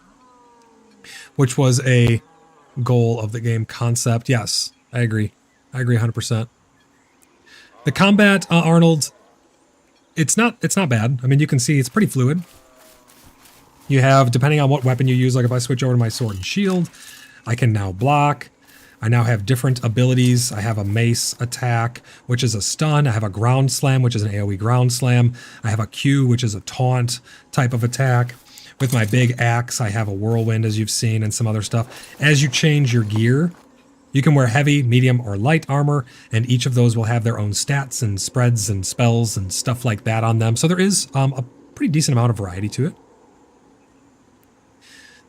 which was a goal of the game concept. Yes, I agree. I agree 100%. The combat, Arnold, it's not bad. I mean, you can see it's pretty fluid. You have, depending on what weapon you use, like if I switch over to my sword and shield, I can now block. I now have different abilities. I have a mace attack, which is a stun. I have a ground slam, which is an AoE ground slam. I have a Q, which is a taunt type of attack. With my big axe, I have a whirlwind, as you've seen, and some other stuff. As you change your gear, you can wear heavy, medium, or light armor, and each of those will have their own stats and spreads and spells and stuff like that on them. So there is a pretty decent amount of variety to it.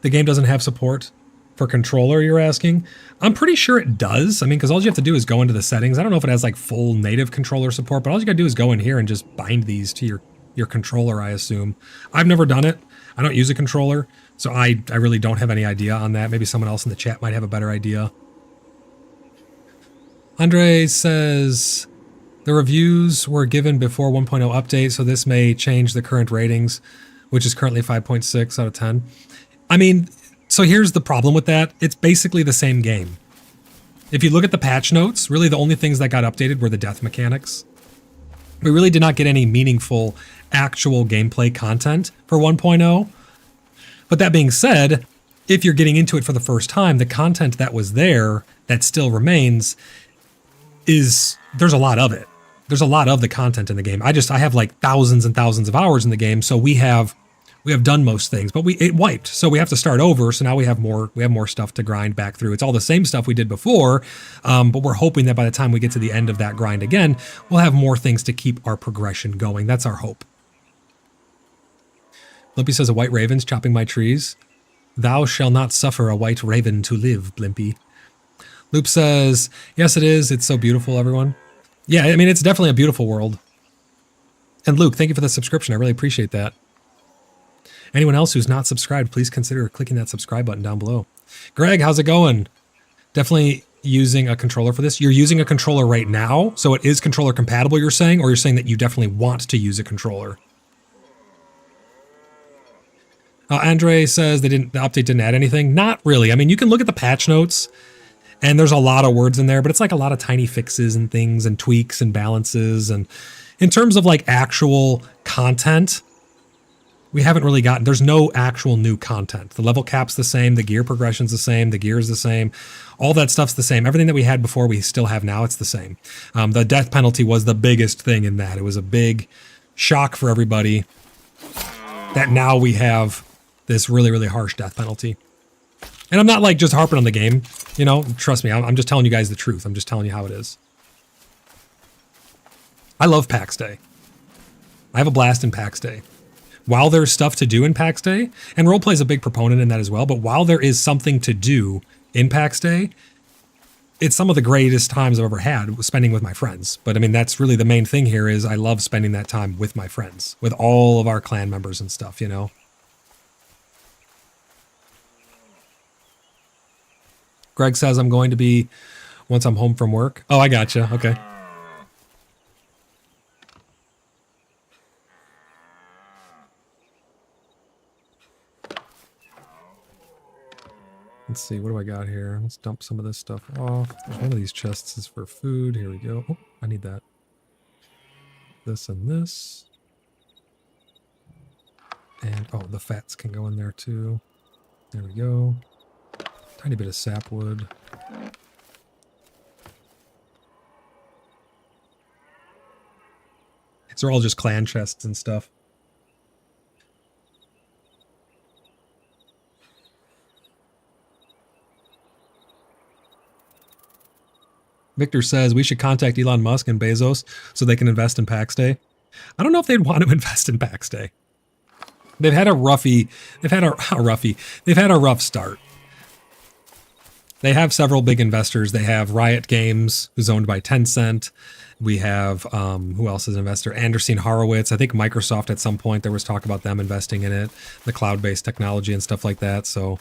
The game doesn't have support for controller, you're asking? I'm pretty sure it does. I mean, because all you have to do is go into the settings. I don't know if it has like full native controller support, but all you gotta do is go in here and just bind these to your controller, I assume. I've never done it. I don't use a controller, so I really don't have any idea on that. Maybe someone else in the chat might have a better idea. Andre says, the reviews were given before 1.0 update, so this may change the current ratings, which is currently 5.6 out of 10. I mean, so here's the problem with that. It's basically the same game. If you look at the patch notes, really the only things that got updated were the death mechanics. We really did not get any meaningful actual gameplay content for 1.0. But that being said, if you're getting into it for the first time, the content that was there, that still remains, there's a lot of it. There's a lot of the content in the game. I have like thousands and thousands of hours in the game, so we have done most things, but it wiped, so we have to start over. So now we have more stuff to grind back through. It's all the same stuff we did before, but we're hoping that by the time we get to the end of that grind again, we'll have more things to keep our progression going. That's our hope. Blimpy says, a white raven's chopping my trees. Thou shall not suffer a white raven to live, Blimpy. Loop says, yes, it is. It's so beautiful, everyone. Yeah, I mean, it's definitely a beautiful world. And Luke, thank you for the subscription. I really appreciate that. Anyone else who's not subscribed, please consider clicking that subscribe button down below. Greg, how's it going? Definitely using a controller for this. You're using a controller right now, so it is controller compatible, you're saying? Or you're saying that you definitely want to use a controller? Andre says the update didn't add anything. Not really. I mean, you can look at the patch notes, and there's a lot of words in there, but it's like a lot of tiny fixes and things and tweaks and balances. And in terms of like actual content, we haven't really gotten, there's no actual new content. The level cap's the same, the gear progression's the same, the gear's the same, all that stuff's the same. Everything that we had before, we still have now, it's the same. The death penalty was the biggest thing in that. It was a big shock for everybody that now we have this really, really harsh death penalty. And I'm not like just harping on the game, you know, trust me, I'm just telling you guys the truth. I'm just telling you how it is. I love PAX Day. I have a blast in PAX Day. While there's stuff to do in PAX Day, and roleplay is a big proponent in that as well, but while there is something to do in PAX Day, it's some of the greatest times I've ever had spending with my friends. But I mean, that's really the main thing here is I love spending that time with my friends, with all of our clan members and stuff, you know? Greg says I'm going to be once I'm home from work. Oh, I gotcha. Okay. Let's see, what do I got here? Let's dump some of this stuff off. There's one of these chests is for food. Here we go. Oh, I need that. This and this. And, oh, the fats can go in there too. There we go. Tiny bit of sapwood. These are all just clan chests and stuff. Victor says we should contact Elon Musk and Bezos so they can invest in PAX Day. I don't know if they'd want to invest in PAX Day. They've had a roughy, they've had a rough start. They have several big investors. They have Riot Games, who's owned by Tencent. We have, who else is an investor? Andreessen Horowitz. I think Microsoft at some point, there was talk about them investing in it, the cloud-based technology and stuff like that. So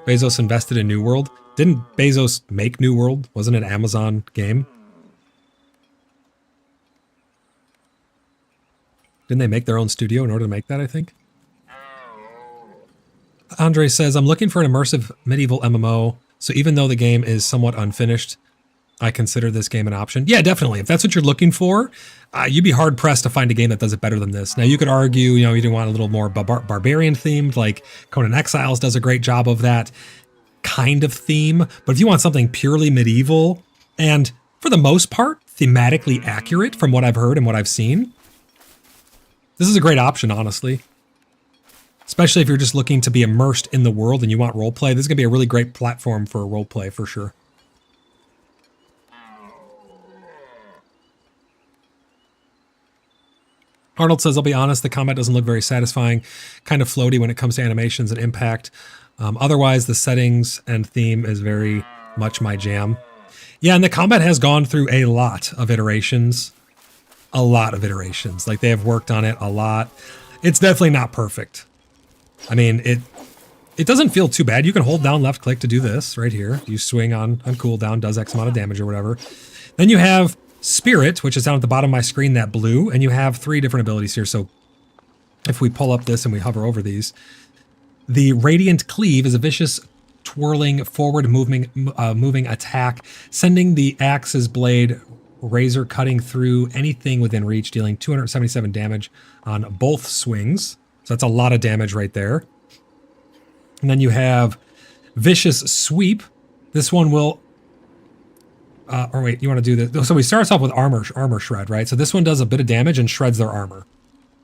Bezos invested in New World. Didn't Bezos make New World? Wasn't it an Amazon game? Didn't they make their own studio in order to make that, I think? Andre says, I'm looking for an immersive medieval MMO, so even though the game is somewhat unfinished, I consider this game an option. Yeah, definitely. If that's what you're looking for, you'd be hard-pressed to find a game that does it better than this. Now, you could argue, you know, you do want a little more barbarian-themed, like Conan Exiles does a great job of that kind of theme, but if you want something purely medieval, and for the most part, thematically accurate from what I've heard and what I've seen, this is a great option, honestly. Especially if you're just looking to be immersed in the world and you want roleplay, this is going to be a really great platform for roleplay for sure. Arnold says, I'll be honest, the combat doesn't look very satisfying, kind of floaty when it comes to animations and impact. Otherwise, the settings and theme is very much my jam. Yeah, and the combat has gone through a lot of iterations. A lot of iterations. Like, they have worked on it a lot. It's definitely not perfect. I mean, it doesn't feel too bad. You can hold down left click to do this right here. You swing on cooldown, does X amount of damage or whatever. Then you have Spirit, which is down at the bottom of my screen, that blue, and you have 3 different abilities here. So if we pull up this and we hover over these, the Radiant Cleave is a vicious, twirling, forward moving attack, sending the axe's blade razor cutting through anything within reach, dealing 277 damage on both swings. So that's a lot of damage right there. And then you have Vicious Sweep. This one will... or wait, you want to do this? So we start off with armor shred, right? So this one does a bit of damage and shreds their armor,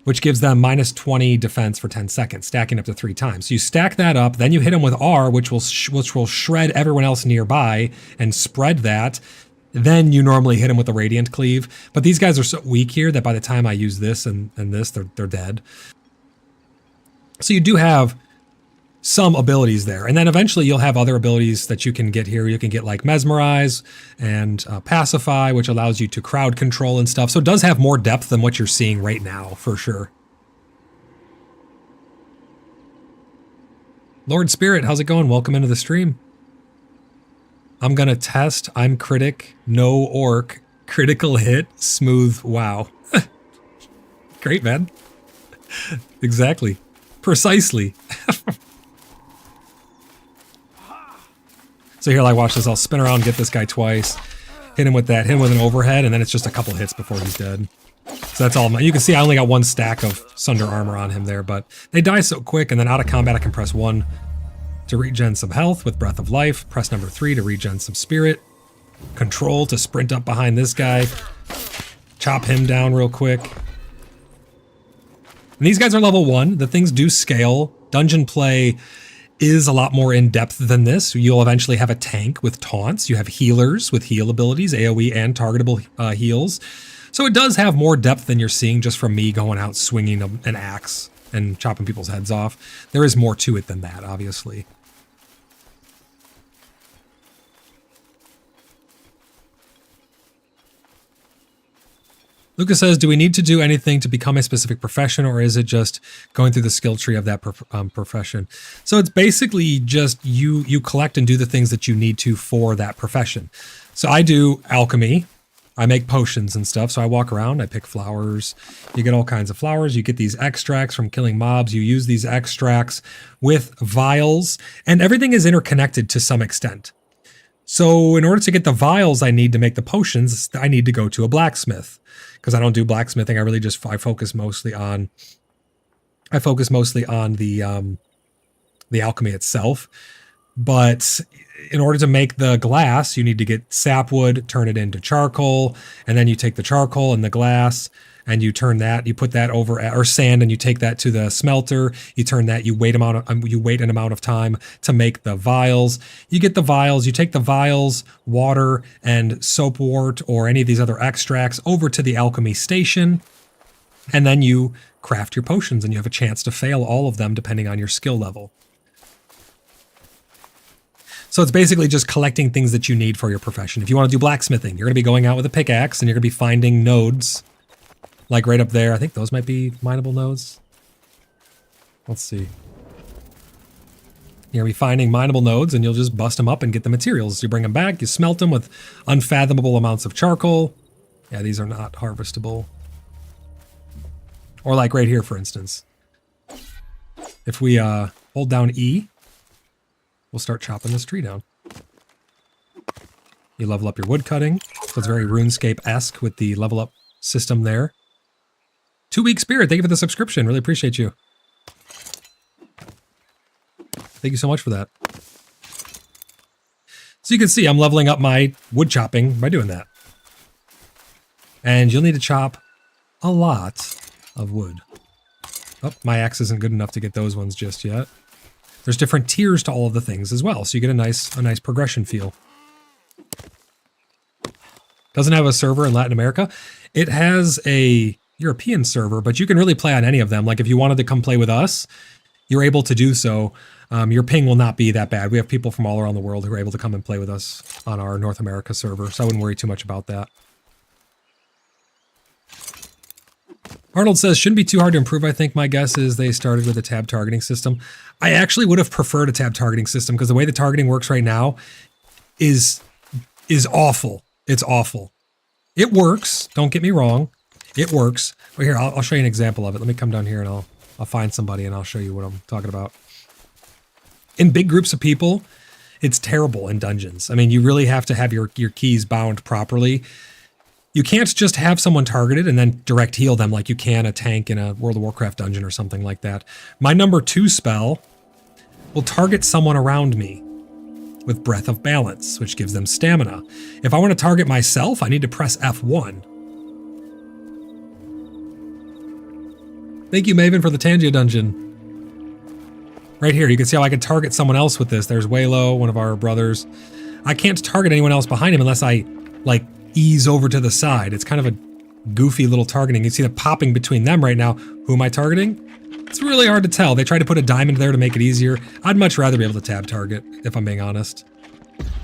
which gives them minus 20 defense for 10 seconds, stacking up to 3 times. So you stack that up, then you hit them with R, which will shred everyone else nearby and spread that. Then you normally hit them with the Radiant Cleave. But these guys are so weak here that by the time I use this and this, they're dead. So you do have some abilities there. And then eventually you'll have other abilities that you can get here. You can get like Mesmerize and Pacify, which allows you to crowd control and stuff. So it does have more depth than what you're seeing right now, for sure. Lord Spirit, how's it going? Welcome into the stream. I'm going to test. I'm critic. No orc. Critical hit. Smooth. Wow. Great, man. Exactly. Precisely. So here, like, watch this. I'll spin around, get this guy twice, hit him with that, hit him with an overhead, and then it's just a couple hits before he's dead. So that's all. You can see I only got 1 stack of Sunder armor on him there, but they die so quick, and then out of combat I can press 1 to regen some health with Breath of Life, press number 3 to regen some spirit, control to sprint up behind this guy, chop him down real quick. And these guys are level 1. The things do scale. Dungeon play is a lot more in-depth than this. You'll eventually have a tank with taunts. You have healers with heal abilities, AoE and targetable heals. So it does have more depth than you're seeing just from me going out swinging an axe and chopping people's heads off. There is more to it than that, obviously. Lucas says, do we need to do anything to become a specific profession, or is it just going through the skill tree of that profession? So it's basically just you collect and do the things that you need to for that profession. So I do alchemy. I make potions and stuff. So I walk around, I pick flowers. You get all kinds of flowers. You get these extracts from killing mobs. You use these extracts with vials, and everything is interconnected to some extent. So in order to get the vials I need to make the potions, I need to go to a blacksmith. Because I don't do blacksmithing, I focus mostly on the alchemy itself. But in order to make the glass, you need to get sapwood, turn it into charcoal, and then you take the charcoal and the glass and you turn that, you put that over, or sand, and you take that to the smelter. You turn that, you wait an amount of time to make the vials. You get the vials, you take the vials, water, and soapwort, or any of these other extracts over to the alchemy station, and then you craft your potions, and you have a chance to fail all of them depending on your skill level. So it's basically just collecting things that you need for your profession. If you want to do blacksmithing, you're going to be going out with a pickaxe, and you're going to be finding nodes. Like right up there, I think those might be mineable nodes. Let's see. You're going to be finding mineable nodes, and you'll just bust them up and get the materials. You bring them back, you smelt them with unfathomable amounts of charcoal. Yeah, these are not harvestable. Or like right here, for instance. If we hold down E, we'll start chopping this tree down. You level up your wood cutting, so it's very RuneScape-esque with the level up system there. 2 Week Spirit, thank you for the subscription. Really appreciate you. Thank you so much for that. So you can see I'm leveling up my wood chopping by doing that. And you'll need to chop a lot of wood. Oh, my axe isn't good enough to get those ones just yet. There's different tiers to all of the things as well, so you get a nice progression feel. Doesn't have a server in Latin America. It has a European server, but you can really play on any of them. Like if you wanted to come play with us, you're able to do so. Your ping will not be that bad. We have people from all around the world who are able to come and play with us on our North America server, so I wouldn't worry too much about that. Arnold says, shouldn't be too hard to improve, I think. My guess is they started with a tab targeting system. I actually would have preferred a tab targeting system because the way the targeting works right now is awful. It's awful. It works. Don't get me wrong. It works. But here, I'll show you an example of it. Let me come down here and I'll find somebody and I'll show you what I'm talking about. In big groups of people, it's terrible in dungeons. I mean, you really have to have your keys bound properly. You can't just have someone targeted and then direct heal them like you can a tank in a World of Warcraft dungeon or something like that. My number 2 spell will target someone around me with Breath of Balance, which gives them stamina. If I want to target myself, I need to press F1. Thank you, Maven, for the Tangia dungeon. Right here, you can see how I can target someone else with this. There's Waylo, one of our brothers. I can't target anyone else behind him unless I, like, ease over to the side. It's kind of a goofy little targeting. You see the popping between them right now. Who am I targeting? It's really hard to tell. They tried to put a diamond there to make it easier. I'd much rather be able to tab target, if I'm being honest.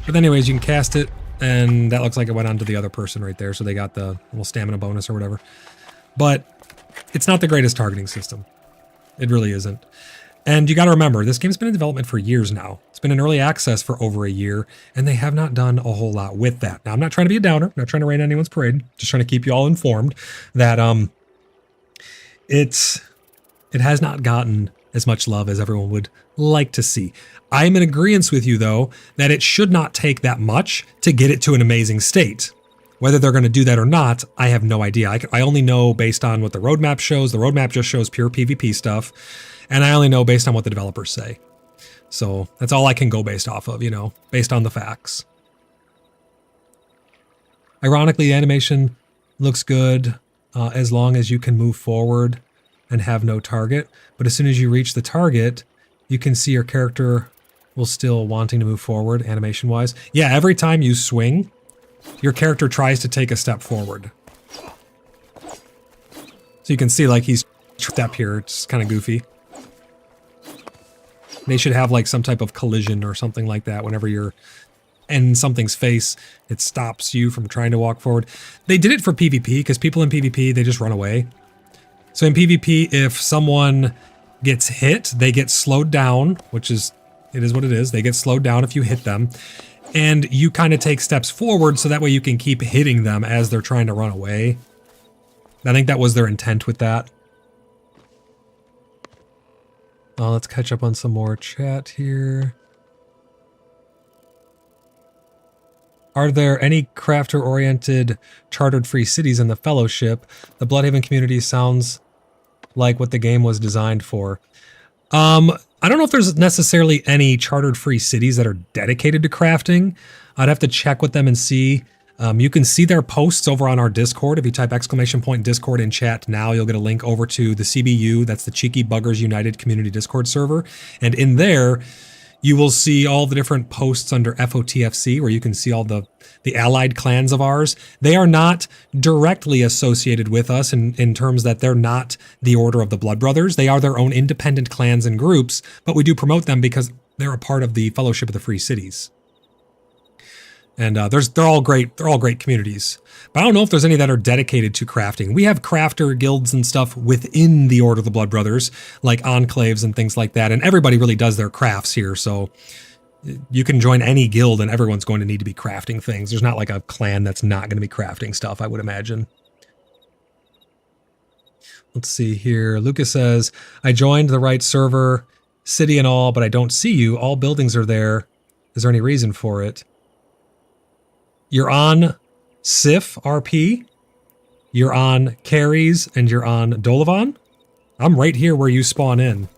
But anyways, you can cast it, and that looks like it went on to the other person right there, so they got the little stamina bonus or whatever. But it's not the greatest targeting system. It really isn't. And you got to remember, this game's been in development for years now. It's been in early access for over a year, and they have not done a whole lot with that. Now, I'm not trying to be a downer. I'm not trying to rain on anyone's parade. Just trying to keep you all informed that it has not gotten as much love as everyone would like to see. I'm in agreement with you, though, that it should not take that much to get it to an amazing state. Whether they're going to do that or not, I have no idea. I only know based on what the roadmap shows. The roadmap just shows pure PvP stuff. And I only know based on what the developers say. So that's all I can go based off of, based on the facts. Ironically, the animation looks good as long as you can move forward and have no target. But as soon as you reach the target, you can see your character will still wanting to move forward animation-wise. Yeah, every time you swing, your character tries to take a step forward. So you can see like he's step here. It's kind of goofy. They should have like some type of collision or something like that whenever you're in something's face. It stops you from trying to walk forward. They did it for PvP because people in PvP, they just run away. So in PvP, if someone gets hit, they get slowed down, which is, it is what it is. They get slowed down if you hit them. And you kind of take steps forward so that way you can keep hitting them as they're trying to run away. I think that was their intent with that. Let's catch up on some more chat here. Are there any crafter-oriented chartered free cities in the Fellowship? The Bloodhaven community sounds like what the game was designed for. I don't know if there's necessarily any chartered free cities that are dedicated to crafting. I'd have to check with them and see. You can see their posts over on our Discord. If you type !Discord in chat now, you'll get a link over to the CBU. That's the Cheeky Buggers United Community Discord server. And in there, you will see all the different posts under FOTFC, where you can see all the allied clans of ours. They are not directly associated with us in terms that they're not the Order of the Blood Brothers. They are their own independent clans and groups, but we do promote them because they're a part of the Fellowship of the Free Cities. And they're all great communities. But I don't know if there's any that are dedicated to crafting. We have crafter guilds and stuff within the Order of the Blood Brothers, like enclaves and things like that. And everybody really does their crafts here. So you can join any guild and everyone's going to need to be crafting things. There's not like a clan that's not going to be crafting stuff, I would imagine. Let's see here. Lucas says, I joined the right server, city and all, but I don't see you. All buildings are there. Is there any reason for it? You're on Sif RP, you're on Carries, and you're on Dolavan. I'm right here where you spawn in.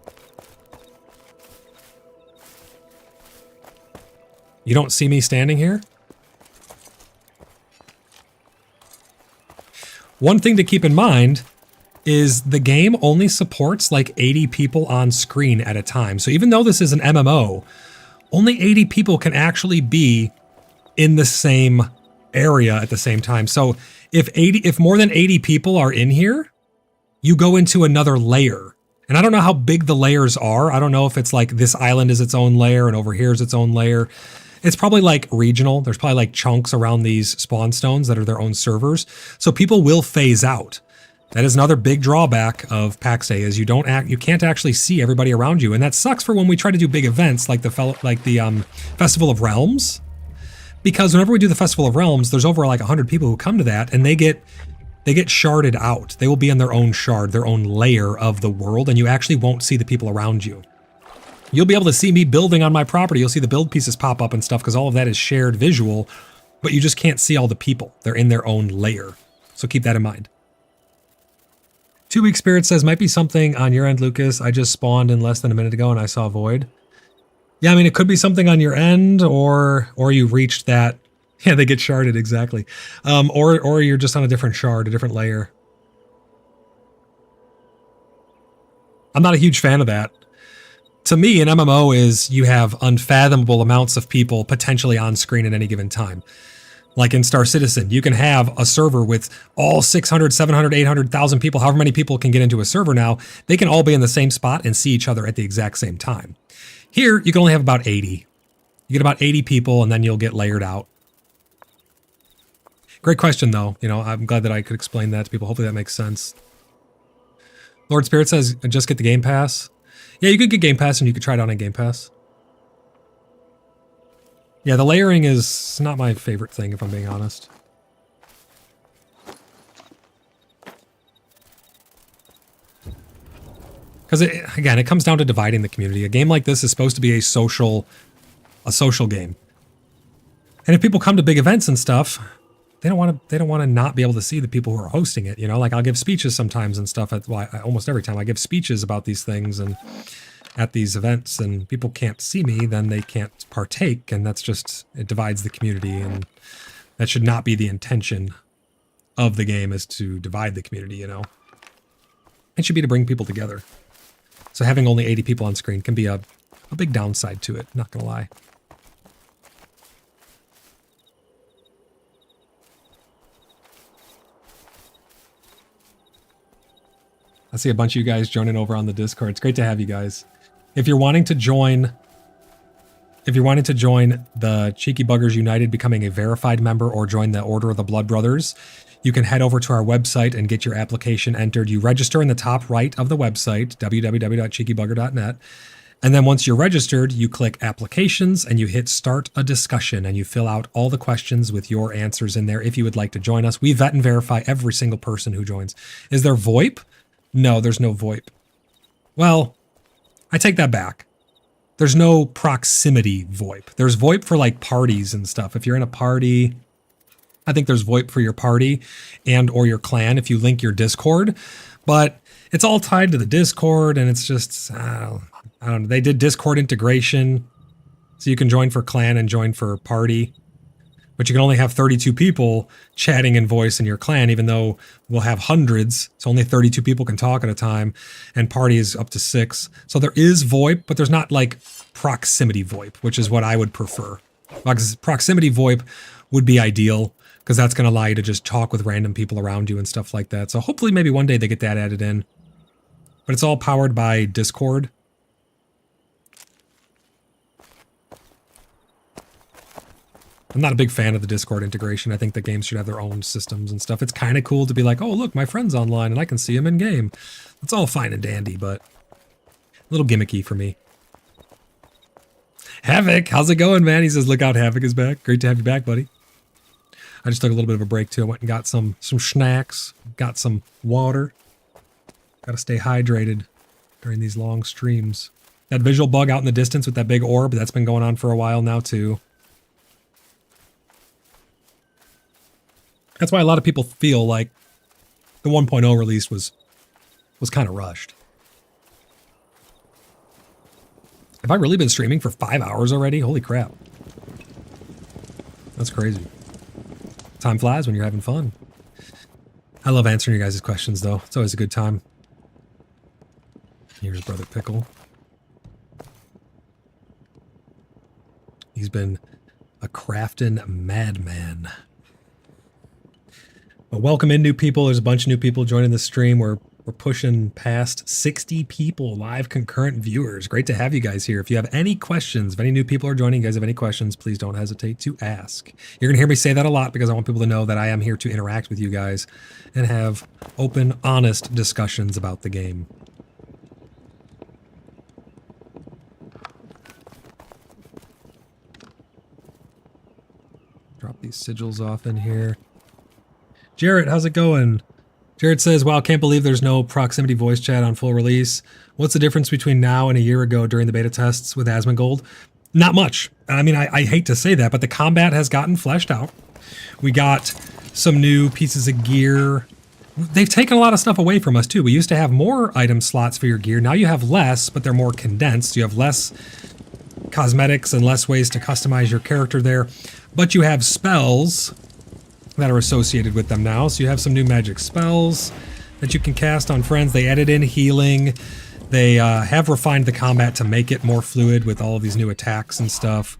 You don't see me standing here? One thing to keep in mind is the game only supports like 80 people on screen at a time. So even though this is an MMO, only 80 people can actually be in the same area at the same time. So if more than 80 people are in here, you go into another layer. And I don't know how big the layers are. I don't know if it's like this island is its own layer and over here is its own layer. It's probably like regional. There's probably like chunks around these spawn stones that are their own servers. So people will phase out. That is another big drawback of PAX Day is you can't actually see everybody around you. And that sucks for when we try to do big events like the Festival of Realms. Because whenever we do the Festival of Realms, there's over like 100 people who come to that, and they get sharded out. They will be in their own shard, their own layer of the world, and you actually won't see the people around you. You'll be able to see me building on my property. You'll see the build pieces pop up and stuff because all of that is shared visual, but you just can't see all the people. They're in their own layer. So keep that in mind. 2 Week Spirit says, might be something on your end, Lucas. I just spawned in less than a minute ago and I saw Void. Yeah, I mean, it could be something on your end, or you reached that. Yeah, they get sharded, exactly. Or you're just on a different shard, a different layer. I'm not a huge fan of that. To me, an MMO is you have unfathomable amounts of people potentially on screen at any given time. Like in Star Citizen, you can have a server with all 600, 700, 800,000 people, however many people can get into a server now. They can all be in the same spot and see each other at the exact same time. Here, you can only have about 80. You get about 80 people, and then you'll get layered out. Great question, though. I'm glad that I could explain that to people. Hopefully that makes sense. Lord Spirit says, just get the Game Pass. Yeah, you could get Game Pass, and you could try it out on Game Pass. Yeah, the layering is not my favorite thing, if I'm being honest. Because again, it comes down to dividing the community. A game like this is supposed to be a social game. And if people come to big events and stuff, they don't want to not be able to see the people who are hosting it. You know, like I'll give speeches sometimes and stuff. Almost every time I give speeches about these things and at these events, and people can't see me, then they can't partake, and that's just, it divides the community, and that should not be the intention of the game, is to divide the community. You know, it should be to bring people together. So having only 80 people on screen can be a big downside to it. Not gonna lie. I see a bunch of you guys joining over on the Discord. It's great to have you guys. If you're wanting to join the Cheeky Buggers United, becoming a verified member, or join the Order of the Blood Brothers, you can head over to our website and get your application entered. You register in the top right of the website, www.cheekybugger.net. And then once you're registered, you click applications and you hit start a discussion, and you fill out all the questions with your answers in there if you would like to join us. We vet and verify every single person who joins. Is there VoIP? No, there's no VoIP. Well, I take that back. There's no proximity VoIP. There's VoIP for like parties and stuff. If you're in a party, I think there's VoIP for your party and or your clan if you link your Discord. But it's all tied to the Discord, and it's just, I don't know. They did Discord integration, so you can join for clan and join for party. But you can only have 32 people chatting in voice in your clan, even though we'll have hundreds. So only 32 people can talk at a time, and party is up to 6. So there is VoIP, but there's not like proximity VoIP, which is what I would prefer. Proximity VoIP would be ideal, because that's going to allow you to just talk with random people around you and stuff like that. So hopefully maybe one day they get that added in. But it's all powered by Discord. I'm not a big fan of the Discord integration. I think that games should have their own systems and stuff. It's kind of cool to be like, oh, look, my friend's online and I can see him in game. It's all fine and dandy, but a little gimmicky for me. Havoc, how's it going, man? He says, look out, Havoc is back. Great to have you back, buddy. I just took a little bit of a break, too. I went and got some snacks, got some water. Got to stay hydrated during these long streams. That visual bug out in the distance with that big orb, that's been going on for a while now, too. That's why a lot of people feel like the 1.0 release was kind of rushed. Have I really been streaming for 5 hours already? Holy crap. That's crazy. Time flies when you're having fun. I love answering your guys' questions, though. It's always a good time. Here's Brother Pickle. He's been a crafting madman. But welcome in new people. There's a bunch of new people joining the stream. We're pushing past 60 people, live concurrent viewers. Great to have you guys here. If you have any questions, if any new people are joining, you guys have any questions, please don't hesitate to ask. You're going to hear me say that a lot because I want people to know that I am here to interact with you guys and have open, honest discussions about the game. Drop these sigils off in here. Jarrett, how's it going? Jarrett says, wow, can't believe there's no proximity voice chat on full release. What's the difference between now and a year ago during the beta tests with Asmongold? Not much. I mean, I hate to say that, but the combat has gotten fleshed out. We got some new pieces of gear. They've taken a lot of stuff away from us, too. We used to have more item slots for your gear. Now you have less, but they're more condensed. You have less cosmetics and less ways to customize your character there. But you have spells that are associated with them now. So you have some new magic spells that you can cast on friends. They added in healing. They have refined the combat to make it more fluid with all of these new attacks and stuff.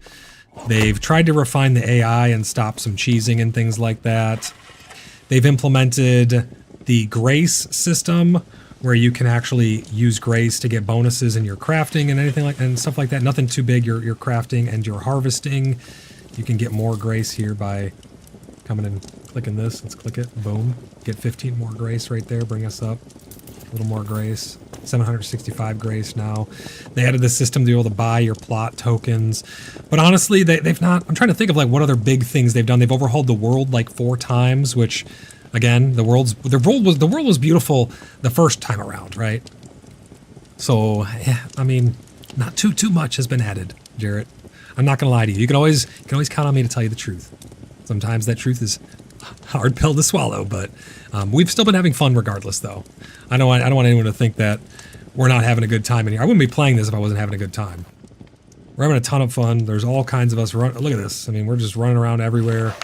They've tried to refine the AI and stop some cheesing and things like that. They've implemented the grace system where you can actually use grace to get bonuses in your crafting and anything like and stuff like that. Nothing too big. Your crafting and your harvesting. You can get more grace here by coming and clicking this. Let's click it. Boom. Get 15 more grace right there. Bring us up. A little more grace. 765 grace now. They added this system to be able to buy your plot tokens. But honestly, they've not... I'm trying to think of like what other big things they've done. They've overhauled the world like 4 times, which, again, the world was beautiful the first time around, right? So, yeah, I mean, not too much has been added, Jarrett. I'm not going to lie to you. You can always count on me to tell you the truth. Sometimes that truth is hard pill to swallow, but we've still been having fun regardless, though. I don't want anyone to think that we're not having a good time in here. I wouldn't be playing this if I wasn't having a good time. We're having a ton of fun. There's all kinds of us run. Look at this. I mean, we're just running around everywhere.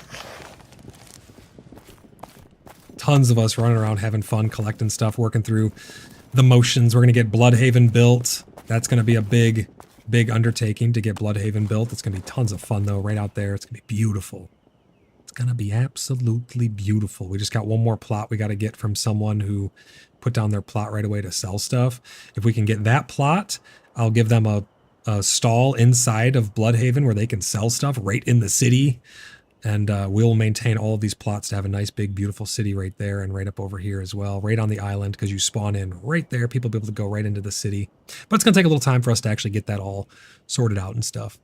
Tons of us running around having fun, collecting stuff, working through the motions. We're going to get Bloodhaven built. That's going to be a big undertaking to get Bloodhaven built. It's going to be tons of fun, though, right out there. It's going to be beautiful. It's going to be absolutely beautiful. We just got one more plot we got to get from someone who put down their plot right away to sell stuff. If we can get that plot, I'll give them a stall inside of Bloodhaven where they can sell stuff right in the city. And we'll maintain all of these plots to have a nice, big, beautiful city right there and right up over here as well, right on the island, because you spawn in right there. People will be able to go right into the city. But it's going to take a little time for us to actually get that all sorted out and stuff.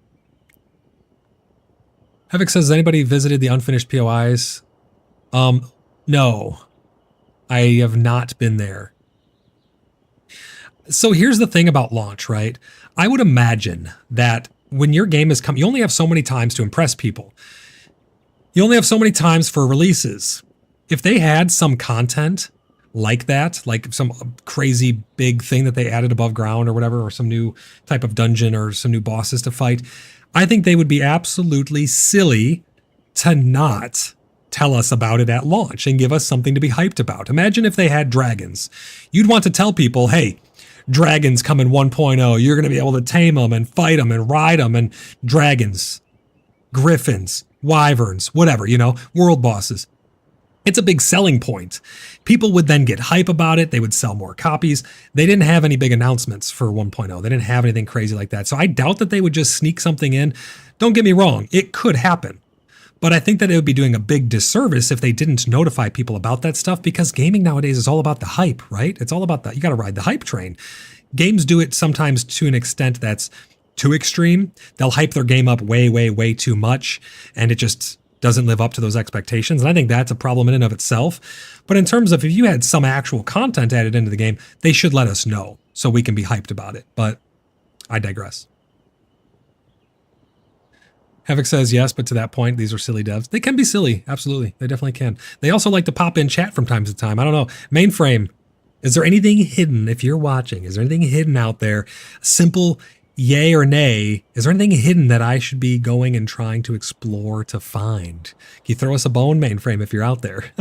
Havoc says, has anybody visited the unfinished POIs? No. I have not been there. So here's the thing about launch, right? I would imagine that when your game is coming, you only have so many times to impress people. You only have so many times for releases. If they had some content like that, like some crazy big thing that they added above ground or whatever, or some new type of dungeon or some new bosses to fight, I think they would be absolutely silly to not tell us about it at launch and give us something to be hyped about. Imagine if they had dragons. You'd want to tell people, hey, dragons come in 1.0. You're going to be able to tame them and fight them and ride them, and dragons, griffins, wyverns, whatever, world bosses. It's a big selling point. People would then get hype about it. They would sell more copies. They didn't have any big announcements for 1.0. They didn't have anything crazy like that. So I doubt that they would just sneak something in. Don't get me wrong. It could happen. But I think that it would be doing a big disservice if they didn't notify people about that stuff, because gaming nowadays is all about the hype, right? It's all about that. You got to ride the hype train. Games do it sometimes to an extent that's too extreme. They'll hype their game up way, way, way too much, and it just doesn't live up to those expectations. And I think that's a problem in and of itself. But in terms of if you had some actual content added into the game, they should let us know so we can be hyped about it. But I digress. Havoc says yes, but to that point, these are silly devs. They can be silly. Absolutely. They definitely can. They also like to pop in chat from time to time. I don't know. Mainframe, is there anything hidden, if you're watching, is there anything hidden out there? Simple yay or nay. Is there anything hidden that I should be going and trying to explore to find? Can you throw us a bone, Mainframe, if you're out there?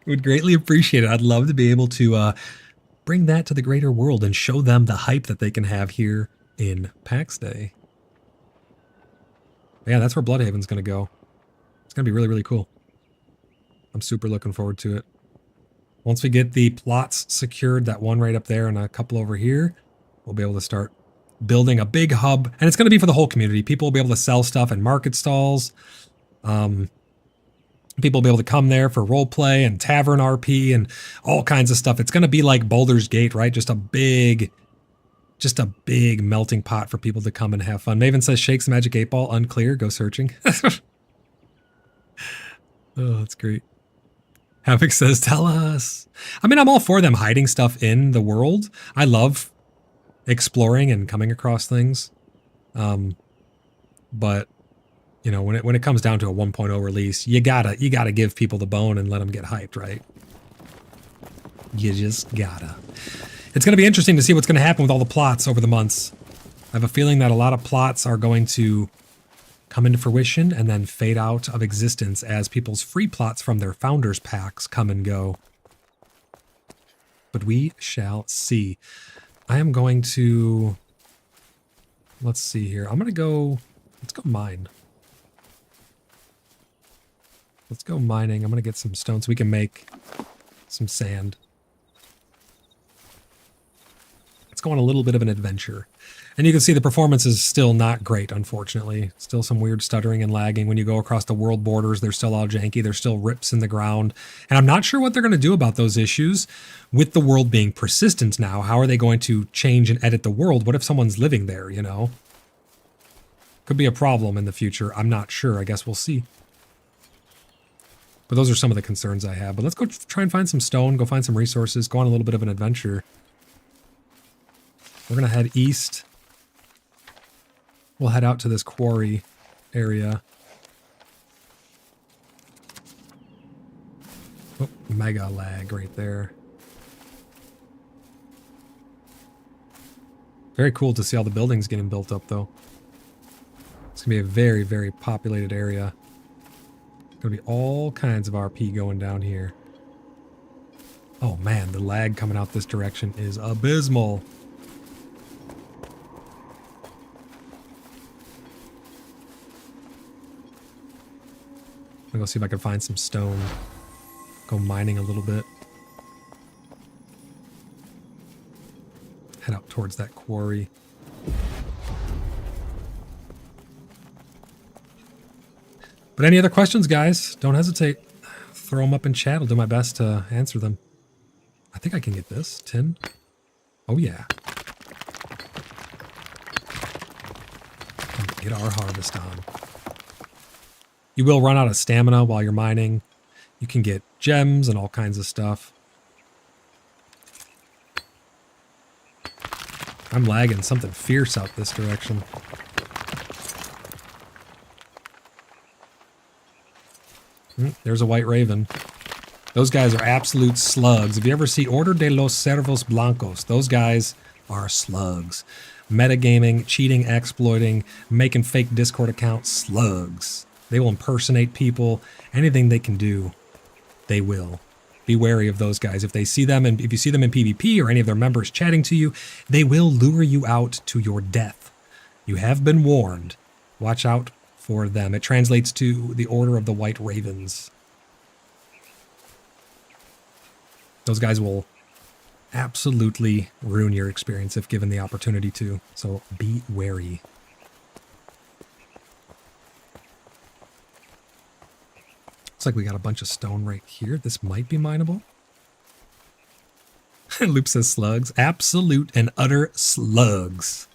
Would greatly appreciate it. I'd love to be able to bring that to the greater world and show them the hype that they can have here in PAX Day. Yeah, that's where Bloodhaven's going to go. It's going to be really, really cool. I'm super looking forward to it. Once we get the plots secured, that one right up there and a couple over here, we'll be able to start building a big hub. And it's going to be for the whole community. People will be able to sell stuff in market stalls. People will be able to come there for role play and tavern RP and all kinds of stuff. It's going to be like Baldur's Gate, right? Just a big melting pot for people to come and have fun. Maven says, shakes the magic 8-ball, unclear, go searching. Oh, that's great. Havoc says, tell us. I mean, I'm all for them hiding stuff in the world. I love exploring and coming across things. But, when it comes down to a 1.0 release, you gotta give people the bone and let them get hyped, right? You just gotta. It's going to be interesting to see what's going to happen with all the plots over the months. I have a feeling that a lot of plots are going to come into fruition and then fade out of existence as people's free plots from their founders packs come and go. But we shall see. I am going to... Let's see here. I'm going to go... Let's go mine. Let's go mining. I'm going to get some stone so we can make some sand. Let's go on a little bit of an adventure. And you can see the performance is still not great, unfortunately. Still some weird stuttering and lagging. When you go across the world borders, they're still all janky. There's still rips in the ground. And I'm not sure what they're going to do about those issues with the world being persistent now. How are they going to change and edit the world? What if someone's living there, Could be a problem in the future. I'm not sure. I guess we'll see. But those are some of the concerns I have. But let's go try and find some stone, go find some resources, go on a little bit of an adventure. We're going to head east. We'll head out to this quarry area. mega lag right there. Very cool to see all the buildings getting built up, though. It's going to be a very, very populated area. Going to be all kinds of RP going down here. Oh, man, the lag coming out this direction is abysmal. I'm going to go see if I can find some stone. Go mining a little bit. Head out towards that quarry. But any other questions, guys? Don't hesitate. Throw them up in chat. I'll do my best to answer them. I think I can get this. Tin. Oh, yeah. Get our harvest on. You will run out of stamina while you're mining. You can get gems and all kinds of stuff. I'm lagging something fierce out this direction. There's a white raven. Those guys are absolute slugs. If you ever see Order de los Cervos Blancos, those guys are slugs. Metagaming, cheating, exploiting, making fake Discord accounts, slugs. They will impersonate people. Anything they can do, they will. Be wary of those guys. If they see them, and if you see them in PvP or any of their members chatting to you, they will lure you out to your death. You have been warned. Watch out for them. It translates to the Order of the White Ravens. Those guys will absolutely ruin your experience if given the opportunity to. So be wary. Looks like we got a bunch of stone right here. This might be mineable. Loop says slugs. Absolute and utter slugs.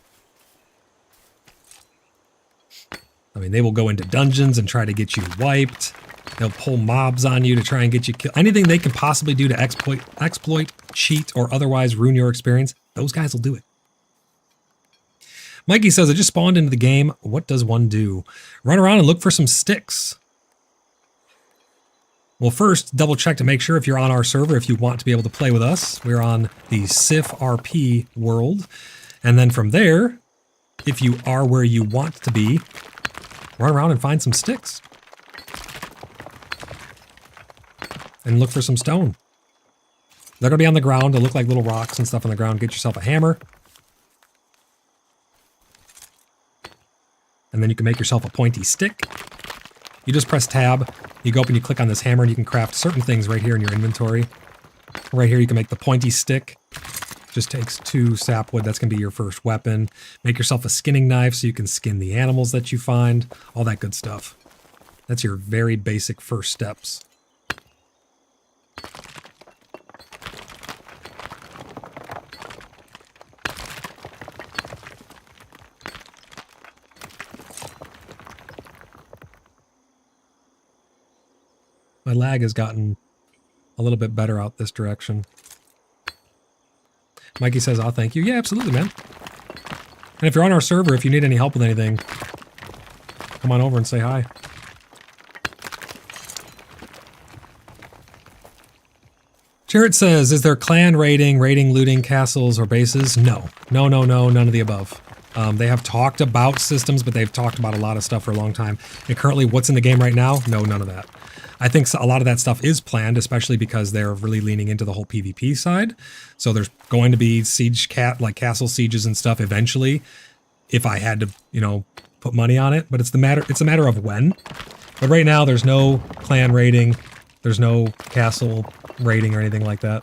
I mean, they will go into dungeons and try to get you wiped. They'll pull mobs on you to try and get you killed. Anything they can possibly do to exploit, cheat, or otherwise ruin your experience, those guys will do it. Mikey says, I just spawned into the game. What does one do? Run around and look for some sticks. Well, first, double check to make sure if you're on our server, if you want to be able to play with us. We're on the Sif RP world. And then from there, if you are where you want to be, run around and find some sticks. And look for some stone. They're going to be on the ground. They'll look like little rocks and stuff on the ground. Get yourself a hammer. And then you can make yourself a pointy stick. You just press tab. You go up and you click on this hammer and you can craft certain things right here in your inventory. Right here you can make the pointy stick. Just takes 2 sapwood. That's going to be your first weapon. Make yourself a skinning knife so you can skin the animals that you find. All that good stuff. That's your very basic first steps. My lag has gotten a little bit better out this direction. Mikey says, oh, thank you. Yeah, absolutely, man. And if you're on our server, if you need any help with anything, come on over and say hi. Jared says, is there clan raiding, looting castles or bases? No. No, none of the above. They have talked about systems, but they've talked about a lot of stuff for a long time. And currently, what's in the game right now? No, none of that. I think a lot of that stuff is planned, especially because they're really leaning into the whole PvP side. So there's going to be castle sieges and stuff eventually, if I had to, put money on it. But it's a matter of when. But right now, there's no clan raiding, there's no castle raiding or anything like that.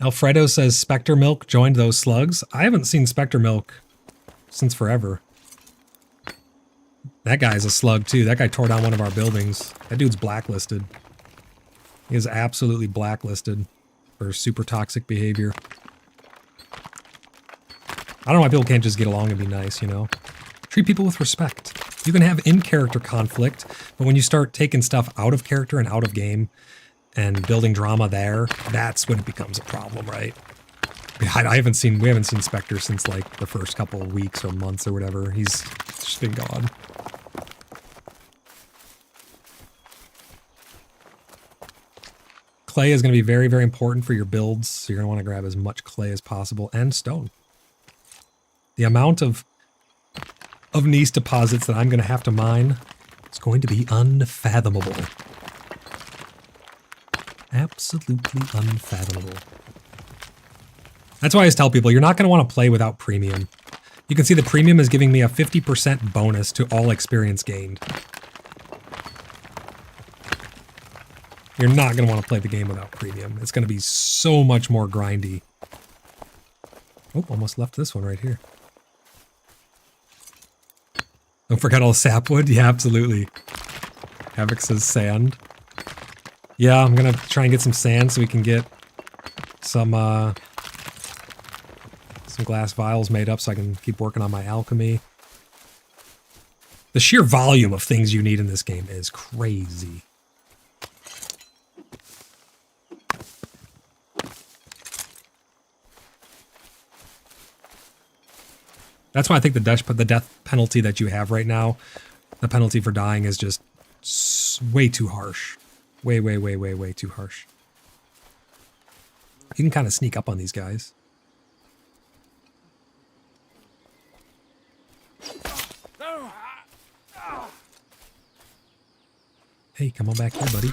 Alfredo says Spectre Milk joined those slugs. I haven't seen Spectre Milk since forever. That guy's a slug too. That guy tore down one of our buildings. That dude's blacklisted. He is absolutely blacklisted for super toxic behavior. I don't know why people can't just get along and be nice, Treat people with respect. You can have in-character conflict, but when you start taking stuff out of character and out of game and building drama there, that's when it becomes a problem, right? We haven't seen Spectre since like the first couple of weeks or months or whatever. He's just been gone. Clay is going to be very, very important for your builds, so you're going to want to grab as much clay as possible, and stone. The amount of gneiss deposits that I'm going to have to mine is going to be unfathomable. Absolutely unfathomable. That's why I always tell people, you're not going to want to play without premium. You can see the premium is giving me a 50% bonus to all experience gained. You're not going to want to play the game without premium. It's going to be so much more grindy. Oh, almost left this one right here. Don't forget all the sapwood. Yeah, absolutely. Havoc says sand. Yeah, I'm going to try and get some sand so we can get some glass vials made up so I can keep working on my alchemy. The sheer volume of things you need in this game is crazy. That's why I think the death penalty that you have right now, the penalty for dying, is just way too harsh. Way, way, way, way, way too harsh. You can kind of sneak up on these guys. Hey, come on back here, buddy.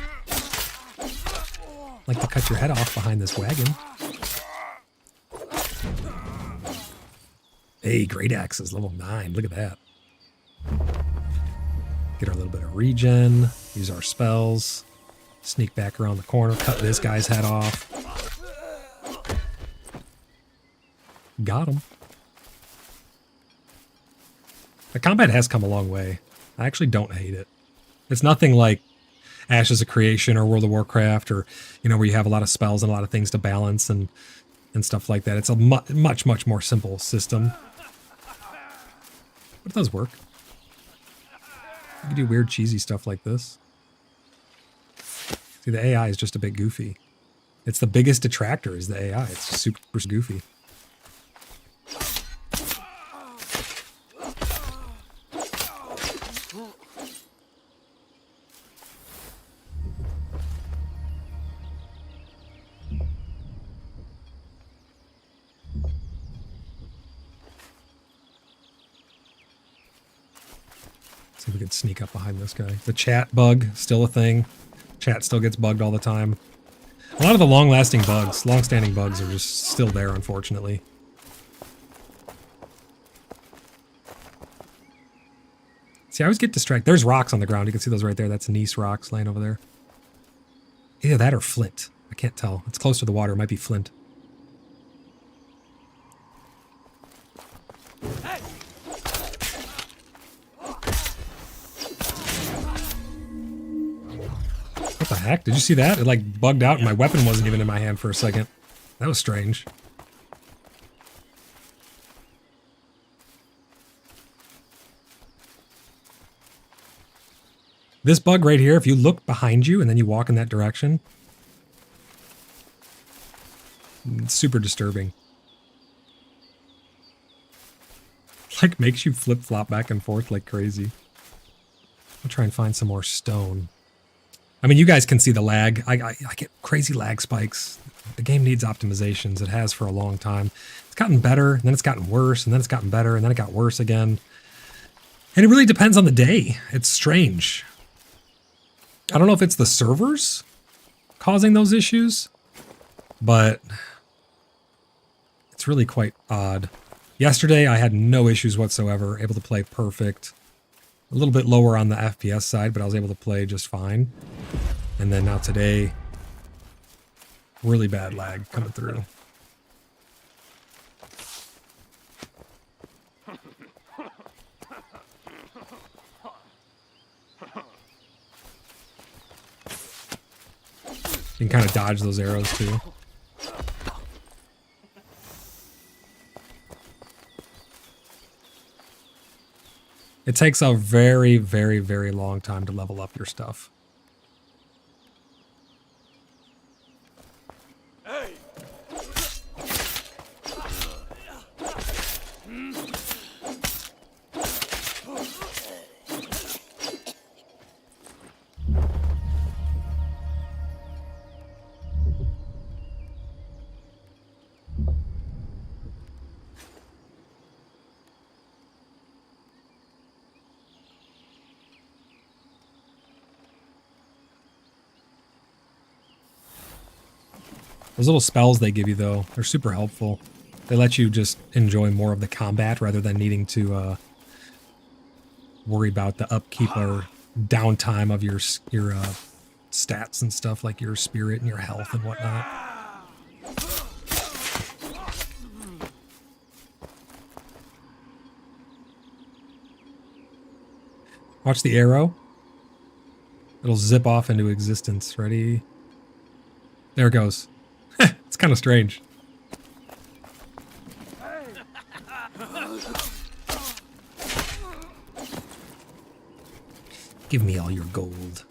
I'd like to cut your head off behind this wagon. Hey, Great Axe is level 9. Look at that. Get our little bit of regen. Use our spells. Sneak back around the corner. Cut this guy's head off. Got him. The combat has come a long way. I actually don't hate it. It's nothing like Ashes of Creation or World of Warcraft, or, you know, where you have a lot of spells and a lot of things to balance and stuff like that. It's a much, much more simple system. But it does work. You can do weird, cheesy stuff like this. See, the AI is just a bit goofy. It's the biggest detractor is the AI. It's super goofy. See if we can sneak up behind this guy. The chat bug, still a thing. Chat still gets bugged all the time. A lot of the long-lasting bugs, long-standing bugs are just still there, unfortunately. See, I always get distracted. There's rocks on the ground. You can see those right there. That's gneiss rocks laying over there. Either that or flint. I can't tell. It's close to the water. It might be flint. What the heck? Did you see that? It like bugged out and my weapon wasn't even in my hand for a second. That was strange. This bug right here, if you look behind you and then you walk in that direction, it's super disturbing. Like makes you flip-flop back and forth like crazy. I'll try and find some more stone. I mean, you guys can see the lag. I get crazy lag spikes. The game needs optimizations. It has for a long time. It's gotten better, and then it's gotten worse, and then it's gotten better, and then it got worse again. And it really depends on the day. It's strange. I don't know if it's the servers causing those issues, but it's really quite odd. Yesterday, I had no issues whatsoever, able to play perfect. A little bit lower on the FPS side, but I was able to play just fine. And then now today, really bad lag coming through. You can kind of dodge those arrows too. It takes a very, very, very long time to level up your stuff. Those little spells they give you, though, they're super helpful. They let you just enjoy more of the combat rather than needing to worry about the upkeep or downtime of your stats and stuff, like your spirit and your health and whatnot. Watch the arrow. It'll zip off into existence. Ready? There it goes. It's kind of strange. Give me all your gold.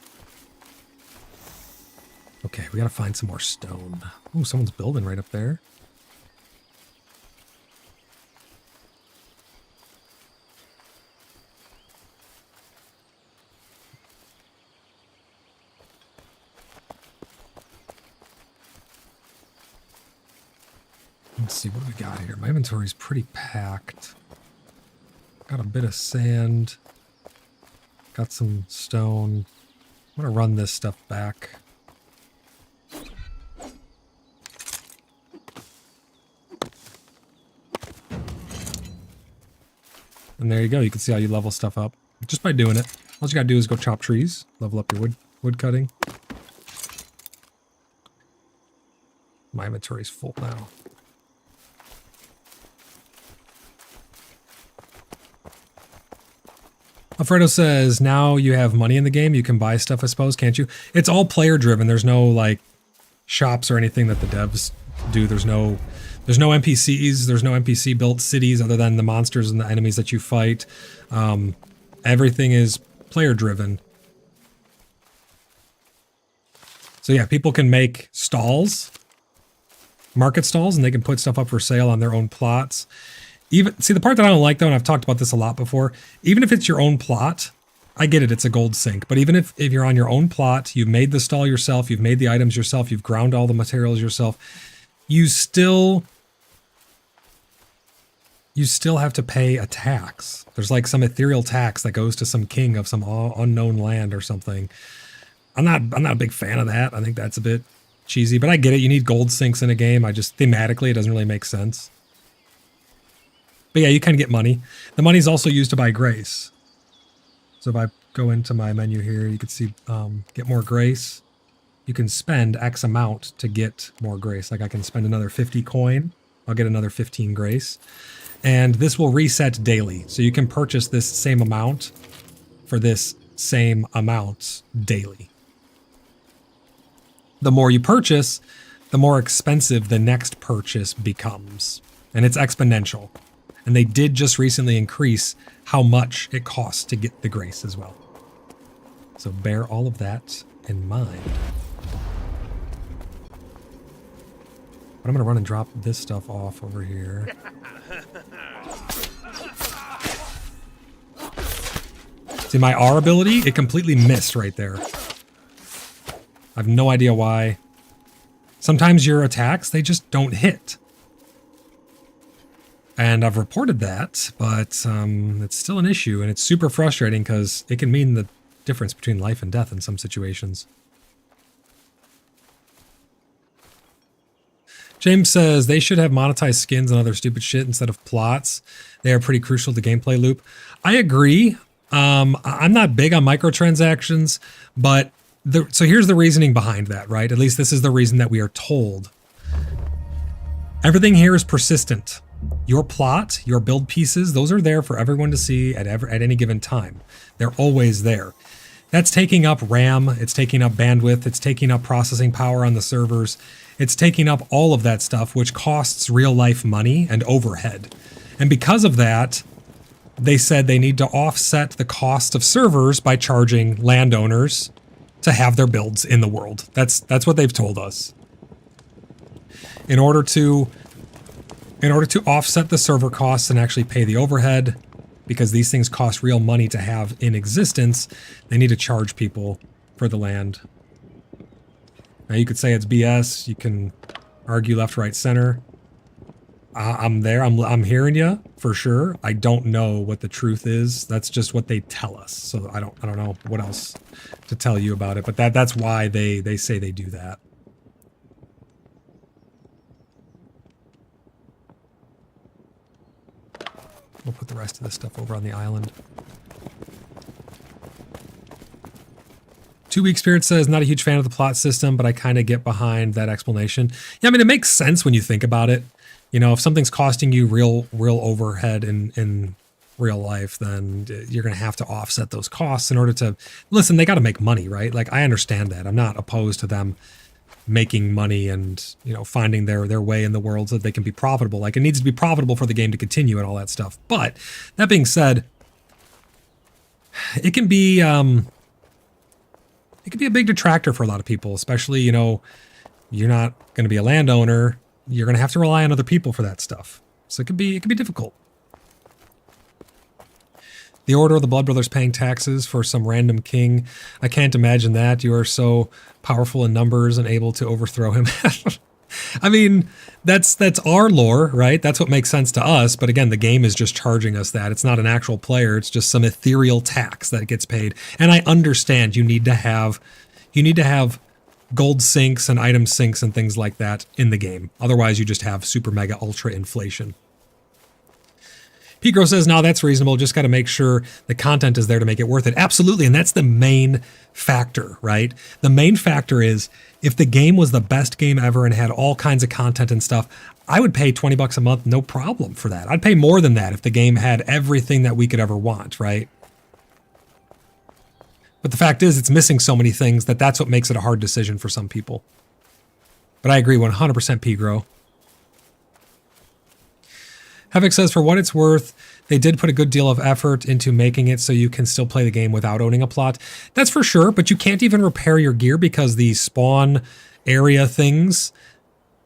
Okay, we gotta find some more stone. Ooh, someone's building right up there. Let's see, what do we got here? My inventory's pretty packed. Got a bit of sand. Got some stone. I'm gonna run this stuff back. And there you go. You can see how you level stuff up just by doing it. All you gotta do is go chop trees, level up your wood cutting. My inventory's full now. Alfredo says, now you have money in the game, you can buy stuff, I suppose, can't you? It's all player driven. There's no like shops or anything that the devs do. There's no NPCs, there's no NPC built cities other than the monsters and the enemies that you fight. Everything is player driven. So yeah, people can make stalls, market stalls, and they can put stuff up for sale on their own plots. Even see, the part that I don't like though, and I've talked about this a lot before, even if it's your own plot, I get it, it's a gold sink. But even if you're on your own plot, you've made the stall yourself, you've made the items yourself, you've ground all the materials yourself, you still have to pay a tax. There's like some ethereal tax that goes to some king of some unknown land or something. I'm not a big fan of that. I think that's a bit cheesy, but I get it. You need gold sinks in a game. Thematically, it doesn't really make sense. But yeah, you can get money. The money's also used to buy grace. So if I go into my menu here, you can see get more grace. You can spend X amount to get more grace. Like I can spend another 50 coin. I'll get another 15 grace. And this will reset daily. So you can purchase this same amount for this same amount daily. The more you purchase, the more expensive the next purchase becomes. And it's exponential. And they did just recently increase how much it costs to get the grace as well. So bear all of that in mind. But I'm going to run and drop this stuff off over here. See, my R ability, it completely missed right there. I have no idea why. Sometimes your attacks, they just don't hit. And I've reported that, but it's still an issue, and it's super frustrating because it can mean the difference between life and death in some situations. James says they should have monetized skins and other stupid shit instead of plots. They are pretty crucial to gameplay loop. I agree. I'm not big on microtransactions, but so here's the reasoning behind that, right? At least this is the reason that we are told. Everything here is persistent. Your plot, your build pieces, those are there for everyone to see at any given time. They're always there. That's taking up RAM, it's taking up bandwidth, it's taking up processing power on the servers. It's taking up all of that stuff, which costs real life money and overhead. And because of that, they said they need to offset the cost of servers by charging landowners to have their builds in the world. That's what they've told us. In order to offset the server costs and actually pay the overhead, because these things cost real money to have in existence, they need to charge people for the land. Now you could say it's BS, you can argue left, right, center. I'm there, I'm hearing you for sure. I don't know what the truth is. That's just what they tell us. So I don't know what else to tell you about it, but that's why they say they do that. the rest of this stuff over on the island. 2 Week Spirit says, not a huge fan of the plot system, but I kind of get behind that explanation. Yeah, I mean, it makes sense when you think about it. You know, if something's costing you real overhead in real life, then you're going to have to offset those costs in order to, listen, they got to make money, right? Like, I understand that. I'm not opposed to them making money and, you know, finding their way in the world so that they can be profitable. Like, it needs to be profitable for the game to continue and all that stuff. But that being said, it can be a big detractor for a lot of people, especially, you know, you're not going to be a landowner. You're going to have to rely on other people for that stuff. So it can be difficult. The Order of the Blood Brothers paying taxes for some random king. I can't imagine that. You are so powerful in numbers and able to overthrow him. I mean, that's our lore, right? That's what makes sense to us. But again, the game is just charging us that. It's not an actual player. It's just some ethereal tax that gets paid. And I understand you need to have gold sinks and item sinks and things like that in the game. Otherwise, you just have super mega ultra inflation. Pigro says, no, that's reasonable. Just got to make sure the content is there to make it worth it. Absolutely. And that's the main factor, right? The main factor is if the game was the best game ever and had all kinds of content and stuff, I would pay $20 a month, no problem for that. I'd pay more than that if the game had everything that we could ever want, right? But the fact is, it's missing so many things that's what makes it a hard decision for some people. But I agree 100% Pigro. Havoc says, for what it's worth, they did put a good deal of effort into making it so you can still play the game without owning a plot. That's for sure, but you can't even repair your gear because the spawn area things,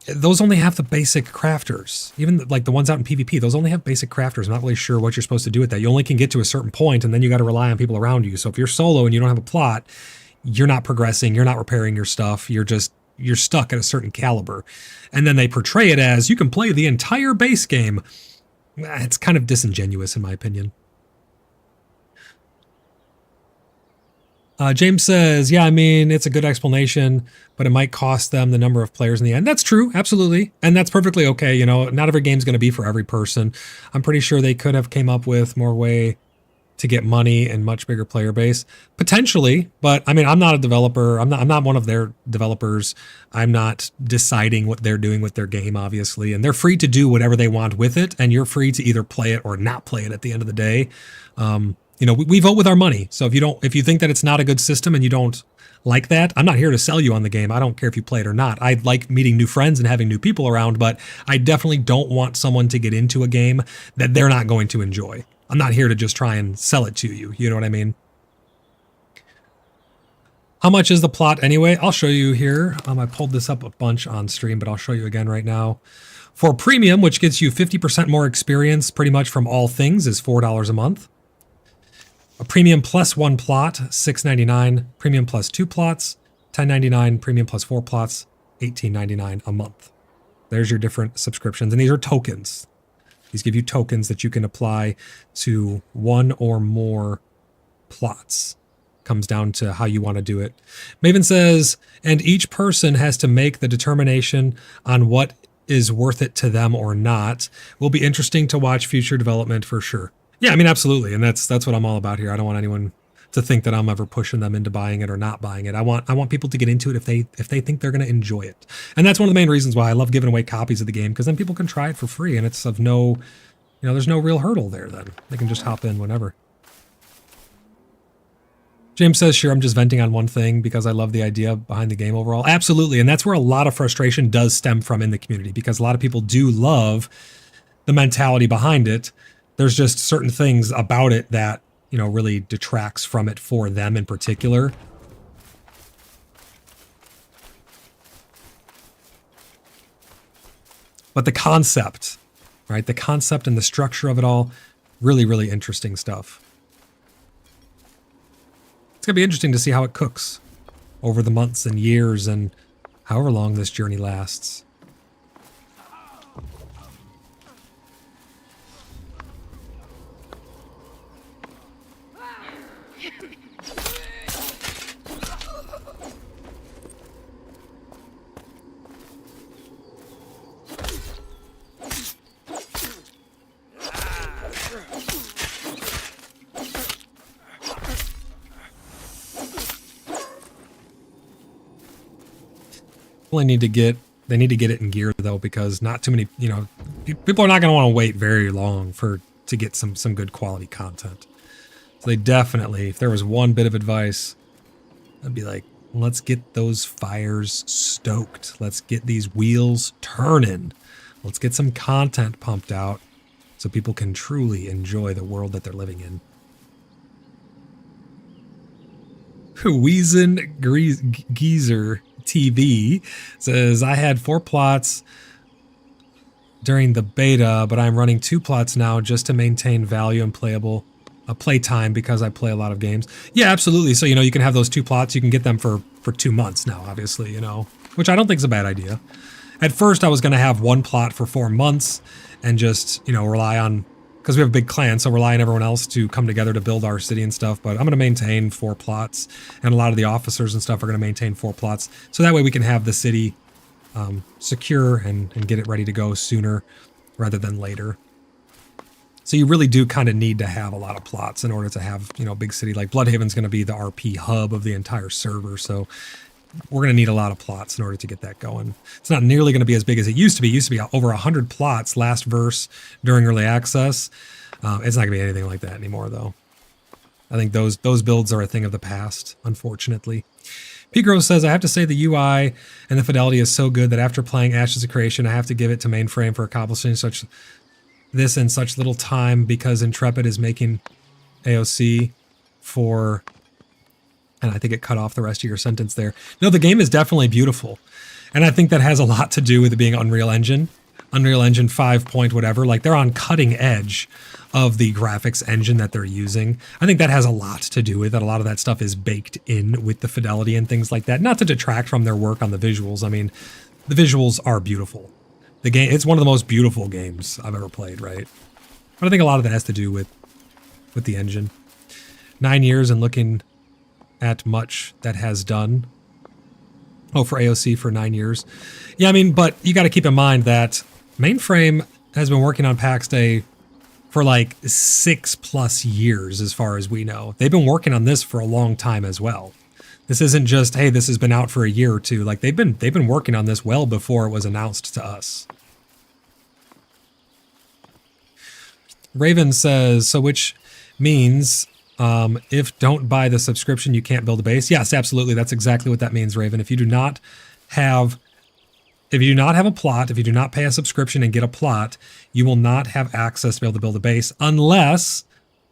those only have the basic crafters. Even like the ones out in PvP, those only have basic crafters. I'm not really sure what you're supposed to do with that. You only can get to a certain point, and then you got to rely on people around you. So if you're solo and you don't have a plot, you're not progressing, you're not repairing your stuff, you're stuck at a certain caliber. And then they portray it as you can play the entire base game. It's kind of disingenuous in my opinion. James says, yeah, I mean, it's a good explanation, but it might cost them the number of players in the end. That's true, absolutely. And that's perfectly okay. You know, not every game's going to be for every person. I'm pretty sure they could have came up with more way to get money and much bigger player base. Potentially, but I mean, I'm not a developer. I'm not one of their developers. I'm not deciding what they're doing with their game, obviously. And they're free to do whatever they want with it. And you're free to either play it or not play it at the end of the day. You know, we vote with our money. So if you think that it's not a good system and you don't like that, I'm not here to sell you on the game. I don't care if you play it or not. I like meeting new friends and having new people around, but I definitely don't want someone to get into a game that they're not going to enjoy. I'm not here to just try and sell it to you. You know what I mean? How much is the plot anyway? I'll show you here. I pulled this up a bunch on stream, but I'll show you again right now. For premium, which gets you 50% more experience pretty much from all things, is $4 a month. A premium plus 1 plot, $6.99. Premium plus 2 plots, $10.99. Premium plus 4 plots, $18.99 a month. There's your different subscriptions. And these are tokens. These give you tokens that you can apply to one or more plots. Comes down to how you want to do it. Maven says, and each person has to make the determination on what is worth it to them or not. Will be interesting to watch future development for sure. Yeah, I mean, absolutely. And that's what I'm all about here. I don't want anyone to think that I'm ever pushing them into buying it or not buying it. I want people to get into it if they think they're going to enjoy it. And that's one of the main reasons why I love giving away copies of the game, because then people can try it for free and it's of no, you know, there's no real hurdle there then. They can just hop in whenever. James says, sure, I'm just venting on one thing because I love the idea behind the game overall. Absolutely. And that's where a lot of frustration does stem from in the community, because a lot of people do love the mentality behind it. There's just certain things about it that, you know, really detracts from it for them in particular. But the concept, right? The concept and the structure of it all, really, really interesting stuff. It's going to be interesting to see how it cooks over the months and years and however long this journey lasts. Only need to get they need to get it in gear though, because not too many, people are not going to want to wait very long to get some good quality content. So they definitely, if there was one bit of advice, I'd be like, let's get those fires stoked. Let's get these wheels turning. Let's get some content pumped out so people can truly enjoy the world that they're living in. Weezen Geezer TV says, I had 4 plots during the beta, but I'm running 2 plots now just to maintain value and play time because I play a lot of games. Yeah, absolutely. So, you can have those 2 plots. You can get them for 2 months now, obviously, which I don't think is a bad idea. At first, I was going to have 1 plot for 4 months and just, rely on, because we have a big clan, so rely on everyone else to come together to build our city and stuff. But I'm going to maintain 4 plots, and a lot of the officers and stuff are going to maintain 4 plots. So that way we can have the city secure and get it ready to go sooner rather than later. So you really do kind of need to have a lot of plots in order to have, a big city. Like Bloodhaven's going to be the RP hub of the entire server, so we're going to need a lot of plots in order to get that going. It's not nearly going to be as big as it used to be. It used to be over 100 plots last verse during early access. It's not going to be anything like that anymore, though. I think those builds are a thing of the past, unfortunately. Pigro says, I have to say the UI and the fidelity is so good that after playing Ashes of Creation, I have to give it to Mainframe for accomplishing this in such little time because Intrepid is making aUEC for... And I think it cut off the rest of your sentence there. No, the game is definitely beautiful. And I think that has a lot to do with it being Unreal Engine 5 point whatever. Like, they're on cutting edge of the graphics engine that they're using. I think that has a lot to do with it. A lot of that stuff is baked in with the fidelity and things like that. Not to detract from their work on the visuals. I mean, the visuals are beautiful. The game, it's one of the most beautiful games I've ever played, right? But I think a lot of that has to do with the engine. 9 years and looking at much that has done. Oh, for aUEC for 9 years. Yeah, I mean, but you got to keep in mind that Mainframe has been working on PAX Day for like 6+ years, as far as we know. They've been working on this for a long time as well. This isn't just, hey, this has been out for a year or two. Like, they've been working on this well before it was announced to us. Raven says, so which means if don't buy the subscription, you can't build a base. Yes, absolutely. That's exactly what that means, Raven. If you do not have a plot, if you do not pay a subscription and get a plot, you will not have access to be able to build a base unless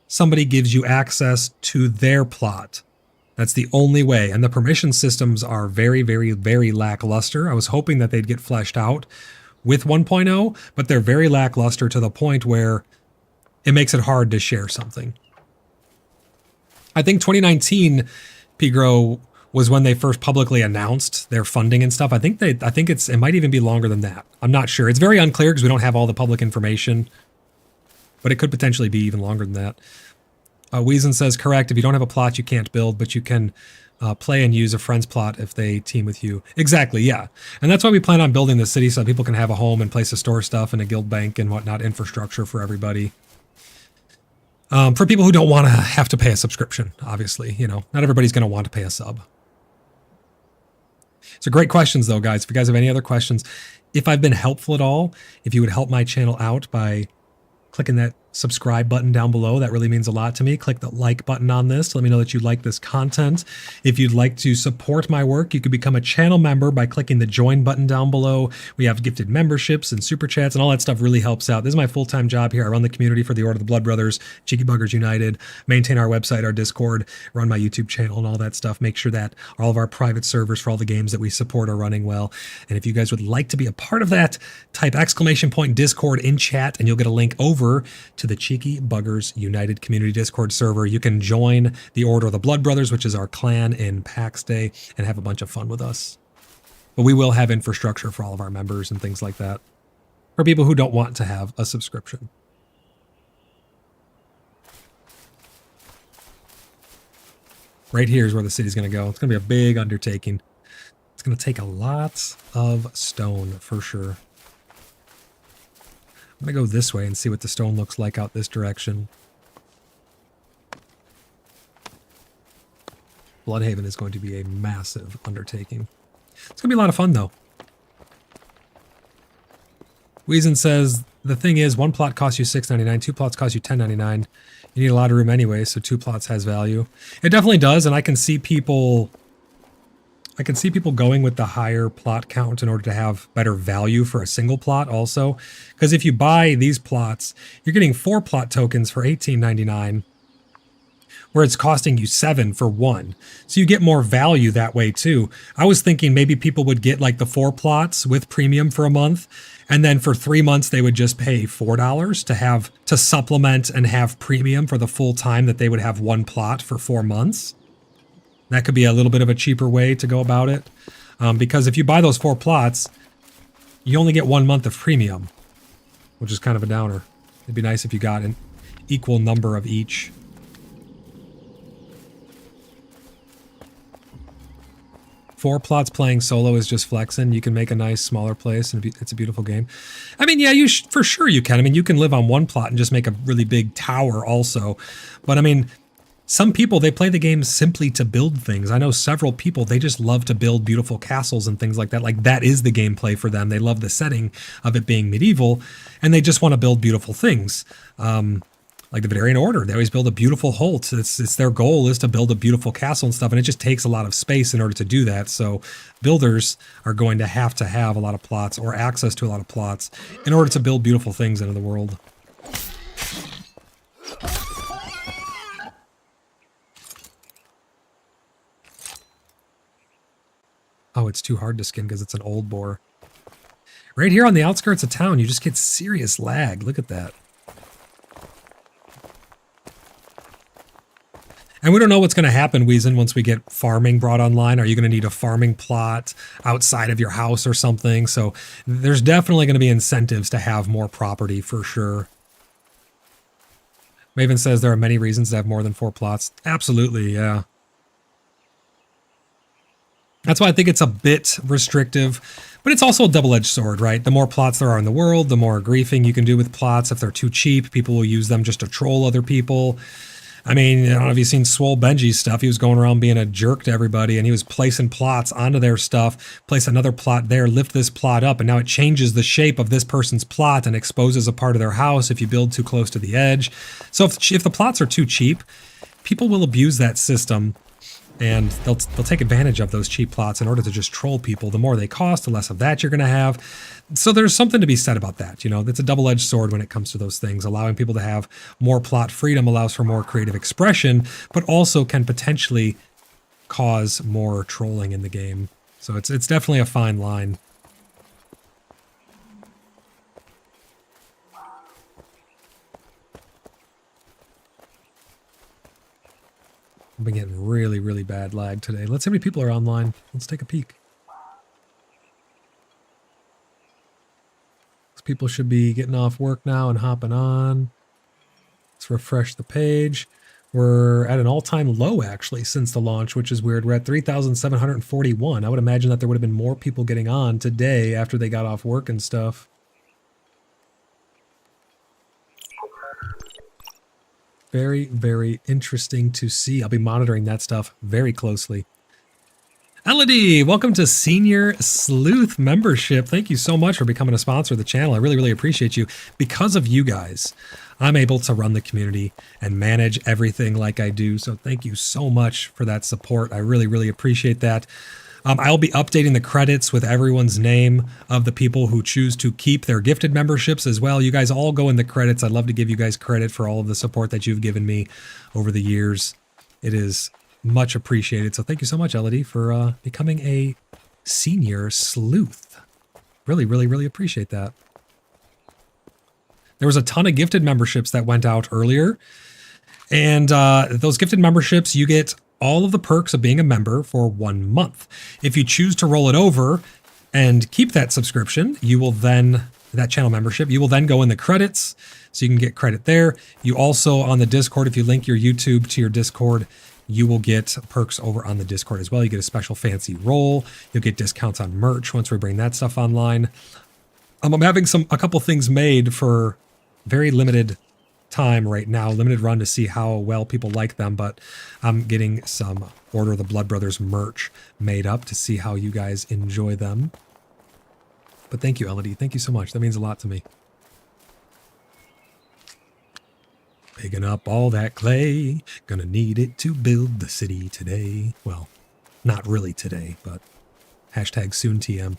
somebody gives you access to their plot. That's the only way. And the permission systems are very, very, very lackluster. I was hoping that they'd get fleshed out with 1.0, but they're very lackluster to the point where it makes it hard to share something. I think 2019, Pigro, was when they first publicly announced their funding and stuff. I think it might even be longer than that. I'm not sure. It's very unclear because we don't have all the public information, but it could potentially be even longer than that. Weezen says, correct. If you don't have a plot, you can't build, but you can play and use a friend's plot if they team with you. Exactly, yeah. And that's why we plan on building the city so that people can have a home and place to store stuff and a guild bank and whatnot, infrastructure for everybody. For people who don't want to have to pay a subscription, obviously, not everybody's going to want to pay a sub. So great questions, though, guys. If you guys have any other questions, if I've been helpful at all, if you would help my channel out by clicking that subscribe button down below, that really means a lot to me. Click the like button on this to let me know that you like this content. If you'd like to support my work, you could become a channel member by clicking the join button down below. We have gifted memberships and super chats, and all that stuff really helps out. This is my full-time job here. I run the community for the Order of the Blood Brothers, Cheeky Buggers United, maintain our website, our Discord, run my YouTube channel and all that stuff. Make sure that all of our private servers for all the games that we support are running well. And if you guys would like to be a part of that, type !Discord in chat and you'll get a link over to the Cheeky Buggers United Community Discord server. You can join the Order of the Blood Brothers, which is our clan in PAX Day, and have a bunch of fun with us. But we will have infrastructure for all of our members and things like that, for people who don't want to have a subscription. Right here is where the city's going to go. It's going to be a big undertaking. It's going to take a lot of stone for sure. I'm going to go this way and see what the stone looks like out this direction. Bloodhaven is going to be a massive undertaking. It's going to be a lot of fun, though. Weezen says, the thing is, one plot costs you $6.99, two plots cost you $10.99. You need a lot of room anyway, so two plots has value. It definitely does, and I can see people going with the higher plot count in order to have better value for a single plot also. Because if you buy these plots, you're getting 4 plot tokens for $18.99, where it's costing you 7 for 1. So you get more value that way too. I was thinking maybe people would get like the 4 plots with premium for a month, and then for 3 months they would just pay $4 to supplement and have premium for the full time that they would have 1 plot for 4 months. That could be a little bit of a cheaper way to go about it. Because if you buy those 4 plots, you only get 1 month of premium, which is kind of a downer. It'd be nice if you got an equal number of each. Four plots playing solo is just flexing. You can make a nice smaller place, and it's a beautiful game. I mean, yeah, for sure you can. I mean, you can live on 1 plot and just make a really big tower also. But I mean, some people, they play the game simply to build things. I know several people, they just love to build beautiful castles and things like that. Like, that is the gameplay for them. They love the setting of it being medieval, and they just want to build beautiful things. Like the Vidarian Order, they always build a beautiful Holt. It's their goal is to build a beautiful castle and stuff, and it just takes a lot of space in order to do that. So builders are going to have a lot of plots or access to a lot of plots in order to build beautiful things into the world. Oh, it's too hard to skin because it's an old boar. Right here on the outskirts of town, you just get serious lag. Look at that. And we don't know what's going to happen, Weezen, once we get farming brought online. Are you going to need a farming plot outside of your house or something? So there's definitely going to be incentives to have more property for sure. Maven says there are many reasons to have more than 4 plots. Absolutely, yeah. That's why I think it's a bit restrictive, but it's also a double-edged sword, right? The more plots there are in the world, the more griefing you can do with plots. If they're too cheap, people will use them just to troll other people. I mean, I don't know if you've seen Swole Benji's stuff. He was going around being a jerk to everybody, and he was placing plots onto their stuff, place another plot there, lift this plot up, and now it changes the shape of this person's plot and exposes a part of their house if you build too close to the edge. So if the plots are too cheap, people will abuse that system, and they'll take advantage of those cheap plots in order to just troll people. The more they cost, the less of that you're going to have. So there's something to be said about that. You know, it's a double-edged sword when it comes to those things. Allowing people to have more plot freedom allows for more creative expression, but also can potentially cause more trolling in the game. So it's definitely a fine line. I've been getting really, really bad lag today. Let's see how many people are online. Let's take a peek. People should be getting off work now and hopping on. Let's refresh the page. We're at an all-time low, actually, since the launch, which is weird. We're at 3,741. I would imagine that there would have been more people getting on today after they got off work and stuff. Very, very interesting to see. I'll be monitoring that stuff very closely. Elodie, welcome to Senior Sleuth membership. Thank you so much for becoming a sponsor of the channel. I really, really appreciate you. Because of you guys, I'm able to run the community and manage everything like I do. So thank you so much for that support. I really, really appreciate that. I'll be updating the credits with everyone's name of the people who choose to keep their gifted memberships as well. You guys all go in the credits. I'd love to give you guys credit for all of the support that you've given me over the years. It is much appreciated. So thank you so much, Elodie, for becoming a Senior Sleuth. Really, really, really appreciate that. There was a ton of gifted memberships that went out earlier. And those gifted memberships, you get all of the perks of being a member for 1 month. If you choose to roll it over and keep that subscription, you will then, that channel membership, you will then go in the credits. So you can get credit there. You also, on the Discord, if you link your YouTube to your Discord, you will get perks over on the Discord as well. You get a special fancy roll. You'll get discounts on merch once we bring that stuff online. I'm having a couple things made for very limited time right now, limited run to see how well people like them, but I'm getting some Order of the Blood Brothers merch made up to see how you guys enjoy them. But thank you, Elodie. Thank you so much. That means a lot to me. Picking up all that clay. Gonna need it to build the city today. Well, not really today, but hashtag soon TM.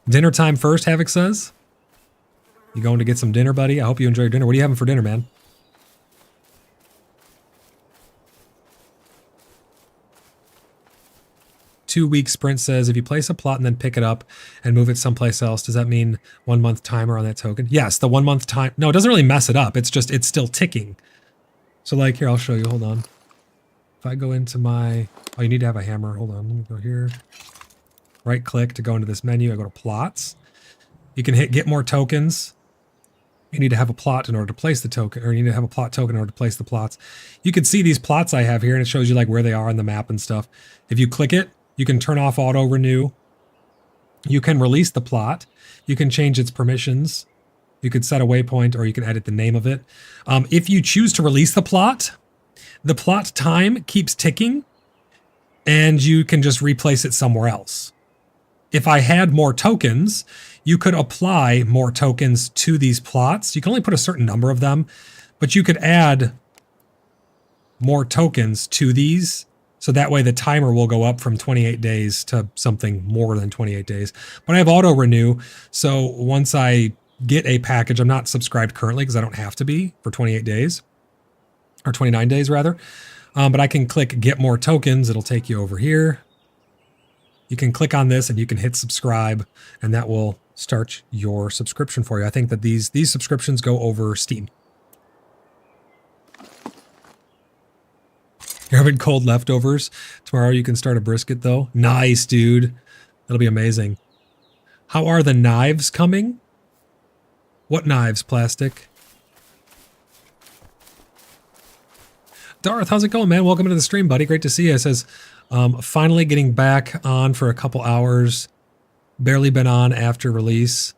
Dinner time first, Havoc says. You going to get some dinner, buddy? I hope you enjoy your dinner. What are you having for dinner, man? Two-week sprint says, if you place a plot and then pick it up and move it someplace else, does that mean 1 month timer on that token? Yes, the 1 month time. No, it doesn't really mess it up. It's just, it's still ticking. So like here, I'll show you. Hold on. If I go into my, oh, you need to have a hammer. Hold on. Let me go here. Right click to go into this menu. I go to plots. You can hit get more tokens. You need to have a plot in order to place the token, or you need to have a plot token in order to place the plots. You can see these plots I have here, and it shows you like where they are on the map and stuff. If you click it, you can turn off auto renew. You can release the plot. You can change its permissions. You could set a waypoint, or you can edit the name of it. If you choose to release the plot time keeps ticking, and you can just replace it somewhere else. If I had more tokens, you could apply more tokens to these plots. You can only put a certain number of them, but you could add more tokens to these. So that way the timer will go up from 28 days to something more than 28 days. But I have auto renew. So once I get a package, I'm not subscribed currently because I don't have to be for 28 days or 29 days rather. But I can click get more tokens. It'll take you over here. You can click on this and you can hit subscribe, and that will start your subscription for you. I think that these subscriptions go over Steam. You're having cold leftovers. Tomorrow you can start a brisket though. Nice, dude. That'll be amazing. How are the knives coming? What knives, Plastic? Darth, how's it going, man? Welcome into the stream, buddy. Great to see you. It says, finally getting back on for a couple hours. Barely been on after release.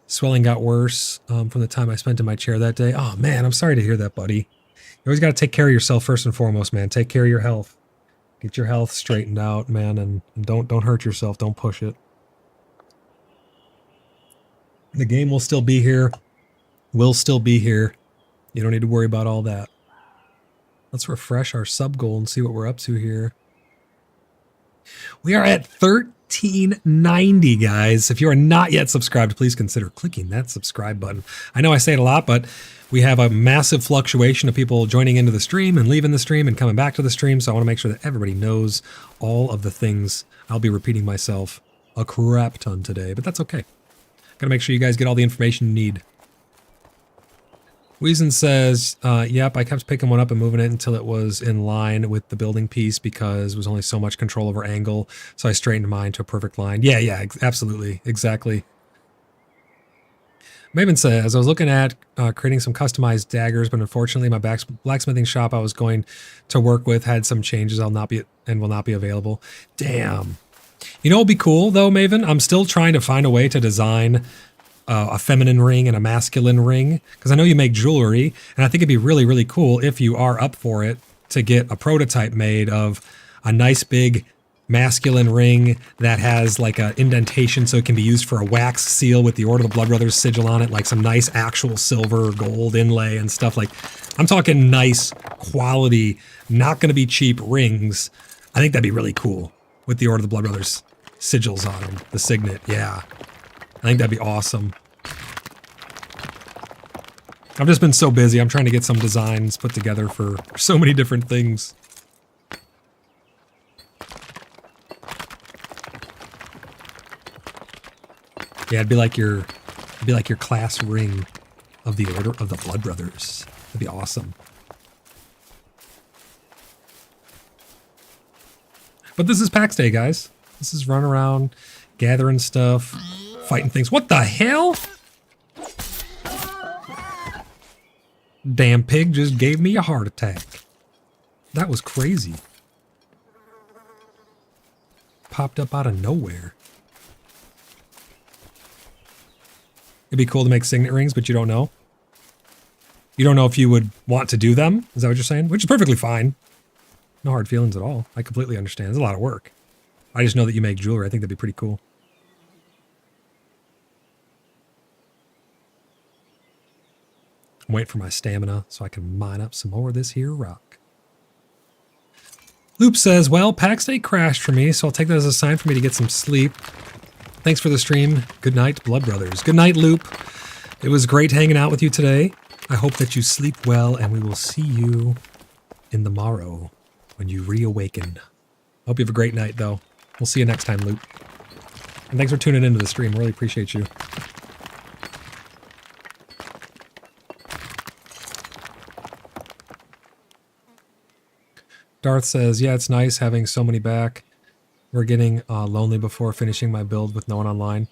Swelling got worse from the time I spent in my chair that day. Oh, man, I'm sorry to hear that, buddy. You always got to take care of yourself first and foremost, man. Take care of your health. Get your health straightened out, man, and don't hurt yourself. Don't push it. The game will still be here. Will still be here. You don't need to worry about all that. Let's refresh our sub goal and see what we're up to here. We are at 1390, guys. If you are not yet subscribed, please consider clicking that subscribe button. I know I say it a lot, but we have a massive fluctuation of people joining into the stream and leaving the stream and coming back to the stream. So I want to make sure that everybody knows all of the things. I'll be repeating myself a crap ton today, but that's okay. Got to make sure you guys get all the information you need. Weezen says, yep, I kept picking one up and moving it until it was in line with the building piece because it was only so much control over angle. So I straightened mine to a perfect line. Yeah, absolutely. Exactly. Maven says, I was looking at creating some customized daggers, but unfortunately my blacksmithing shop I was going to work with had some changes will not be available. Damn. You know what would be cool though, Maven? I'm still trying to find a way to design a feminine ring and a masculine ring, because I know you make jewelry, and I think it'd be really, really cool if you are up for it to get a prototype made of a nice big masculine ring that has like a indentation so it can be used for a wax seal with the Order of the Blood Brothers sigil on it, like some nice actual silver or gold inlay and stuff. Like, I'm talking nice quality, not going to be cheap rings. I think that'd be really cool with the Order of the Blood Brothers sigils on them, the signet. Yeah, I think that'd be awesome. I've just been so busy. I'm trying to get some designs put together for so many different things. Yeah, it'd be like your class ring of the Order of the Blood Brothers. That'd be awesome. But this is PAX Day, guys. This is run around, gathering stuff, fighting things. What the hell? Damn pig just gave me a heart attack. That was crazy. Popped up out of nowhere. It'd be cool to make signet rings, but you don't know. You don't know if you would want to do them. Is that what you're saying? Which is perfectly fine. No hard feelings at all. I completely understand. It's a lot of work. I just know that you make jewelry. I think that'd be pretty cool. I'm waiting for my stamina so I can mine up some more of this here rock. Loop says, well, PAX Day crashed for me, so I'll take that as a sign for me to get some sleep. Thanks for the stream. Good night, Blood Brothers. Good night, Loop. It was great hanging out with you today. I hope that you sleep well, and we will see you in the morrow when you reawaken. Hope you have a great night, though. We'll see you next time, Loop. And thanks for tuning into the stream. Really appreciate you. Darth says, yeah, it's nice having so many back. We're getting lonely before finishing my build with no one online.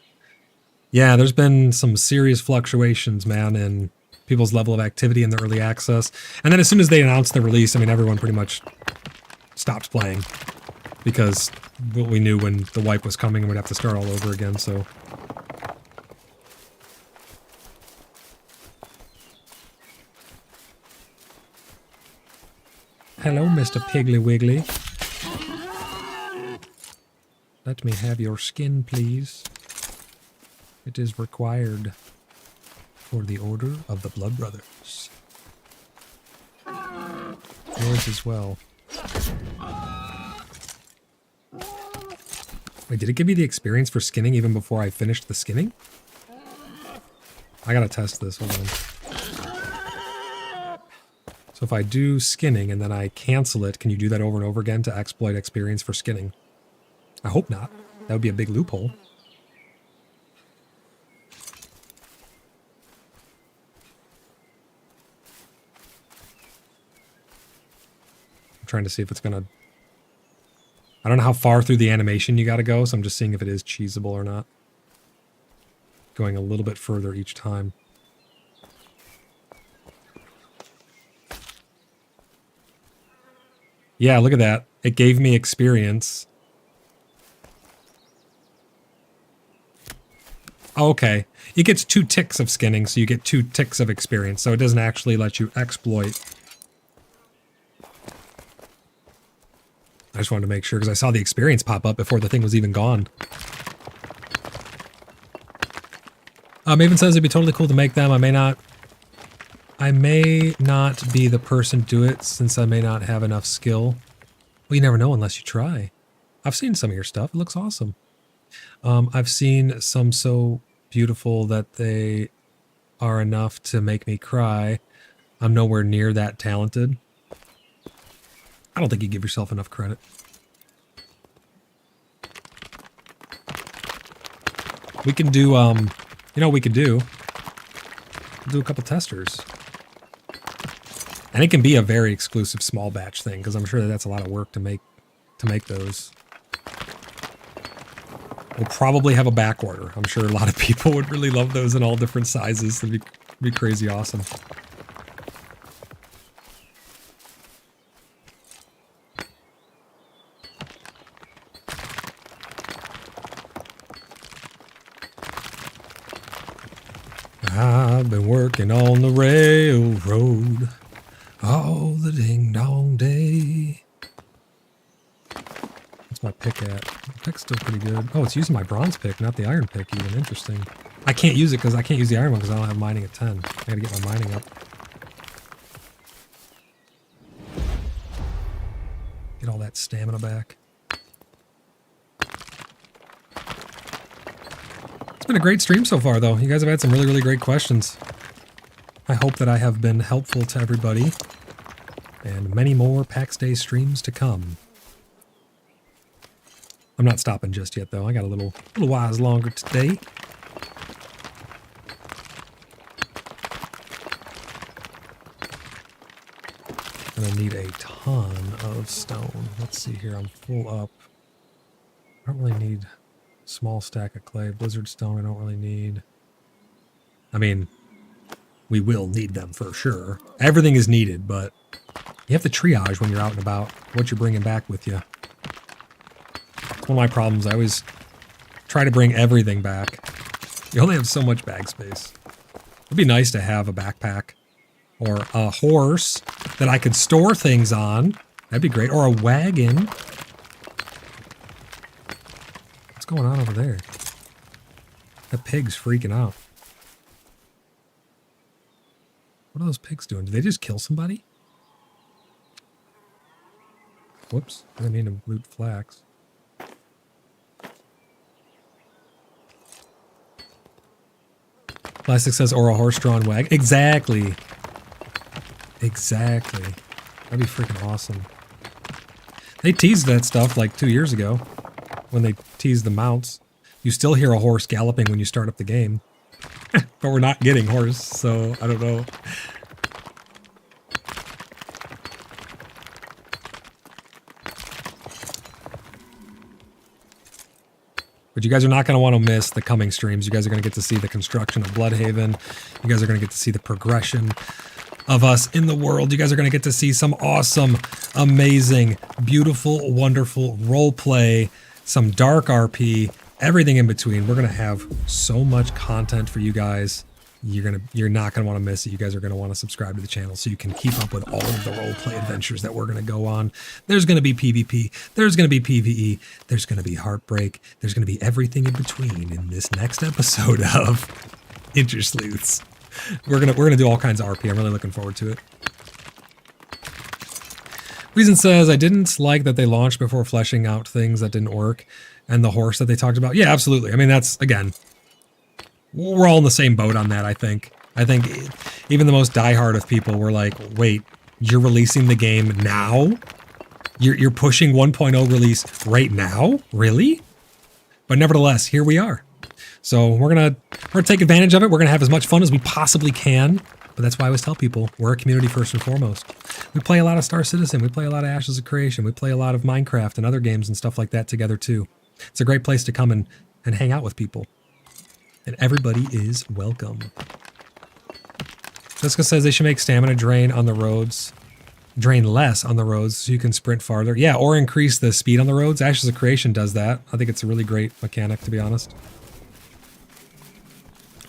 Yeah, there's been some serious fluctuations, man, in people's level of activity in the early access. And then as soon as they announced the release, I mean, everyone pretty much stopped playing because we knew when the wipe was coming and we'd have to start all over again, so... Hello, Mr. Piggly Wiggly. Let me have your skin, please. It is required for the Order of the Blood Brothers. Yours as well. Wait, did it give me the experience for skinning even before I finished the skinning? I gotta test this, hold on. So if I do skinning and then I cancel it, can you do that over and over again to exploit experience for skinning? I hope not. That would be a big loophole. I'm trying to see if it's gonna... I don't know how far through the animation you gotta go, so I'm just seeing if it is cheesable or not. Going a little bit further each time. Yeah, look at that. It gave me experience. Oh, okay. It gets 2 ticks of skinning, so you get 2 ticks of experience. So it doesn't actually let you exploit. I just wanted to make sure, because I saw the experience pop up before the thing was even gone. Maven says it'd be totally cool to make them. I may not be the person to do it since I may not have enough skill. Well, you never know unless you try. I've seen some of your stuff. It looks awesome. I've seen some so beautiful that they are enough to make me cry. I'm nowhere near that talented. I don't think you give yourself enough credit. We can do, you know what we could do? We'll do a couple testers. And it can be a very exclusive small batch thing, because I'm sure that that's a lot of work to make those. We'll probably have a back order. I'm sure a lot of people would really love those in all different sizes. It'd be crazy awesome. I've been working on the railroad all the ding-dong day. What's my pick at? The pick's still pretty good. Oh, it's using my bronze pick, not the iron pick even. Interesting. I can't use it because I can't use the iron one because I don't have mining at 10. I gotta get my mining up. Get all that stamina back. It's been a great stream so far, though. You guys have had some really, really great questions. I hope that I have been helpful to everybody. And many more PAX Day streams to come. I'm not stopping just yet, though. I got a little while longer today. And I need a ton of stone. Let's see here. I'm full up. I don't really need a small stack of clay. Blizzard stone I don't really need. I mean, we will need them for sure. Everything is needed, but you have to triage when you're out and about what you're bringing back with you. It's one of my problems. I always try to bring everything back. You only have so much bag space. It'd be nice to have a backpack or a horse that I could store things on. That'd be great. Or a wagon. What's going on over there? That pig's freaking out. What are those pigs doing? Did they just kill somebody? Whoops. I didn't mean to loot flax. Plastic says, or a horse-drawn wagon. Exactly. Exactly. That'd be freaking awesome. They teased that stuff like 2 years ago when they teased the mounts. You still hear a horse galloping when you start up the game. But we're not getting horse, so I don't know. But you guys are not going to want to miss the coming streams. You guys are going to get to see the construction of Bloodhaven. You guys are going to get to see the progression of us in the world. You guys are going to get to see some awesome, amazing, beautiful, wonderful role play, some dark RP, everything in between. We're going to have so much content for you guys. You're not going to want to miss it. You guys are going to want to subscribe to the channel so you can keep up with all of the role play adventures that we're going to go on. There's going to be PvP. There's going to be PvE. There's going to be heartbreak. There's going to be everything in between in this next episode of Intersleuths. We're gonna do all kinds of RP. I'm really looking forward to it. Reason says, I didn't like that they launched before fleshing out things that didn't work, and the horse that they talked about. Yeah, absolutely. I mean, that's, again, we're all in the same boat on that, I think. I think even the most diehard of people were like, wait, you're releasing the game now? You're pushing 1.0 release right now? Really? But nevertheless, here we are. So we're gonna take advantage of it. We're gonna have as much fun as we possibly can. But that's why I always tell people, we're a community first and foremost. We play a lot of Star Citizen. We play a lot of Ashes of Creation. We play a lot of Minecraft and other games and stuff like that together too. It's a great place to come and hang out with people. And everybody is welcome. Jessica says they should make stamina drain on the roads. Drain less on the roads so you can sprint farther. Yeah, or increase the speed on the roads. Ashes of Creation does that. I think it's a really great mechanic, to be honest.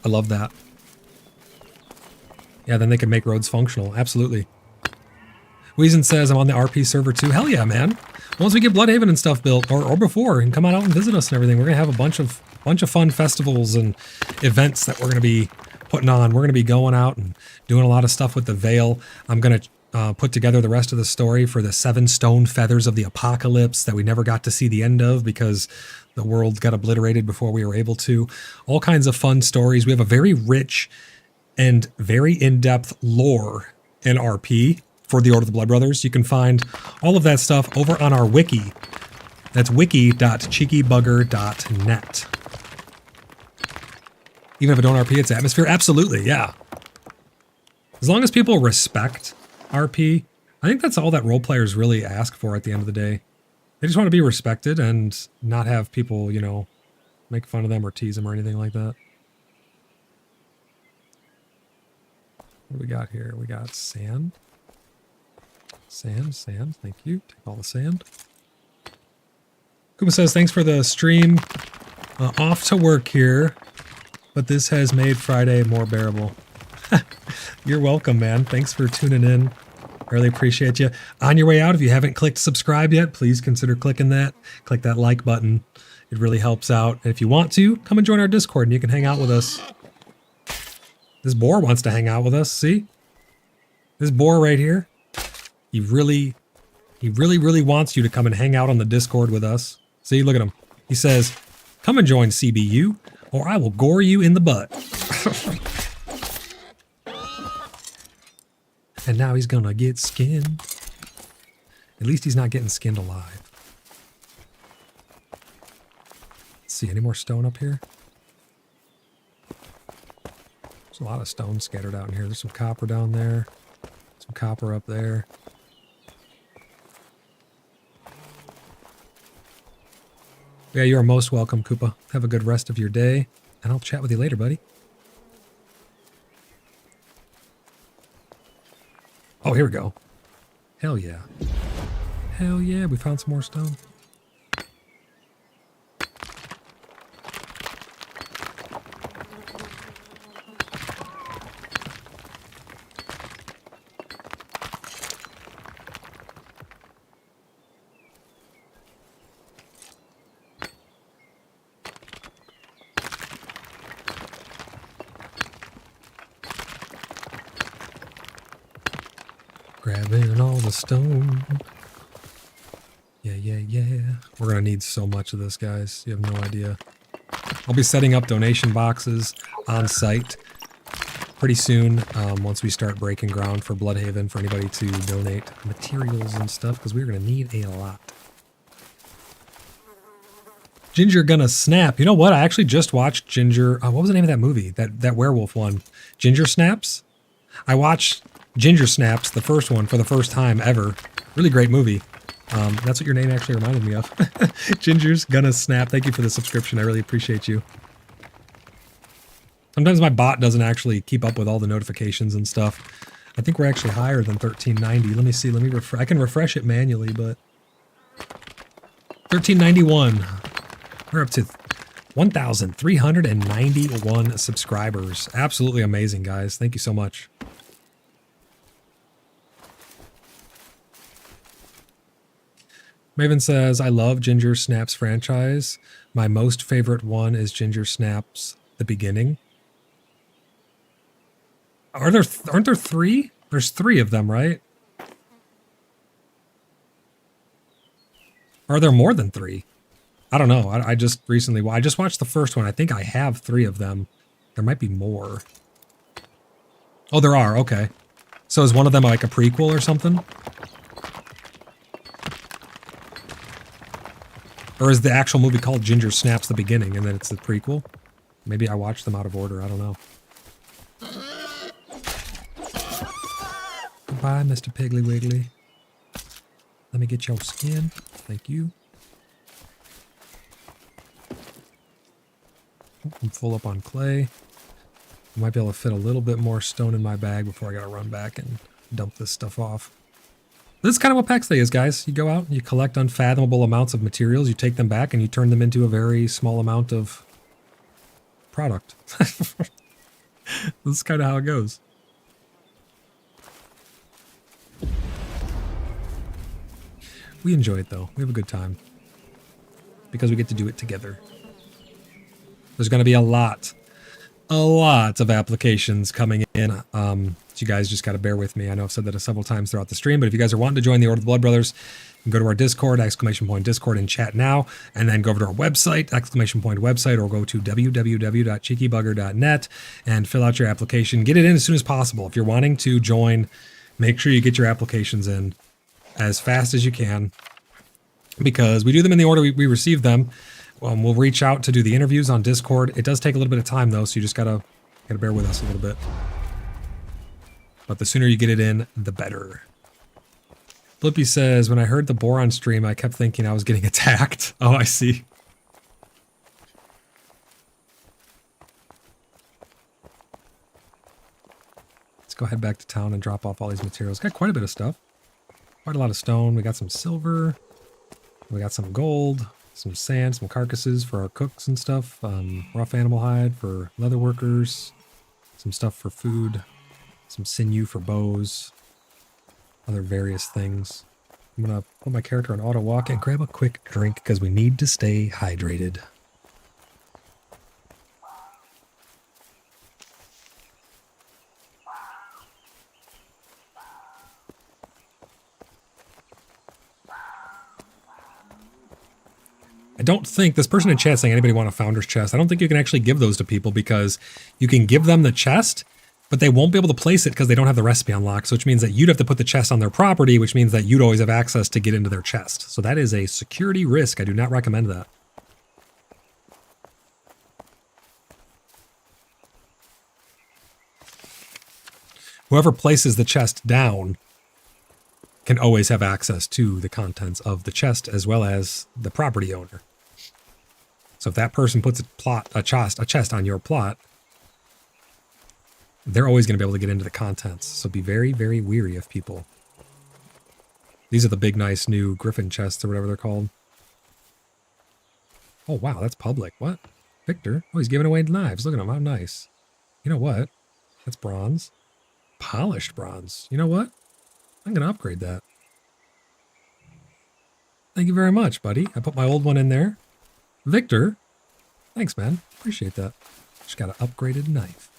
I love that. Yeah, then they can make roads functional. Absolutely. Weezen says I'm on the RP server too. Hell yeah, man. Once we get Bloodhaven and stuff built, or before, and come on out and visit us and everything, we're gonna have a bunch of fun festivals and events that we're gonna be putting on. We're gonna be going out and doing a lot of stuff with the Veil. I'm gonna put together the rest of the story for the 7 stone feathers of the apocalypse that we never got to see the end of because the world got obliterated before we were able to. All kinds of fun stories. We have a very rich and very in-depth lore in RP for the Order of the Blood Brothers. You can find all of that stuff over on our wiki. That's wiki.cheekybugger.net. Even if I don't RP, it's atmosphere. Absolutely, yeah. As long as people respect RP, I think that's all that role players really ask for at the end of the day. They just want to be respected and not have people, you know, make fun of them or tease them or anything like that. What do we got here? We got sand. Sand. Thank you. Take all the sand. Kuma says, thanks for the stream. Off to work here, but this has made Friday more bearable. You're welcome, man. Thanks for tuning in. Really appreciate you. On your way out, if you haven't clicked subscribe yet, please consider clicking that. Click that like button. It really helps out. And if you want to, come and join our Discord and you can hang out with us. This boar wants to hang out with us. See? This boar right here. He really wants you to come and hang out on the Discord with us. See, look at him. He says, come and join CBU or I will gore you in the butt. And now he's gonna get skinned. At least he's not getting skinned alive. Let's see, any more stone up here? There's a lot of stone scattered out in here. There's some copper down there. Some copper up there. Yeah, you are most welcome, Koopa. Have a good rest of your day, and I'll chat with you later, buddy. Oh, here we go. Hell yeah. Hell yeah, we found some more stone. carving all the stone. Yeah, yeah, yeah. We're gonna need so much of this, guys. You have no idea. I'll be setting up donation boxes on site pretty soon, once we start breaking ground for Bloodhaven, for anybody to donate materials and stuff, because we're gonna need a lot. Ginger Gonna Snap. You know what? I actually just watched Ginger. What was the name of that movie? That werewolf one. Ginger Snaps? I watched Ginger Snaps, the first one, for the first time ever. Really great movie. That's what your name actually reminded me of. Ginger's Gonna Snap. Thank you for the subscription. I really appreciate you. Sometimes my bot doesn't actually keep up with all the notifications and stuff. I think we're actually higher than 1390. Let me see. Let me I can refresh it manually, but 1391. We're up to 1,391 subscribers. Absolutely amazing, guys. Thank you so much. Maven says, I love Ginger Snaps franchise. My most favorite one is Ginger Snaps The Beginning. Aren't there three? There's three of them, right? Or are there more than three? I don't know. I just recently, I just watched the first one. I think I have three of them. There might be more. Oh, there are. Okay. So is one of them like a prequel or something? Or is the actual movie called Ginger Snaps The Beginning and then it's the prequel? Maybe I watched them out of order. I don't know. Goodbye, Mr. Piggly Wiggly. Let me get your skin. Thank you. I'm full up on clay. I might be able to fit a little bit more stone in my bag before I gotta run back and dump this stuff off. This is kind of what PAX Day is, guys. You go out, you collect unfathomable amounts of materials, you take them back, and you turn them into a very small amount of product. This is kind of how it goes. We enjoy it, though. We have a good time. Because we get to do it together. There's going to be a lot of applications coming in. So you guys just got to bear with me. I know I've said that several times throughout the stream, but if you guys are wanting to join the Order of the Blood Brothers, you can go to our Discord, ! Discord, and chat now, and then go over to our website, ! Website, or go to www.cheekybugger.net and fill out your application. Get it in as soon as possible. If you're wanting to join, make sure you get your applications in as fast as you can, because we do them in the order we receive them. We'll reach out to do the interviews on Discord. It does take a little bit of time, though, so you just gotta bear with us a little bit. But the sooner you get it in, the better. Flippy says, when I heard the boron stream, I kept thinking I was getting attacked. Oh, I see. Let's go head back to town and drop off all these materials. Got quite a bit of stuff. Quite a lot of stone. We got some silver. We got some gold. Some sand, some carcasses for our cooks and stuff. Rough animal hide for leather workers. Some stuff for food. Some sinew for bows. Other various things. I'm going to put my character on auto walk and grab a quick drink because we need to stay hydrated. I don't think, this person in chat saying anybody want a founder's chest, I don't think you can actually give those to people because you can give them the chest, but they won't be able to place it because they don't have the recipe unlocked, so which means that you'd have to put the chest on their property, which means that you'd always have access to get into their chest. So that is a security risk. I do not recommend that. Whoever places the chest down can always have access to the contents of the chest as well as the property owner. So if that person puts a chest on your plot, they're always going to be able to get into the contents. So be very, very weary of people. These are the big, nice new Griffin chests or whatever they're called. Oh, wow, that's public. What? Victor? Oh, he's giving away knives. Look at him. How nice. You know what? That's bronze. Polished bronze. You know what? I'm going to upgrade that. Thank you very much, buddy. I put my old one in there. Victor, thanks, man. Appreciate that. Just got an upgraded knife.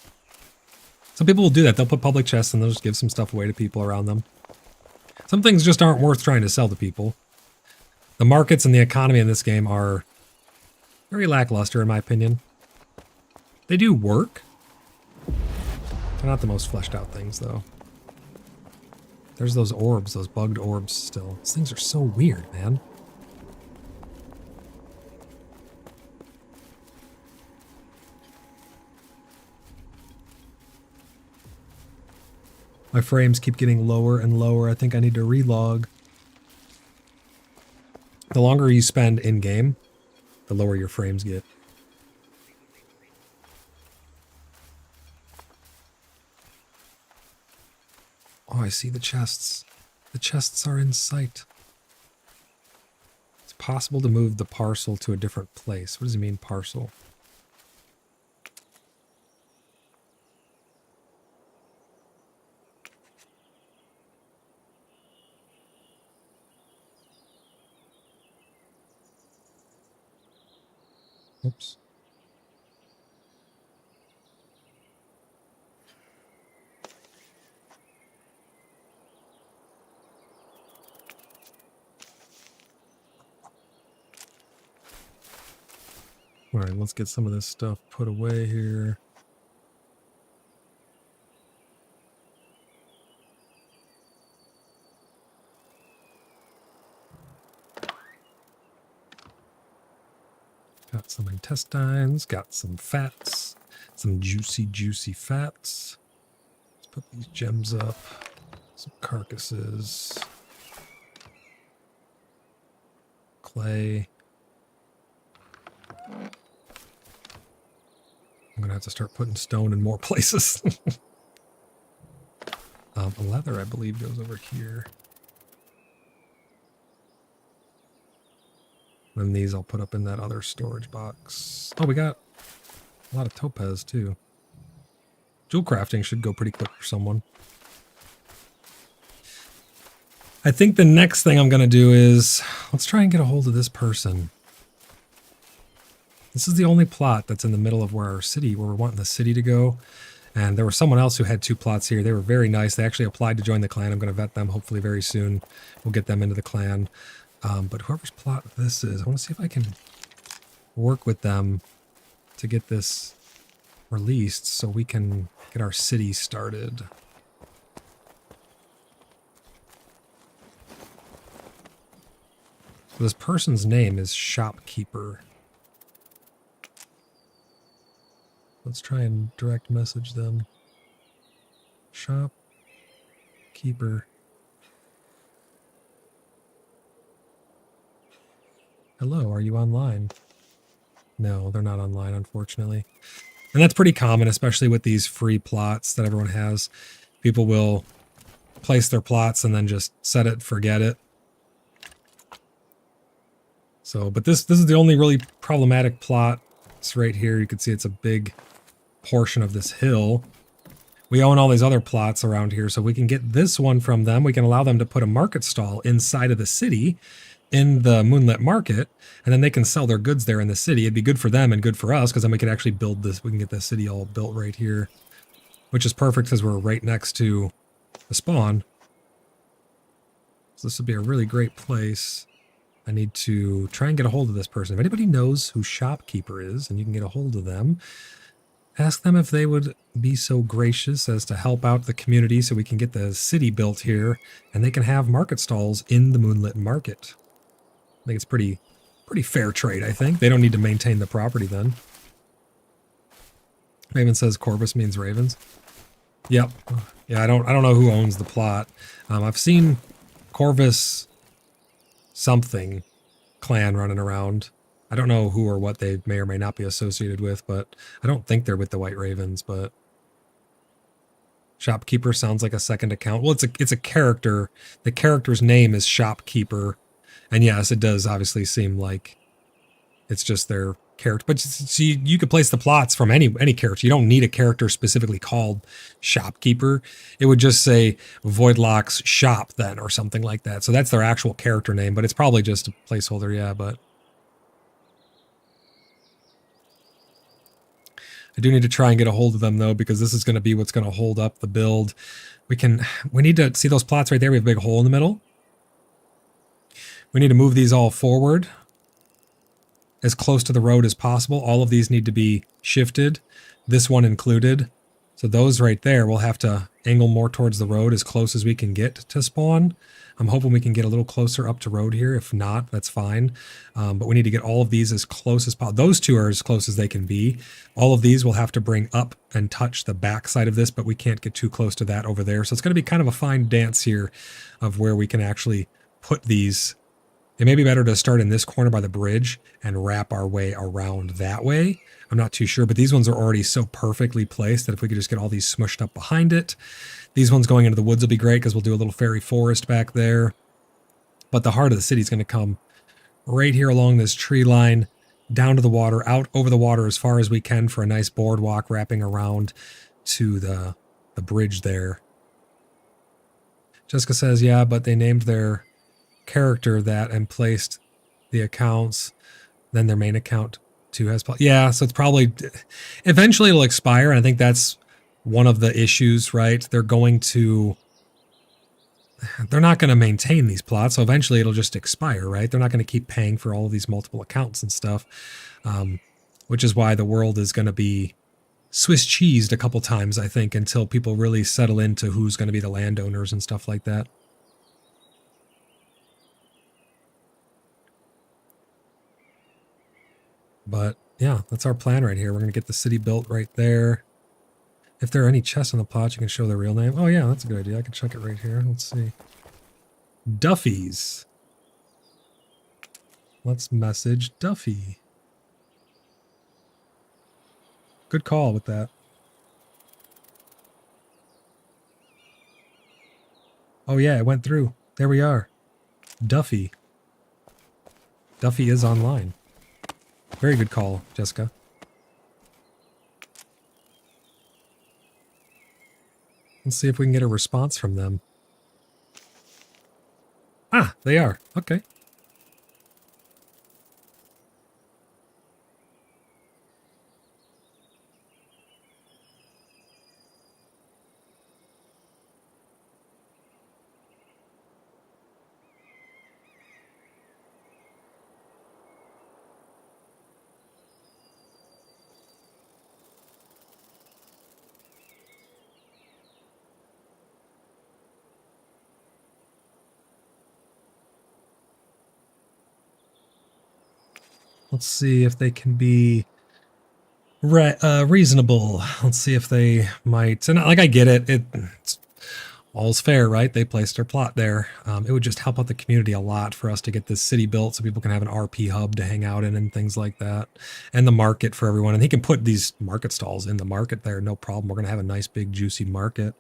Some people will do that. They'll put public chests and they'll just give some stuff away to people around them. Some things just aren't worth trying to sell to people. The markets and the economy in this game are very lackluster, in my opinion. They do work. They're not the most fleshed out things, though. There's those orbs, those bugged orbs still. These things are so weird, man. My frames keep getting lower and lower. I think I need to relog. The longer you spend in-game, the lower your frames get. Oh, I see the chests. The chests are in sight. It's possible to move the parcel to a different place. What does it mean, parcel? Oops. All right, let's get some of this stuff put away here. Got some intestines, got some fats, some juicy, juicy fats. Let's put these gems up. Some carcasses. Clay. I'm gonna have to start putting stone in more places. Leather, I believe, goes over here. Then these I'll put up in that other storage box. Oh, we got a lot of topaz, too. Jewel crafting should go pretty quick for someone. I think the next thing I'm going to do is, let's try and get a hold of this person. This is the only plot that's in the middle of where our city, where we're wanting the city to go. And there was someone else who had 2 plots here. They were very nice. They actually applied to join the clan. I'm going to vet them hopefully very soon. We'll get them into the clan. But whoever's plot this is, I want to see if I can work with them to get this released so we can get our city started. So this person's name is Shopkeeper. Let's try and direct message them. Shopkeeper. Hello, are you online? No, they're not online, unfortunately. And that's pretty common, especially with these free plots that everyone has. People will place their plots and then just set it, forget it. So, but this is the only really problematic plot. It's right here. You can see it's a big portion of this hill. We own all these other plots around here, so we can get this one from them. We can allow them to put a market stall inside of the city in the Moonlit Market, and then they can sell their goods there in the city. It'd be good for them and good for us, because then we could actually build this. We can get the city all built right here, which is perfect because we're right next to the spawn. So this would be a really great place. I need to try and get a hold of this person. If anybody knows who Shopkeeper is and you can get a hold of them, ask them if they would be so gracious as to help out the community so we can get the city built here and they can have market stalls in the Moonlit Market. I think it's pretty fair trade, I think. They don't need to maintain the property then. Raven says Corvus means ravens. Yep. Yeah, I don't know who owns the plot. I've seen Corvus something clan running around. I don't know who or what they may or may not be associated with, but I don't think they're with the White Ravens, but Shopkeeper sounds like a second account. Well, it's a character. The character's name is Shopkeeper. And yes, it does obviously seem like it's just their character. But see, you could place the plots from any character. You don't need a character specifically called Shopkeeper. It would just say Voidlock's Shop then or something like that. So that's their actual character name, but it's probably just a placeholder, yeah, but I do need to try and get a hold of them though, because this is going to be what's going to hold up the build. We need to see those plots right there. We have a big hole in the middle. We need to move these all forward as close to the road as possible. All of these need to be shifted, this one included. So those right there, we'll have to angle more towards the road as close as we can get to spawn. I'm hoping we can get a little closer up to road here. If not, that's fine. But we need to get all of these as close as possible. Those two are as close as they can be. All of these we'll have to bring up and touch the back side of this, but we can't get too close to that over there. So it's going to be kind of a fine dance here of where we can actually put these. It may be better to start in this corner by the bridge and wrap our way around that way. I'm not too sure, but these ones are already so perfectly placed that if we could just get all these smushed up behind it. These ones going into the woods will be great because we'll do a little fairy forest back there. But the heart of the city is going to come right here along this tree line, down to the water, out over the water as far as we can for a nice boardwalk wrapping around to the bridge there. Jessica says, yeah, but they named their character that and placed the accounts, then their main account too has. Yeah, so it's probably, eventually it'll expire, and I think that's one of the issues, right? They're not going to maintain these plots, so eventually it'll just expire, right? They're not going to keep paying for all of these multiple accounts and stuff, which is why the world is going to be Swiss cheesed a couple times, I think, until people really settle into who's going to be the landowners and stuff like that. But yeah, that's our plan right here. We're going to get the city built right there. If there are any chests on the plot, you can show their real name. Oh yeah, that's a good idea. I can check it right here. Let's see. Duffy's. Let's message Duffy. Good call with that. Oh yeah, it went through. There we are. Duffy. Duffy is online. Very good call, Jessica. Let's see if we can get a response from them. Ah, they are. Okay. Let's see if they can be reasonable. Let's see if they might. And like, I get it. It's all's fair, right? They placed their plot there. It would just help out the community a lot for us to get this city built so people can have an RP hub to hang out in and things like that. And the market for everyone. And he can put these market stalls in the market there, no problem. We're going to have a nice big juicy market.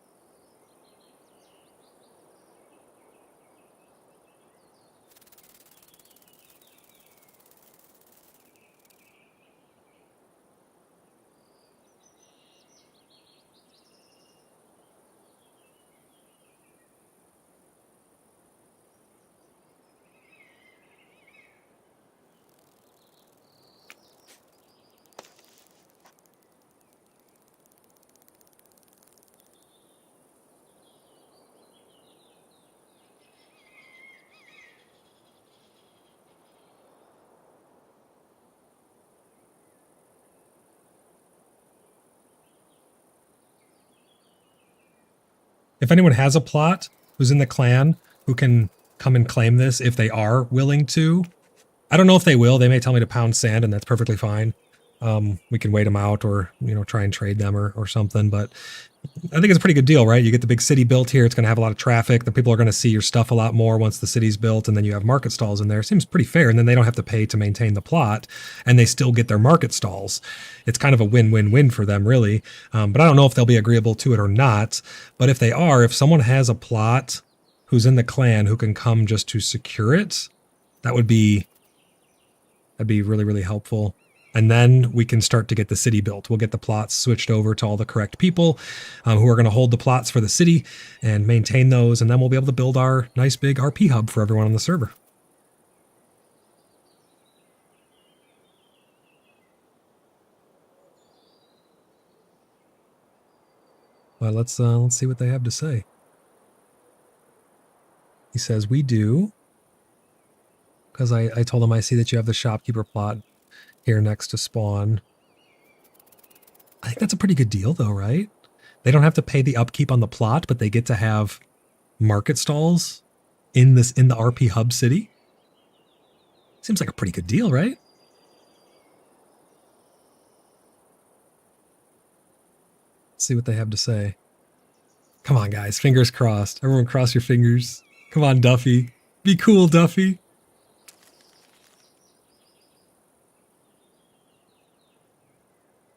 If anyone has a plot who's in the clan who can come and claim this if they are willing to, I don't know if they will. They may tell me to pound sand, and that's perfectly fine. We can wait them out or, try and trade them or something. But I think it's a pretty good deal, right? You get the big city built here. It's going to have a lot of traffic. The people are going to see your stuff a lot more once the city's built, and then you have market stalls in there. Seems pretty fair. And then they don't have to pay to maintain the plot, and they still get their market stalls. It's kind of a win-win-win for them, really. But I don't know if they'll be agreeable to it or not. But if they are, if someone has a plot who's in the clan who can come just to secure it, that'd be really, really helpful. And then we can start to get the city built. We'll get the plots switched over to all the correct people who are going to hold the plots for the city and maintain those. And then we'll be able to build our nice big RP hub for everyone on the server. But let's see what they have to say. He says, we do. Because I told him I see that you have the shopkeeper plot here next to spawn. I think that's a pretty good deal though, right? They don't have to pay the upkeep on the plot, but they get to have market stalls in the RP hub city. Seems like a pretty good deal, right? Let's see what they have to say. Come on, guys. Fingers crossed. Everyone cross your fingers. Come on, Duffy. Be cool, Duffy.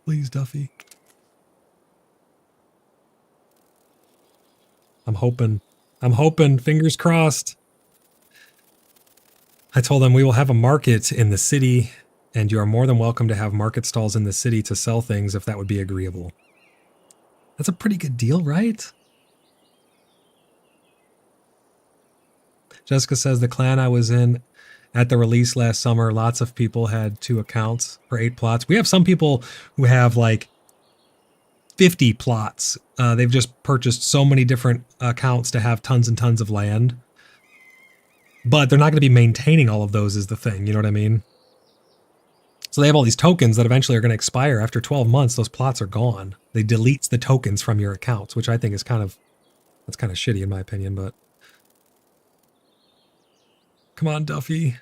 Please, Duffy. I'm hoping. Fingers crossed. I told them we will have a market in the city, and you are more than welcome to have market stalls in the city to sell things if that would be agreeable. That's a pretty good deal, right? Jessica says the clan I was in at the release last summer, lots of people had 2 accounts for 8 plots. We have some people who have like 50 plots. They've just purchased so many different accounts to have tons and tons of land. But they're not going to be maintaining all of those is the thing, you know what I mean? So they have all these tokens that eventually are going to expire. After 12 months, those plots are gone. They deletes the tokens from your accounts, which I think is that's kind of shitty in my opinion, but come on, Duffy.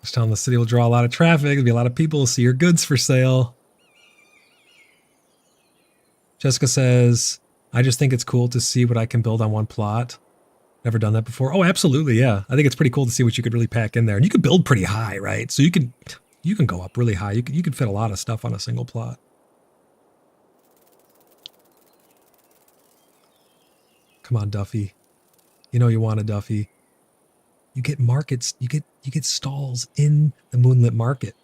Just telling the city will draw a lot of traffic. There'll be a lot of people see your goods for sale. Jessica says, I just think it's cool to see what I can build on one plot. Never done that before. Oh, absolutely, yeah. I think it's pretty cool to see what you could really pack in there. And you could build pretty high, right? So you can go up really high. You could fit a lot of stuff on a single plot. Come on, Duffy. You know you want a Duffy. You get markets, you get stalls in the Moonlit Market.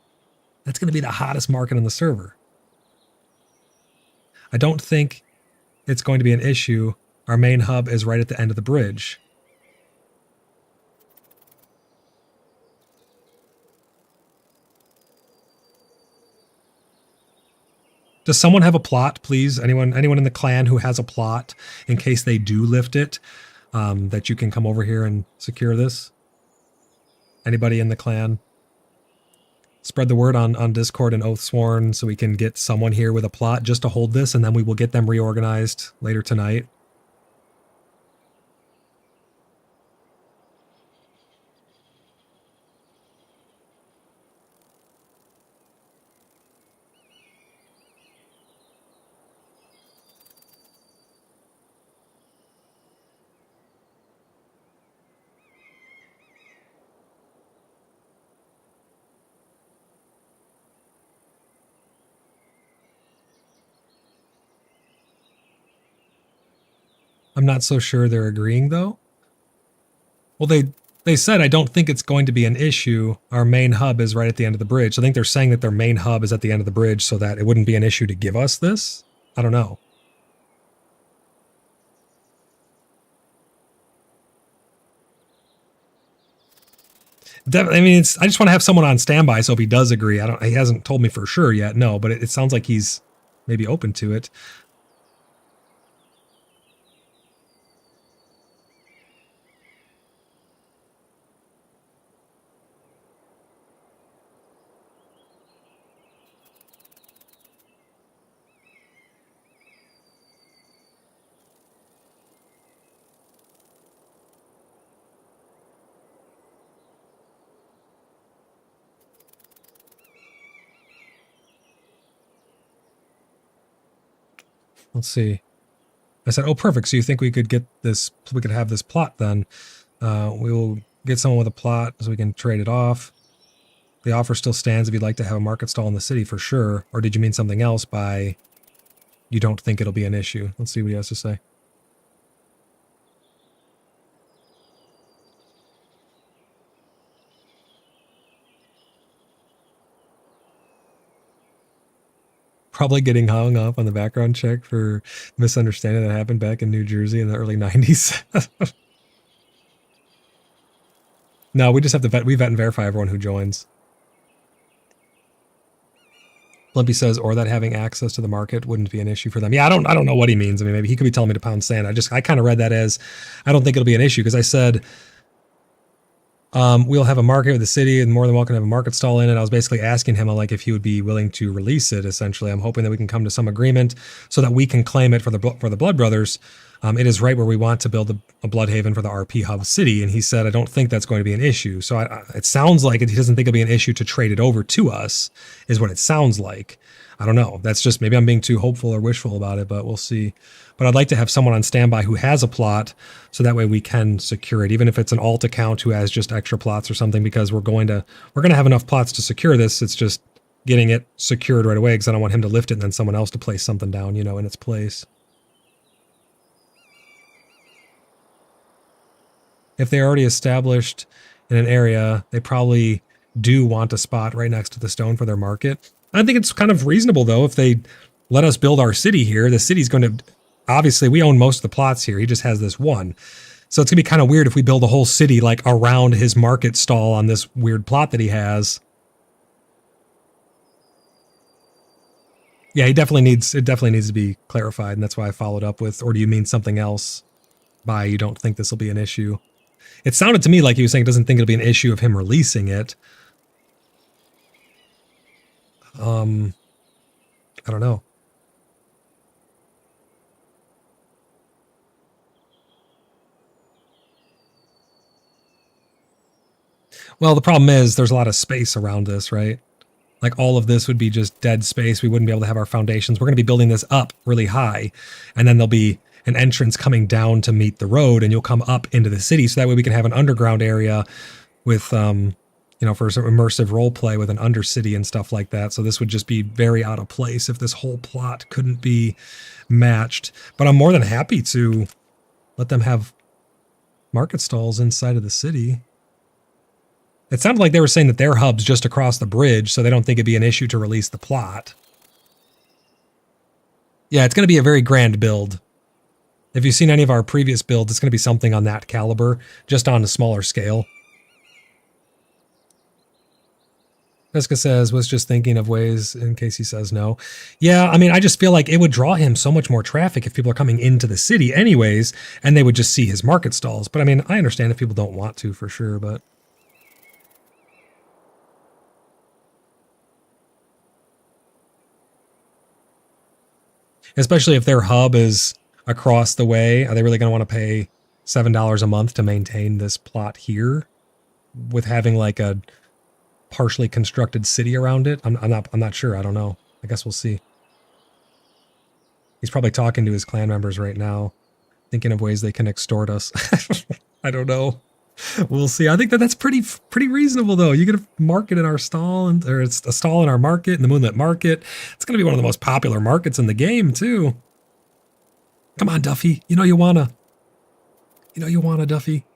That's going to be the hottest market on the server. I don't think it's going to be an issue. Our main hub is right at the end of the bridge. Does someone have a plot, please? Anyone in the clan who has a plot in case they do lift it, that you can come over here and secure this? Anybody in the clan? Spread the word on Discord and Oathsworn so we can get someone here with a plot just to hold this, and then we will get them reorganized later tonight. I'm not so sure they're agreeing, though. Well, they said, I don't think it's going to be an issue. Our main hub is right at the end of the bridge. So I think they're saying that their main hub is at the end of the bridge so that it wouldn't be an issue to give us this. I don't know. I mean, I just want to have someone on standby, so if he does agree, he hasn't told me for sure yet, no, but it sounds like he's maybe open to it. Let's see. I said, oh, perfect. So you think we could get this, we could have this plot then. We will get someone with a plot so we can trade it off. The offer still stands if you'd like to have a market stall in the city for sure. Or did you mean something else by you don't think it'll be an issue. Let's see what he has to say. Probably getting hung up on the background check for misunderstanding that happened back in New Jersey in the early 90s. No, we just have to we vet and verify everyone who joins. Blimpy says, or that having access to the market wouldn't be an issue for them. Yeah, I don't know what he means. I mean, maybe he could be telling me to pound sand. I kind of read that as, I don't think it'll be an issue, because I said, we'll have a market with the city and more than welcome to have a market stall in it. I was basically asking him like if he would be willing to release it. Essentially, I'm hoping that we can come to some agreement so that we can claim it for the Blood Brothers. It is right where we want to build a Blood Haven for the RP hub city. And he said, I don't think that's going to be an issue. So it sounds like he doesn't think it'll be an issue to trade it over to us, is what it sounds like. I don't know. That's just, maybe I'm being too hopeful or wishful about it, but we'll see. But I'd like to have someone on standby who has a plot, so that way we can secure it, even if it's an alt account who has just extra plots or something, because we're going to have enough plots to secure this. It's just getting it secured right away, because I don't want him to lift it and then someone else to place something down, you know, in its place. If they're already established in an area, they probably do want a spot right next to the stone for their market. I think it's kind of reasonable, though, if they let us build our city here. The city's going to, obviously, we own most of the plots here. He just has this one. So it's going to be kind of weird if we build a whole city like around his market stall on this weird plot that he has. Yeah, it definitely needs to be clarified, and that's why I followed up with, or do you mean something else by you don't think this will be an issue? It sounded to me like he was saying he doesn't think it'll be an issue of him releasing it. I don't know. Well, the problem is there's a lot of space around this, right? Like all of this would be just dead space. We wouldn't be able to have our foundations. We're going to be building this up really high, and then there'll be an entrance coming down to meet the road, and you'll come up into the city. So that way we can have an underground area with, you know, for some immersive role play with an undercity and stuff like that. So this would just be very out of place if this whole plot couldn't be matched. But I'm more than happy to let them have market stalls inside of the city. It sounded like they were saying that their hub's just across the bridge, so they don't think it'd be an issue to release the plot. Yeah, it's going to be a very grand build. If you've seen any of our previous builds, it's going to be something on that caliber, just on a smaller scale. Jessica says, was just thinking of ways in case he says no. Yeah, I mean, I just feel like it would draw him so much more traffic if people are coming into the city anyways, and they would just see his market stalls. But I mean, I understand if people don't want to for sure, but... especially if their hub is across the way, are they really going to want to pay $7 a month to maintain this plot here with having like a partially constructed city around it? I'm not sure. I don't know. I guess we'll see. He's probably talking to his clan members right now, thinking of ways they can extort us. I don't know. We'll see. I think that's pretty reasonable, though. You get a market in our stall, or it's a stall in our market, in the Moonlit Market. It's going to be one of the most popular markets in the game, too. Come on, Duffy. You know you wanna. You know you wanna, Duffy.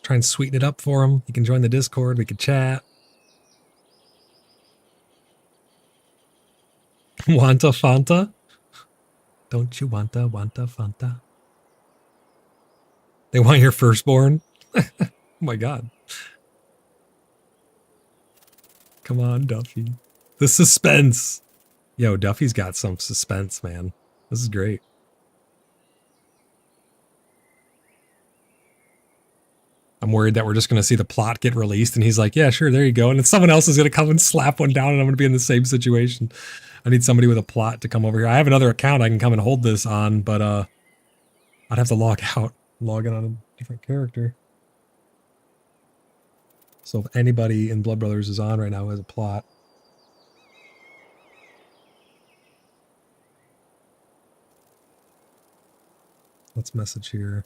Try and sweeten it up for him. You can join the Discord. We could chat. Wanta Fanta? Don't you wanta Fanta? They want your firstborn? Oh my god. Come on, Duffy. The suspense. Yo, Duffy's got some suspense, man. This is great. I'm worried that we're just going to see the plot get released. And he's like, yeah, sure, there you go. And then someone else is going to come and slap one down and I'm going to be in the same situation. I need somebody with a plot to come over here. I have another account I can come and hold this on, but I'd have to log out, log in on a different character. So if anybody in Blood Brothers is on right now who has a plot. Let's message here.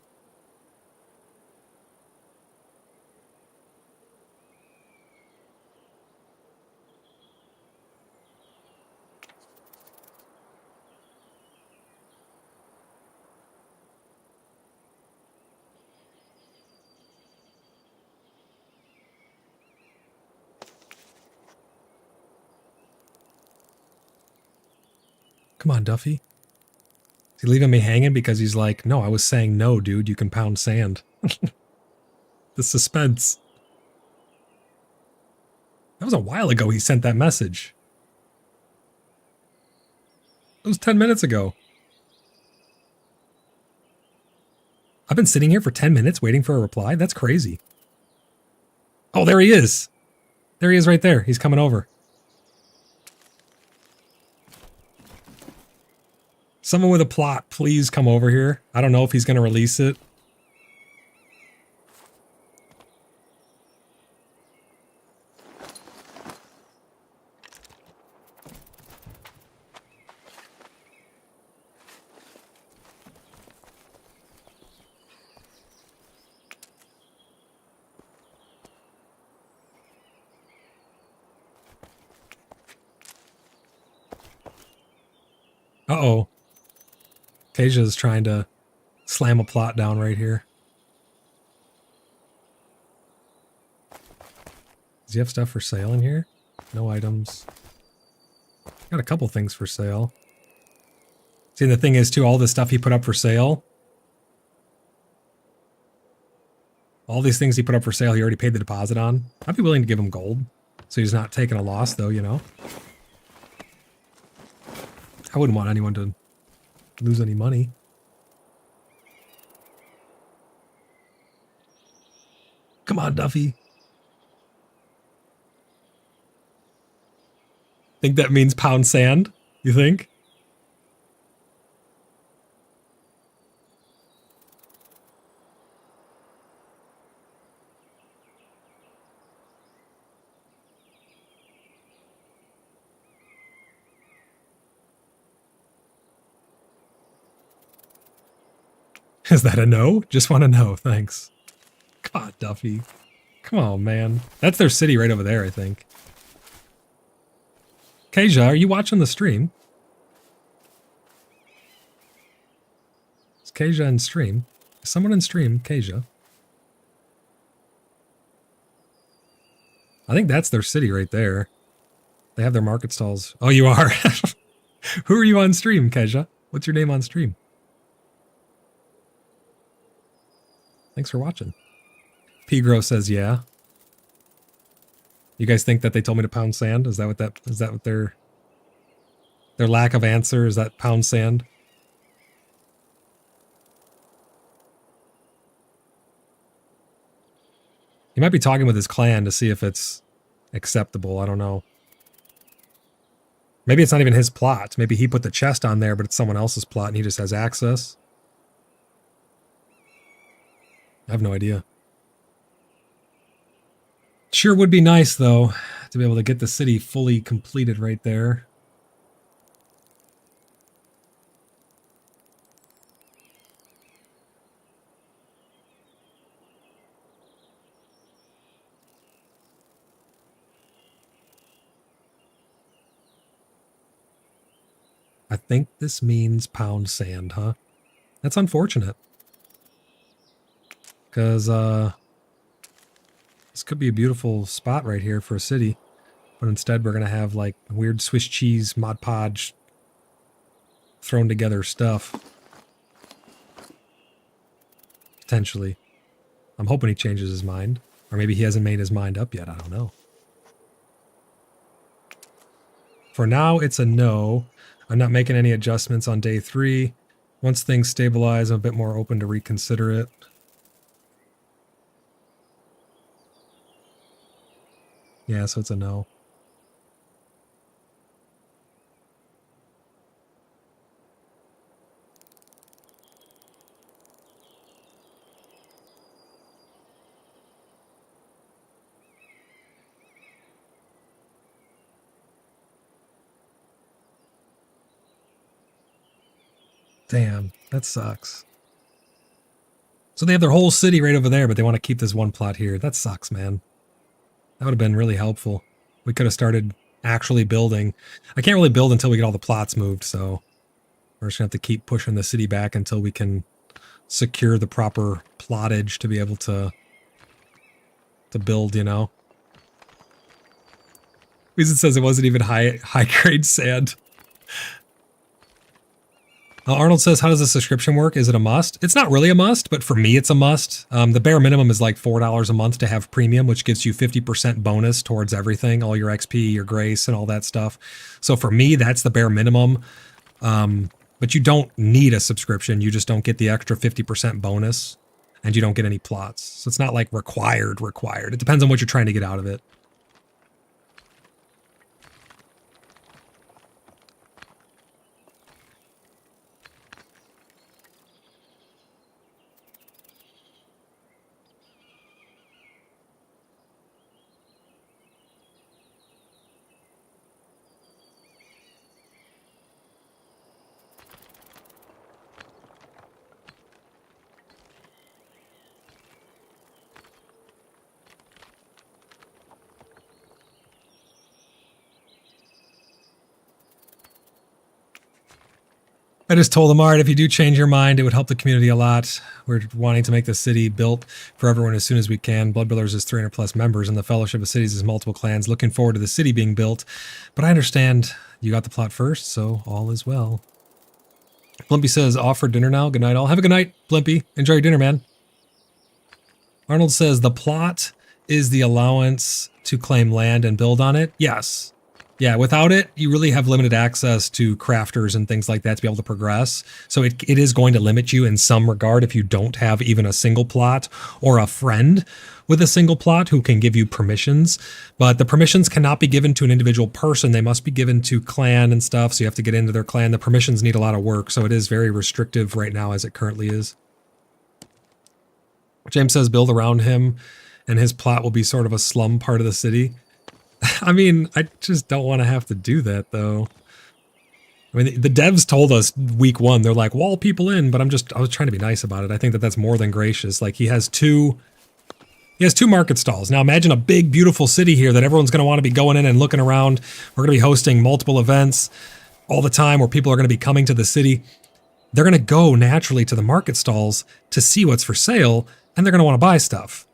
Come on, Duffy. Is he leaving me hanging because he's like, no, I was saying no, dude, you can pound sand. The suspense. That was a while ago he sent that message. It was 10 minutes ago. I've been sitting here for 10 minutes waiting for a reply? That's crazy. Oh, there he is. There he is right there. He's coming over. Someone with a plot, please come over here. I don't know if he's going to release it. Uh-oh. Tasia is trying to slam a plot down right here. Does he have stuff for sale in here? No items. Got a couple things for sale. See, the thing is, too, all this stuff he put up for sale. All these things he put up for sale, he already paid the deposit on. I'd be willing to give him gold. So he's not taking a loss, though, you know? I wouldn't want anyone to lose any money. Come on, Duffy. Think that means pound sand? You think? Is that a no? Just want to know, thanks. God, Duffy. Come on, man. That's their city right over there, I think. Kasia, are you watching the stream? Is Kasia in stream? Is someone in stream, Kasia? I think that's their city right there. They have their market stalls. Oh, you are? Who are you on stream, Kasia? What's your name on stream? Thanks for watching. Pigro says, yeah. You guys think that they told me to pound sand? Is that what their lack of answer is, that pound sand? He might be talking with his clan to see if it's acceptable. I don't know. Maybe it's not even his plot. Maybe he put the chest on there, but it's someone else's plot and he just has access. I have no idea. Sure would be nice, though, to be able to get the city fully completed right there. I think this means pound sand, huh? That's unfortunate. Because, this could be a beautiful spot right here for a city. But instead we're going to have, like, weird Swiss cheese, Mod Podge, thrown together stuff. Potentially. I'm hoping he changes his mind. Or maybe he hasn't made his mind up yet, I don't know. For now, it's a no. I'm not making any adjustments on day 3. Once things stabilize, I'm a bit more open to reconsider it. Yeah, so it's a no. Damn, that sucks. So they have their whole city right over there, but they want to keep this one plot here. That sucks, man. That would have been really helpful. We could have started actually building. I can't really build until we get all the plots moved, so we're just going to have to keep pushing the city back until we can secure the proper plottage to be able to build, you know. Reason says it wasn't even high grade sand. Arnold says, how does the subscription work? Is it a must? It's not really a must, but for me, it's a must. The bare minimum is like $4 a month to have premium, which gives you 50% bonus towards everything, all your XP, your grace, and all that stuff. So for me, that's the bare minimum. But you don't need a subscription. You just don't get the extra 50% bonus, and you don't get any plots. So it's not like required. It depends on what you're trying to get out of it. I just told him, all right, if you do change your mind, it would help the community a lot. We're wanting to make the city built for everyone as soon as we can. Blood Brothers is 300 plus members, and the Fellowship of Cities is multiple clans. Looking forward to the city being built. But I understand you got the plot first, so all is well. Blimpy says, off for dinner now. Good night, all. Have a good night, Blimpy. Enjoy your dinner, man. Arnold says, the plot is the allowance to claim land and build on it. Yes. Yeah, without it, you really have limited access to crafters and things like that to be able to progress. So it is going to limit you in some regard if you don't have even a single plot or a friend with a single plot who can give you permissions. But the permissions cannot be given to an individual person. They must be given to clan and stuff, so you have to get into their clan. The permissions need a lot of work, so it is very restrictive right now as it currently is. James says build around him, and his plot will be sort of a slum part of the city. I mean, I just don't want to have to do that, though. I mean, the devs told us week one, they're like, wall people in, but I was trying to be nice about it. I think that that's more than gracious. Like, he has two market stalls. Now, imagine a big, beautiful city here that everyone's going to want to be going in and looking around. We're going to be hosting multiple events all the time where people are going to be coming to the city. They're going to go naturally to the market stalls to see what's for sale, and they're going to want to buy stuff.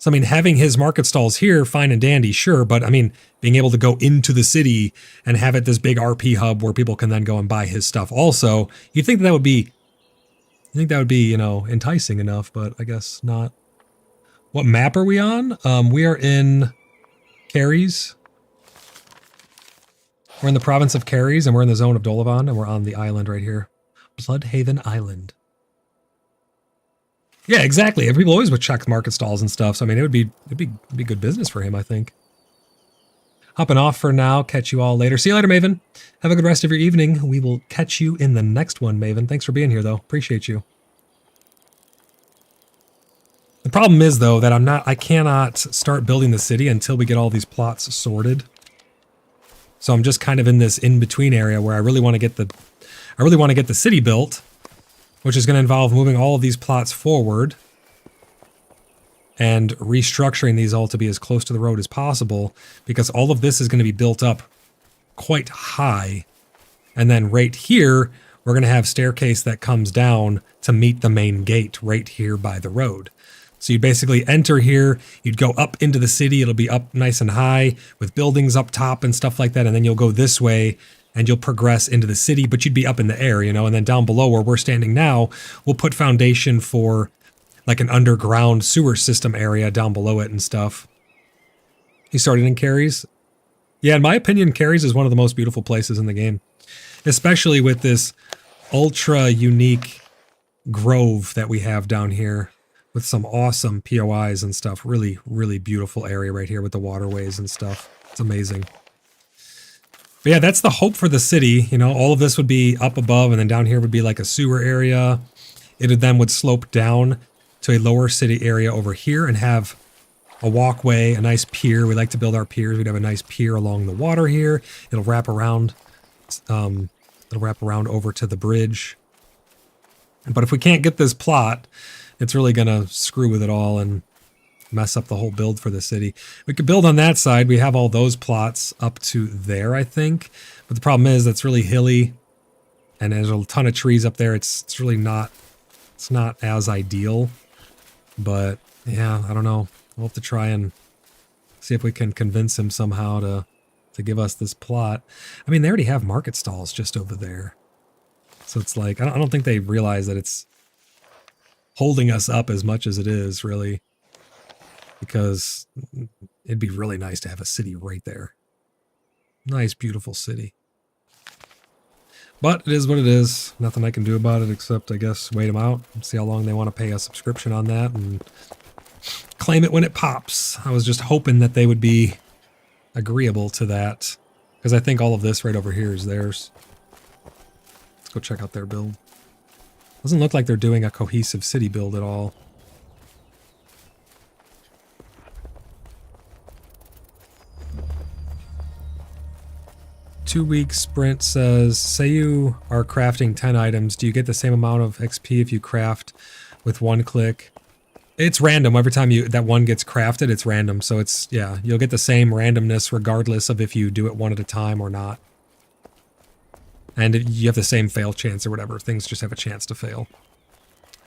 So, I mean, having his market stalls here, fine and dandy, sure. But, I mean, being able to go into the city and have it this big RP hub where people can then go and buy his stuff also, you'd think that would be, you know, enticing enough, but I guess not. What map are we on? We are in Caries. We're in the province of Caries, and we're in the zone of Dolavan, and we're on the island right here. Bloodhaven Island. Yeah, exactly. People always would check market stalls and stuff. So I mean, it'd be good business for him, I think. Hopping off for now. Catch you all later. See you later, Maven. Have a good rest of your evening. We will catch you in the next one, Maven. Thanks for being here, though. Appreciate you. The problem is, though, that I cannot start building the city until we get all these plots sorted. So I'm just kind of in this in-between area where I really want to get the city built, which is going to involve moving all of these plots forward and restructuring these all to be as close to the road as possible, because all of this is going to be built up quite high. And then right here, we're going to have staircase that comes down to meet the main gate right here by the road. So you basically enter here, you'd go up into the city, it'll be up nice and high with buildings up top and stuff like that, and then you'll go this way and you'll progress into the city, but you'd be up in the air, you know, and then down below where we're standing now, we'll put foundation for like an underground sewer system area down below it and stuff. You started in Caries? Yeah, in my opinion, Caries is one of the most beautiful places in the game, especially with this ultra unique grove that we have down here with some awesome POIs and stuff. Really, really beautiful area right here with the waterways and stuff. It's amazing. But yeah, that's the hope for the city. You know, all of this would be up above, and then down here would be like a sewer area. It then would slope down to a lower city area over here and have a walkway, a nice pier. We like to build our piers. We'd have a nice pier along the water here. It'll wrap around. It'll wrap around over to the bridge. But if we can't get this plot, it's really gonna screw with it all and mess up the whole build for the city. We could build on that side. We have all those plots up to there, I think. But the problem is that's really hilly, and there's a ton of trees up there. It's really not. It's not as ideal. But yeah, I don't know. We'll have to try and see if we can convince him somehow to give us this plot. I mean, they already have market stalls just over there. So it's like, I don't think they realize that it's holding us up as much as it is, really. Because it'd be really nice to have a city right there. Nice, beautiful city. But it is what it is. Nothing I can do about it except, I guess, wait them out and see how long they want to pay a subscription on that and claim it when it pops. I was just hoping that they would be agreeable to that, because I think all of this right over here is theirs. Let's go check out their build. Doesn't look like they're doing a cohesive city build at all. Two-week sprint says, say you are crafting 10 items, do you get the same amount of XP if you craft with one click? It's random. Every time that one gets crafted, it's random. So it's, yeah, you'll get the same randomness regardless of if you do it one at a time or not. And you have the same fail chance or whatever. Things just have a chance to fail.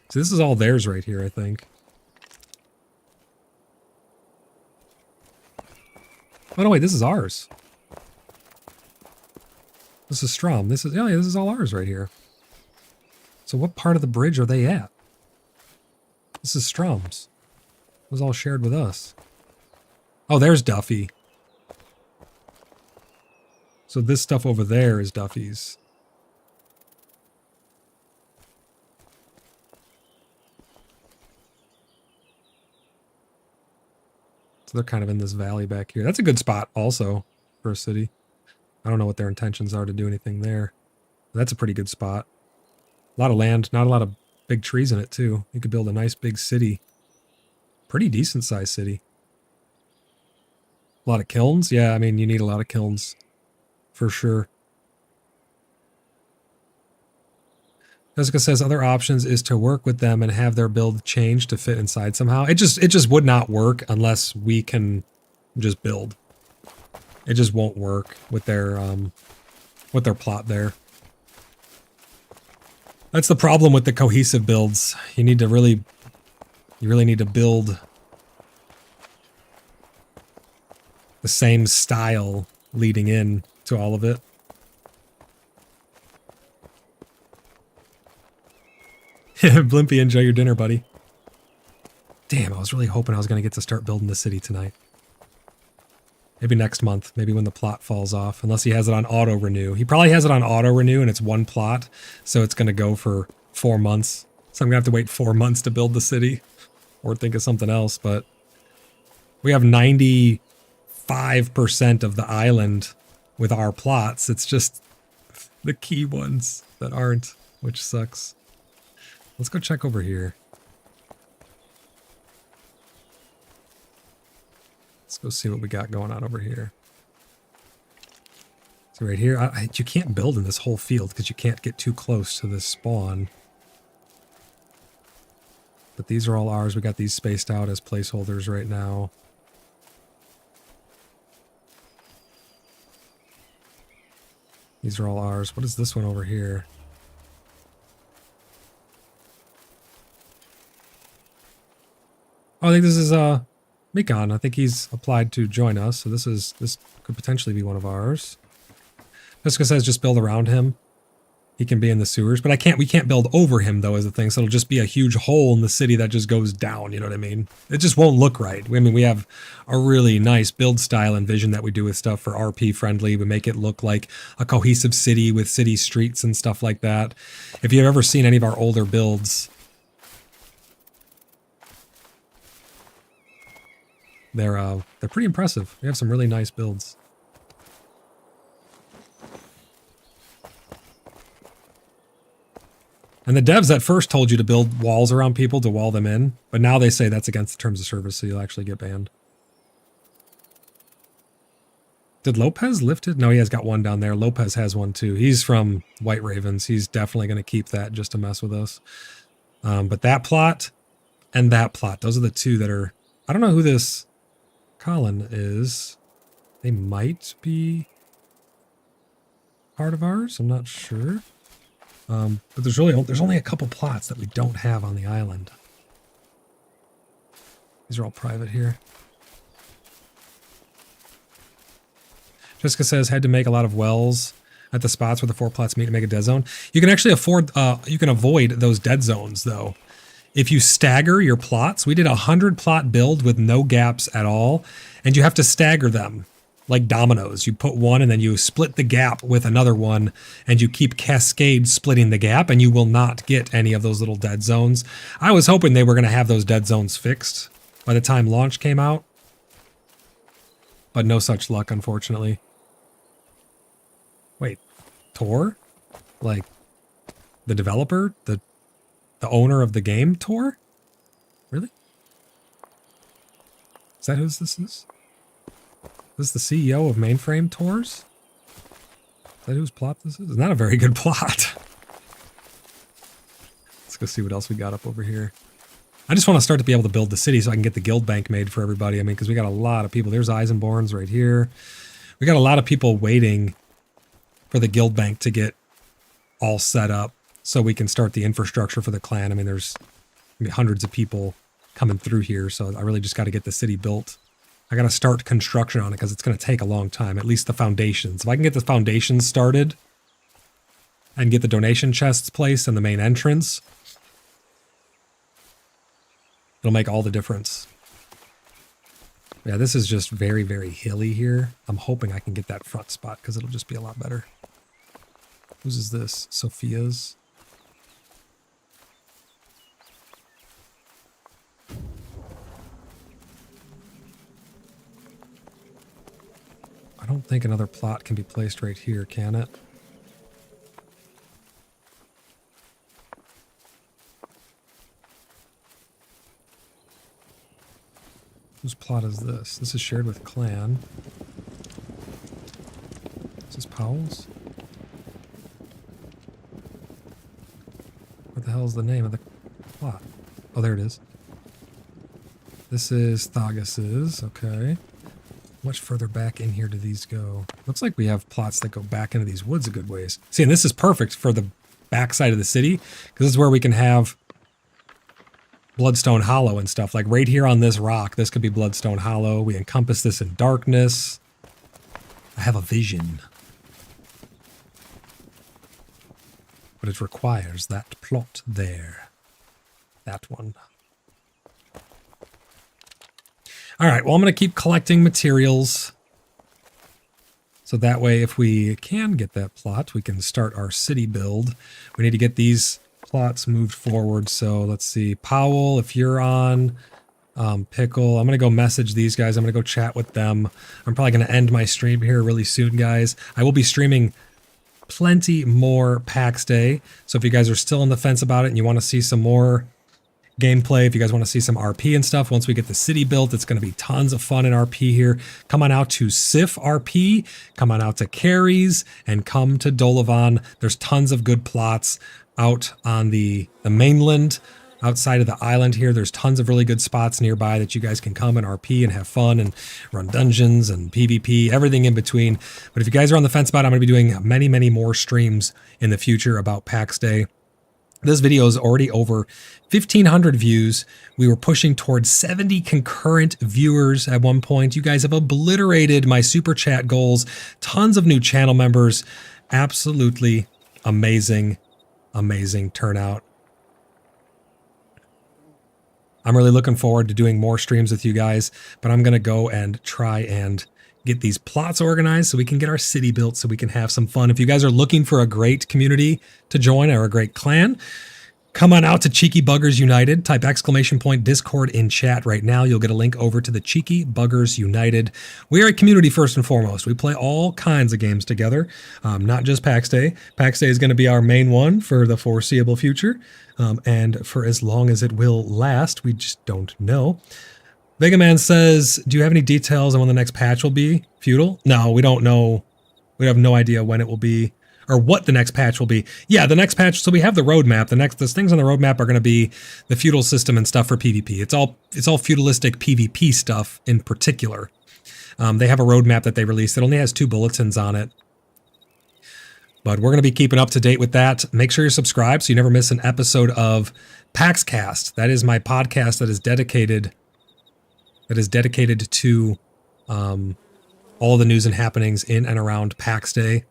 So this is all theirs right here, I think. Oh no, wait, this is ours. This is Strom. This is, oh yeah, this is all ours right here. So what part of the bridge are they at? This is Strom's. It was all shared with us. Oh, there's Duffy. So this stuff over there is Duffy's. So they're kind of in this valley back here. That's a good spot also for a city. I don't know what their intentions are to do anything there. That's a pretty good spot. A lot of land, not a lot of big trees in it too. You could build a nice big city. Pretty decent sized city. A lot of kilns? Yeah, I mean, you need a lot of kilns. For sure. Jessica says other options is to work with them and have their build change to fit inside somehow. It just would not work unless we can just build. It just won't work with their plot there. That's the problem with the cohesive builds. You really need to build the same style leading in to all of it. Blimpy, enjoy your dinner, buddy. Damn, I was really hoping I was going to get to start building the city tonight. Maybe next month, maybe when the plot falls off, unless he has it on auto renew. He probably has it on auto renew and it's one plot, so it's going to go for 4 months. So I'm going to have to wait 4 months to build the city or think of something else, but we have 95% of the island with our plots. It's just the key ones that aren't, which sucks. Let's go check over here. Let's go see what we got going on over here. So right here, you can't build in this whole field because you can't get too close to this spawn. But these are all ours. We got these spaced out as placeholders right now. These are all ours. What is this one over here? Oh, I think this is Mikon. I think he's applied to join us, so this could potentially be one of ours. Jessica says just build around him. He can be in the sewers, but we can't build over him though, is the thing. So it'll just be a huge hole in the city that just goes down, you know what I mean? It just won't look right. I mean, we have a really nice build style and vision that we do with stuff for RP friendly. We make it look like a cohesive city with city streets and stuff like that. If you've ever seen any of our older builds, they're pretty impressive. We have some really nice builds. And the devs at first told you to build walls around people to wall them in, but now they say that's against the terms of service, so you'll actually get banned. Did Lopez lift it? No, he has got one down there. Lopez has one too. He's from White Ravens. He's definitely going to keep that just to mess with us. But that plot and that plot, those are the two that are... I don't know who this Colin is. They might be part of ours. I'm not sure. But there's only a couple plots that we don't have on the island. These are all private here. Jessica says, had to make a lot of wells at the spots where the 4 plots meet to make a dead zone. You can actually you can avoid those dead zones though. If you stagger your plots, we did a 100 plot build with no gaps at all, and you have to stagger them like dominoes. You put one and then you split the gap with another one, and you keep cascade splitting the gap, and you will not get any of those little dead zones. I was hoping they were going to have those dead zones fixed by the time launch came out, but no such luck, unfortunately. Wait, Tor? Like the developer? The owner of the game, Tor? Really? Is that who this is? This is the CEO of Mainframe Tours? Is that whose plot this is? It's not a very good plot. Let's go see what else we got up over here. I just want to start to be able to build the city so I can get the guild bank made for everybody. I mean, because we got a lot of people. There's Eisenborns right here. We got a lot of people waiting for the guild bank to get all set up so we can start the infrastructure for the clan. I mean, there's hundreds of people coming through here, so I really just got to get the city built. I got to start construction on it because it's going to take a long time, at least the foundations. If I can get the foundations started and get the donation chests placed in the main entrance, it'll make all the difference. Yeah, this is just very, very hilly here. I'm hoping I can get that front spot because it'll just be a lot better. Whose is this? Sophia's? I don't think another plot can be placed right here, can it? Whose plot is this? This is shared with clan. Is this Powell's? What the hell is the name of the plot? Oh, there it is. This is Thagus's. Okay. Much further back in here do these go? Looks like we have plots that go back into these woods a good ways. See, and this is perfect for the backside of the city, because this is where we can have Bloodstone Hollow and stuff. Like right here on this rock, this could be Bloodstone Hollow. We encompass this in darkness. I have a vision. But it requires that plot there. That one. All right, well, I'm going to keep collecting materials. So that way, if we can get that plot, we can start our city build. We need to get these plots moved forward. So let's see. Powell, if you're on, Pickle, I'm going to go message these guys. I'm going to go chat with them. I'm probably going to end my stream here really soon, guys. I will be streaming plenty more PAX Day. So if you guys are still on the fence about it and you want to see some more gameplay, if you guys want to see some RP and stuff, once we get the city built, it's going to be tons of fun in RP here. Come on out to Sif RP, come on out to Carries, and come to Dolavan. There's tons of good plots out on the mainland. Outside of the island here, there's tons of really good spots nearby that you guys can come and RP and have fun and run dungeons and PvP, everything in between. But if you guys are on the fence about it, I'm going to be doing many, many more streams in the future about PAX Day. This video is already over 1,500 views. We were pushing towards 70 concurrent viewers at one point. You guys have obliterated my super chat goals. Tons of new channel members. Absolutely amazing, amazing turnout. I'm really looking forward to doing more streams with you guys, but I'm going to go and try and get these plots organized so we can get our city built so we can have some fun. If you guys are looking for a great community to join or a great clan, Come on out to Cheeky Buggers United. Type ! Discord in chat right now. You'll get a link over to the Cheeky Buggers United. We are a community first and foremost. We play all kinds of games together, not just PAX Day. PAX Day is going to be our main one for the foreseeable future, and for as long as it will last. We just don't know. Vega Man says, do you have any details on when the next patch will be? Feudal? No, we don't know. We have no idea when it will be. Or what the next patch will be. Yeah, the next patch, so we have the roadmap. The things on the roadmap are going to be the feudal system and stuff for PvP. It's all feudalistic PvP stuff in particular. They have a roadmap that they released. It only has 2 bulletins on it. But we're going to be keeping up to date with that. Make sure you're subscribed so you never miss an episode of PAXcast. That is my podcast that is dedicated to all the news and happenings in and around PAX Day.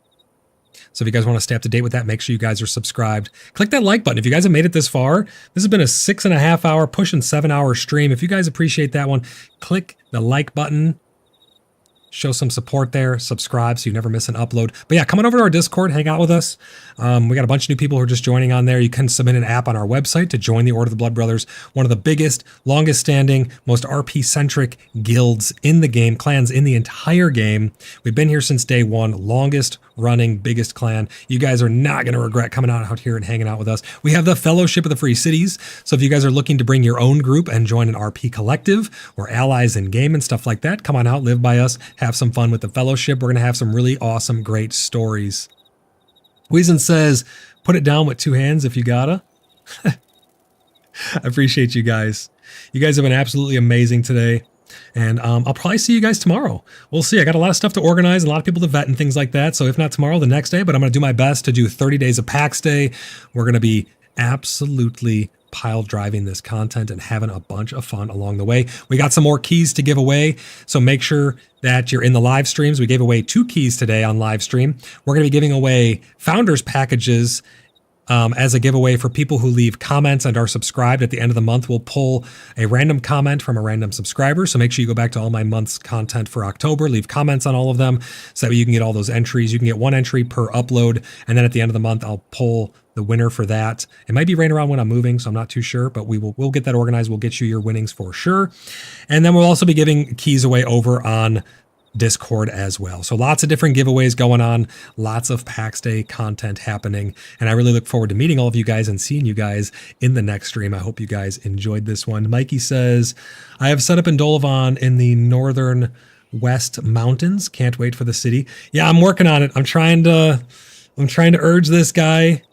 So if you guys want to stay up to date with that, make sure you guys are subscribed. Click that like button. If you guys have made it this far, this has been a 6.5 hour, pushing 7 hour stream. If you guys appreciate that one, click the like button. Show some support there, subscribe so you never miss an upload. But yeah, come on over to our Discord, hang out with us. We got a bunch of new people who are just joining on there. You can submit an app on our website to join the Order of the Blood Brothers, one of the biggest, longest standing, most RP-centric guilds in the game, clans in the entire game. We've been here since day one, longest running, biggest clan. You guys are not going to regret coming out here and hanging out with us. We have the Fellowship of the Free Cities. So if you guys are looking to bring your own group and join an RP collective or allies in game and stuff like that, come on out, live by us, have some fun with the Fellowship. We're going to have some really awesome, great stories. Weezen says, put it down with 2 hands if you gotta. I appreciate you guys. You guys have been absolutely amazing today. And I'll probably see you guys tomorrow. We'll see. I got a lot of stuff to organize, a lot of people to vet and things like that. So if not tomorrow, the next day. But I'm going to do my best to do 30 days of PAX Day. We're going to be absolutely pile driving this content and having a bunch of fun along the way. We got some more keys to give away, so make sure that you're in the live streams. We gave away 2 keys today on live stream. We're going to be giving away founders packages as a giveaway for people who leave comments and are subscribed. At the end of the month, we'll pull a random comment from a random subscriber. So make sure you go back to all my month's content for October, leave comments on all of them so that you can get all those entries. You can get 1 entry per upload. And then at the end of the month, I'll pull the winner for that. It might be right around when I'm moving, so I'm not too sure, but we'll get that organized. We'll get you your winnings for sure. And then we'll also be giving keys away over on Discord as well. So lots of different giveaways going on, lots of PAX Day content happening, and I really look forward to meeting all of you guys and seeing you guys in the next stream. I hope you guys enjoyed this one. Mikey says, I have set up in Dolavan in the northern west mountains. Can't wait for the city. Yeah, I'm working on it. I'm trying to urge this guy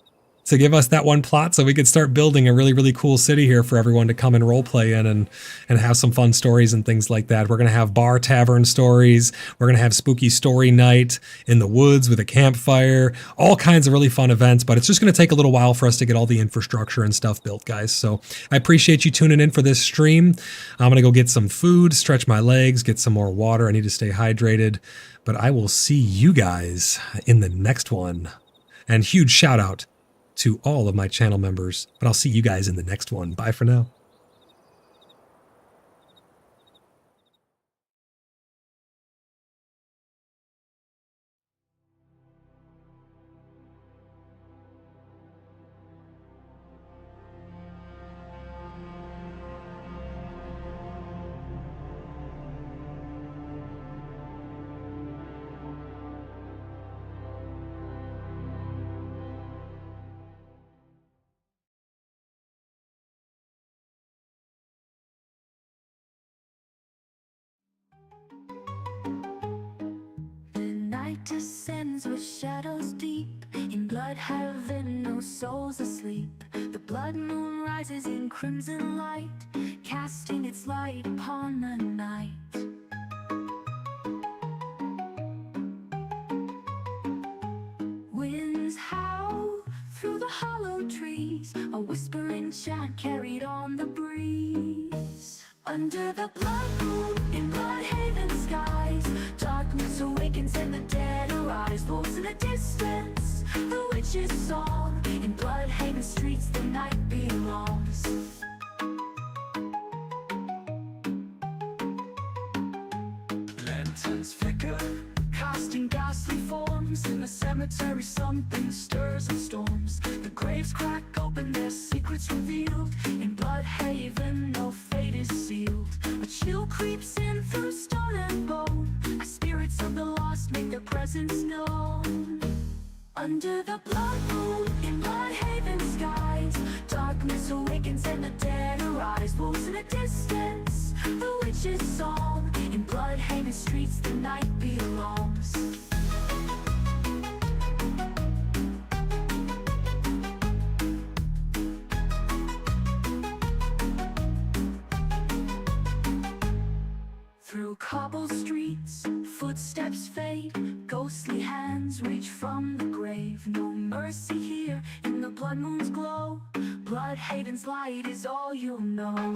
to give us that one plot so we could start building a really, really cool city here for everyone to come and role play in and have some fun stories and things like that. We're going to have bar tavern stories. We're going to have spooky story night in the woods with a campfire, all kinds of really fun events, but it's just going to take a little while for us to get all the infrastructure and stuff built, guys. So I appreciate you tuning in for this stream. I'm going to go get some food, stretch my legs, get some more water. I need to stay hydrated, but I will see you guys in the next one. And huge shout out to all of my channel members, but I'll see you guys in the next one. Bye for now.
Descends with shadows deep. In blood heaven, no souls asleep. The blood moon rises in crimson light, casting its light upon the night. Winds howl through the hollow trees, a whispering chant carried on the breeze. Under the blood moon, in Bloodhaven skies, darkness awakens and the dead arise. Wolves in the distance, the witch's song. In Bloodhaven streets the night belongs. Lanterns flicker, casting ghastly forms. bones. In the cemetery something stirs and storms. The graves crack open, their secrets revealed. In Bloodhaven no fate is sealed. A chill creeps in through stone and bone, as spirits of the lost make their presence known. Under the blood moon in Bloodhaven skies, darkness awakens and the dead arise. Wolves in the distance, the witch's song. In Bloodhaven streets the night belongs. Through cobble streets, footsteps fade. Ghostly hands reach from the grave. No mercy here in the blood moon's glow. Bloodhaven's light is all you'll know.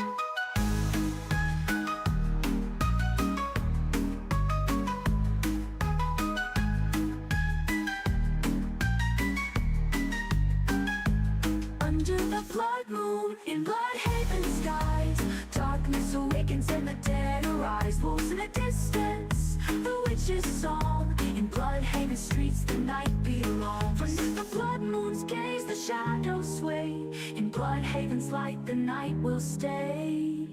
Under the blood moon in Bloodhaven skies, darkness awakens and the dead arise. Wolves in the distance, the witch's song. In Bloodhaven streets the night belongs. Beneath the blood moon's gaze the shadows sway. In Bloodhaven's light the night will stay.